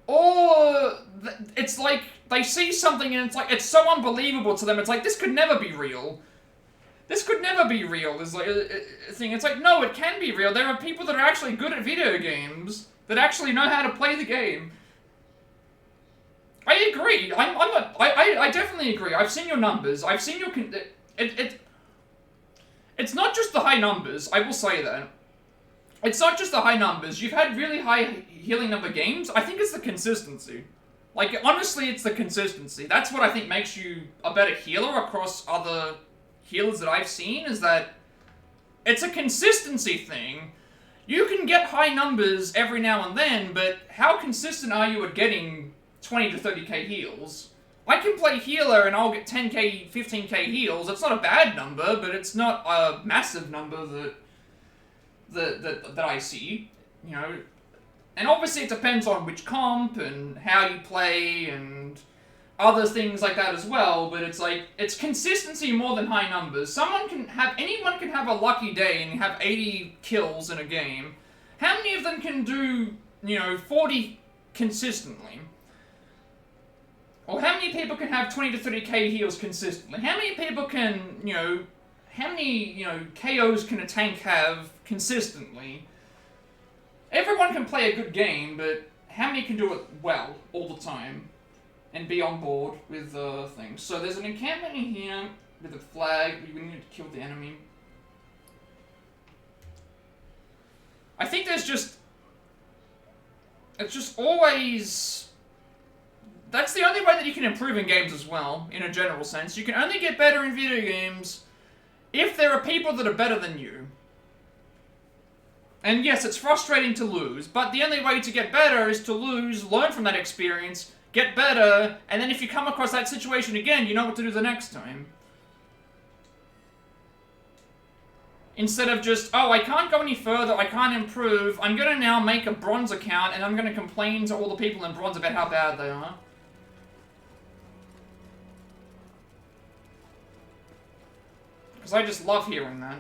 or it's like they see something and it's like, it's so unbelievable to them, it's like, this could never be real. This could never be real, is like a thing. It's like, no, it can be real. There are people that are actually good at video games, that actually know how to play the game. I agree. I definitely agree. I've seen your numbers. I've seen your... It's not just the high numbers, I will say that. It's not just the high numbers. You've had really high healing number games. I think it's the consistency. Like, honestly, it's the consistency. That's what I think makes you a better healer across other healers that I've seen, is that it's a consistency thing. You can get high numbers every now and then, but how consistent are you at getting 20 to 30k heals? I can play healer and I'll get 10k, 15k heals. It's not a bad number, but it's not a massive number that I see, you know. And obviously it depends on which comp and how you play and other things like that as well, but it's like, it's consistency more than high numbers. Anyone can have a lucky day and have 80 kills in a game, how many of them can do, you know, 40 consistently? Or how many people can have 20 to 30k heals consistently? How many people can, you know, how many, you know, KOs can a tank have consistently? Everyone can play a good game, but how many can do it well all the time and be on board with things? So there's an encampment in here with a flag. We need to kill the enemy. I think there's just... It's just always... That's the only way that you can improve in games as well, in a general sense. You can only get better in video games if there are people that are better than you. And yes, it's frustrating to lose, but the only way to get better is to lose, learn from that experience, get better, and then if you come across that situation again, you know what to do the next time. Instead of just, oh, I can't go any further, I can't improve, I'm gonna now make a bronze account, and I'm gonna complain to all the people in bronze about how bad they are. Because I just love hearing that.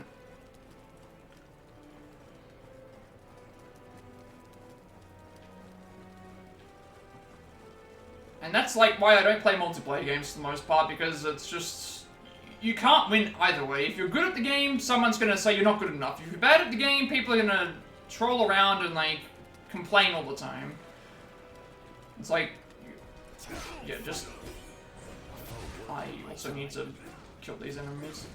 And that's like why I don't play multiplayer games for the most part, because it's just... You can't win either way. If you're good at the game, someone's gonna say you're not good enough. If you're bad at the game, people are gonna troll around and, like, complain all the time. It's like... Yeah, just... I also need to kill these enemies.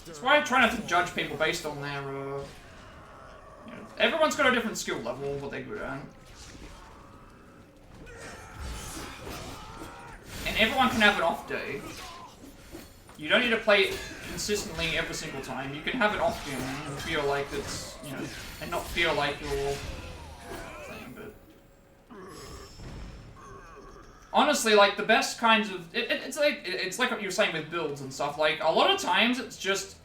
That's why I try not to judge people based on their, you know, everyone's got a different skill level, what they're good at. And everyone can have an off day. You don't need to play it consistently every single time. You can have an off game and feel like it's, you know, and not feel like you're thing, but... Honestly, like, the best kinds of... It's like what you were saying with builds and stuff. Like, a lot of times, it's just...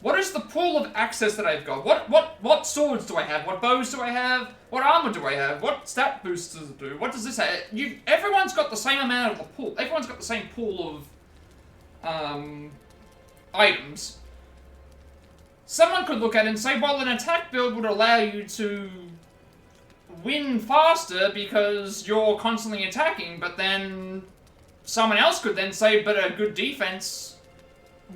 What is the pool of access that I've got? What swords do I have? What bows do I have? What armor do I have? What stat boosts does it do? What does this have? Everyone's got the same amount of the pool. Everyone's got the same pool of... items. Someone could look at it and say, well, an attack build would allow you to... win faster because you're constantly attacking, but then someone else could then say, but a good defense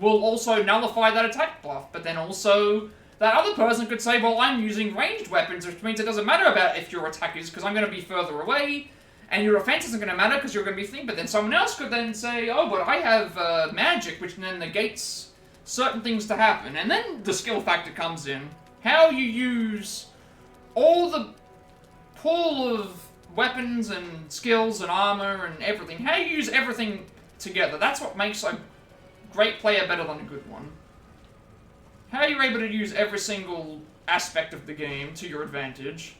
will also nullify that attack buff, but then also that other person could say, well, I'm using ranged weapons, which means it doesn't matter about if your attack is, because I'm going to be further away, and your offense isn't going to matter because you're going to be thinking, but then someone else could then say, oh, but I have magic, which then negates certain things to happen, and then the skill factor comes in. How you use all the pool of weapons and skills and armor and everything. How you use everything together. That's what makes a great player better than a good one. How you're able to use every single aspect of the game to your advantage.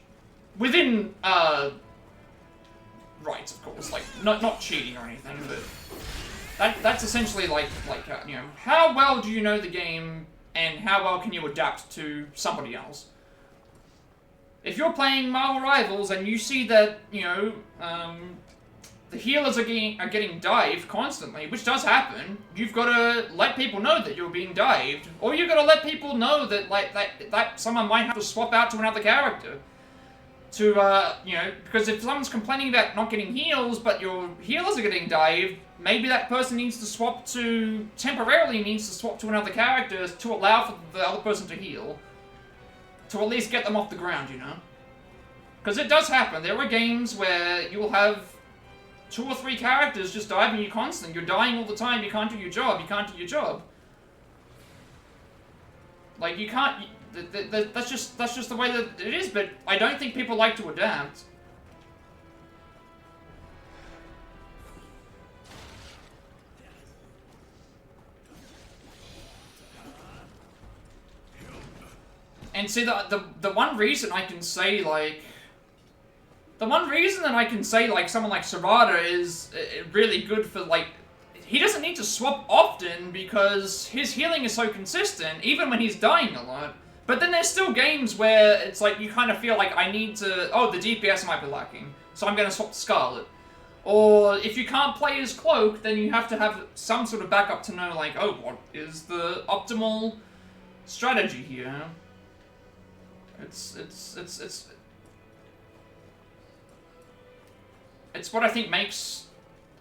Within, rights, of course. Like, not cheating or anything, but... That's essentially like, you know, how well do you know the game and how well can you adapt to somebody else? If you're playing Marvel Rivals and you see that, you know, the healers are getting dived constantly, which does happen, you've got to let people know that you're being dived. Or you've got to let people know that, like, that someone might have to swap out to another character. To, you know, because if someone's complaining about not getting heals, but your healers are getting dived, maybe that person needs to swap to, temporarily needs to swap to another character to allow for the other person to heal. To at least get them off the ground, you know? Because it does happen. There are games where you'll have 2 or 3 characters just diving you constantly. You're dying all the time, you can't do your job, you can't do your job. Like, you can't... That's just the way that it is, but I don't think people like to adapt. And see, the one reason I can say, like... The one reason that I can say, like, someone like Sarada is really good for, like... He doesn't need to swap often because his healing is so consistent, even when he's dying a lot. But then there's still games where it's like, you kind of feel like I need to... Oh, the DPS might be lacking, so I'm going to swap to Scarlet. Or if you can't play as Cloak, then you have to have some sort of backup to know, like, oh, what is the optimal strategy here? It's what I think makes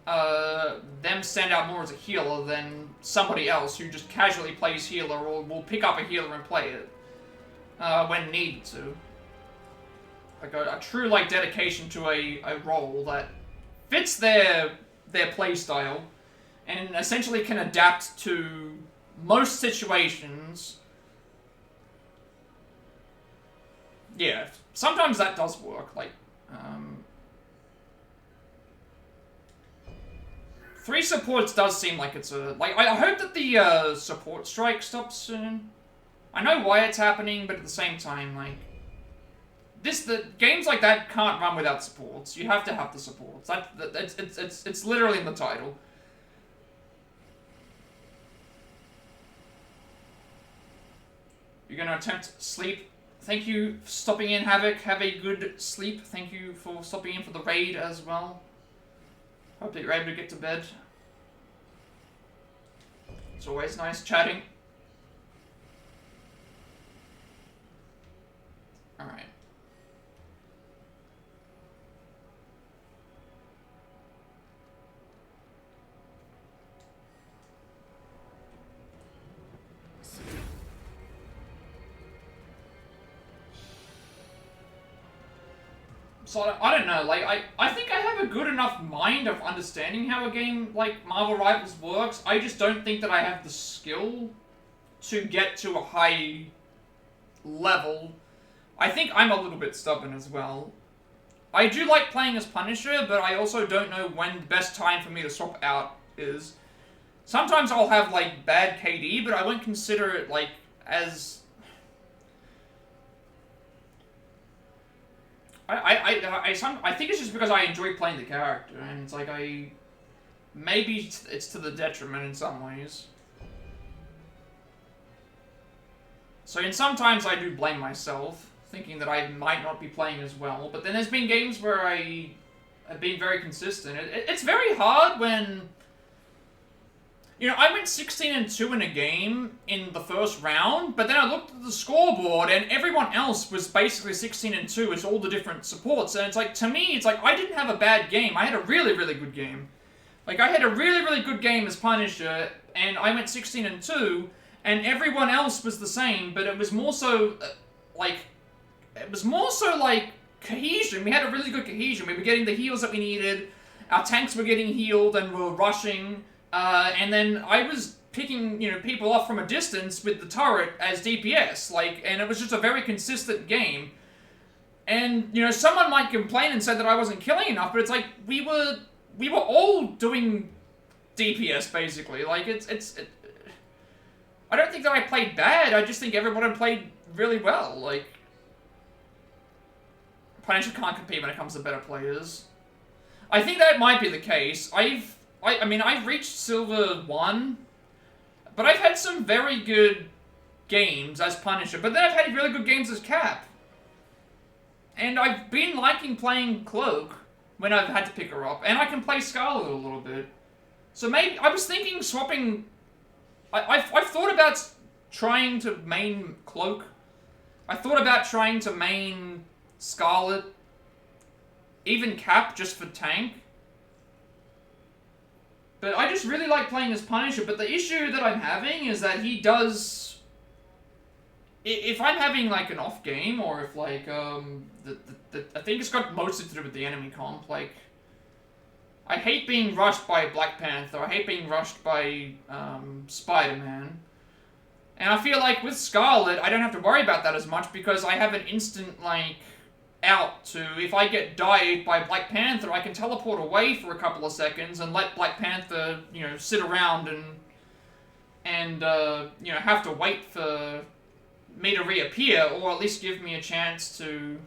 them stand out more as a healer than somebody else who just casually plays healer or will pick up a healer and play it when needed to. Like a true like dedication to a role that fits their playstyle and essentially can adapt to most situations. Yeah, sometimes that does work. Like, 3 supports does seem like it's a... Like, I hope that the support strike stops soon. I know why it's happening, but at the same time, like... The games like that can't run without supports. You have to have the supports. It's literally in the title. You're gonna attempt sleep. Thank you for stopping in, Havoc. Have a good sleep. Thank you for stopping in for the raid as well. Hope that you're able to get to bed. It's always nice chatting. Alright. So, I don't know, like, I think I have a good enough mind of understanding how a game like Marvel Rivals works. I just don't think that I have the skill to get to a high level. I think I'm a little bit stubborn as well. I do like playing as Punisher, but I also don't know when the best time for me to swap out is. Sometimes I'll have, like, bad KD, but I won't consider it, like, as... I think it's just because I enjoy playing the character, and it's like maybe it's to the detriment in some ways. So in sometimes I do blame myself, thinking that I might not be playing as well, but then there's been games where I have been very consistent. It's very hard when... You know, I went 16-2 in a game in the first round, but then I looked at the scoreboard and everyone else was basically 16-2 as all the different supports. And it's like, to me, it's like, I didn't have a bad game. I had a really, really good game. Like, I had a really, really good game as Punisher, and I went 16-2, and everyone else was the same, but it was more so, like, cohesion. We had a really good cohesion. We were getting the heals that we needed, our tanks were getting healed and were rushing. And then I was picking, you know, people off from a distance with the turret as DPS, like, and it was just a very consistent game. And, you know, someone might complain and say that I wasn't killing enough, but it's like, we were all doing DPS, basically. Like, I don't think that I played bad, I just think everyone played really well, like... Punisher can't compete when it comes to better players. I think that might be the case. I mean, I've reached Silver 1, but I've had some very good games as Punisher, but then I've had really good games as Cap. And I've been liking playing Cloak when I've had to pick her up, and I can play Scarlet a little bit. So maybe, I was thinking swapping... I've thought about trying to main Cloak. I thought about trying to main Scarlet, even Cap just for tank. But I just really like playing as Punisher, but the issue that I'm having is that he does... If I'm having, like, an off game, or if, like, I think it's got mostly to do with the enemy comp, like... I hate being rushed by Black Panther, I hate being rushed by, Spider-Man. And I feel like with Scarlet, I don't have to worry about that as much, because I have an instant, like... out to, if I get dived by Black Panther, I can teleport away for a couple of seconds and let Black Panther, you know, sit around and you know, have to wait for me to reappear, or at least give me a chance to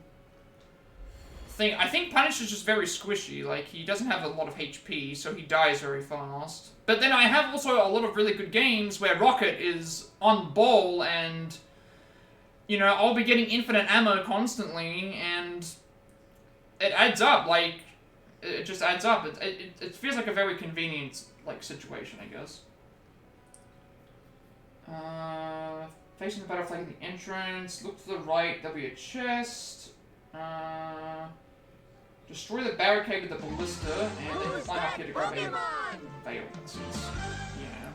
think. I think Punisher's just very squishy, like, he doesn't have a lot of HP, so he dies very fast. But then I have also a lot of really good games where Rocket is on ball and... You know, I'll be getting infinite ammo constantly, and it adds up. Like, it just adds up. It feels like a very convenient, like, situation, I guess. Facing the battle flag at the entrance. Look to the right, there'll be a chest. Destroy the barricade with the ballista, and then climb up here to grab a veil. Yeah.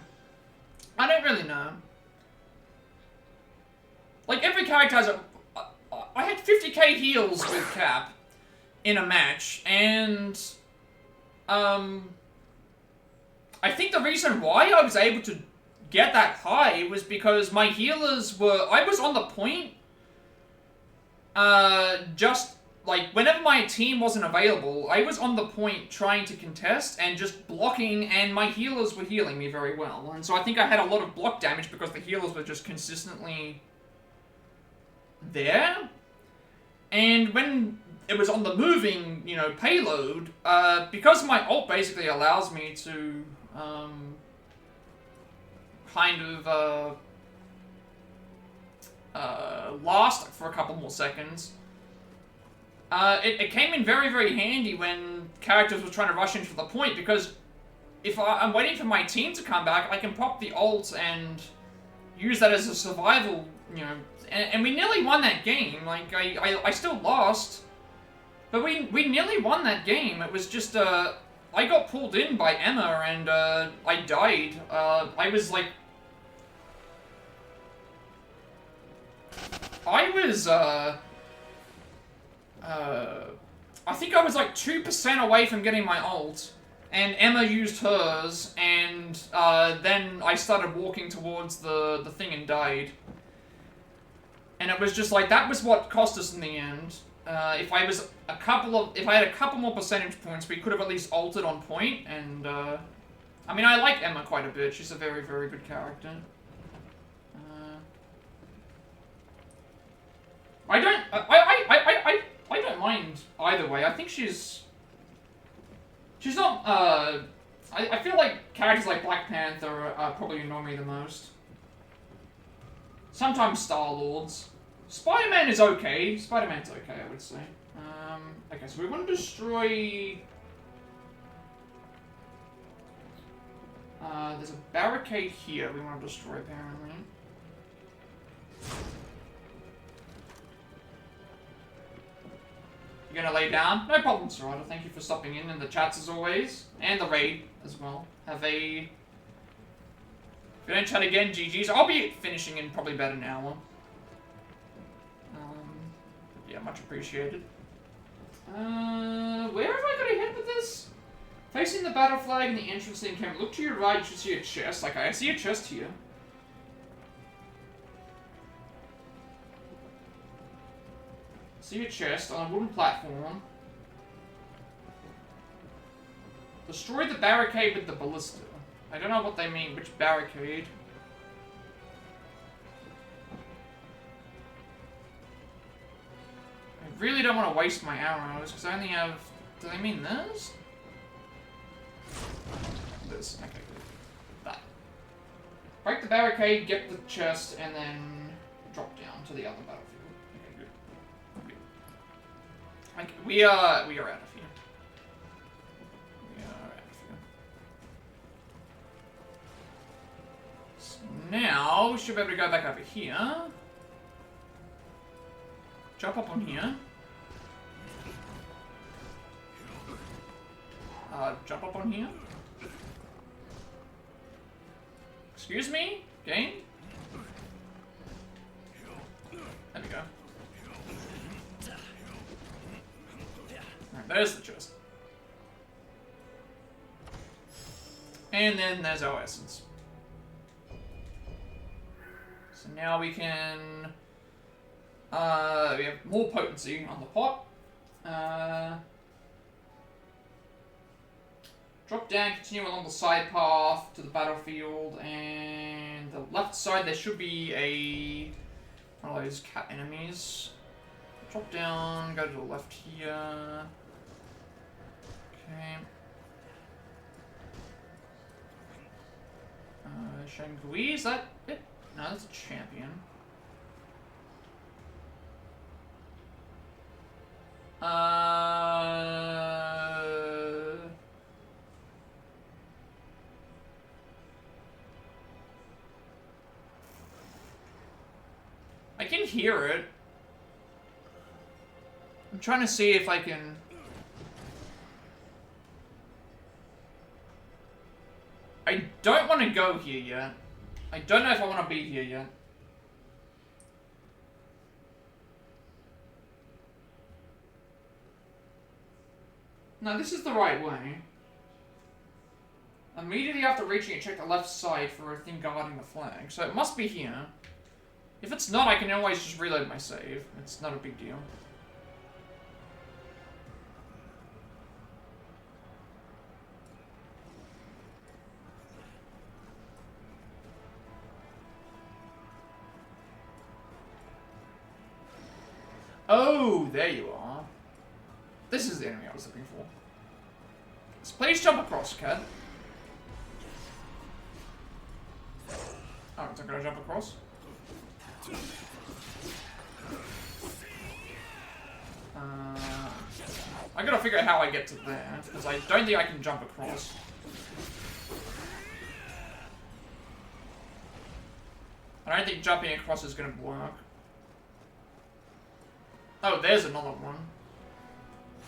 I don't really know. Like, every character has a... I had 50k heals with Cap in a match, and... I think the reason why I was able to get that high was because my healers were... I was on the point. Just... Like, whenever my team wasn't available, I was on the point trying to contest and just blocking, and my healers were healing me very well. And so I think I had a lot of block damage because the healers were just consistently there. And when it was on the moving, you know, payload, because my ult basically allows me to, kind of, last for a couple more seconds. It came in very, very handy when characters were trying to rush into the point, because if I'm waiting for my team to come back, I can pop the ult and use that as a survival, you know, and we nearly won that game. Like, I still lost, but we nearly won that game. It was just, I got pulled in by Emma, and, I died. I was, like... I think I was like 2% away from getting my ult, and Emma used hers, and then I started walking towards the thing and died. And it was just like, that was what cost us in the end. If I had a couple more percentage points, we could have at least ulted on point, and I mean, I like Emma quite a bit. She's a very, very good character. I don't mind either way. I think she's not, I feel like characters like Black Panther probably annoy me the most. Sometimes Star-Lords. Spider-Man is okay. Spider-Man's okay, I would say. Okay, so we want to destroy... there's a barricade here we want to destroy, apparently. You're gonna lay down? No problem, Serrata. Thank you for stopping in the chats as always. And the raid as well. Have a... If you don't chat again, GG's. I'll be finishing in probably about an hour. Yeah, much appreciated. Where have I got to head with this? Facing the battle flag in the entrance to the encampment. Look to your right, you should see a chest. Like, I see a chest here. See a chest on a wooden platform. Destroy the barricade with the ballista. I don't know what they mean. Which barricade? I really don't want to waste my arrows, because I only have... Do they mean this? This. Okay, good. That. Break the barricade, get the chest, and then drop down to the other battlefield. Okay, we are out of here. We are out of here. So now we should be able to go back over here. Jump up on here. Jump up on here. Excuse me? Game? There we go. Alright, there's the chest. And then there's our essence. So now we can... we have more potency on the pot. Drop down, continue along the side path to the battlefield, and the left side there should be a one of those cat enemies. Drop down, go to the left here. Okay. Shangui, is that it? No, that's a champion. can hear it. I'm trying to see if I can... I don't want to go here yet. I don't know if I want to be here yet. No, this is the right way. Immediately after reaching it, check the left side for a thing guarding the flag. So it must be here. If it's not, I can always just reload my save. It's not a big deal. Oh, there you are. This is the enemy I was looking for. So please jump across, Cat. Oh, it's not gonna jump across? I gotta figure out how I get to there, because I don't think I can jump across. I don't think jumping across is gonna work. Oh, there's another one.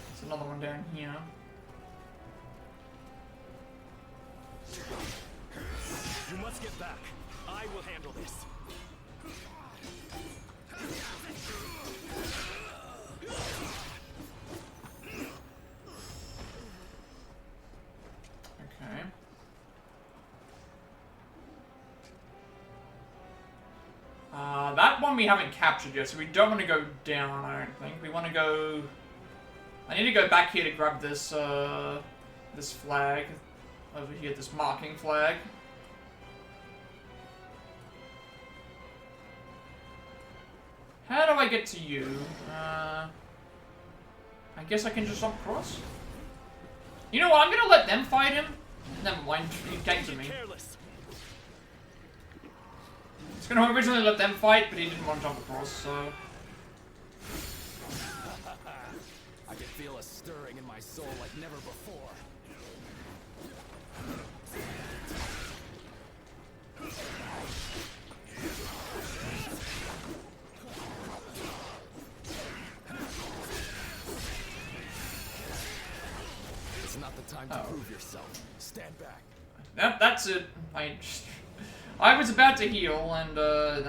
There's another one down here. You must get back. I will handle this. Okay. That one we haven't captured yet, so we don't want to go down, I don't think. We want to go... I need to go back here to grab this, this flag. Over here, this marking flag. How do I get to you? I guess I can just jump across? You know what, I'm gonna let them fight him. Never mind, he came to me. I was gonna originally let them fight, but he didn't want to jump across, so... I can feel a stirring in my soul like never before. It's not the time to prove yourself. Stand back. That's it. I was about to heal, and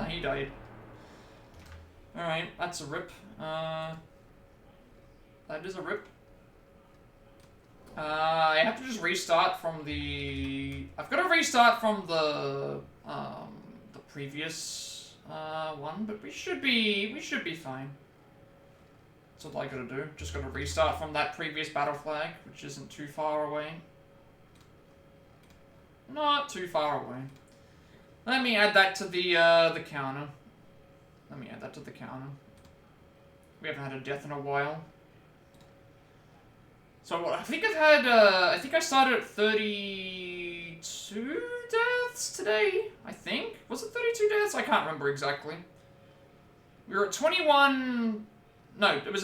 he died. Alright, that's a rip. That is a rip. I have to just restart from the... I've got to restart from the previous one, but we should be fine. That's all I gotta do. Just gotta restart from that previous battle flag, which isn't too far away. Not too far away. Let me add that to the counter. Let me add that to the counter. We haven't had a death in a while. So what, I think I've had, I think I started at 32 deaths today, I think? Was it 32 deaths? I can't remember exactly. We were at 21, no, it was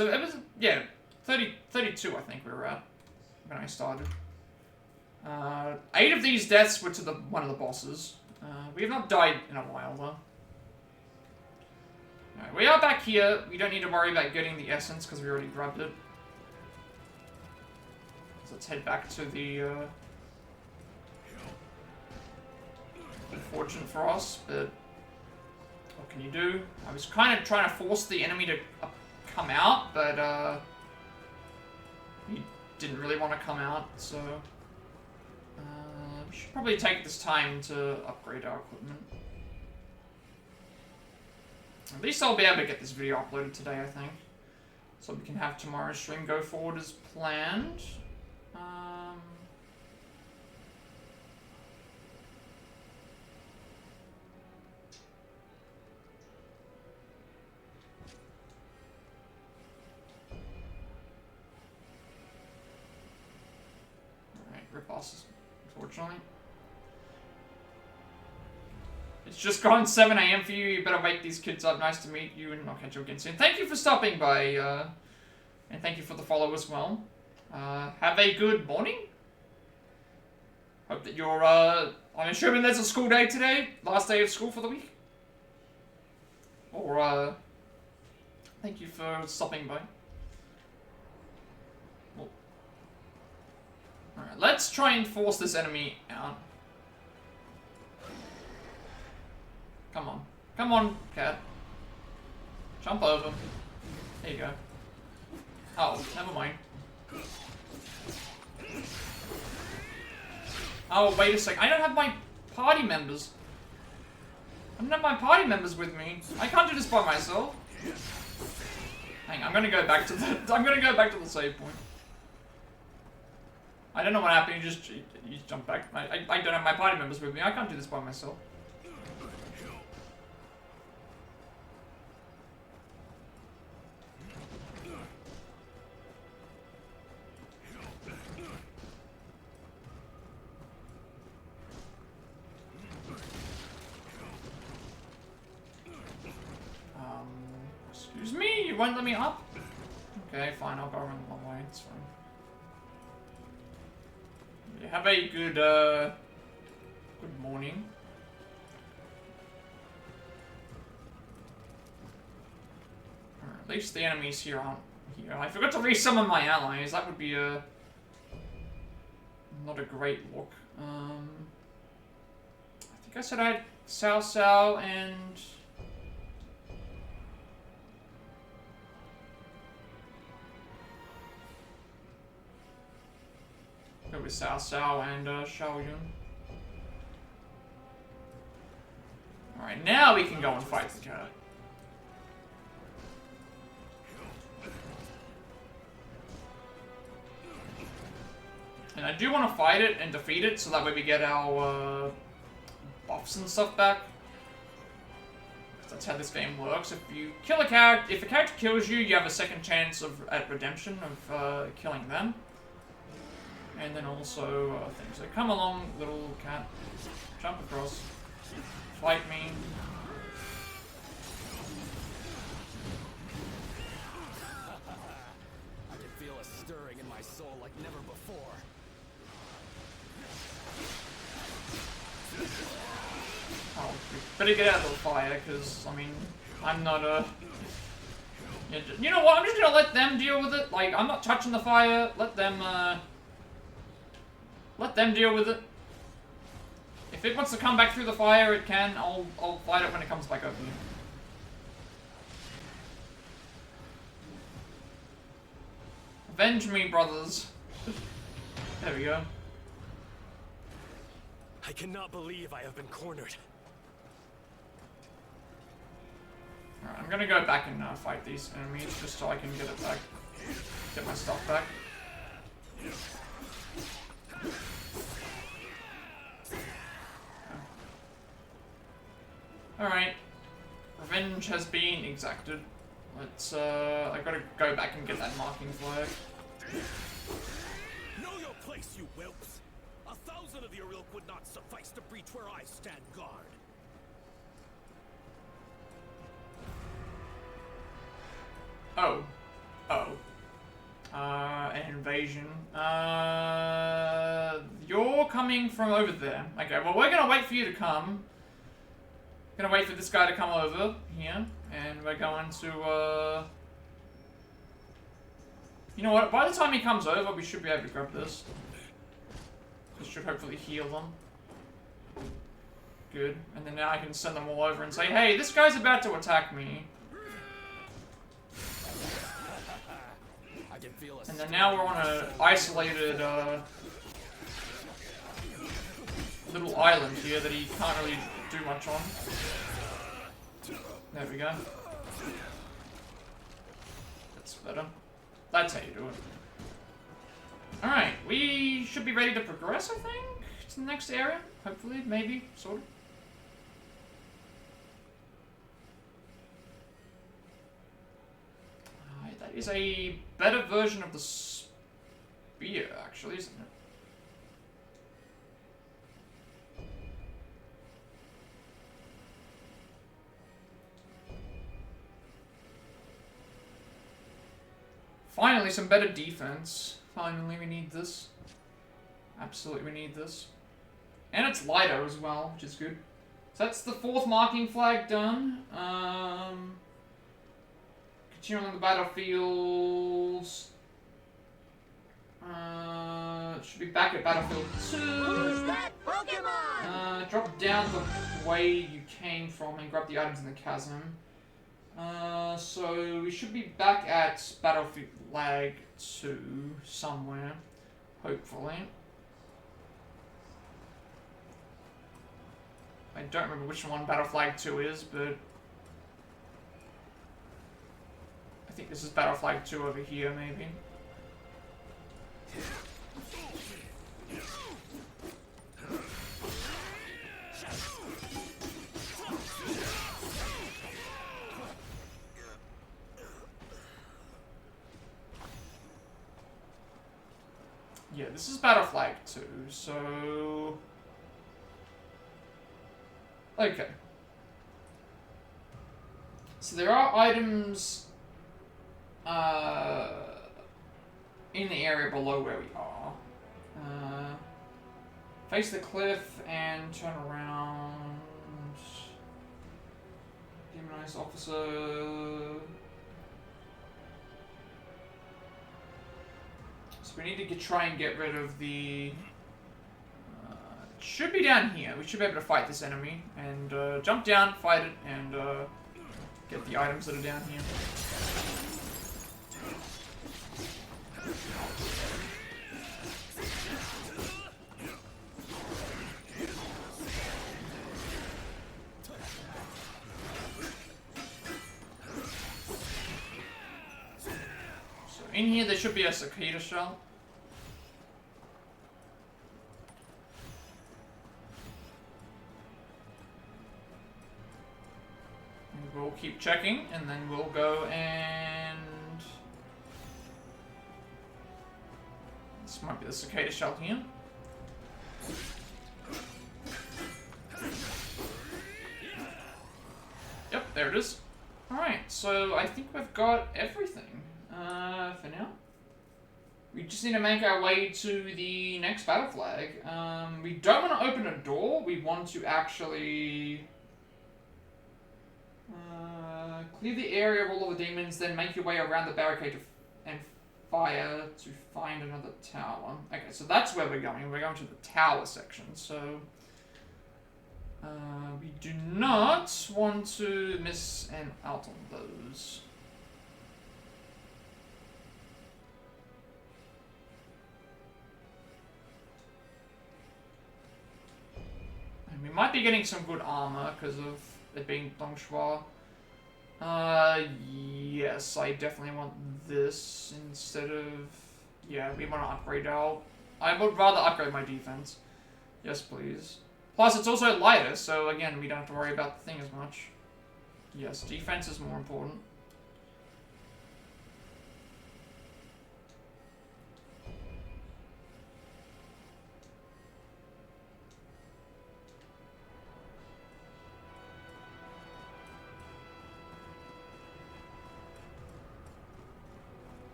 yeah, 32 I think we were at when I started. 8 of these deaths were to one of the bosses. We have not died in a while though. Alright, we are back here. We don't need to worry about getting the essence because we already grabbed it. So let's head back to the, unfortunate for us, but what can you do? I was kind of trying to force the enemy to come out, but, he didn't really want to come out, so, we should probably take this time to upgrade our equipment. At least I'll be able to get this video uploaded today, I think. So we can have tomorrow's stream go forward as planned. Alright, rip bosses, unfortunately. It's just gone 7 AM for you. You better wake these kids up. Nice to meet you, and I'll catch you again soon. Thank you for stopping by, and thank you for the follow as well. Have a good morning. Hope that you're, I'm assuming there's a school day today. Last day of school for the week. Or, thank you for stopping by. Well, alright, let's try and force this enemy out. Come on. Come on, cat. Jump over. There you go. Oh, never mind. Oh, wait a sec. I don't have my party members. I don't have my party members with me. I can't do this by myself. Hang on, I'm gonna go back to the save point. I don't know what happened, you just jump back. I don't have my party members with me. I can't do this by myself. Excuse me? You won't let me up? Okay, fine, I'll go around the long way, it's fine. Yeah, have a good, good morning. At least the enemies here aren't here. I forgot to resummon my allies, that would be, not a great look. I think I said I had Cao Cao and... Go with Cao Cao and Xiaoyun. Alright, now we can go and fight the cat. And I do want to fight it and defeat it so that way we get our buffs and stuff back. Because that's how this game works. If you kill a character, if a character kills you, you have a second chance at redemption of killing them. And then also things like, come along, little cat, jump across, fight me. I can feel a stirring in my soul like never before. Oh, we better get out of the fire, because, I mean, I'm not a... Yeah, you know what, I'm just gonna let them deal with it. Like, I'm not touching the fire, let them deal with it. If it wants to come back through the fire, it can. I'll fight it when it comes back over here. Avenge me, brothers. There we go. I cannot believe I have been cornered. Alright, I'm gonna go back and fight these enemies just so I can get it back. Get my stuff back. Alright. Revenge has been exacted. Let's, I gotta go back and get that marking flag. Know your place, you whelps! 1,000 of your ilk would not suffice to breach where I stand guard. Oh. An invasion. You're coming from over there. Okay, well, we're gonna wait for you to come. Gonna wait for this guy to come over here, and we're going to, you know what, by the time he comes over, we should be able to grab this. This should hopefully heal them. Good. And then now I can send them all over and say, hey, this guy's about to attack me. And then now we're on an isolated, little island here that he can't really do much on. There we go. That's better. That's how you do it. Alright, we should be ready to progress, I think, to the next area. Hopefully, maybe, sort of. That is a better version of the spear, actually, isn't it? Finally, some better defense. Finally, we need this. Absolutely, we need this. And it's lighter as well, which is good. So that's the 4th marking flag done. Continuing on the battlefields. Should be back at battlefield 2. Who's that Pokemon? Drop down the way you came from and grab the items in the chasm. So we should be back at battlefield flag 2 somewhere, hopefully. I don't remember which one Battle Flag 2 is, but I think this is Battle Flag 2 over here, maybe. Yeah, this is Battle Flag 2, so... Okay. So there are items in the area below where we are. Face the cliff and turn around. Demonized officer. So we need to try and get rid of the... should be down here. We should be able to fight this enemy. And jump down, fight it, and get the items that are down here. So in here there should be a cicada shell. We'll keep checking, and then we'll go and... This might be the cicada shell here. Yep, there it is. Alright, so I think we've got everything for now. We just need to make our way to the next battle flag. We don't want to open a door, we want to actually... clear the area of all of the demons, then make your way around the barricade and fire to find another tower. Okay, so that's where we're going. We're going to the tower section, so... we do not want to miss out on those. And we might be getting some good armor because of it being Dongshuo. Yes, I definitely want this instead of... Yeah, we want to upgrade our... I would rather upgrade my defense. Yes, please. Plus, it's also lighter, so again, we don't have to worry about the thing as much. Yes, defense is more important.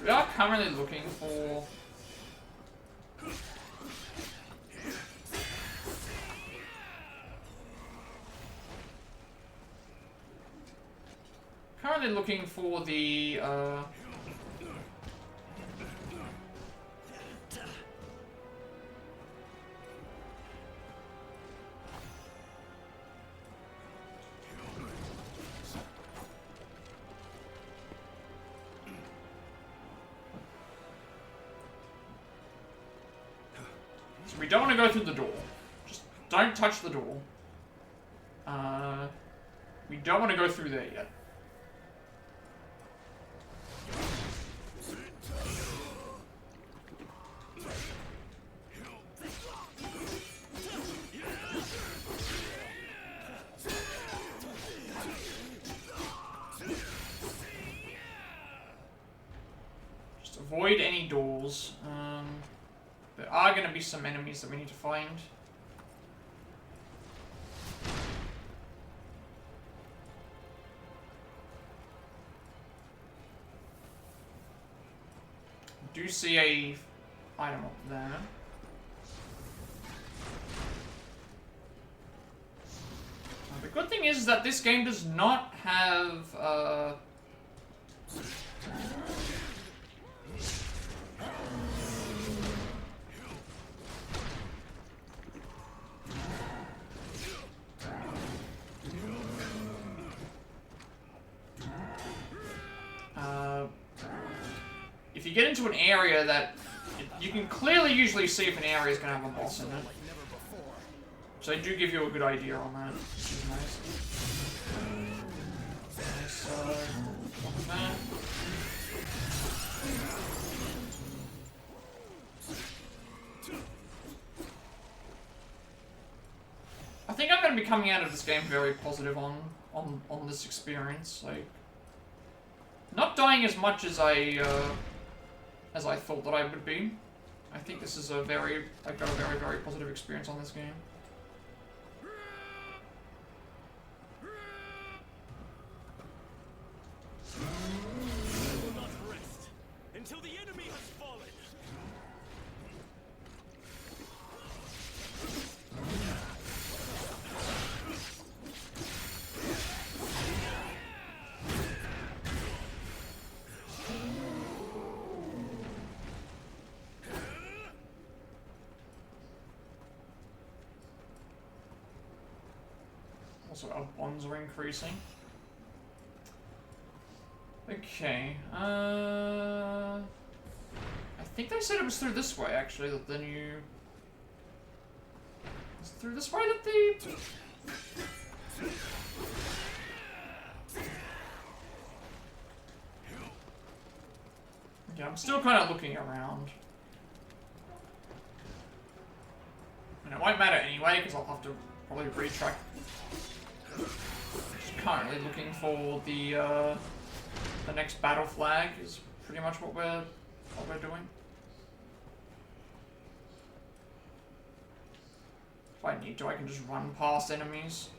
We are currently looking for... Currently looking for the, we don't want to go through the door. Just don't touch the door. We don't want to go through there yet. Just avoid any doors. There are going to be some enemies that we need to find. do see a item up there. The good thing is that this game does not have if you get into an area that you can clearly usually see if an area is going to have a boss in it. So they do give you a good idea on that, which is nice. So, that. I think I'm going to be coming out of this game very positive on this experience. Like, not dying as much as I thought that I would be. I think this is I got a very, very positive experience on this game. I will not rest until the enemy has fallen. Also, our bonds are increasing. Okay, I think they said it was through this way, actually, that the new... Is it through this way that the... Yeah, I'm still kind of looking around. And it won't matter anyway, because I'll have to probably retrack. Just currently looking for the next battle flag is pretty much what we're doing. If I need to, I can just run past enemies.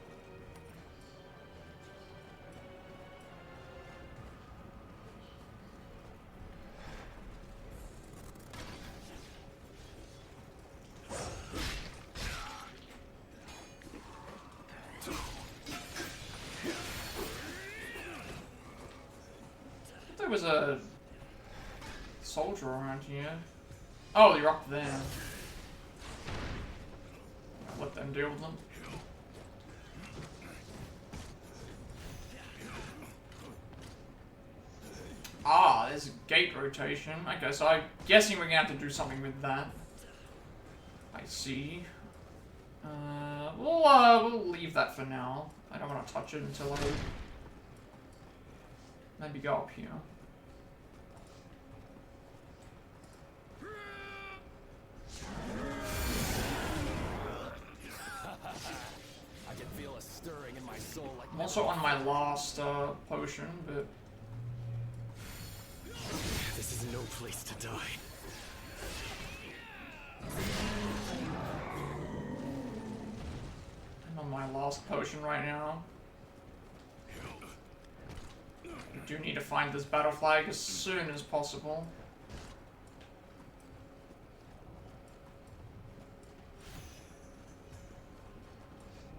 There was a soldier around here. Oh, you're up there. I'll let them deal with them. Ah, there's a gate rotation. Okay, so I'm guessing we're gonna have to do something with that. I see. We'll leave that for now. I don't want to touch it until I maybe go up here. I can feel a stirring in my soul like I'm also on my last potion, but This is no place to die. I'm on my last potion right now. I do need to find this battle flag as soon as possible.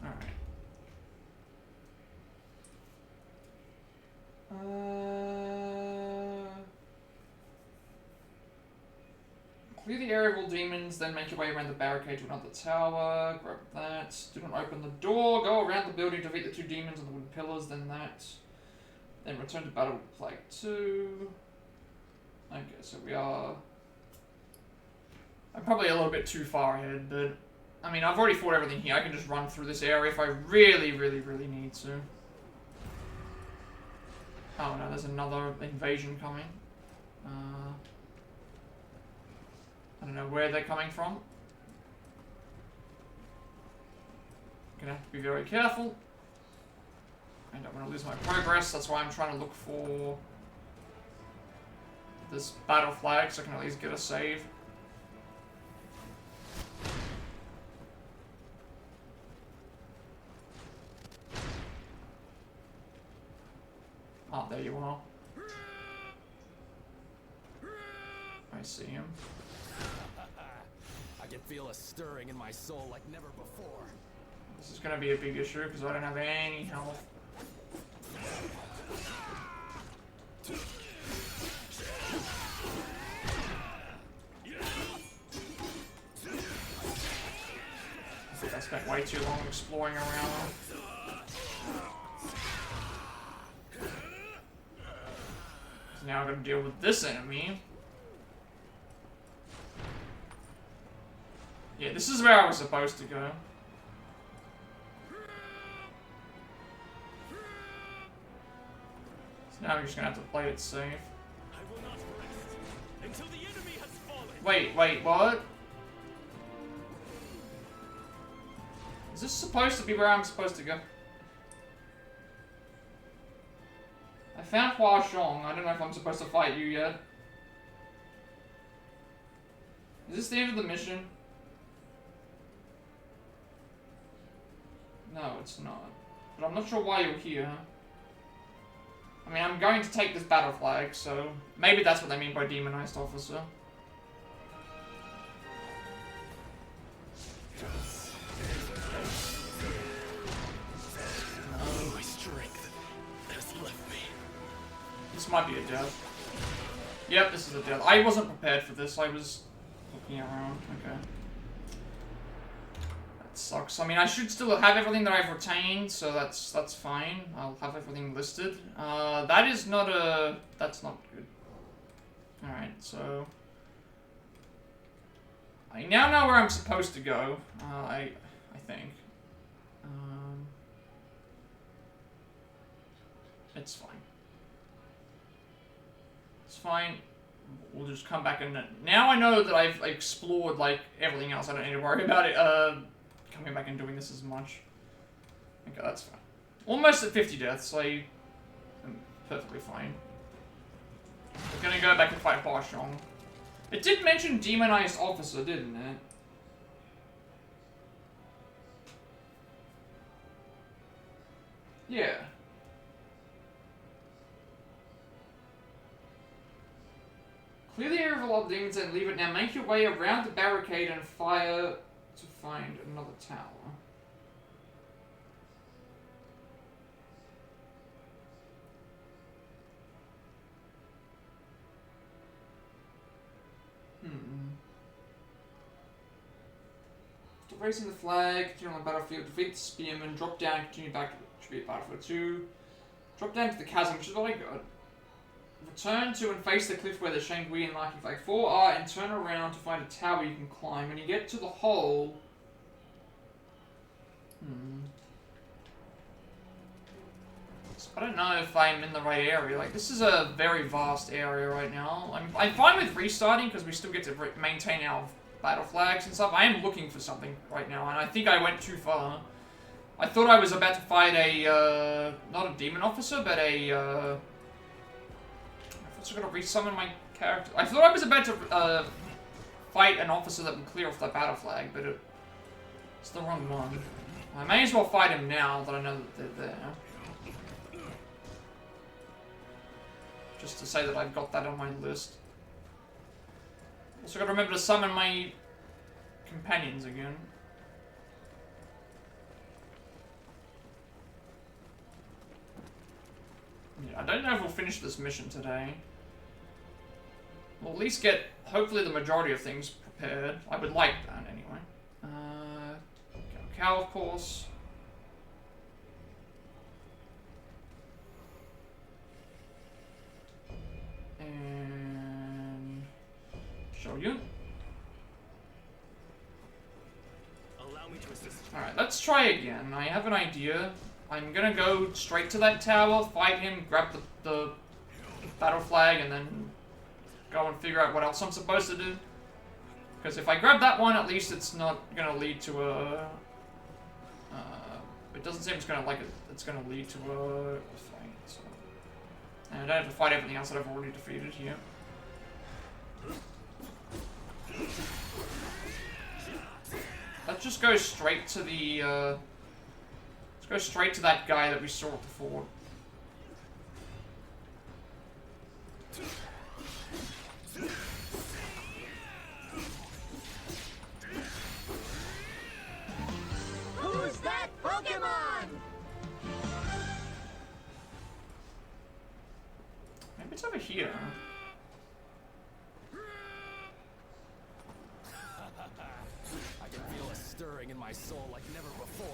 Alright. Clear the area of all demons, then make your way around the barricade to another tower. Grab that. Do not open the door. Go around the building to defeat the two demons on the wooden pillars, then that. Then return to Battle Flag 2. Okay, so we are... I'm probably a little bit too far ahead, but... I mean, I've already fought everything here. I can just run through this area if I really, really, really need to. Oh no, there's another invasion coming. I don't know where they're coming from. Gonna have to be very careful. I don't want to lose my progress, that's why I'm trying to look for this battle flag so I can at least get a save. Oh, there you are. I see him. I can feel a stirring in my soul like never before. This is gonna be a big issue because I don't have any health. I think I spent way too long exploring around. So now I'm gonna deal with this enemy. Yeah, this is where I was supposed to go. So now I'm just gonna have to play it safe. I will not rest until the enemy has fallen. Wait, what? Is this supposed to be where I'm supposed to go? I found Huazhong. I don't know if I'm supposed to fight you yet. Is this the end of the mission? No, it's not. But I'm not sure why you're here. I mean, I'm going to take this battle flag, so maybe that's what they mean by demonized officer. My strength has left me. This might be a death. Yep, this is a death. I wasn't prepared for this. I was looking around. Okay. That sucks. I mean, I should still have everything that I've retained, so that's fine. I'll have everything listed. That is not a... That's not good. Alright, so... I now know where I'm supposed to go. I think. It's fine. It's fine. We'll just come back and... Now I know that I've explored, like, everything else. I don't need to worry about it, coming back and doing this as much. Okay, that's fine. Almost at 50 deaths. I am perfectly fine. We're gonna go back and fight Huazhong. It did mention demonized officer, didn't it? Yeah. Clear the area of a lot of demons and leave it now. Make your way around the barricade and fire to find another tower. After raising the flag, continue on the battlefield, defeat the spearmen, drop down, continue back to be battlefield 2. Drop down to the chasm, which is what I got. Return to and face the cliff where the Shangui and Lucky Flag 4 are, and turn around to find a tower you can climb. When you get to the hole... I don't know if I'm in the right area. Like, this is a very vast area right now. I'm fine with restarting, because we still get to maintain our battle flags and stuff. I am looking for something right now, and I think I went too far. I thought I was about to fight a, not a demon officer, but a, I'm also gonna resummon my character. I thought I was about to fight an officer that would clear off the battle flag, but it's the wrong one. I may as well fight him now that I know that they're there. Just to say that I've got that on my list. Also gotta remember to summon my companions again. Yeah, I don't know if we'll finish this mission today. We'll at least get, hopefully, the majority of things prepared. I would like that, anyway. Cao Cao, of course. And... show you. Allow me to assist. Alright, let's try again. I have an idea. I'm gonna go straight to that tower, fight him, grab the battle flag, and then go and figure out what else I'm supposed to do. Because if I grab that one, at least it's not gonna lead to a... it doesn't seem it's gonna lead to a fight, so... And I don't have to fight everything else that I've already defeated here. Let's just go straight to the, let's go straight to that guy that we saw at the fort. Maybe it's over here. I can feel a stirring in my soul like never before.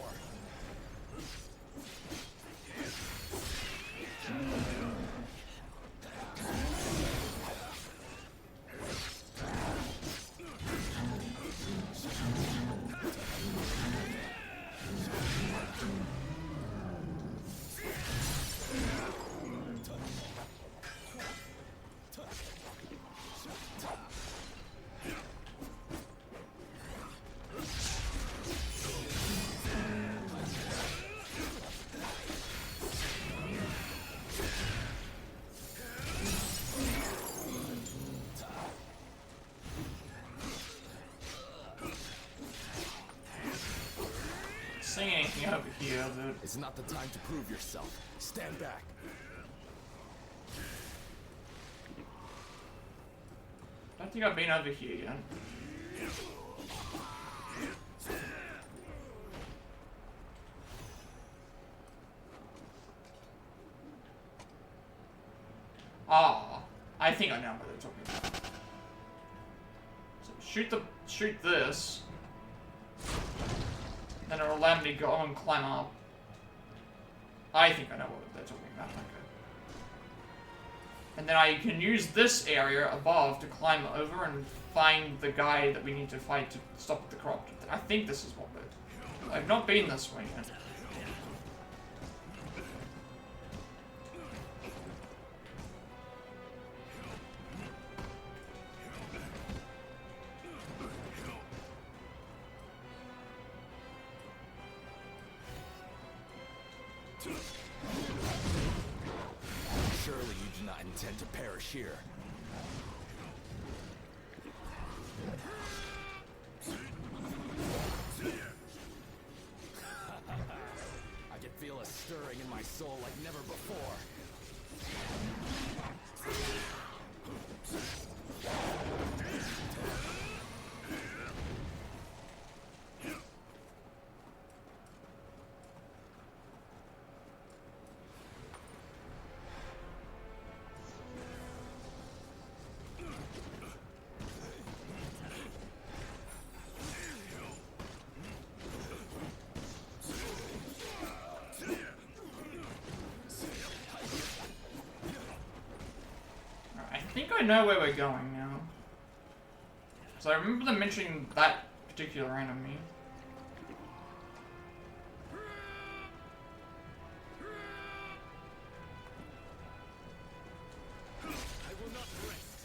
Seeing anything over here, but it's not the time to prove yourself. Stand back. I don't think I've been over here yet. Ah, I think I know what they're talking about. So shoot this. Then it'll allow me to go and climb up. I think I know what they're talking about. Okay. And then I can use this area above to climb over and find the guy that we need to fight to stop the corrupted. I think this is what we're... I've not been this way yet. Surely you do not intend to perish here. I can feel a stirring in my soul like never before. I think I know where we're going now. So I remember them mentioning that particular enemy. I will not rest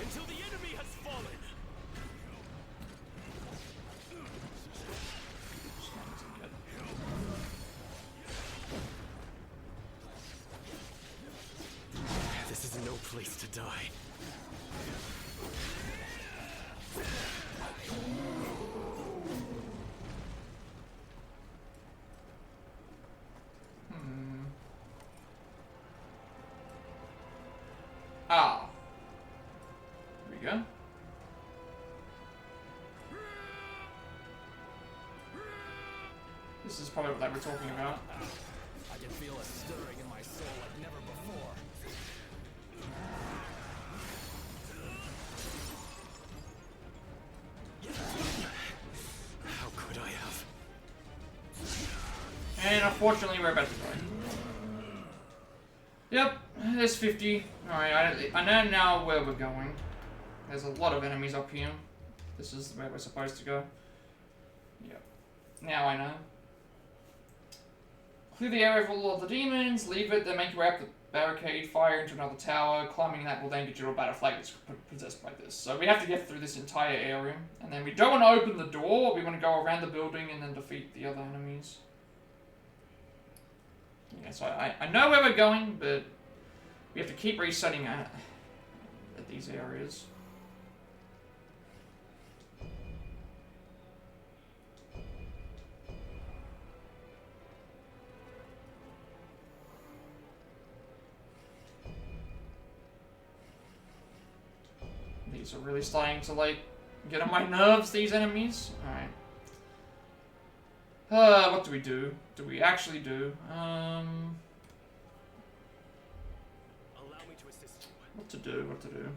until the enemy has fallen. This is no place to die. Ah. Here we go. This is probably what they were talking about. I can feel a stirring in my soul like never before. How could I have? And unfortunately, we're about to die. Yep, there's 50. Alright, I know now where we're going. There's a lot of enemies up here. This is where we're supposed to go. Yep. Now I know. Clear the area of all of the demons, leave it, then make your way up the barricade, fire into another tower. Climbing that will then get you to a battle flag that's possessed by this. So we have to get through this entire area. And then we don't want to open the door, we want to go around the building and then defeat the other enemies. Yeah, so I know where we're going, but we have to keep resetting at these areas. These are really starting to, like, get on my nerves, these enemies. Alright. What do we do? Do we actually do? Allow me to What to do?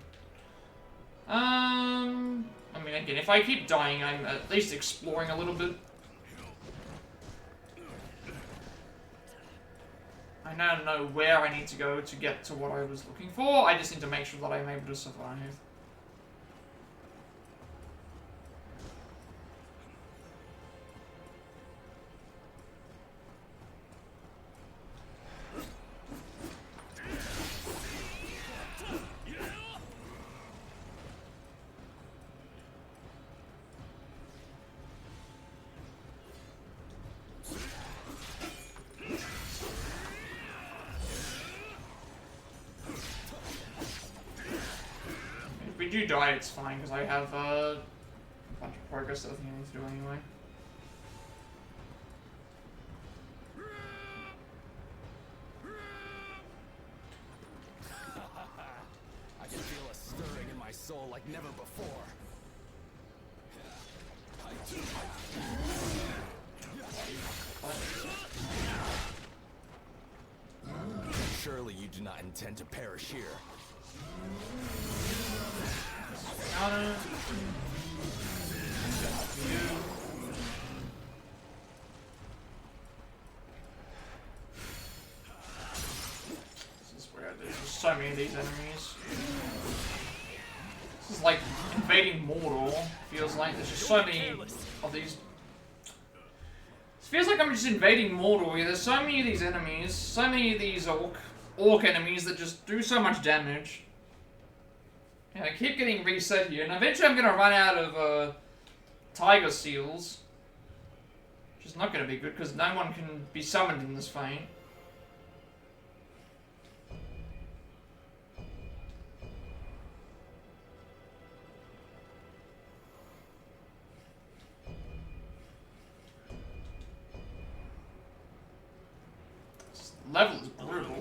I mean, again, if I keep dying, I'm at least exploring a little bit. I now know where I need to go to get to what I was looking for. I just need to make sure that I'm able to survive. If we do die, it's fine, because I have a bunch of progress that I think I need to do anyway. I can feel a stirring in my soul like never before. Surely you do not intend to perish here. This is where there's just so many of these enemies. This is like invading Mordor. Feels like there's just so many of these. It feels like I'm just invading Mordor. There's so many of these enemies, so many of these orc enemies that just do so much damage. And I keep getting reset here, and eventually I'm gonna run out of tiger seals, which is not gonna be good because no one can be summoned in this fight. This level is brutal.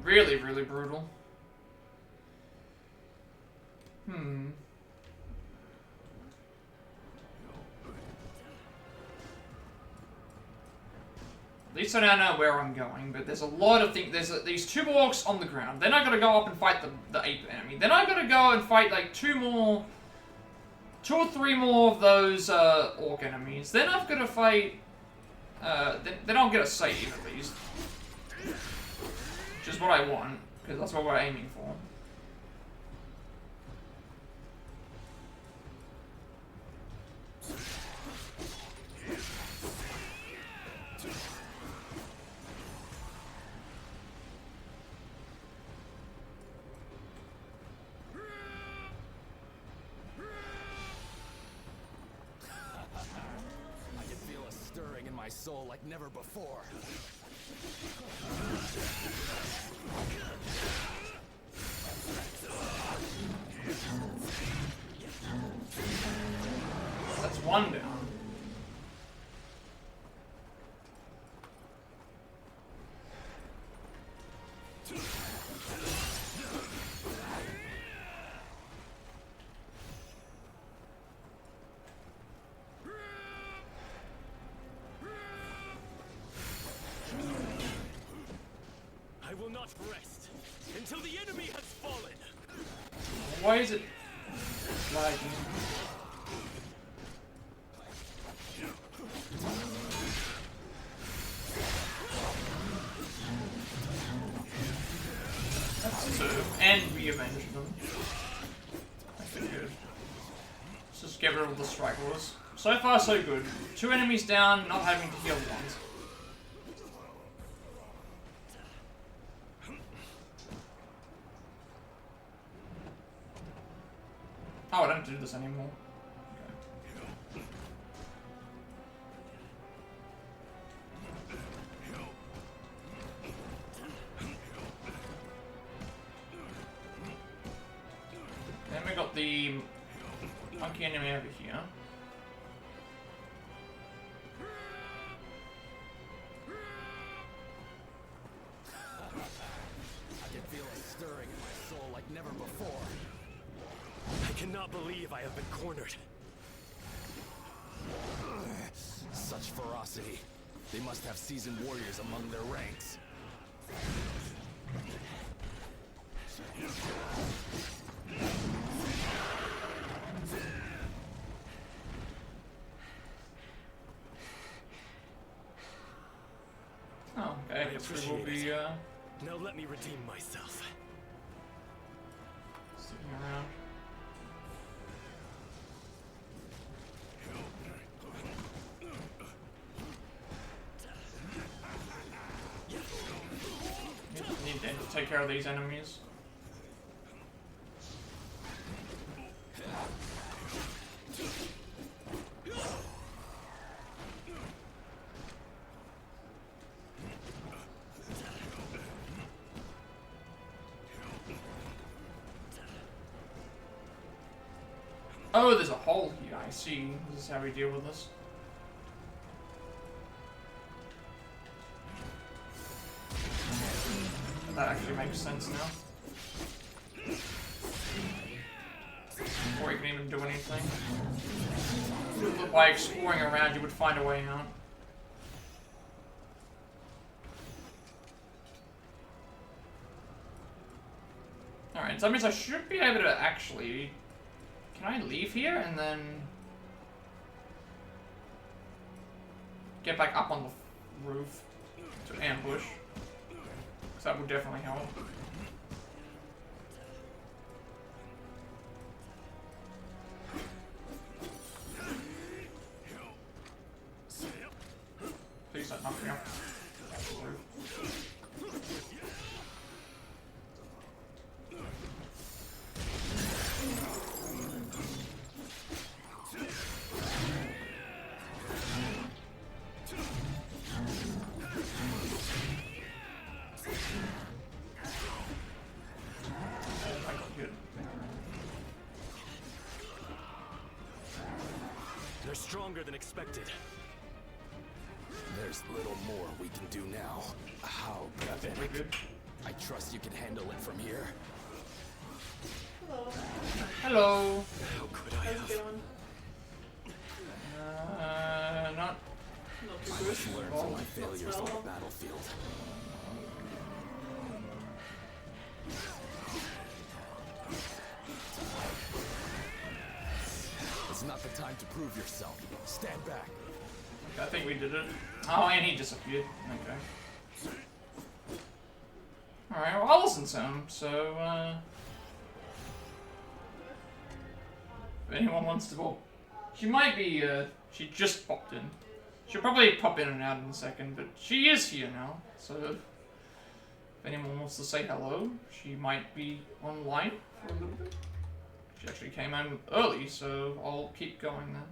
Really, really brutal. At least I now know where I'm going, but there's a lot of things. There's these two orcs on the ground. Then I gotta go up and fight the ape enemy. Then I gotta go and fight like two or three more of those orc enemies. Then I've gotta fight. Then I'll get a save at least. Which is what I want, because that's what we're aiming for. I can feel a stirring in my soul like never before. That's one down. I will not rest until the enemy has fallen. Why is it lagging? That's two, and we avenged them. Okay, good. Let's just get rid of the stragglers. So far, so good. Two enemies down, not having to heal ones. Oh, I don't do this anymore. Okay. Then we got the monkey enemy over here. I can feel a stirring in my soul like never before. I cannot believe I have been cornered. Such ferocity. They must have seasoned warriors among their ranks. Oh, okay, I guess we will be, Now let me redeem myself. sticking around. Need to take care of these enemies. Oh, there's a hole here, I see. This is how we deal with this. That actually makes sense now. Before you can even do anything. By exploring around, you would find a way out. Alright, so that means I should be able to actually... Can I leave here and then... get back up on the roof to ambush? Because that would definitely help. Please don't knock me off the roof. They're stronger than expected. There's little more we can do now. How pathetic. I trust you can handle it from here. Hello. Hello. How could I How's have? it going? Not too I good. must learn from my failures on the battlefield. It's not the time to prove yourself. Stand back. I think we did it. Oh, and he disappeared. Okay. Alright, well, I'll listen to him, so, if anyone wants to go... She might be, she just popped in. She'll probably pop in and out in a second, but she is here now, so... If anyone wants to say hello, she might be online for a little bit. She actually came in early, so I'll keep going then.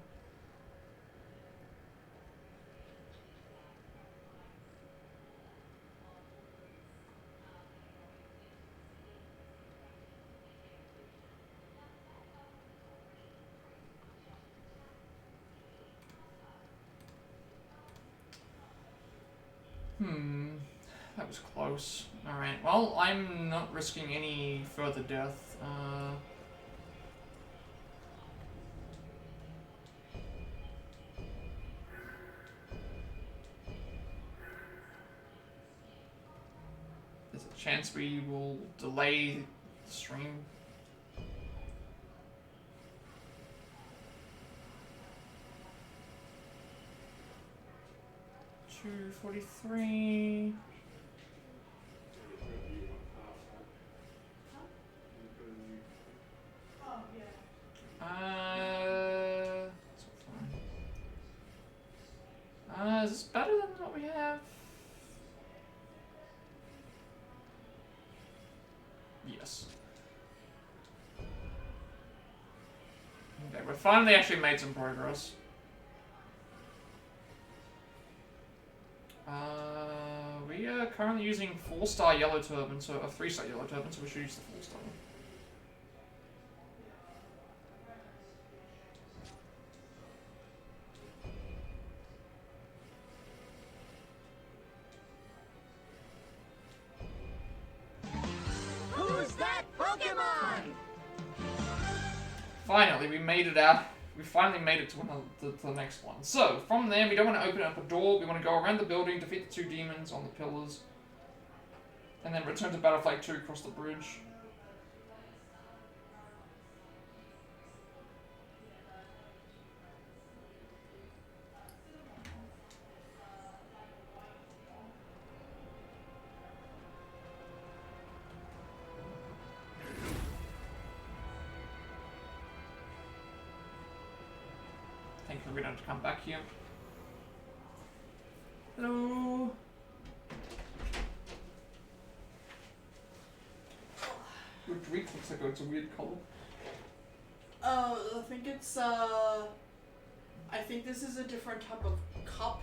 That was close. Alright, well, I'm not risking any further death. There's a chance we will delay the stream. $243. Is this better than what we have? Yes. Okay, we finally actually made some progress. We are currently using 4-star yellow turban, so a 3-star yellow turban, so we should use the 4-star. Who's that Pokemon? Finally, we made it out we finally made it to the next one. So, from there, we don't want to open up a door. We want to go around the building, defeat the 2 demons on the pillars, and then return to Battle Flag 2 across the bridge. We don't have to come back here. Hello. Your drink looks like it's a weird color. I think it's I think this is a different type of cup.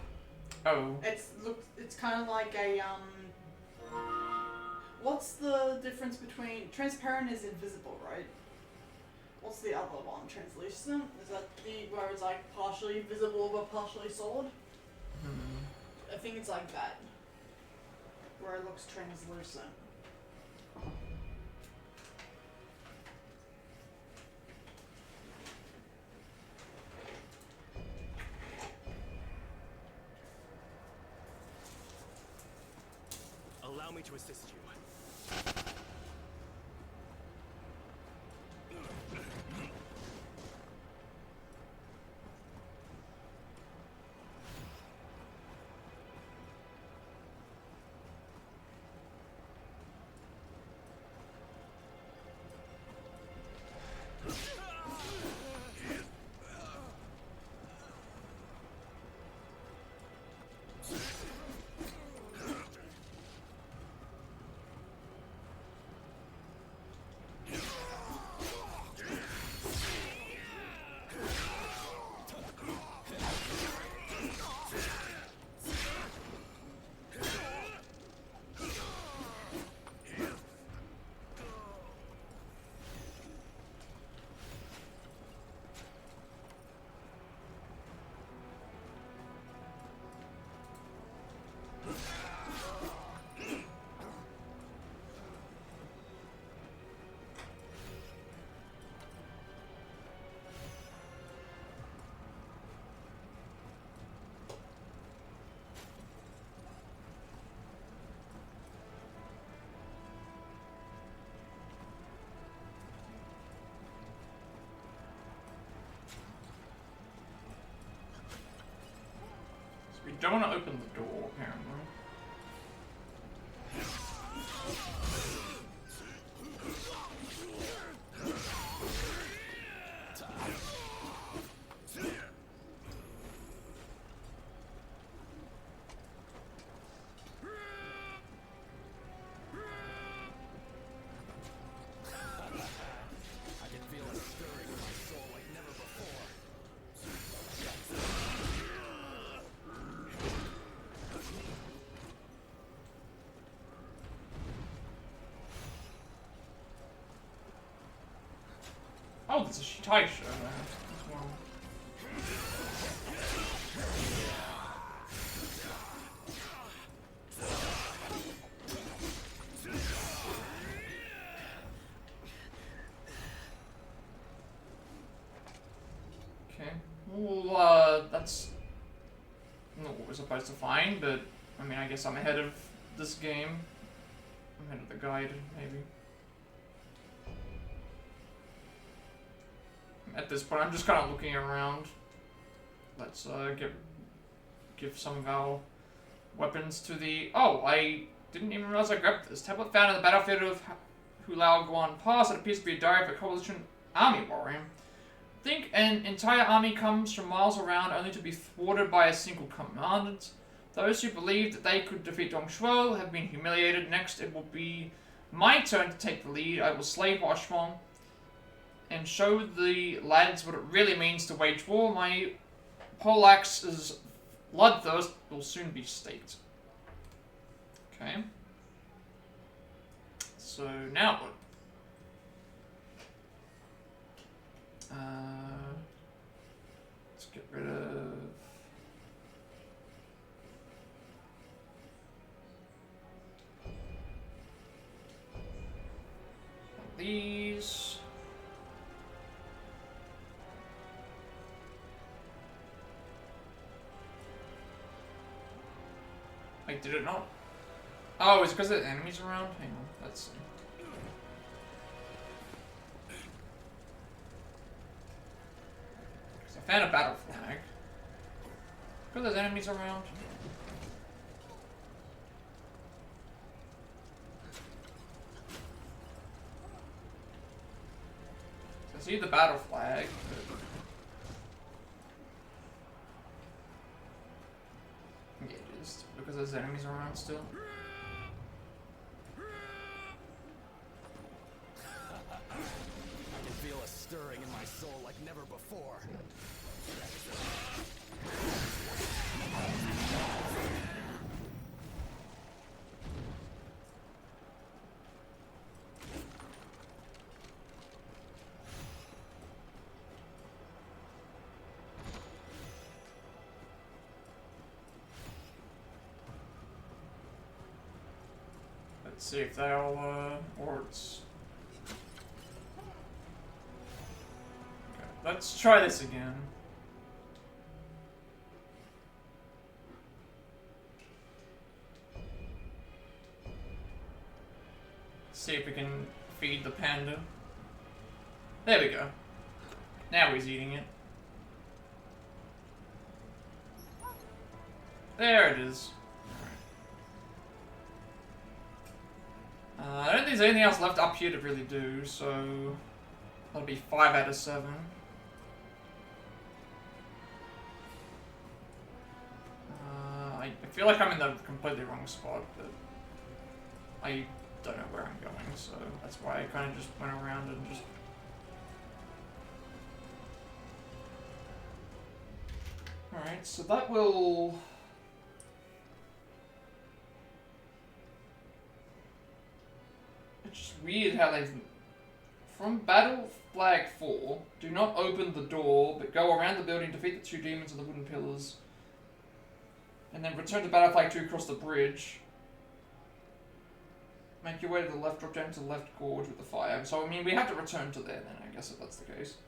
Oh. It's kind of like a What's the difference between transparent is invisible, right? What's the other one? Translucent? Is that the where it's like partially visible but partially solid? I think it's like that. Where it looks translucent. Allow me to assist you. We don't want to open the door, apparently. Oh, there's a Shitai show there as well. Okay. Well, that's not what we're supposed to find, but I mean, I guess I'm ahead of this game. I'm ahead of the guide, maybe. At this point, I'm just kind of looking around. Let's give some of our weapons to the... Oh, I didn't even realize I grabbed this. Tablet found in the battlefield of Hulaoguan Pass. It appears to be a diary of a coalition army warrior. Think an entire army comes from miles around only to be thwarted by a single commandant. Those who believed that they could defeat Dong Shuo have been humiliated. Next, it will be my turn to take the lead. I will slay Huashwang and show the lads what it really means to wage war. My poleaxe's bloodthirst will soon be staked. Okay. So now what? Let's get rid of these. Wait, did it not? Oh, it's because there's enemies around? Hang on, let's see. I found a battle flag. Because there's enemies around. So I see the battle flag. Yeah, it is. Because there's enemies around still. I can feel a stirring in my soul like never before. Let's see if they'll, or it's... Okay, let's try this again. See if we can feed the panda. There we go. Now he's eating it. There it is. I don't think there's anything else left up here to really do, so that'll be 5 out of 7. I feel like I'm in the completely wrong spot, but I don't know where I'm going, so that's why I kind of just went around and just... Alright, so that will... It's just weird how they've... From Battle Flag 4, do not open the door, but go around the building, defeat the 2 demons on the wooden pillars, and then return to Battle Flag 2 across the bridge. Make your way to the left, drop down to the left gorge with the fire. So, I mean, we have to return to there then, I guess, if that's the case.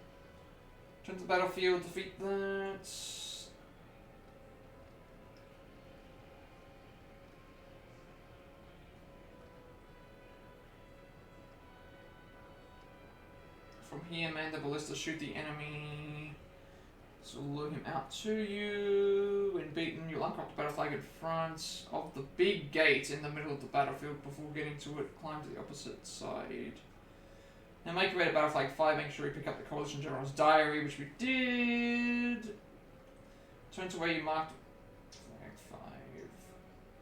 Return to the battlefield, defeat that. From here, man, the ballistas shoot the enemy. So lure him out to you. When beaten, you'll uncock the battle flag in front of the big gate in the middle of the battlefield. Before getting to it, climb to the opposite side. Now make your way to battle flag 5. Make sure you pick up the Coalition General's diary, which we did. Turn to where you marked flag 5.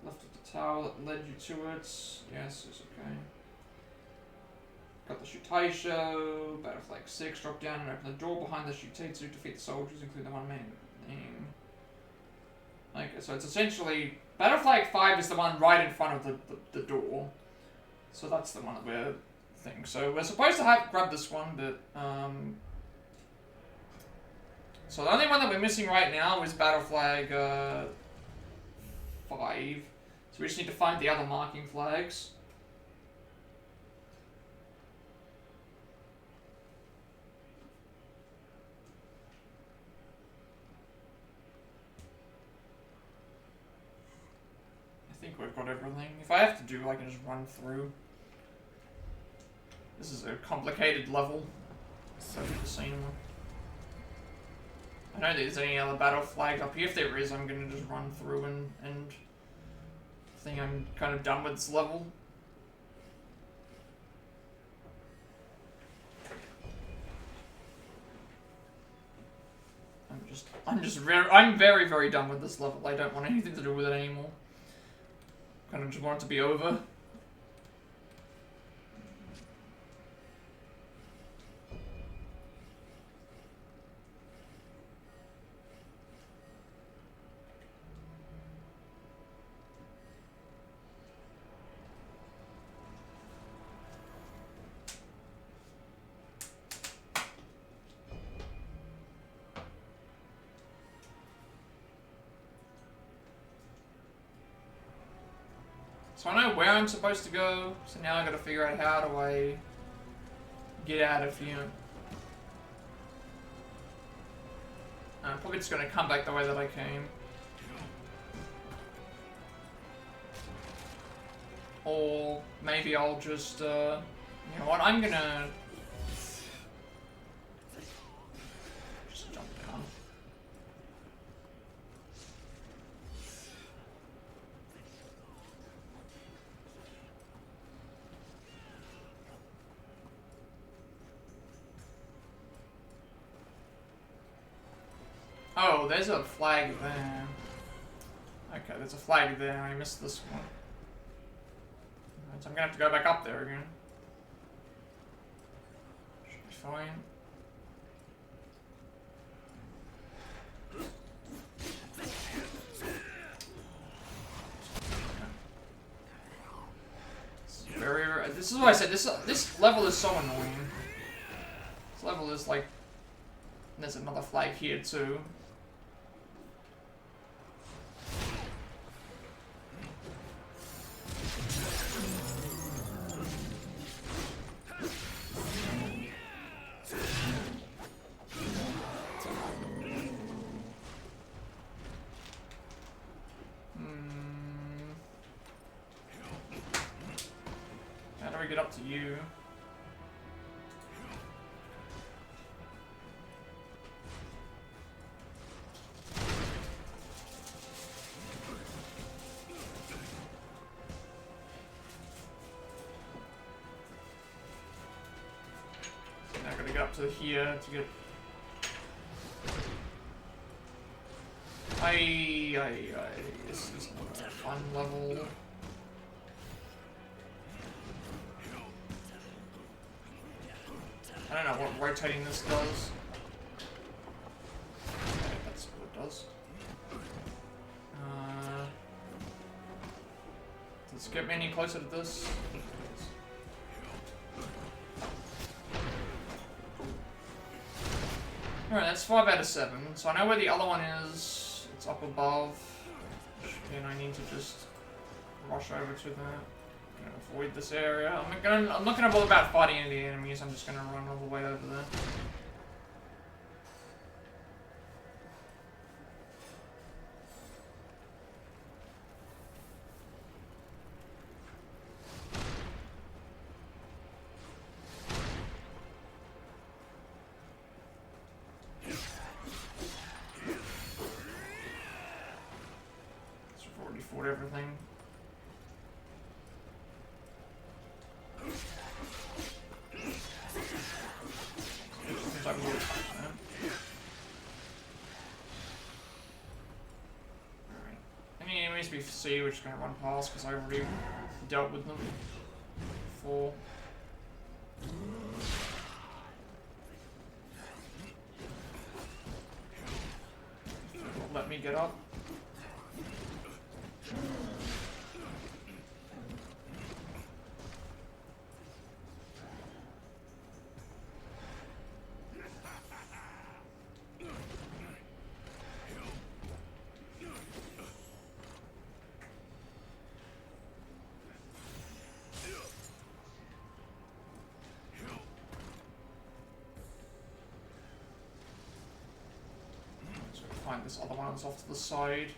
Left of the tower that led you to it. Yes, it's okay. Got the Shutai show, Battle Flag 6, drop down and open the door behind the Shutai to defeat the soldiers, including the one man name. Okay, so it's essentially, Battle Flag 5 is the one right in front of the door. So that's the one that we're thinking. So we're supposed to have grab this one, but so the only one that we're missing right now is Battle Flag 5. So we just need to find the other marking flags. I think we've got everything. If I have to do, I can just run through. This is a complicated level. So the same one. I don't think there's any other battle flags up here. If there is, I'm gonna just run through and I think I'm kind of done with this level. I'm very, very done with this level. I don't want anything to do with it anymore. Kind of just want it to be over. So I know where I'm supposed to go, so now I gotta figure out how do I get out of here. I'm probably just gonna come back the way that I came. Or maybe I'll just, you know what, I'm gonna just jump down. Oh, there's a flag there. Okay, there's a flag there. I missed this one. Right, so I'm gonna have to go back up there again. Should be fine. This is what I said. This level is so annoying. This level is like. There's another flag here too. How do we get up to you? To here to get. This is not a fun level. I don't know what rotating this does. Okay, that's what it does. Does it get me any closer to this? Alright, that's 5 out of 7. So I know where the other one is. It's up above. And I need to just rush over to that. I'm gonna avoid this area. I'm not gonna bother about fighting any of the enemies. I'm just gonna run all the way over there. Everything. Any enemies we see, we're just gonna run past because I already dealt with them before. Let me get up. Find this other one that's off to the side.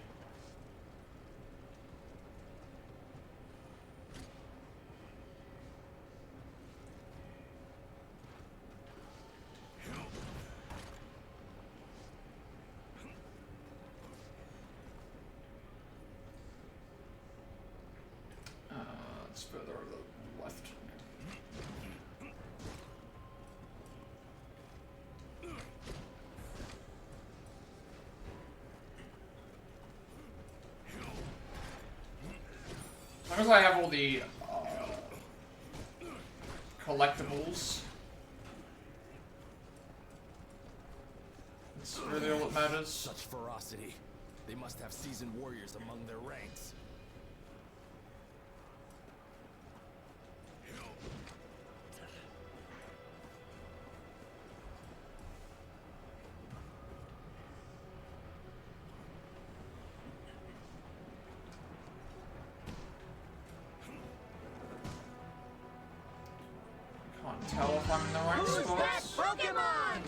It's further over the left. As long as I have all the collectibles, it's really all that matters. Such ferocity. They must have seasoned warriors among their ranks. Tell if I'm in the right Who's that spots. Pokemon?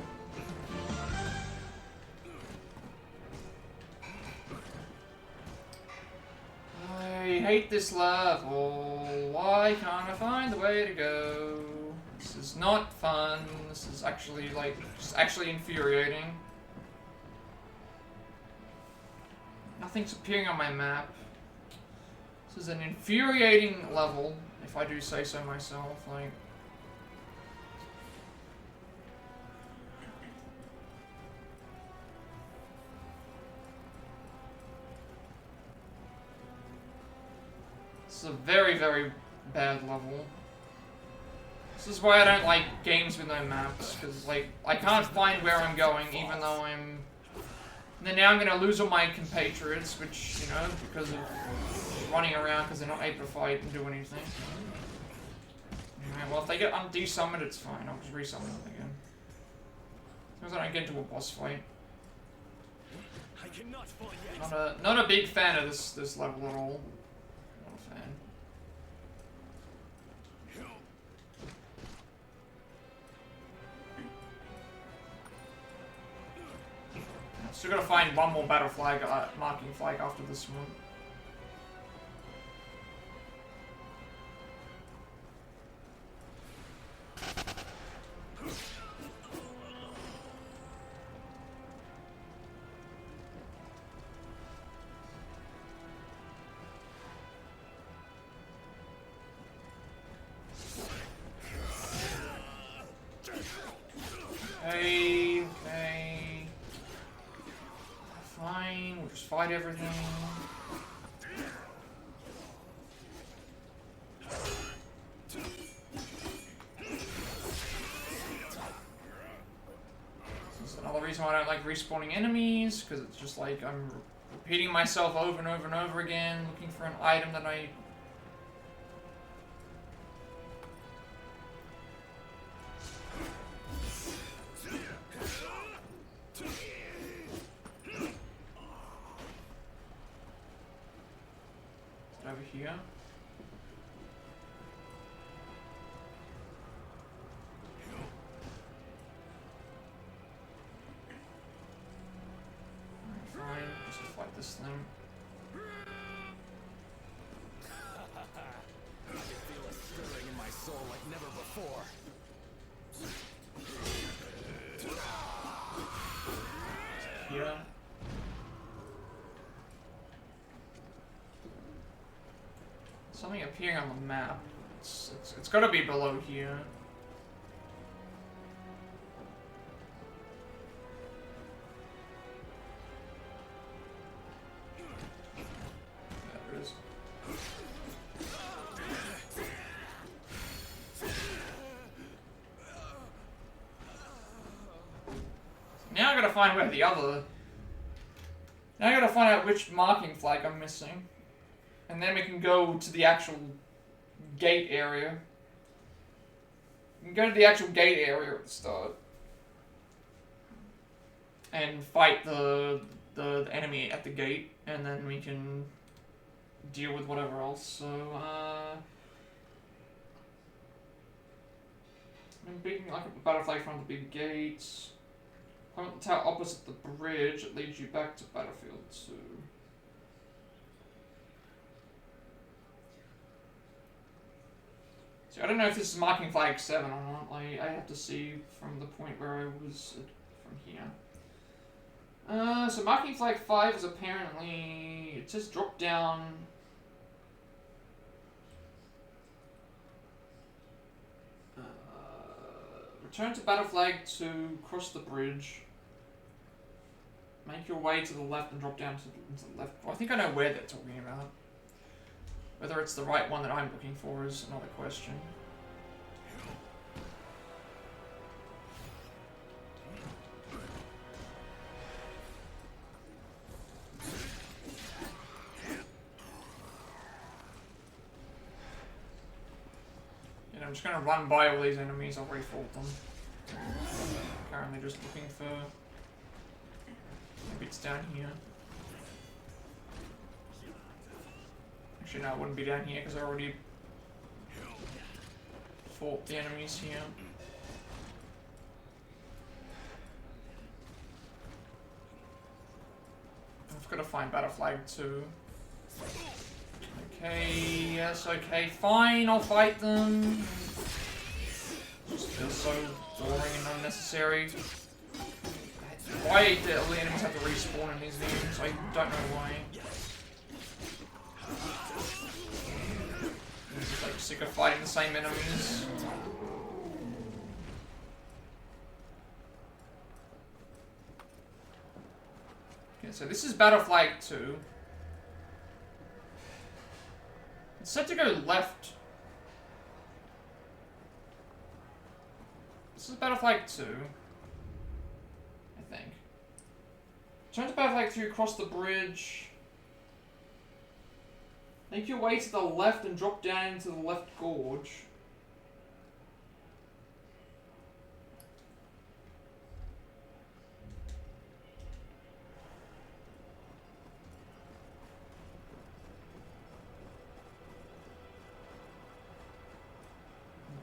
I I hate this level. Why can't I find the way to go? This is not fun. This is actually, like, just actually infuriating. Nothing's appearing on my map. This is an infuriating level, if I do say so myself. Like, this is a very, very bad level. This is why I don't like games with no maps, because, like, I can't find where I'm going, even though I'm... And then now I'm going to lose all my compatriots, which, you know, because of running around, because they're not able to fight and do anything. Alright, well, if they get desummoned, it's fine. I'll just resummon them again. As long as I don't get into a boss fight. Not a big fan of this level at all. Not a fan. Still gotta find one more battle flag, marking flag after this one. Okay. Fine, we'll just fight everything. This is another reason why I don't like respawning enemies, because it's just like I'm repeating myself over and over and over again, looking for an item that I... Over here. Fine, just fight this thing. I can feel a stirring in my soul like never before. Here. Something appearing on the map. It's got to be below here. There it is. Now I gotta find where the other... Now I gotta find out which marking flag I'm missing. And then we can go to the actual gate area. We can go to the actual gate area at the start. And fight the enemy at the gate. And then we can deal with whatever else. So, I'm beating like a battle flag from the big gates. Climb up the tower opposite the bridge. It leads you back to Battlefield 2. I don't know if this is marking flag 7 or not. Like, I have to see from the point where I was from here. So marking flag 5 is apparently... It says drop down... return to battle flag 2, cross the bridge. Make your way to the left and drop down to the left. Well, I think I know where they're talking about. Whether it's the right one that I'm looking for is another question. And I'm just gonna run by all these enemies, I'll re-fault them. Currently just looking for... Maybe it's down here. Actually, no, it wouldn't be down here because I already fought the enemies here. I've got to find battle flag 2. Okay, yes, okay, fine, I'll fight them. Just feels so boring and unnecessary. Why do all the enemies have to respawn in these games? I don't know why. I'm just like sick of fighting the same enemies. Okay, so this is Battle Flag 2. It's set to go left. This is Battle Flag 2. I think. Turn to Battle Flag 2, cross the bridge. Make your way to the left and drop down into the left gorge.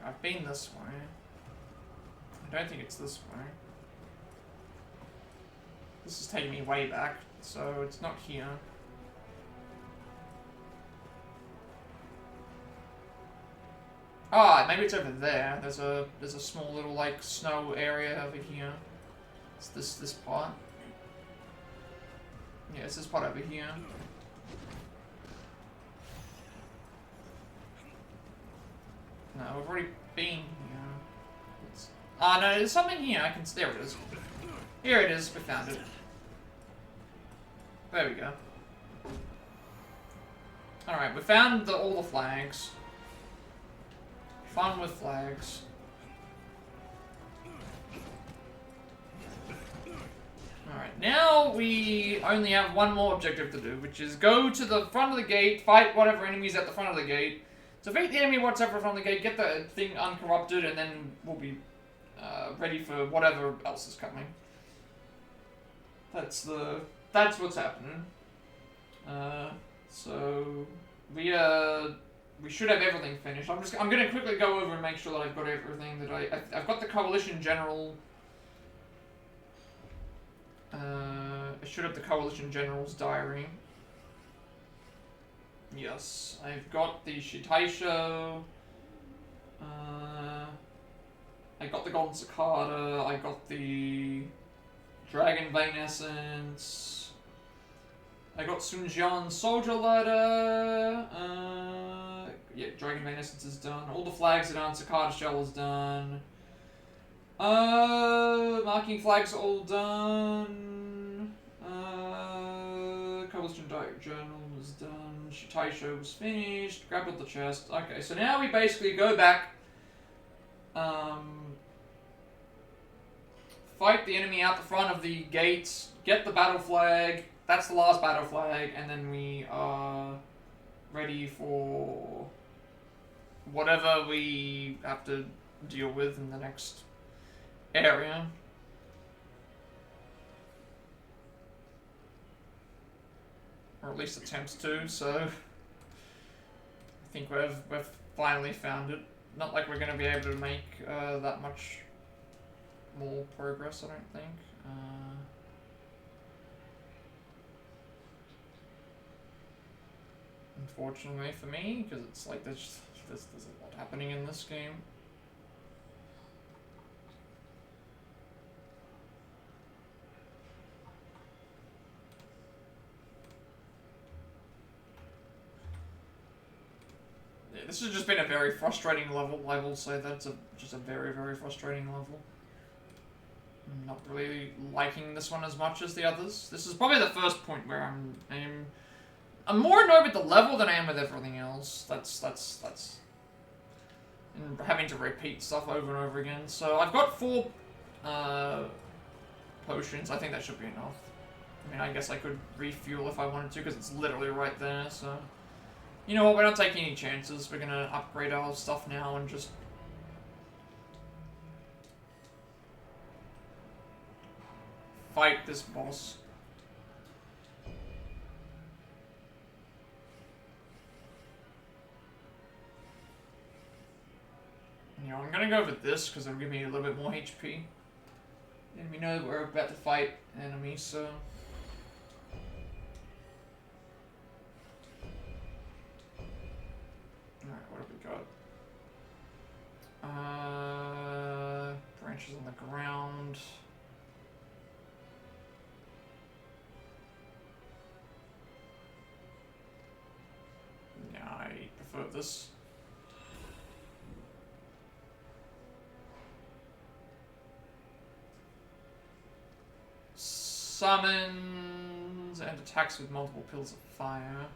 I've been this way. I don't think it's this way. This is taking me way back, so it's not here. Ah, maybe it's over there. There's a small little like snow area over here. It's this part. Yeah, it's this part over here. No, we've already been here. Ah, no, there's something here. I can. There it is. Here it is. We found it. There we go. All right, we found all the flags. Fun with flags. Alright, now we only have one more objective to do, which is go to the front of the gate, fight whatever enemy's at the front of the gate, defeat the enemy what's at the front of the gate, get the thing uncorrupted, and then we'll be ready for whatever else is coming. That's what's happening. So we should have everything finished. I'm gonna quickly go over and make sure that I've got everything that I've got the Coalition General. I should have the Coalition General's diary. Yes, I've got the Shitaisho. I got the Golden Cicada. I got the Dragon Vein Essence. I got Sun Jian's Soldier Letter. Yeah, Dragon Vein Essence is done. All the flags are done. Cicada Shell is done. Marking flags are all done. Coalition Diary Journal is done. Shitaisho was finished. Grabbed up the chest. Okay, so now we basically go back. Fight the enemy out the front of the gates. Get the battle flag. That's the last battle flag, and then we are ready for whatever we have to deal with in the next area. Or at least attempts to, so I think we've finally found it. Not like we're going to be able to make that much more progress, I don't think. Unfortunately for me, because it's like there's a lot happening in this game. Yeah, this has just been a very frustrating level. I will say that's just a very, very frustrating level. I'm not really liking this one as much as the others. This is probably the first point where I'm more annoyed with the level than I am with everything else. That's and having to repeat stuff over and over again. So I've got 4 potions. I think that should be enough. I mean, I guess I could refuel if I wanted to, because it's literally right there. So you know what? We're not taking any chances. We're gonna upgrade our stuff now and just fight this boss. You know, I'm gonna go with this because it'll give me a little bit more HP. And we know we're about to fight enemies, so. ground. Yeah, I prefer this. Summons and attacks with multiple pillars of fire.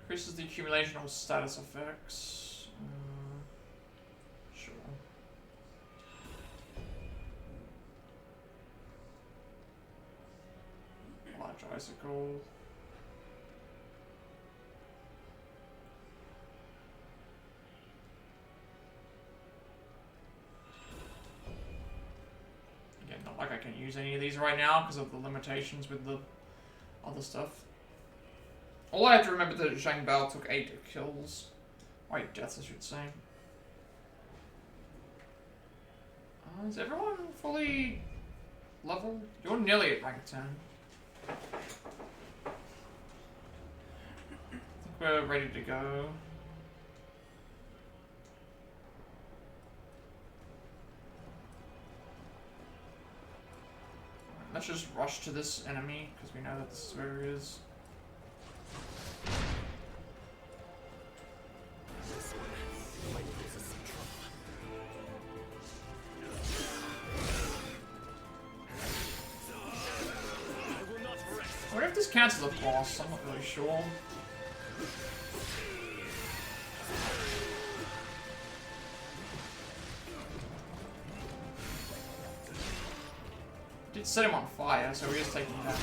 Increases the accumulation of status effects. Sure. Large icicle. Again, not like I can use any of these right now because of the limitations with the other stuff. All I have to remember that Zhang Bao took 8 kills. Or 8 deaths, I should say. Is everyone fully level? You're nearly at rank 10. I think we're ready to go. Let's just rush to this enemy, because we know that this is where he is. I wonder if this counts as a boss, I'm not really sure. Did set him on fire, so he is taking damage.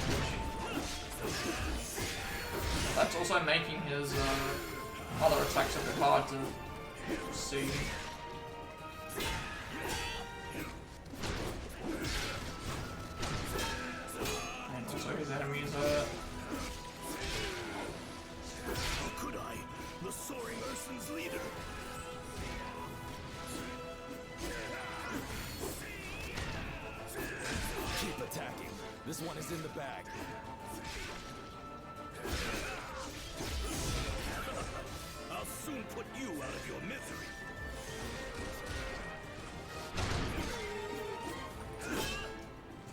That's also making his other attacks a bit hard to see. And also his enemies are... How could I? The soaring Ursun's leader. Keep attacking. This one is in the bag. I'll soon put you out of your misery.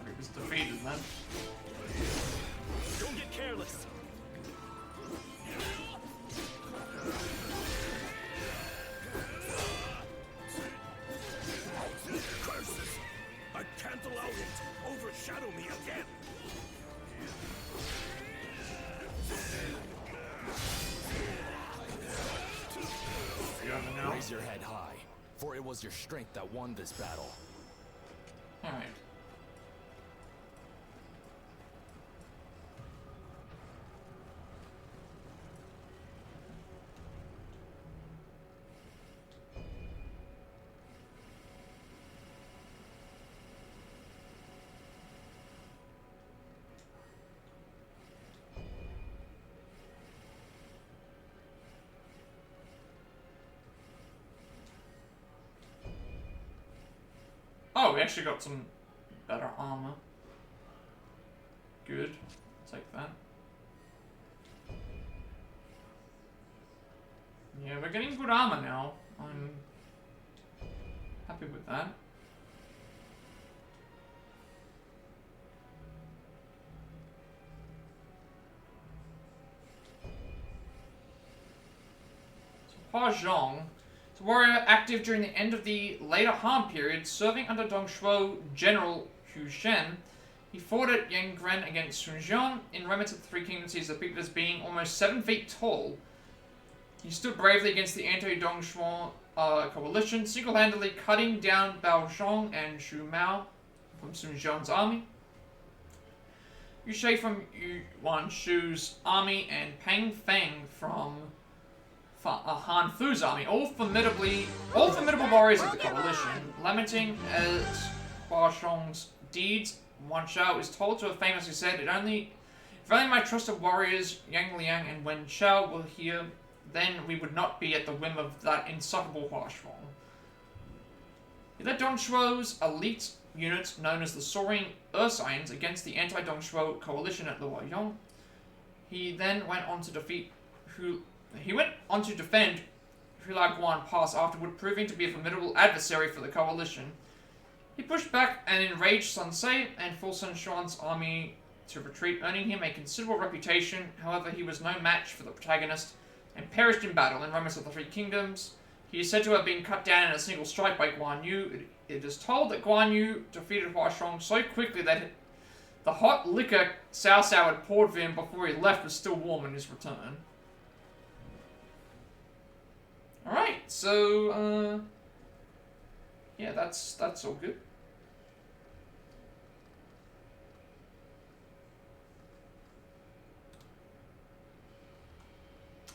He was defeated then. Don't get careless. Curses! I can't allow him to overshadow me again. Raise your head high, for it was your strength that won this battle. Alright. Oh, we actually got some better armor. Good. I'll take that. Yeah, we're getting good armor now. I'm happy with that. So, Hua Zhong. It's a warrior active during the end of the later Han period, serving under Dongshuo General Hu Shen. He fought at Yangren against Sun Jian. In Remnants of the Three Kingdoms, he is depicted as being almost 7 feet tall. He stood bravely against the anti-Dongshuo coalition, single-handedly cutting down Bao Zhong and Xu Mao from Sun Jian's army. Yu Shui from Yuan Shu's army, and Pang Feng from Han Fu's army, all formidable warriors of the coalition. Lamenting at Hua Zhong's deeds, Wan Shao is told to have famously said, if If only my trusted warriors, Yang Liang and Wen Chao, were here, then we would not be at the whim of that insufferable Huashong. He led Dongshuo's elite unit, known as the Soaring Ursines, against the anti-Dongshuo coalition at Luoyang. He then went on to defend Hulaoguan Pass afterward, proving to be a formidable adversary for the coalition. He pushed back an enraged Sun Ce and forced Sun Xuan's army to retreat, earning him a considerable reputation. However, he was no match for the protagonist and perished in battle in Romance of the Three Kingdoms. He is said to have been cut down in a single strike by Guan Yu. It is told that Guan Yu defeated Huashong so quickly that the hot liquor Cao Cao had poured for him before he left was still warm in his return. Alright, so, yeah, that's all good.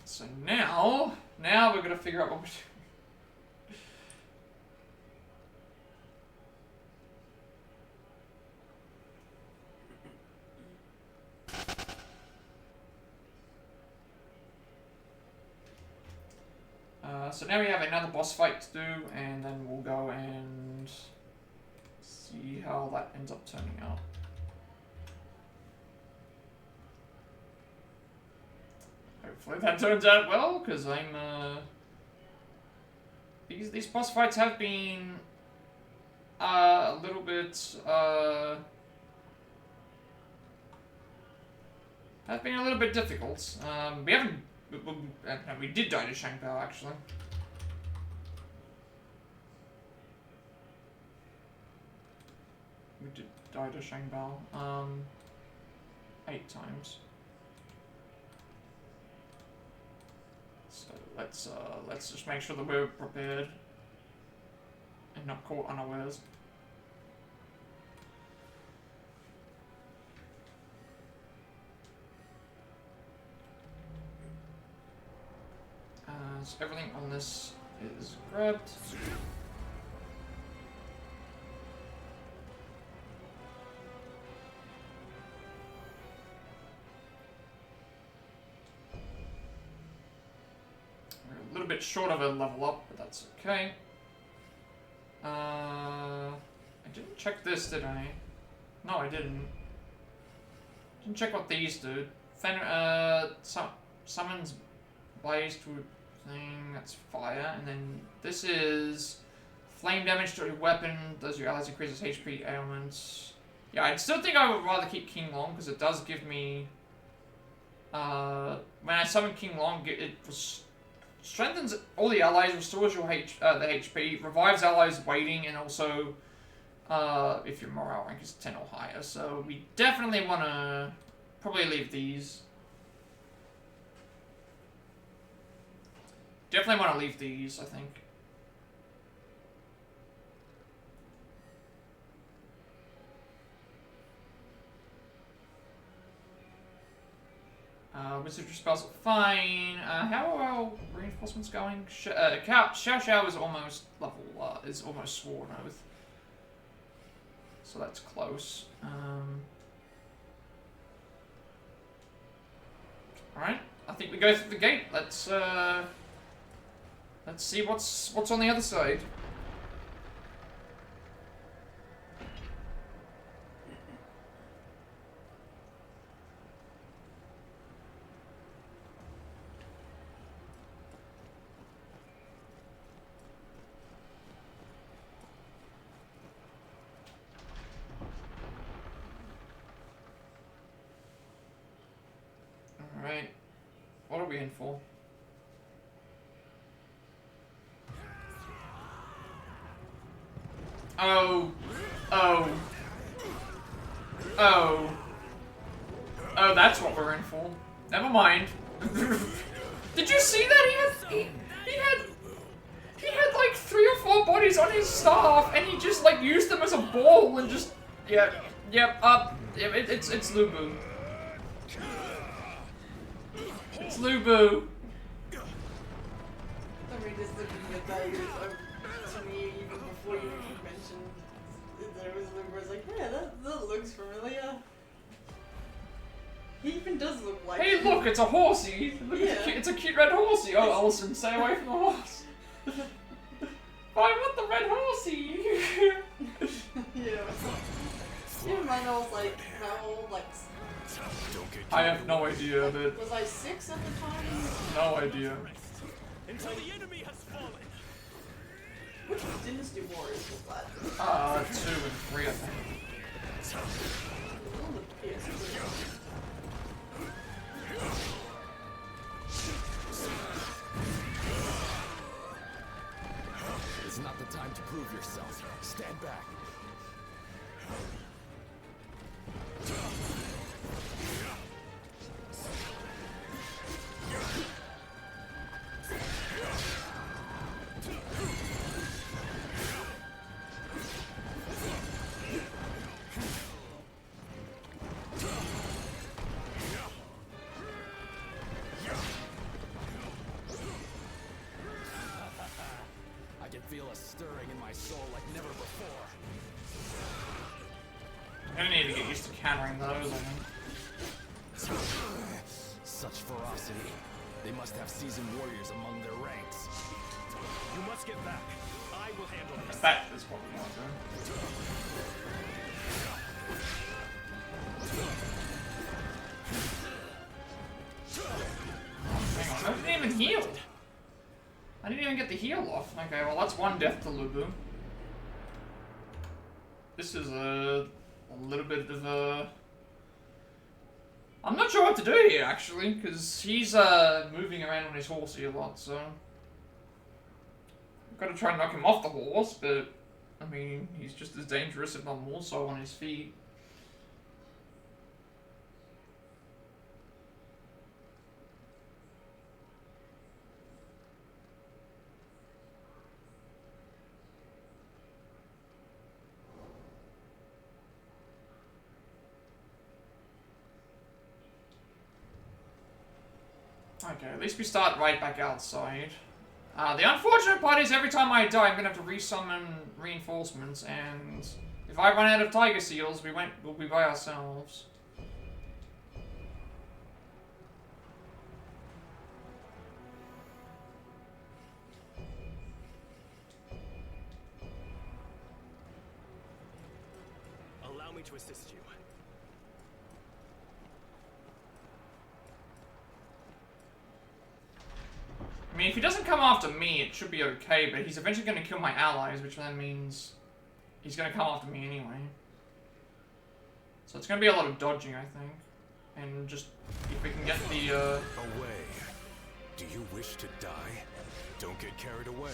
So now we're gonna figure out what we're doing. So now we have another boss fight to do, and then we'll go and see how that ends up turning out. Hopefully that turns out well, because I'm, these boss fights have been, a little bit, have been a little bit difficult. We did die to Strung Bow, actually. We did die to Strung Bow, 8 times. So let's just make sure that we're prepared and not caught unawares. So everything on this is grabbed. We're a little bit short of a level up, but that's okay. I didn't check this, did I? No, I didn't. Didn't check what these do. Summons blaze to thing, that's fire, and then this is flame damage to your weapon, does your allies increases HP ailments. Yeah, I still think I would rather keep King Long, because it does give me, when I summon King Long, it strengthens all the allies, restores your the HP, revives allies waiting, and also, if your morale rank is 10 or higher, so we definitely want to probably leave these. Definitely want to leave these, I think. Wizardry spells are fine. How are our reinforcements going? Cao Cao is almost level, is almost Sworn Oath. So that's close. Alright, I think we go through the gate. Let's see what's on the other side. All right, what are we in for? Oh, that's what we're in for. Never mind. Did you see that? He had like 3 or 4 bodies on his staff, and he just like used them as a ball and just it's Lubu. It's Lubu. I mean, just looking at that, to me, even before you mentioned there was Lubu, I was like, yeah, that looks familiar. He even does look like. Hey, look, it's a horsey. Look, Yeah. it's a cute red horsey. Oh, Allison, stay away from the horse. I want the red horsey. Yeah. Even mine, I was like, how old? Like. I have no idea, but Was I 6 at the time? no idea. Until the enemy has fallen. Which Dynasty Warriors was that? 2 and 3, I think. On the PS3. It's not the time to prove yourself. Stand back. I can feel a stirring in my soul like never before. I'm gonna need to get used to countering those, I think. Such ferocity. They must have seasoned warriors among their ranks. You must get back. I will handle this. That is what we want to do. Hang on, I didn't even heal. I didn't even get the heal off. Okay, well that's one death to Lubu. This is a little bit of a... I'm not sure what to do here, actually, because he's moving around on his horse here a lot, so... I've got to try and knock him off the horse, but... I mean, he's just as dangerous, if not more so, on his feet. Okay, at least we start right back outside. The unfortunate part is every time I die, I'm gonna have to resummon reinforcements, and if I run out of tiger seals, we'll be by ourselves. Allow me to assist you. I mean, if he doesn't come after me, it should be okay, but he's eventually going to kill my allies, which then means he's going to come after me anyway. So it's going to be a lot of dodging, I think. And just, if we can get the, Away. Do you wish to die? Don't get carried away.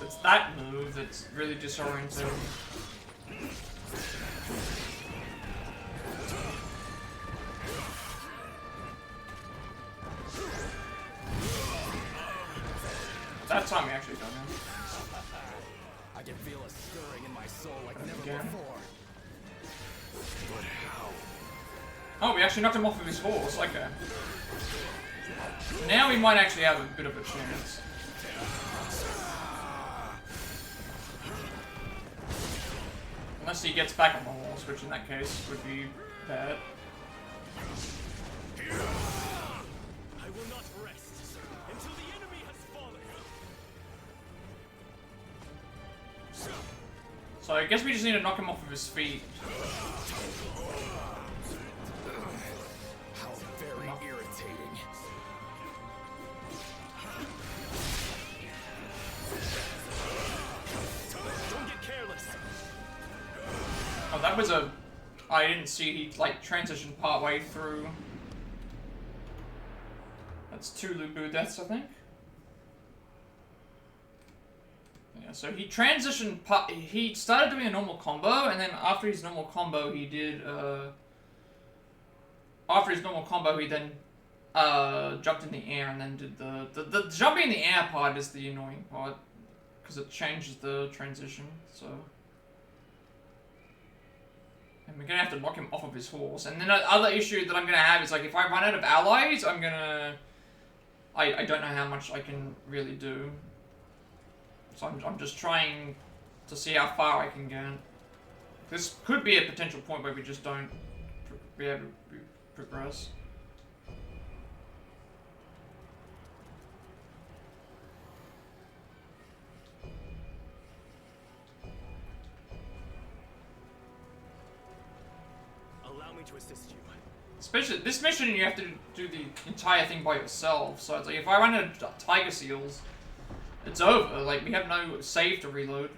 It's that move that's really disorienting. That time we actually done him. I can feel a stirring in my soul like never Again. before. But how? Oh, we actually knocked him off of his horse. Okay. Now we might actually have a bit of a chance. Unless he gets back on the horse, which in that case would be bad. I will not rest until the enemy has fallen. So I guess we just need to knock him off of his feet. How very irritating. Don't get careless. Oh, that was a... I didn't see he, like, transitioned partway through. That's 2 Lubu deaths, I think. Yeah, so he transitioned... He started doing a normal combo, and then after his normal combo, he did, After his normal combo, he then, jumped in the air and then did the jumping in the air part is the annoying part. Because it changes the transition, so... And we're gonna have to knock him off of his horse. And then the other issue that I'm gonna have is like if I run out of allies, I'm gonna... I don't know how much I can really do. So I'm just trying to see how far I can get. This could be a potential point where we just don't be able to progress. Allow me to assist you. Especially this mission, you have to do the entire thing by yourself. So it's like if I run out of tiger seals, it's over. Like we have no save to reload.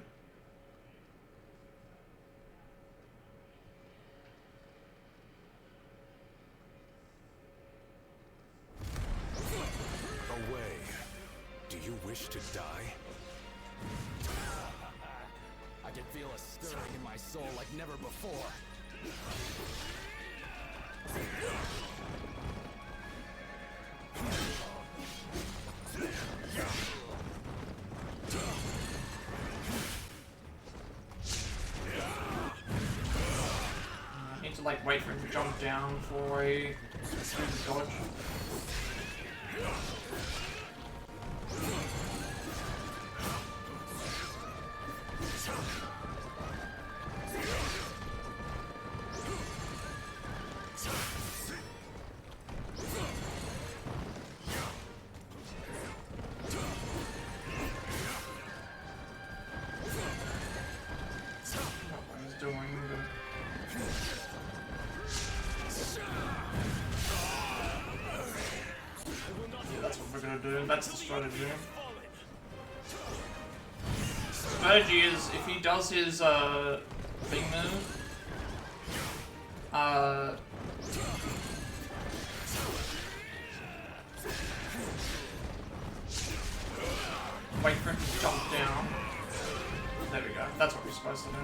Away. Do you wish to die? I can feel a stirring in my soul like never before. I need to like wait for him to jump down before I do the dodge. That's the strategy. Strategy is if he does his thing move, wait for him to jump down. There we go. That's what we're supposed to do.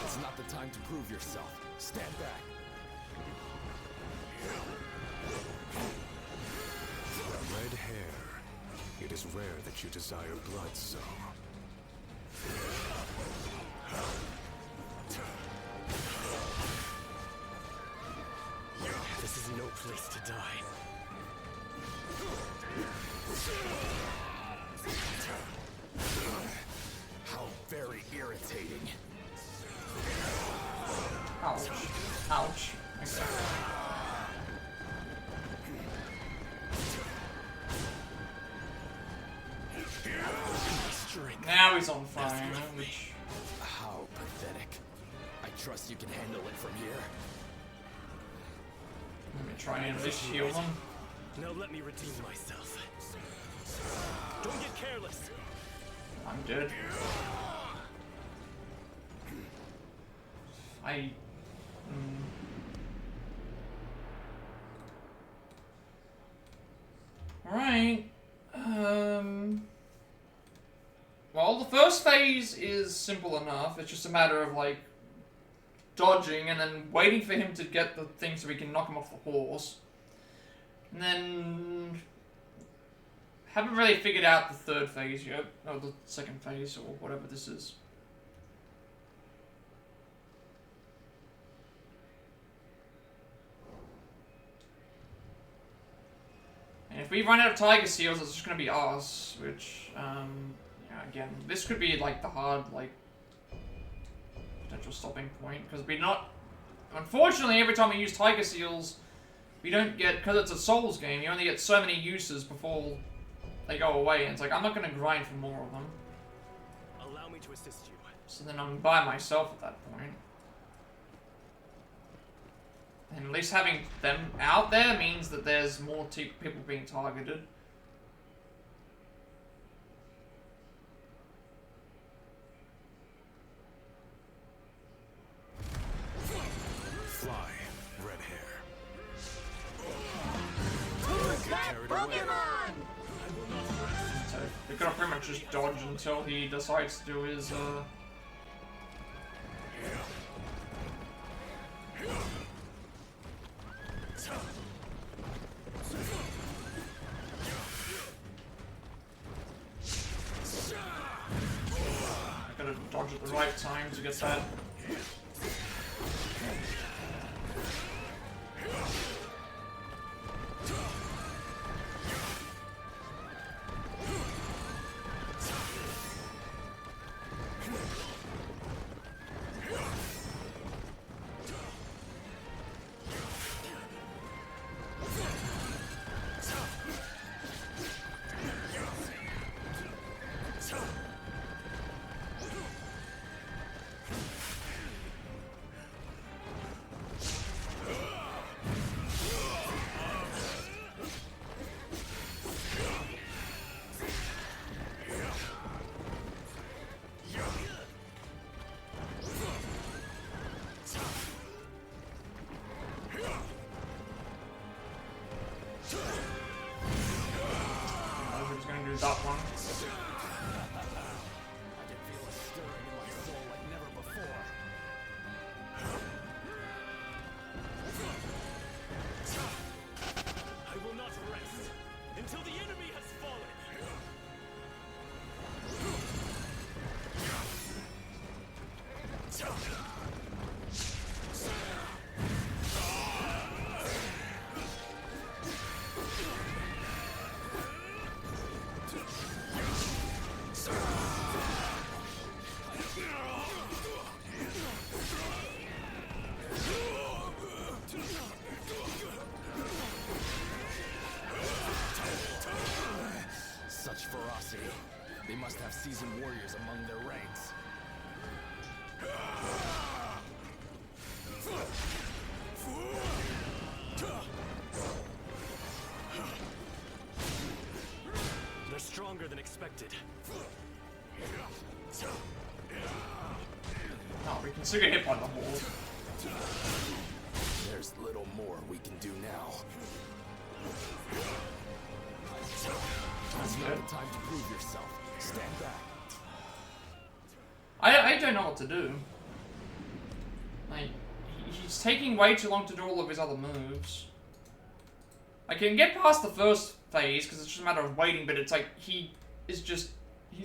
It's not the time to prove yourself. Stand back. Red hair. It is rare that you desire blood so. This is no place to die. How very irritating. Ouch. Ouch. Okay. Now he's on fire, which... How pathetic. I trust you can handle it from here. Let me try and at least heal him. Now let me redeem myself. Don't get careless. I'm dead. Alright. Well, the first phase is simple enough. It's just a matter of, like, dodging and then waiting for him to get the thing so we can knock him off the horse. And then... haven't really figured out the third phase yet. Or the second phase, or whatever this is. And if we run out of tiger seals, it's just gonna be us, which, yeah, again, this could be, like, the hard, like, potential stopping point, because we're not... Unfortunately, every time we use tiger seals, we don't get... Because it's a Souls game, you only get so many uses before they go away, and it's like, I'm not gonna grind for more of them. Allow me to assist you. So then I'm by myself at that point. And at least having them out there means that there's more people being targeted. Fly, red hair. Who's that Pokemon? So we've got to pretty much just dodge until he decides to do his the right time to get that. That one. I can feel a stirring in my soul like never before. I will not rest until the enemy has fallen. Such ferocity. They must have seasoned warriors among their ranks. They're stronger than expected. No, we can still get hit by the hole. There's little more we can do now. It's not the time to prove yourself. Stand back. I don't know what to do. Like, he's taking way too long to do all of his other moves. I can get past the first phase, because it's just a matter of waiting, but it's like, he's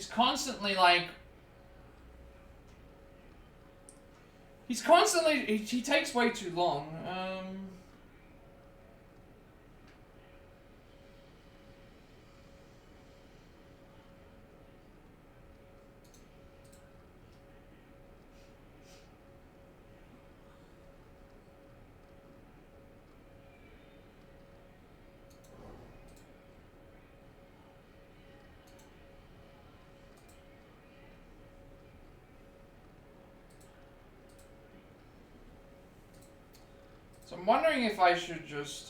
constantly like... he takes way too long. So I'm wondering if I should just,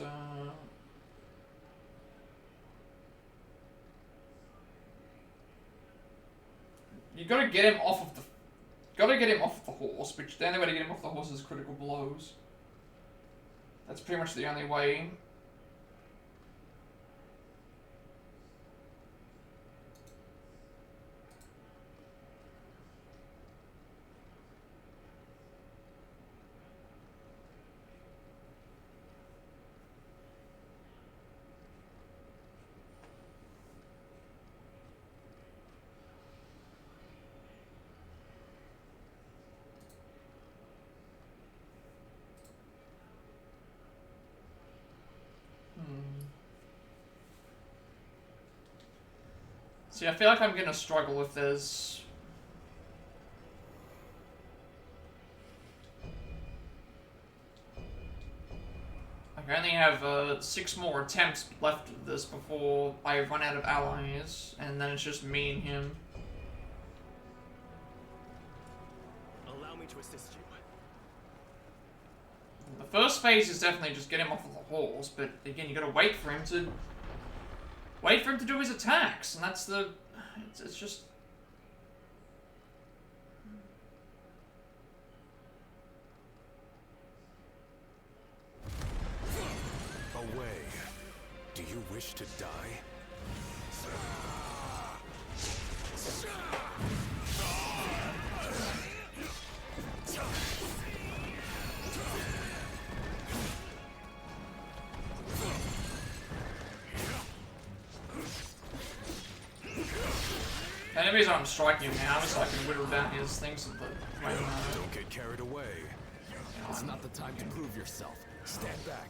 you gotta get him off of the horse, which the only way to get him off the horse is critical blows. That's pretty much the only way. See, I feel like I'm gonna struggle if there's... I only have 6 more attempts left of this before I run out of allies, and then it's just me and him. Allow me to assist you. The first phase is definitely just get him off of the horse, but again, you gotta wait for him to do his attacks, and that's the... It's just... Away. Do you wish to die? Enemy reason I'm striking him now is so I can whittle down his things at the Don't get carried away. It's not the time to prove yourself. Stand back.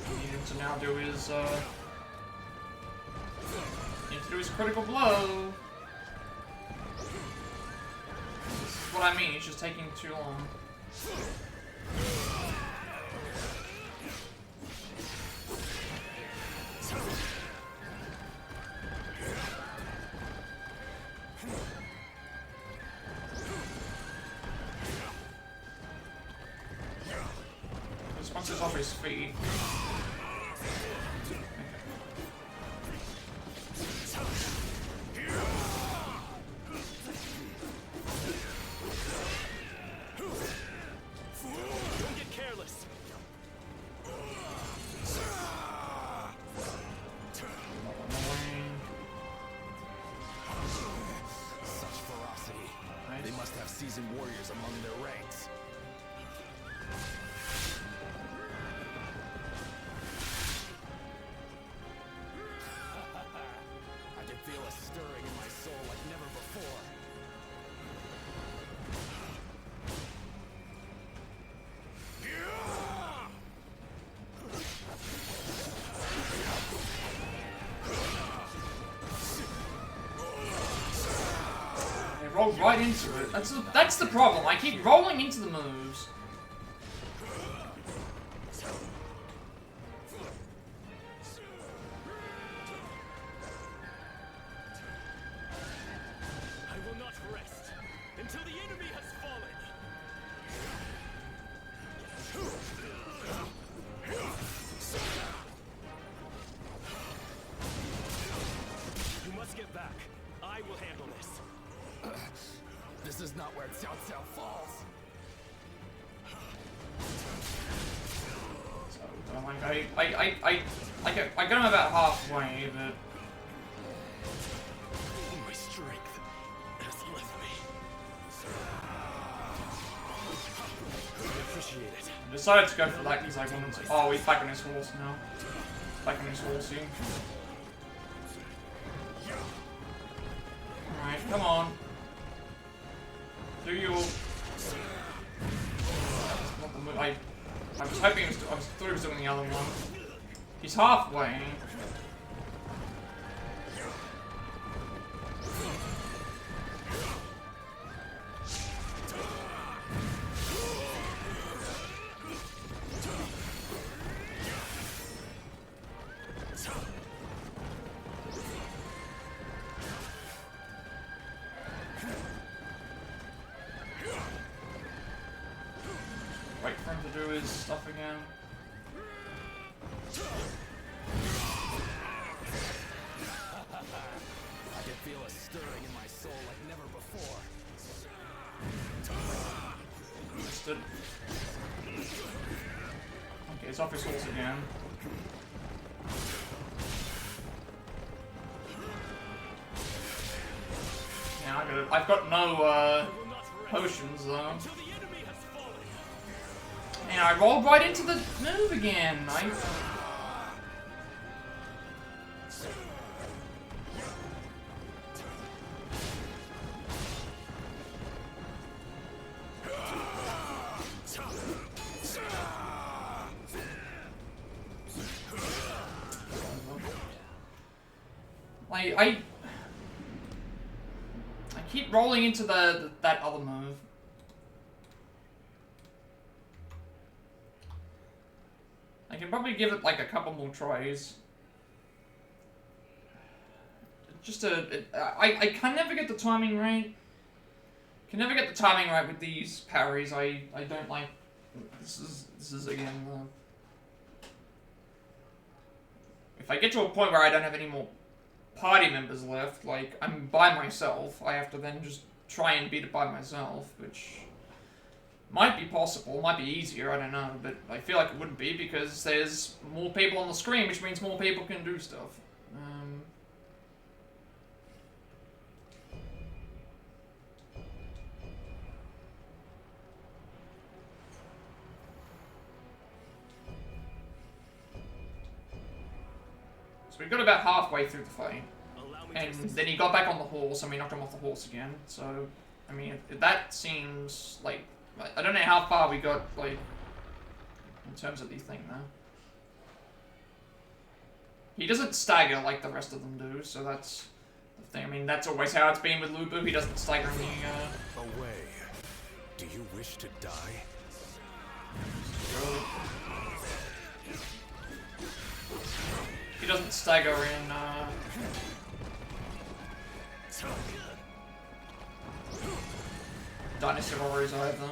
What you need to now do is, need to do his critical blow. This is what I mean, it's just taking too long. Once it's off his feet. Don't get careless. Such ferocity. They must have seasoned warriors among their ranks. I can feel a stirring in my soul like never before. I rolled right into it. That's the problem. I keep rolling into the moves. I will not rest until the enemy has fallen. You must get back. I will handle this. This is not where Cao Cao falls. So, I got him about halfway, but My strength has left me. I appreciate it. I decided to go for that because I wanted to. Oh, he's back on his horse now. Back on his horsey. Alright, come on. Do your. I was hoping I thought he was doing the other one. He's halfway. Wait for him to do his stuff again. I can feel a stirring in my soul like never before. Missed it. Okay, it's off his horse again. Yeah, I've got no potions though. And I rolled right into the move again. I keep rolling into that other move. I can probably give it like a couple more tries. Just I can never get the timing right. Can never get the timing right with these parries. I don't like. This is again. If I get to a point where I don't have any more party members left, like I'm by myself, I have to then just try and beat it by myself, which might be possible, might be easier, I don't know, but I feel like it wouldn't be because there's more people on the screen, which means more people can do stuff. So we got about halfway through the fight. Allow And then he got back on the horse, and we knocked him off the horse again. So, I mean, that seems like... I don't know how far we got, like, in terms of these things, though. He doesn't stagger like the rest of them do, so that's the thing. I mean, that's always how it's been with Lu Bu. He doesn't stagger in the, Away. Do you wish to die? He doesn't stagger in, Dynasty Warriors either.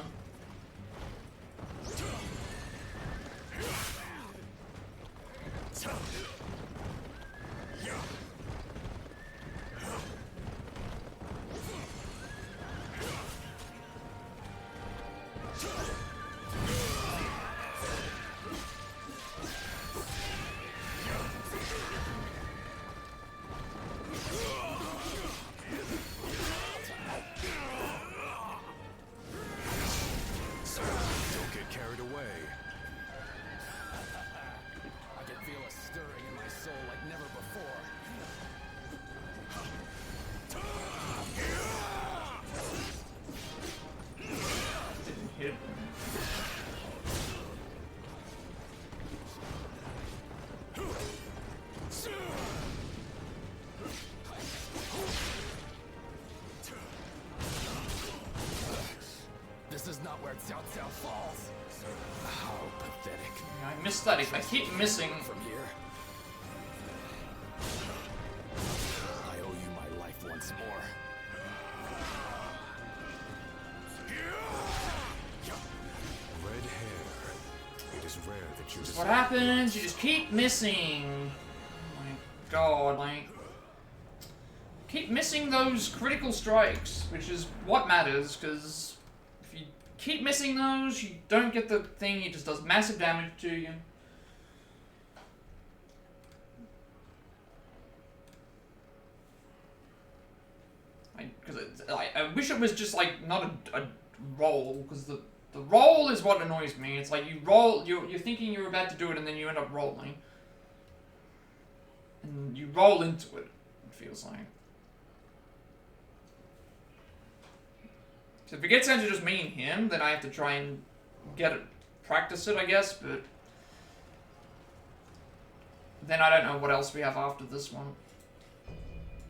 This is not where Cao Cao falls. How pathetic. I missed that. I keep missing. From here. I owe you my life once more. Red hair. It is rare that you What happens? You just keep missing. Oh my god, like... Keep missing those critical strikes, which is what matters, because if you keep missing those, you don't get the thing, it just does massive damage to you. I wish it was just like not a roll, because the roll is what annoys me. It's like you roll, you're thinking you're about to do it, and then you end up rolling, and you roll into it. It feels like. So if it gets down to just me and him, then I have to try and practice it, I guess. But then I don't know what else we have after this one.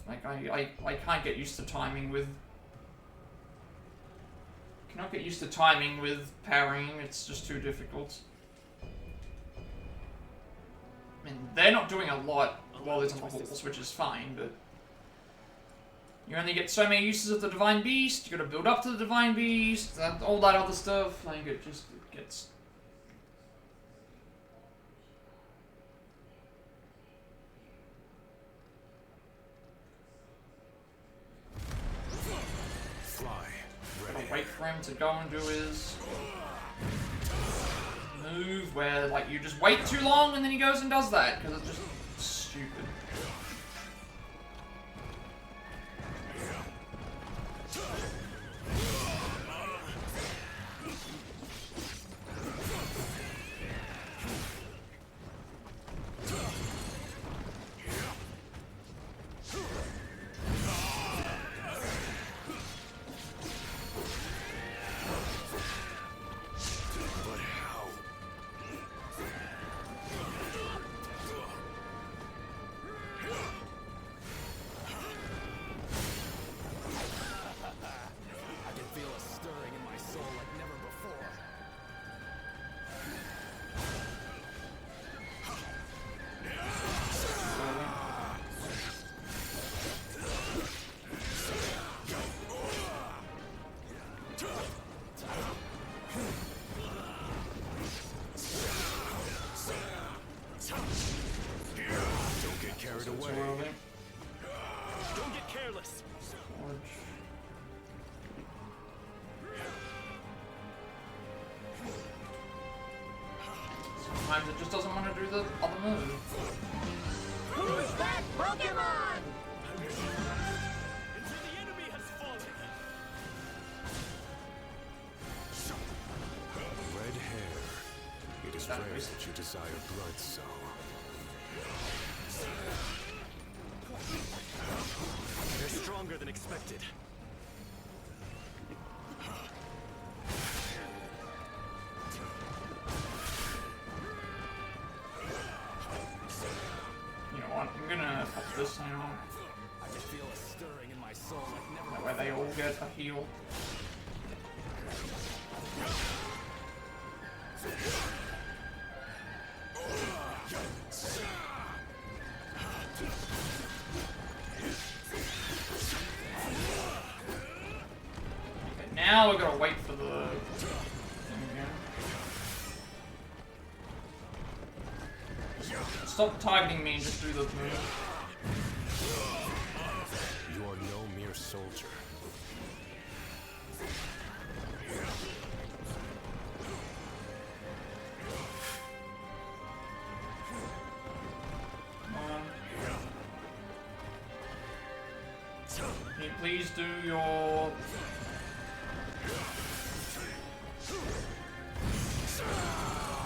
Like I can't get used to timing with. Cannot get used to timing with parrying. It's just too difficult. I mean, they're not doing a lot while it's on the horse, which is fine, but you only get so many uses of the Divine Beast. You gotta build up to the Divine Beast, all that other stuff. Like it gets. Wait for him to go and do his move where, like, you just wait too long and then he goes and does that, because it's just stupid. Don't get careless. Sometimes it just doesn't want to do the other move. Who's that Pokemon? Until the enemy has fallen. Red hair. It is rare that you desire blood so. longer than expected. You know what? I'm gonna pop this now. I can feel a stirring in my soul like never That way they all get a heal. Okay, now we're gonna wait for the thing again. Stop targeting me and just do the move. You are no mere soldier. Can you please do your...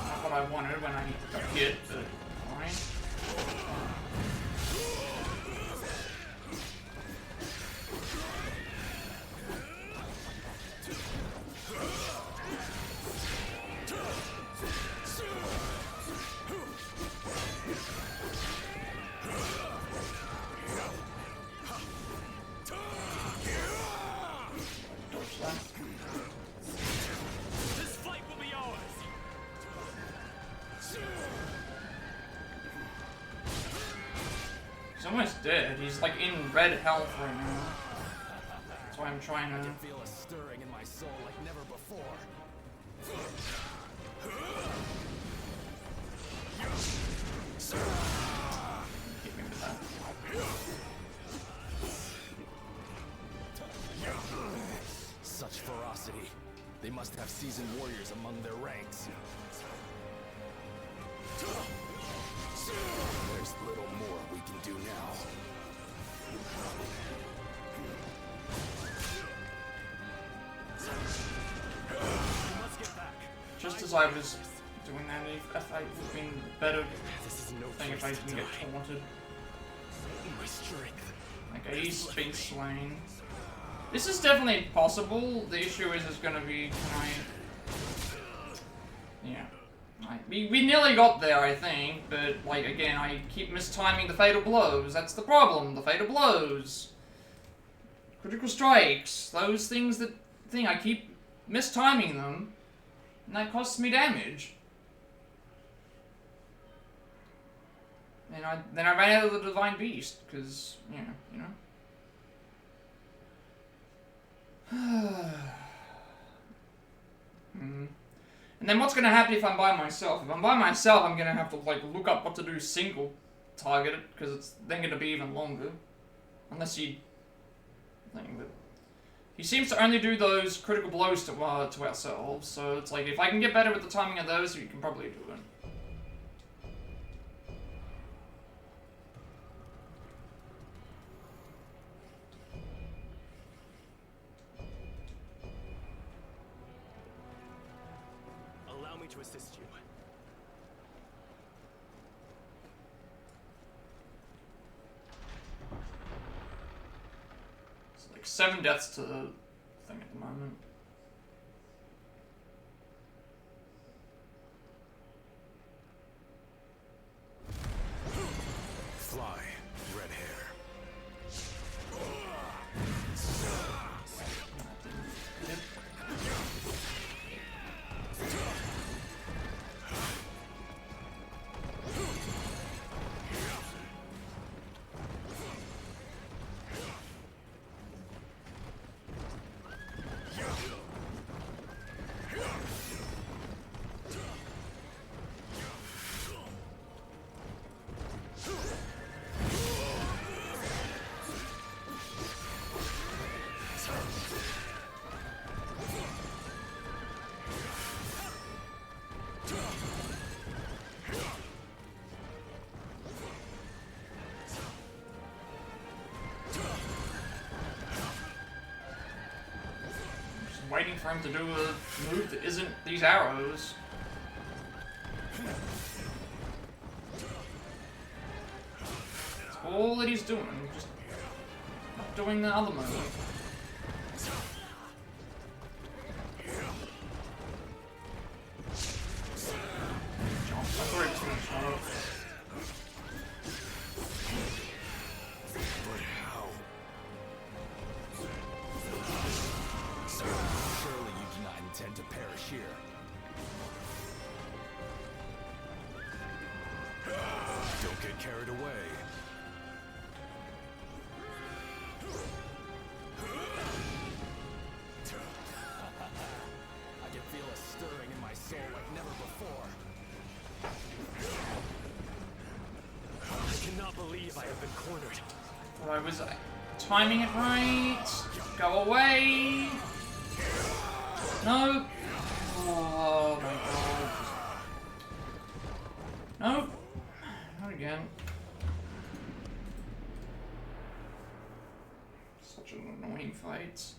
Not what I wanted when I got hit, but fine. This fight will be ours. He's almost dead. He's like in red health right now. That's why I'm trying I to... can feel a stirring in my soul like never before. Hit me with that. Such ferocity. They must have seasoned warriors among their ranks. There's little more we can do now. We must get back. Just as I was doing that, if I would have been better This is no thing if I place to didn't get die. taunted. My strength. Okay, he's been slain. This is definitely possible. The issue is gonna be, can I... Yeah. We nearly got there, I think, but, like, again, I keep mistiming the fatal blows. That's the problem, the fatal blows. Critical strikes, those things that... I keep mistiming them, and that costs me damage. And then I ran out of the Divine Beast, because, yeah, you know. And then what's going to happen if I'm by myself? If I'm by myself, I'm going to have to like look up what to do single targeted, because it's then going to be even longer. Unless he... But he seems to only do those critical blows to ourselves, so it's like if I can get better with the timing of those, we can probably do it. Allow me to assist you. It's like 7 deaths to the thing at the moment. Fly, red hair. Waiting for him to do a move that isn't these arrows. That's all that he's doing. Just doing the other move. Jump. I thought it was gonna jump. But how? Surely you do not intend to perish here. Don't get carried away. I can feel a stirring in my soul like never before. I cannot believe I have been cornered. Or was I timing it right? Go away! No! Oh my god. No! Not again. Such an annoying fight.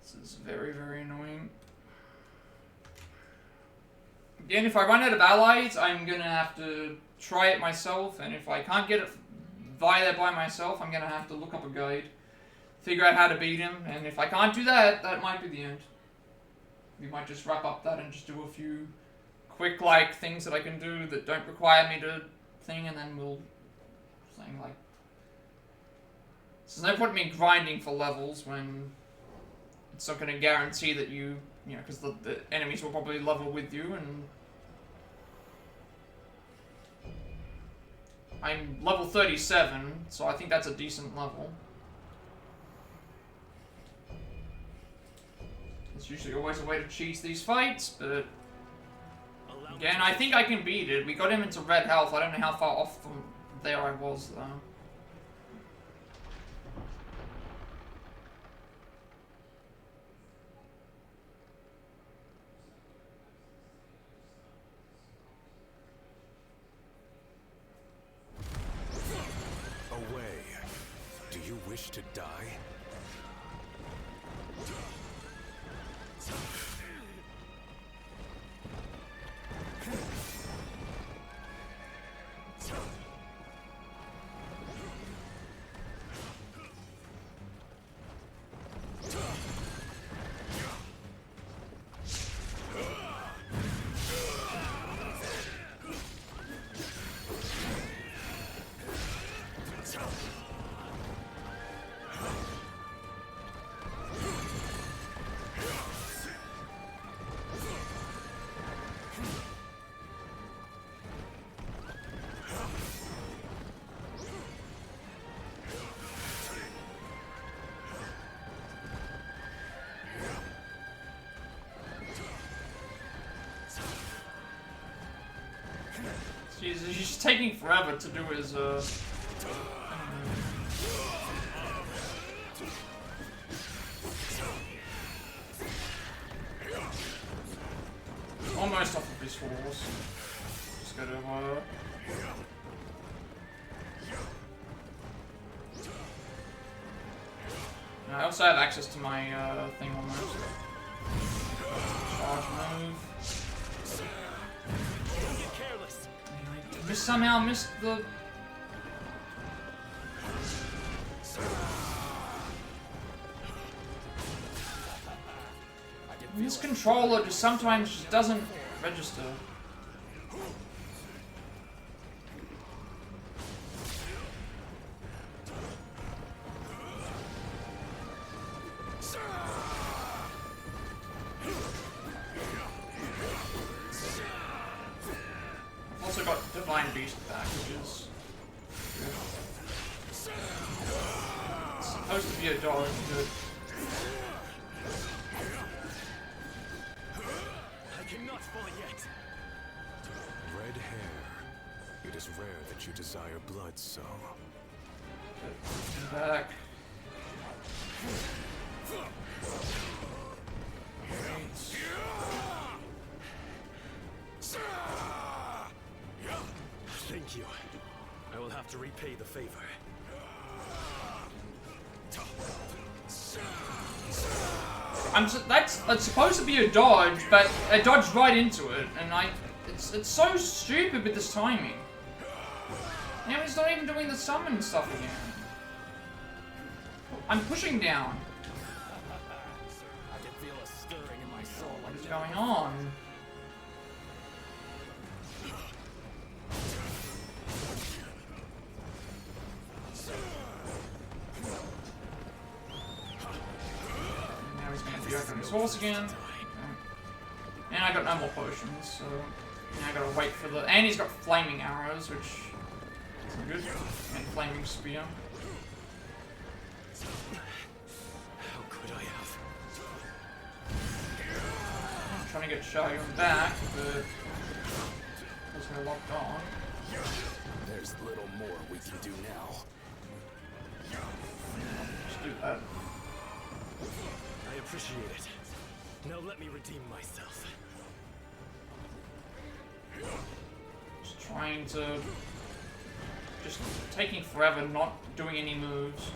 This is very, very annoying. Again, if I run out of allies, I'm gonna have to try it myself, and if I can't get it via there by myself, I'm gonna have to look up a guide, figure out how to beat him, and if I can't do that, that might be the end. We might just wrap up that and just do a few quick, like, things that I can do that don't require me to thing, and then we'll thing, like... So there's no point in me grinding for levels when it's not gonna guarantee that you know, because the enemies will probably level with you, and... I'm level 37, so I think that's a decent level. There's usually always a way to cheese these fights, but... Again, I think I can beat it. We got him into red health. I don't know how far off from there I was, though. Away. Do you wish to die? He's just taking forever to do his, almost off of his horse. Just gotta, I also have access to my, thing almost. Charge move. I somehow missed the... This controller just sometimes just doesn't register. Divine Beast back, which is it's supposed to be a dog. Good. I cannot fall yet. Red hair. It is rare that you desire blood so. Back. Thank you. I will have to repay the favor. That's supposed to be a dodge, but I dodged right into it, and it's so stupid with this timing. Now he's not even doing the summon stuff again. I'm pushing down. I can feel a stirring in my soul. What is going on? Now he's gonna be opening his horse again. Okay. And I got no more potions, so now I gotta wait for the. And he's got flaming arrows, which isn't good. And flaming spear. How could I have? I'm trying to get Xiaoyun back, but because we're locked on. There's little more we can do now. Just do that. I appreciate it. Now let me redeem myself. Just trying to. Just taking forever, not doing any moves.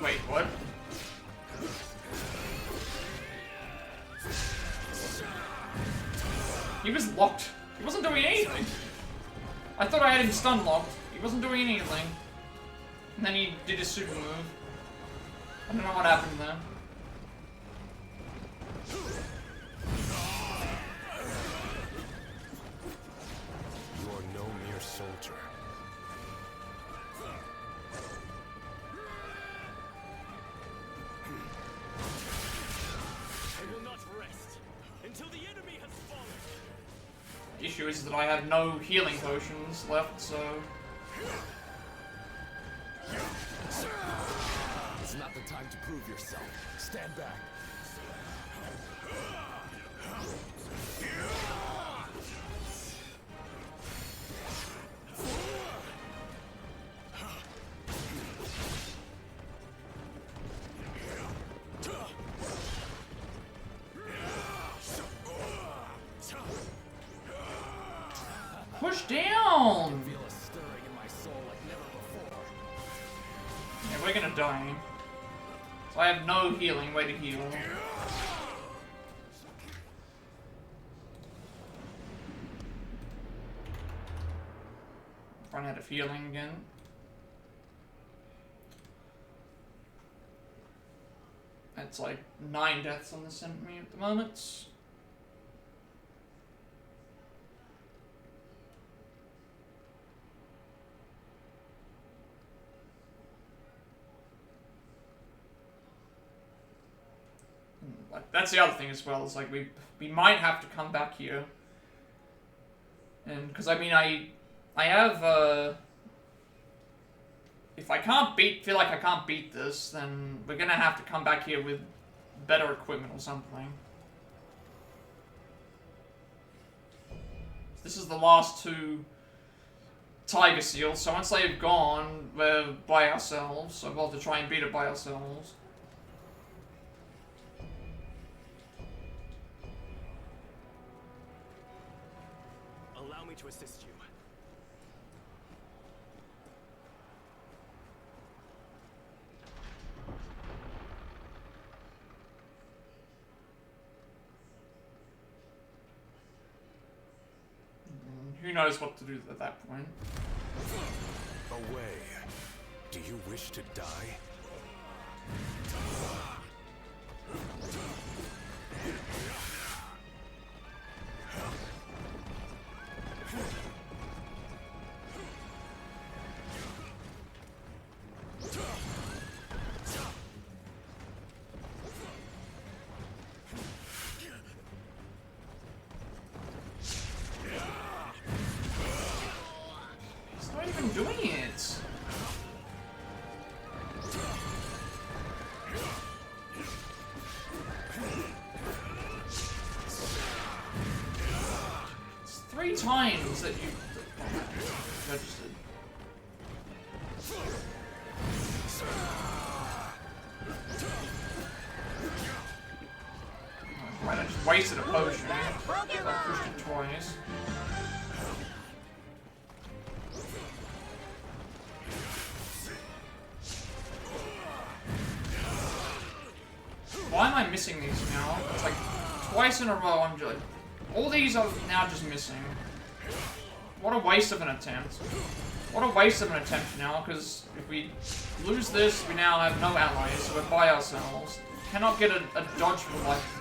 Wait, what? He was locked. He wasn't doing anything. I thought I had him stun locked. He wasn't doing anything. And then he did his super move. I don't know what happened there. You are no mere soldier. I will not rest until the enemy has fallen. The issue is that I have no healing potions left, so... It's not the time to prove yourself. Stand back. Push down! Feel a stirring in my soul like never before. Yeah, we're gonna die. So I have no healing way to heal. Run out of healing again. That's like 9 deaths on this enemy at the moment. Like, that's the other thing as well, is like we might have to come back here. And because I mean I have if I can't feel like I can't beat this, then we're gonna have to come back here with better equipment or something. This is the last 2 Tiger Seals, so once they've gone, we're by ourselves, so we'll have to try and beat it by ourselves. Allow me to assist you. Who knows what to do at that point. Away. Do you wish to die? It's not even doing it. It's 3 times that you registered. Right, I just wasted a potion. I pushed it twice. Why am I missing these now? It's like twice in a row I'm just like All these are now just missing. What a waste of an attempt. What a waste of an attempt now, because if we lose this, we now have no allies, so we're by ourselves. Cannot get a dodge for life.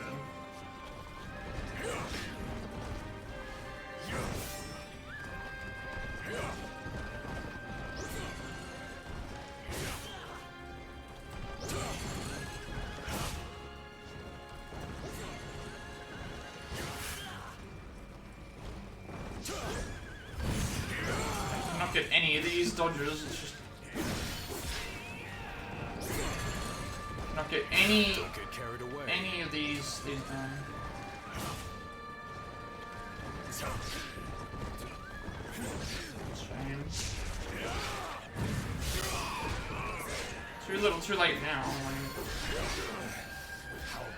Get any of these dodges, it's just not get any of these Shame. Too little, too late now.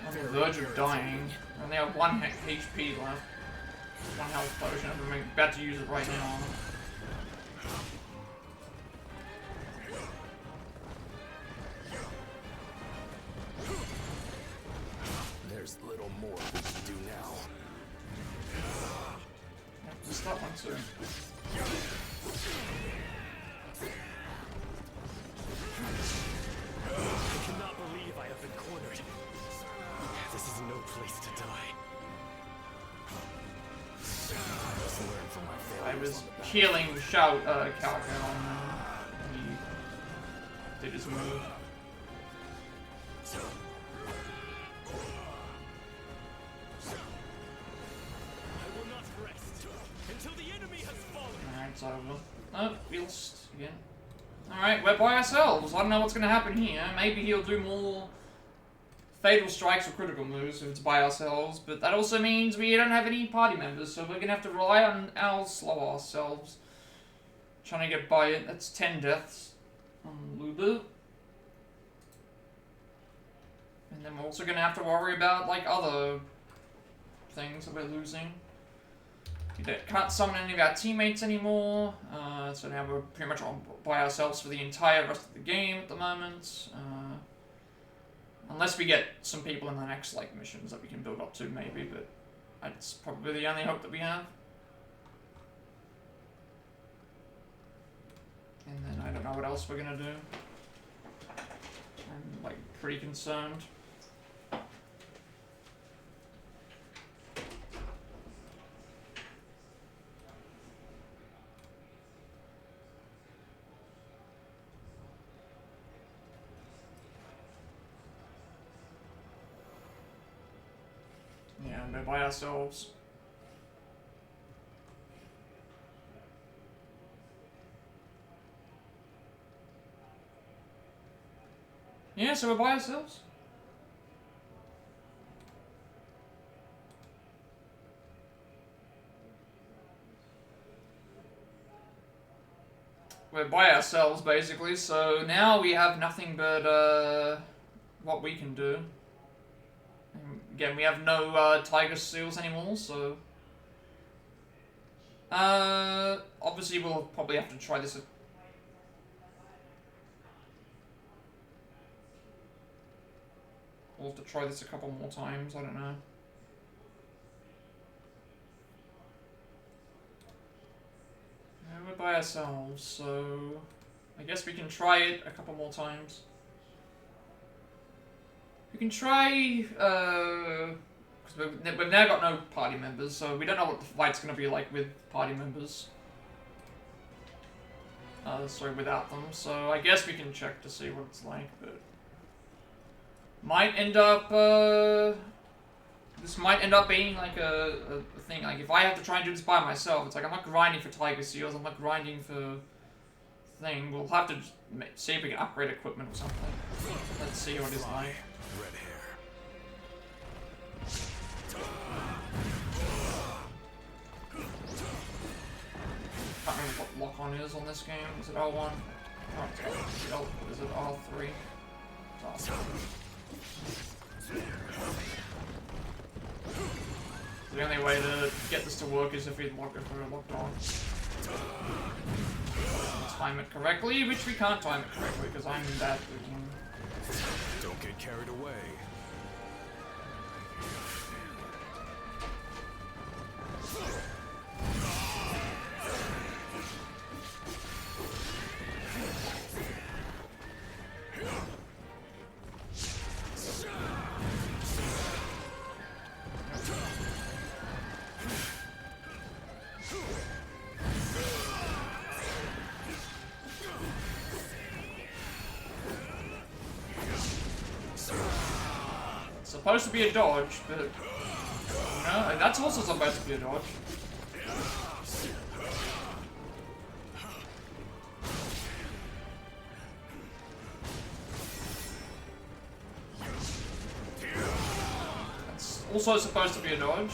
I'm on the verge of dying. I only have 1 HP left. 1 health potion. I'm about to use it right now. There's little more we can do now. Just that one too. I cannot believe I have been cornered. This is no place to die. I was healing Cao Cao, and he did his move. Alright, it's over. Oh, we'll again. Alright, we're by ourselves. I don't know what's gonna happen here. Maybe he'll do more fatal strikes or critical moves if it's by ourselves, but that also means we don't have any party members, so we're gonna have to rely on slow ourselves. Trying to get by it. That's 10 deaths on Lubu. And then we're also gonna have to worry about like other things that we're losing. We can't summon any of our teammates anymore, so now we're pretty much by ourselves for the entire rest of the game at the moment. Unless we get some people in the next like missions that we can build up to, maybe, but that's probably the only hope that we have. And then I don't know what else we're gonna do. I'm like pretty concerned. Yeah, we're by ourselves. Yeah, so we're by ourselves. We're by ourselves, basically, so now we have nothing but, what we can do. Again, we have no tiger seals anymore, so obviously we'll probably have to try this. We'll have to try this a couple more times. I don't know. Yeah, we're by ourselves, so I guess we can try it a couple more times. We can try, because we've now got no party members, so we don't know what the fight's going to be like with party members. Sorry, without them, so I guess we can check to see what it's like, but might end up, this might end up being like a thing. Like, if I have to try and do this by myself, it's like I'm not grinding for tiger seals, I'm not grinding for thing. We'll have to just see if we can upgrade equipment or something. Let's see what it's like. Red hair. Can't remember what lock-on is on this game. Is it R1? Oh, it's L. Is it R3? It's R3. The only way to get this to work is if we're locked on. Time it correctly, which we can't time it correctly because I'm bad at the game. Don't get carried away. supposed to be a dodge, but no, that's also supposed to be a dodge. That's also supposed to be a dodge.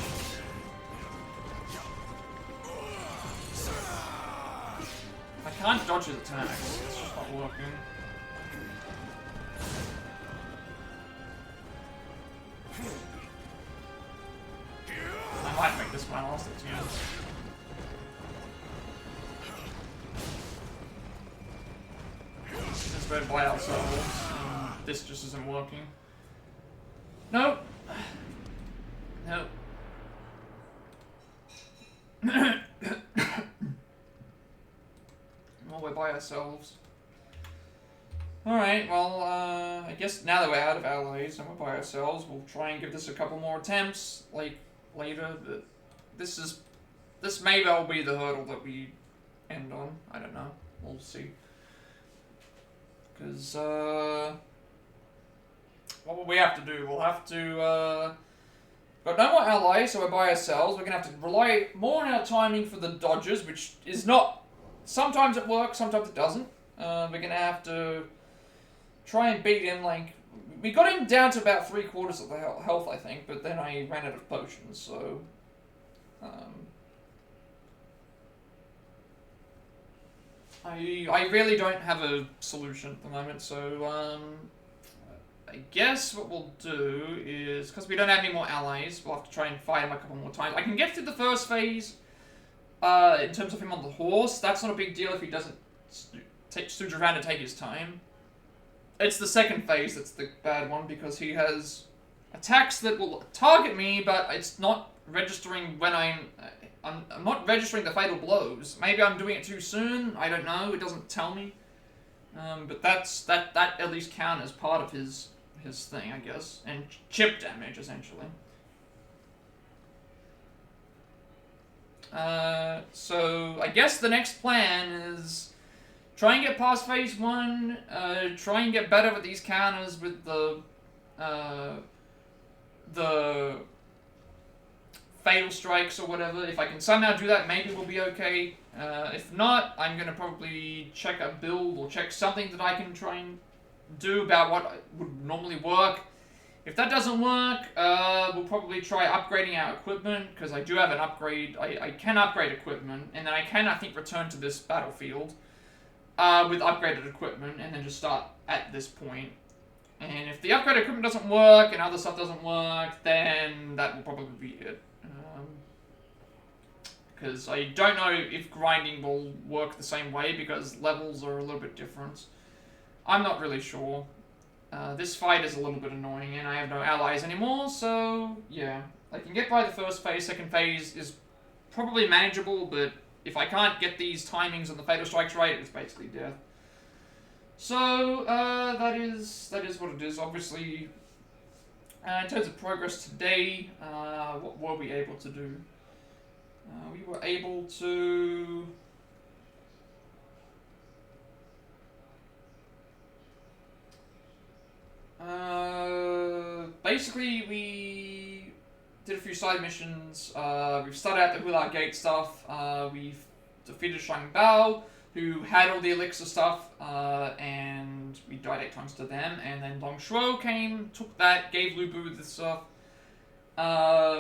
I can't dodge his attacks, it's just not working. I might make this my last attempt. Let's go by ourselves. This just isn't working. Nope. Nope. Well, we're by ourselves. Alright, well, I guess now that we're out of allies and we're by ourselves, we'll try and give this a couple more attempts, like, later, but this may well be the hurdle that we end on. I don't know. We'll see. Because, what will we have to do? We'll have to, got no more allies, so we're by ourselves. We're gonna have to rely more on our timing for the dodges, which is not... Sometimes it works, sometimes it doesn't. We're gonna have to try and beat him, like... We got him down to about 3/4 of the health, I think, but then I ran out of potions, so... I really don't have a solution at the moment, so, I guess what we'll do is, because we don't have any more allies, we'll have to try and fight him a couple more times. I can get through the first phase, in terms of him on the horse. That's not a big deal if he doesn't stooge around and take his time. It's the second phase that's the bad one, because he has attacks that will target me, but it's not registering when I'm not registering the fatal blows. Maybe I'm doing it too soon, I don't know, it doesn't tell me. But that at least counts as part of his thing, I guess. And chip damage, essentially. So I guess the next plan is try and get past phase 1, try and get better with these counters with the fatal strikes or whatever. If I can somehow do that, maybe we'll be okay. If not, I'm going to probably check a build or check something that I can try and do about what would normally work. If that doesn't work, we'll probably try upgrading our equipment, because I do have an upgrade. I can upgrade equipment, and then I can, I think, return to this battlefield with upgraded equipment, and then just start at this point. And if the upgraded equipment doesn't work, and other stuff doesn't work, then that will probably be it. Because I don't know if grinding will work the same way, because levels are a little bit different. I'm not really sure. This fight is a little bit annoying, and I have no allies anymore, so yeah. I can get by the first phase. Second phase is probably manageable, but if I can't get these timings and the fatal strikes right, it's basically death. So, that is what it is. Obviously, in terms of progress today, what were we able to do? We were able to... basically, we did a few side missions. We've started out the Hulaoguan Gate stuff. We've defeated Strung Bow, who had all the elixir stuff, and we died 8 times to them. And then Long Shuo came, took that, gave Lu Bu the stuff.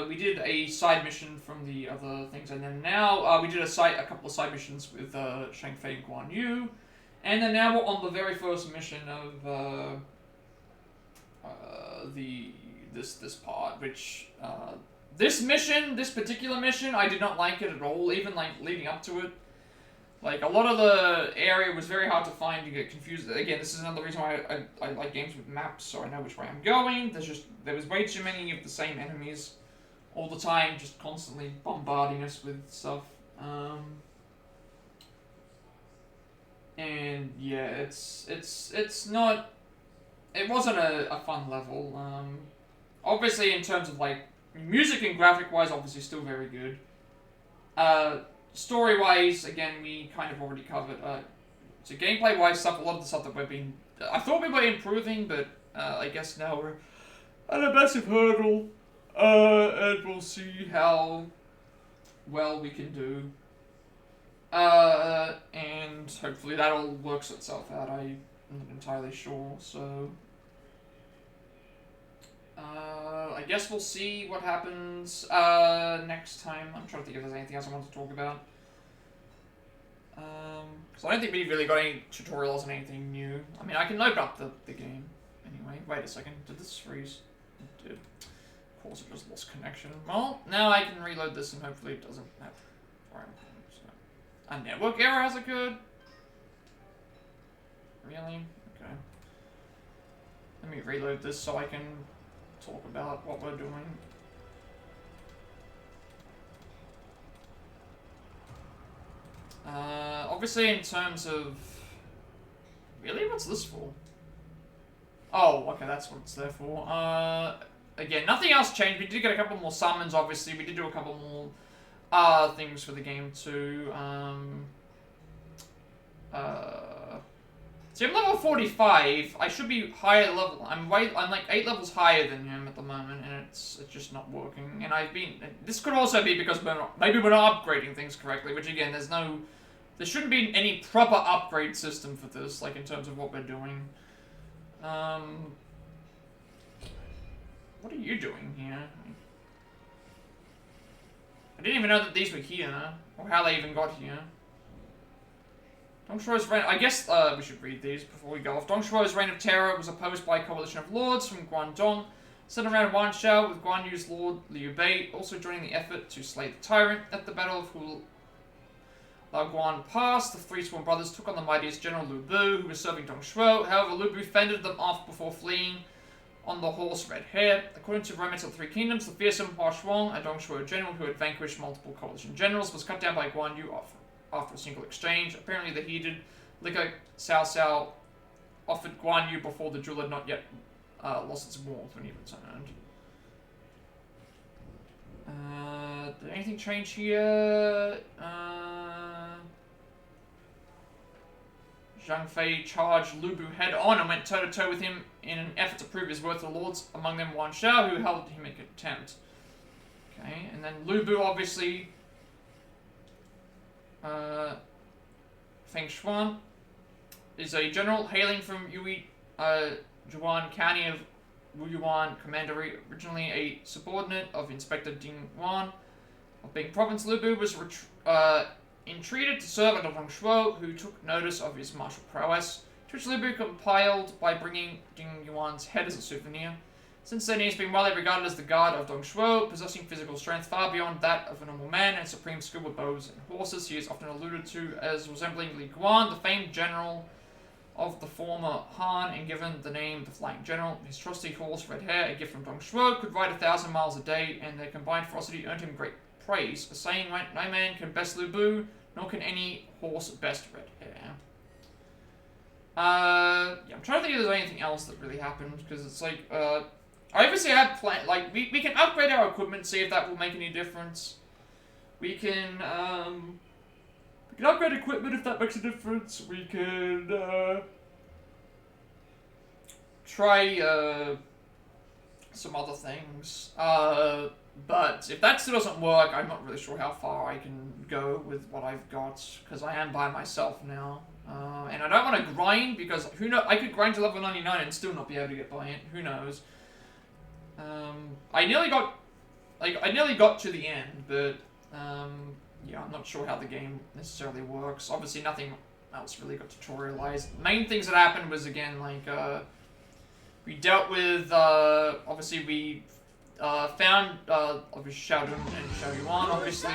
We did a side mission from the other things, and then now we did a couple of side missions with Shang Fei and Guan Yu. And then now we're on the very first mission of this part, which this particular mission, I did not like it at all, even like leading up to it. Like, a lot of the area was very hard to find. You get confused. Again, this is another reason why I like games with maps, so I know which way I'm going. There was way too many of the same enemies all the time, just constantly bombarding us with stuff. And yeah, it's not. It wasn't a fun level. Obviously, in terms of like music and graphic wise, obviously still very good. Story wise, again, we kind of already covered. So gameplay wise stuff, a lot of the stuff that I thought we were improving, but I guess now we're and a massive hurdle, and we'll see how well we can do. And hopefully that all works itself out. I'm not entirely sure, so I guess we'll see what happens next time. I'm trying to think if there's anything else I want to talk about. Because I don't think we've really got any tutorials on anything new. I mean, I can open up the game anyway. Wait a second, did this freeze? It did. Of course it just lost connection. Well, now I can reload this and hopefully it doesn't have... A network error has occurred? Really? Okay. Let me reload this so I can talk about what we're doing. Obviously in terms of... Really? What's this for? Oh, okay, that's what it's there for. Again, nothing else changed. We did get a couple more summons, obviously. We did do a couple more things for the game too. See, I'm level 45. I should be higher level. I'm like 8 levels higher than him at the moment, and it's just not working. And I've been. This could also be because maybe we're not upgrading things correctly. Which again, there shouldn't be any proper upgrade system for this, like in terms of what we're doing. What are you doing here? I didn't even know that these were here, or how they even got here. Dong Shuo's reign... I guess we should read these before we go off. Dong Shuo's reign of terror was opposed by a coalition of lords from Guangdong, centered around Wanshao, with Guan Yu's lord Liu Bei also joining the effort to slay the tyrant. At the Battle of Hulaoguan Pass, the three sworn brothers took on the mightiest general Lu Bu, who was serving Dong Shuo. However, Lu Bu fended them off before fleeing on the horse Red Hair. According to Hermits of the Three Kingdoms, the fearsome Hua Shuang, a Dong Shuo general who had vanquished multiple coalition generals, was cut down by Guan Yu after a single exchange. Apparently the heated liquor Cao Cao offered Guan Yu before the jewel had not yet lost its warmth when he returned. Did anything change here? Zhang Fei charged Lu Bu head on and went toe-to-toe with him in an effort to prove his worth to the lords, among them Wan Shao, who held him in contempt. Okay, and then Lu Bu obviously... Feng Xuan is a general hailing from Juan County of Wuyuan Commandery, originally a subordinate of Inspector Ding Wan of Bing Province. Lu Bu was entreated to serve under Dong Shuo, who took notice of his martial prowess, to which Lu Bu complied by bringing Ding Yuan's head as a souvenir. Since then, he has been widely regarded as the guard of Dong Shuo, possessing physical strength far beyond that of a normal man and supreme skill with bows and horses. He is often alluded to as resembling Li Guan, the famed general of the former Han, and given the name the Flying General. His trusty horse, Red Hair, a gift from Dong Shuo, could ride 1,000 miles a day, and their combined ferocity earned him great praise. A saying went, no man can best Lu Bu, nor can any horse best Red Hair. Yeah, I'm trying to think if there's anything else that really happened, because it's like, I obviously have like, we can upgrade our equipment, see if that will make any difference. We can upgrade equipment if that makes a difference. We can, try, some other things. But if that still doesn't work, I'm not really sure how far I can go with what I've got, because I am by myself now. And I don't want to grind, because who knows, I could grind to level 99 and still not be able to get by it. Who knows? I nearly got to the end, but, yeah, I'm not sure how the game necessarily works. Obviously, nothing else really got tutorialized. The main things that happened was, again, like, we dealt with, obviously, we found, obviously, Xiaodun and Xiaoyuan, obviously.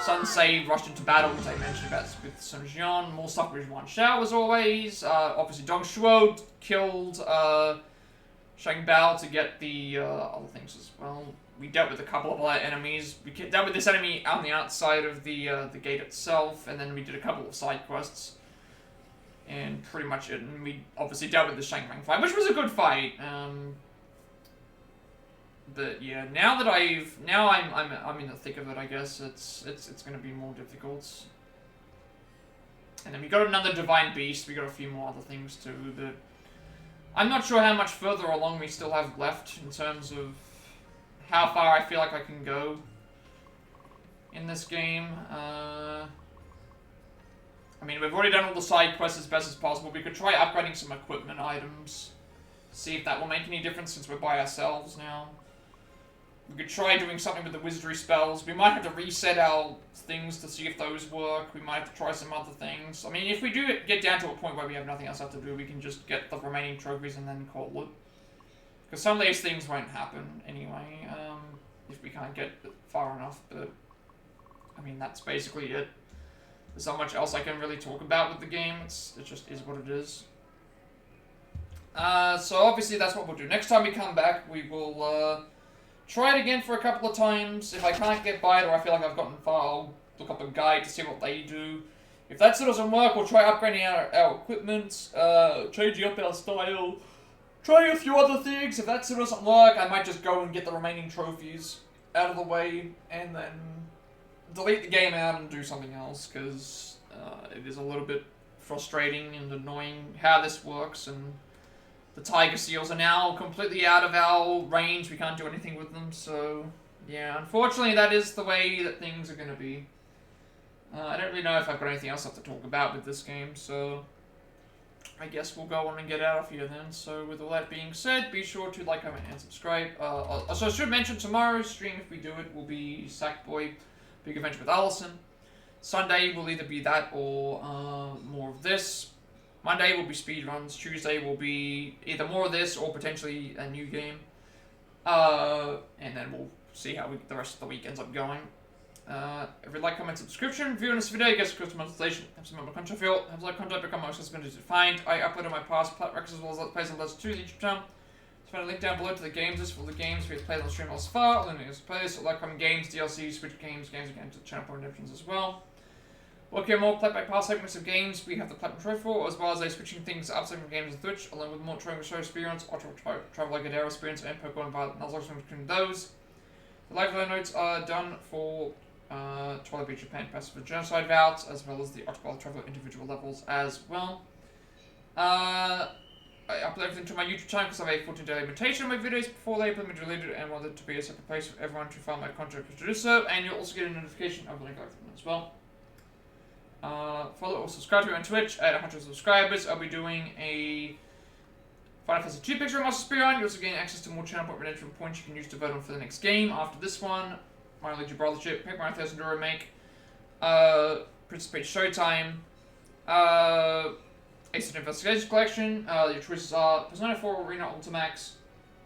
Sun Ce rushed into battle, which I mentioned about with Sun Jian. More stuff with Wan Shao, as always. Obviously, Dong Shuo killed, Shang Bao to get the, other things as well. We dealt with a couple of other enemies. We dealt with this enemy on the outside of the gate itself, and then we did a couple of side quests. And pretty much it, and we obviously dealt with the Shang Rang fight, which was a good fight. But yeah, now that I'm in the thick of it, I guess it's going to be more difficult. And then we got another divine beast. We got a few more other things too. But I'm not sure how much further along we still have left in terms of how far I feel like I can go in this game. I mean, we've already done all the side quests as best as possible. We could try upgrading some equipment items. See if that will make any difference since we're by ourselves now. We could try doing something with the wizardry spells. We might have to reset our things to see if those work. We might have to try some other things. I mean, if we do get down to a point where we have nothing else left to do, we can just get the remaining trophies and then call it. Because some of these things won't happen anyway, if we can't get far enough. But, I mean, that's basically it. There's not much else I can really talk about with the game. It just is what it is. So obviously that's what we'll do. Next time we come back, we will, try it again for a couple of times. If I can't get by it or I feel like I've gotten far, I'll look up a guide to see what they do. If that still doesn't work, we'll try upgrading our equipment, changing up our style, try a few other things. If that still doesn't work, I might just go and get the remaining trophies out of the way and then delete the game out and do something else, because it is a little bit frustrating and annoying how this works, and the tiger seals are now completely out of our range. We can't do anything with them, so yeah, unfortunately that is the way that things are going to be. I don't really know if I've got anything else left to talk about with this game, so I guess we'll go on and get out of here then. So with all that being said, be sure to like, comment, and subscribe. So I should mention tomorrow's stream, if we do it, will be Sackboy Big Adventure with Allison. Sunday will either be that or more of this. Monday will be speedruns. Tuesday will be either more of this or potentially a new game. And then we'll see how the rest of the week ends up going. Every like, comment, subscription, view on this video, gets close to monetization, have some member content feel, have like content become more accessible to find. I uploaded my past Plat records as well as let's plays on Let's 2 YouTube channel. Find a link down below to the games list for the games we have played on the stream thus far, all the news plays, so like games, DLC, Switch games, games to the channel for redemptions as well. We'll hear more Plat by Pass segments of games we have the Platinum Trophy for, as well as switching things up segment games on Twitch, along with more Triangle Show experience, Travel Like Adara experience, and Pokemon Violet and others between those. The live notes are done for Twilight Beach Japan Pacific Genocide Routes, as well as the Octopath Traveler individual levels as well. I upload everything to my YouTube channel because I have a 14-day limitation on my videos before they are deleted, and wanted to be a separate place for everyone to find my content to do so, and you'll also get a notification of the link as well. Follow or subscribe to me on Twitch at 100 subscribers. I'll be doing a Final Fantasy 2 picture of Master Speedrun. You also gain access to more channel point redemption points you can use to vote on for the next game. After this one, Minor League Brothership, Paper Mario Thousand Remake, Princess Peach Showtime, Ace of Investigation Collection. Your choices are Persona 4 Arena Ultimax,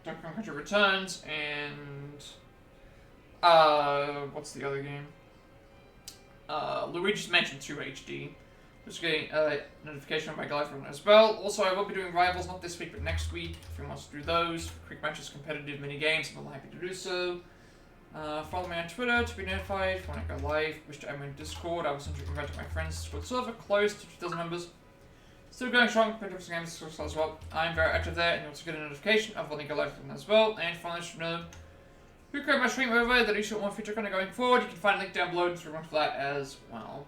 Donkey Kong Country Returns, and what's the other game? Luigi's Mansion 2 HD. Just getting a notification on my guide from as well. Also, I will be doing Rivals, not this week, but next week. If anyone wants to do those, quick matches, competitive mini games, I'm happy to do so. Follow me on Twitter to be notified when I go live. Wish to add me in Discord. I will send you an invite to my friends' Discord server, close to 2,000 members. Still going strong, competitive games as well. I'm very active there, and you also get a notification of when I go live as well. And finally, you should know who create my stream over that you should want future content going forward. You can find a link down below to run for that as well.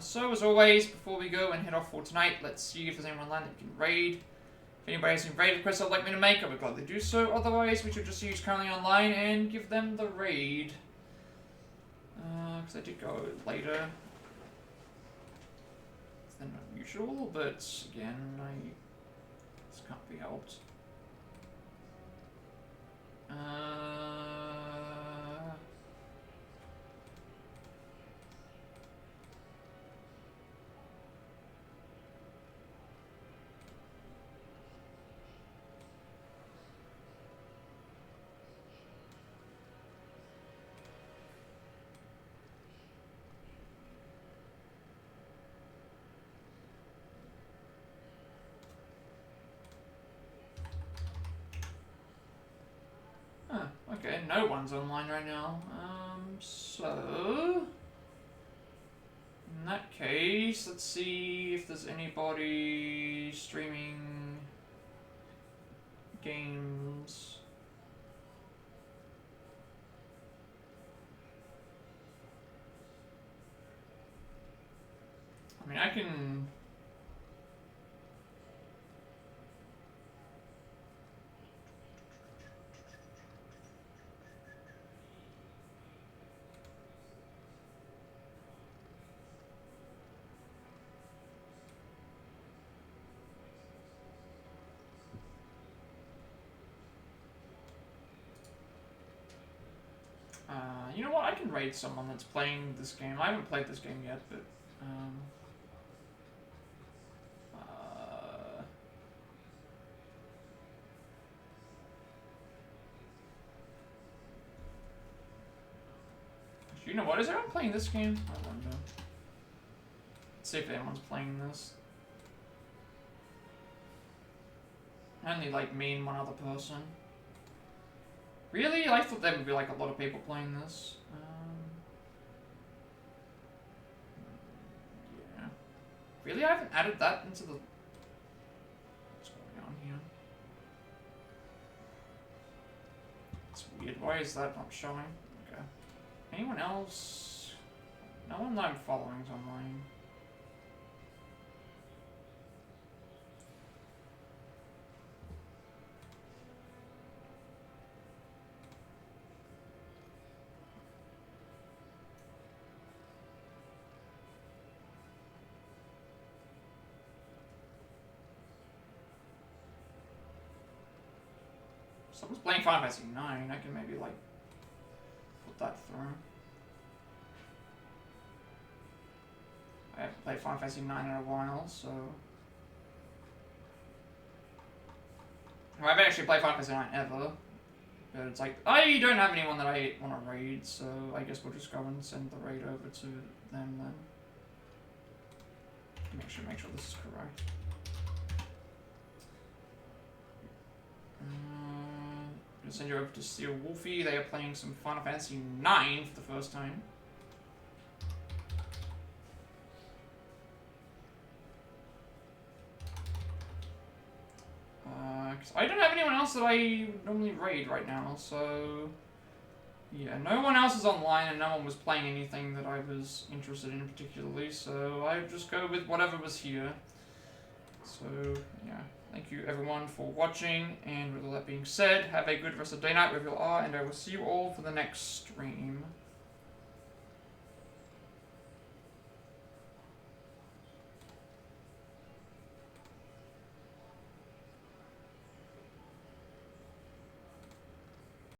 So as always, before we go and head off for tonight, let's see if there's anyone online that we can raid. If anybody has any raid requests I'd like me to make, I would gladly do so. Otherwise, we should just see who's currently online and give them the raid. Because I did go later than usual, but again, this can't be helped. Okay, no one's online right now. So in that case, let's see if there's anybody streaming games. I mean, I can You know what? I can raid someone that's playing this game. I haven't played this game yet, but you know what? Is everyone playing this game? I wonder. Let's see if anyone's playing this. Only like me and one other person. Really? I thought there would be like a lot of people playing this. Yeah. Really? I haven't added that into the... What's going on here? It's weird. Why is that not showing? Okay. Anyone else? No one that I'm following is online. Someone's playing Final Fantasy 9. I can maybe like put that through. I haven't played Final Fantasy 9 in a while, so I haven't actually played Final Fantasy 9 ever. But it's like I don't have anyone that I want to raid, so I guess we'll just go and send the raid over to them then. Make sure this is correct. I'm gonna send you over to Steel Wolfie. They are playing some Final Fantasy 9 for the first time. Cause I don't have anyone else that I normally raid right now, so yeah, no one else is online and no one was playing anything that I was interested in particularly, so I just go with whatever was here. So yeah. Thank you everyone for watching, and with all that being said, have a good rest of the day, night, wherever you are, and I will see you all for the next stream.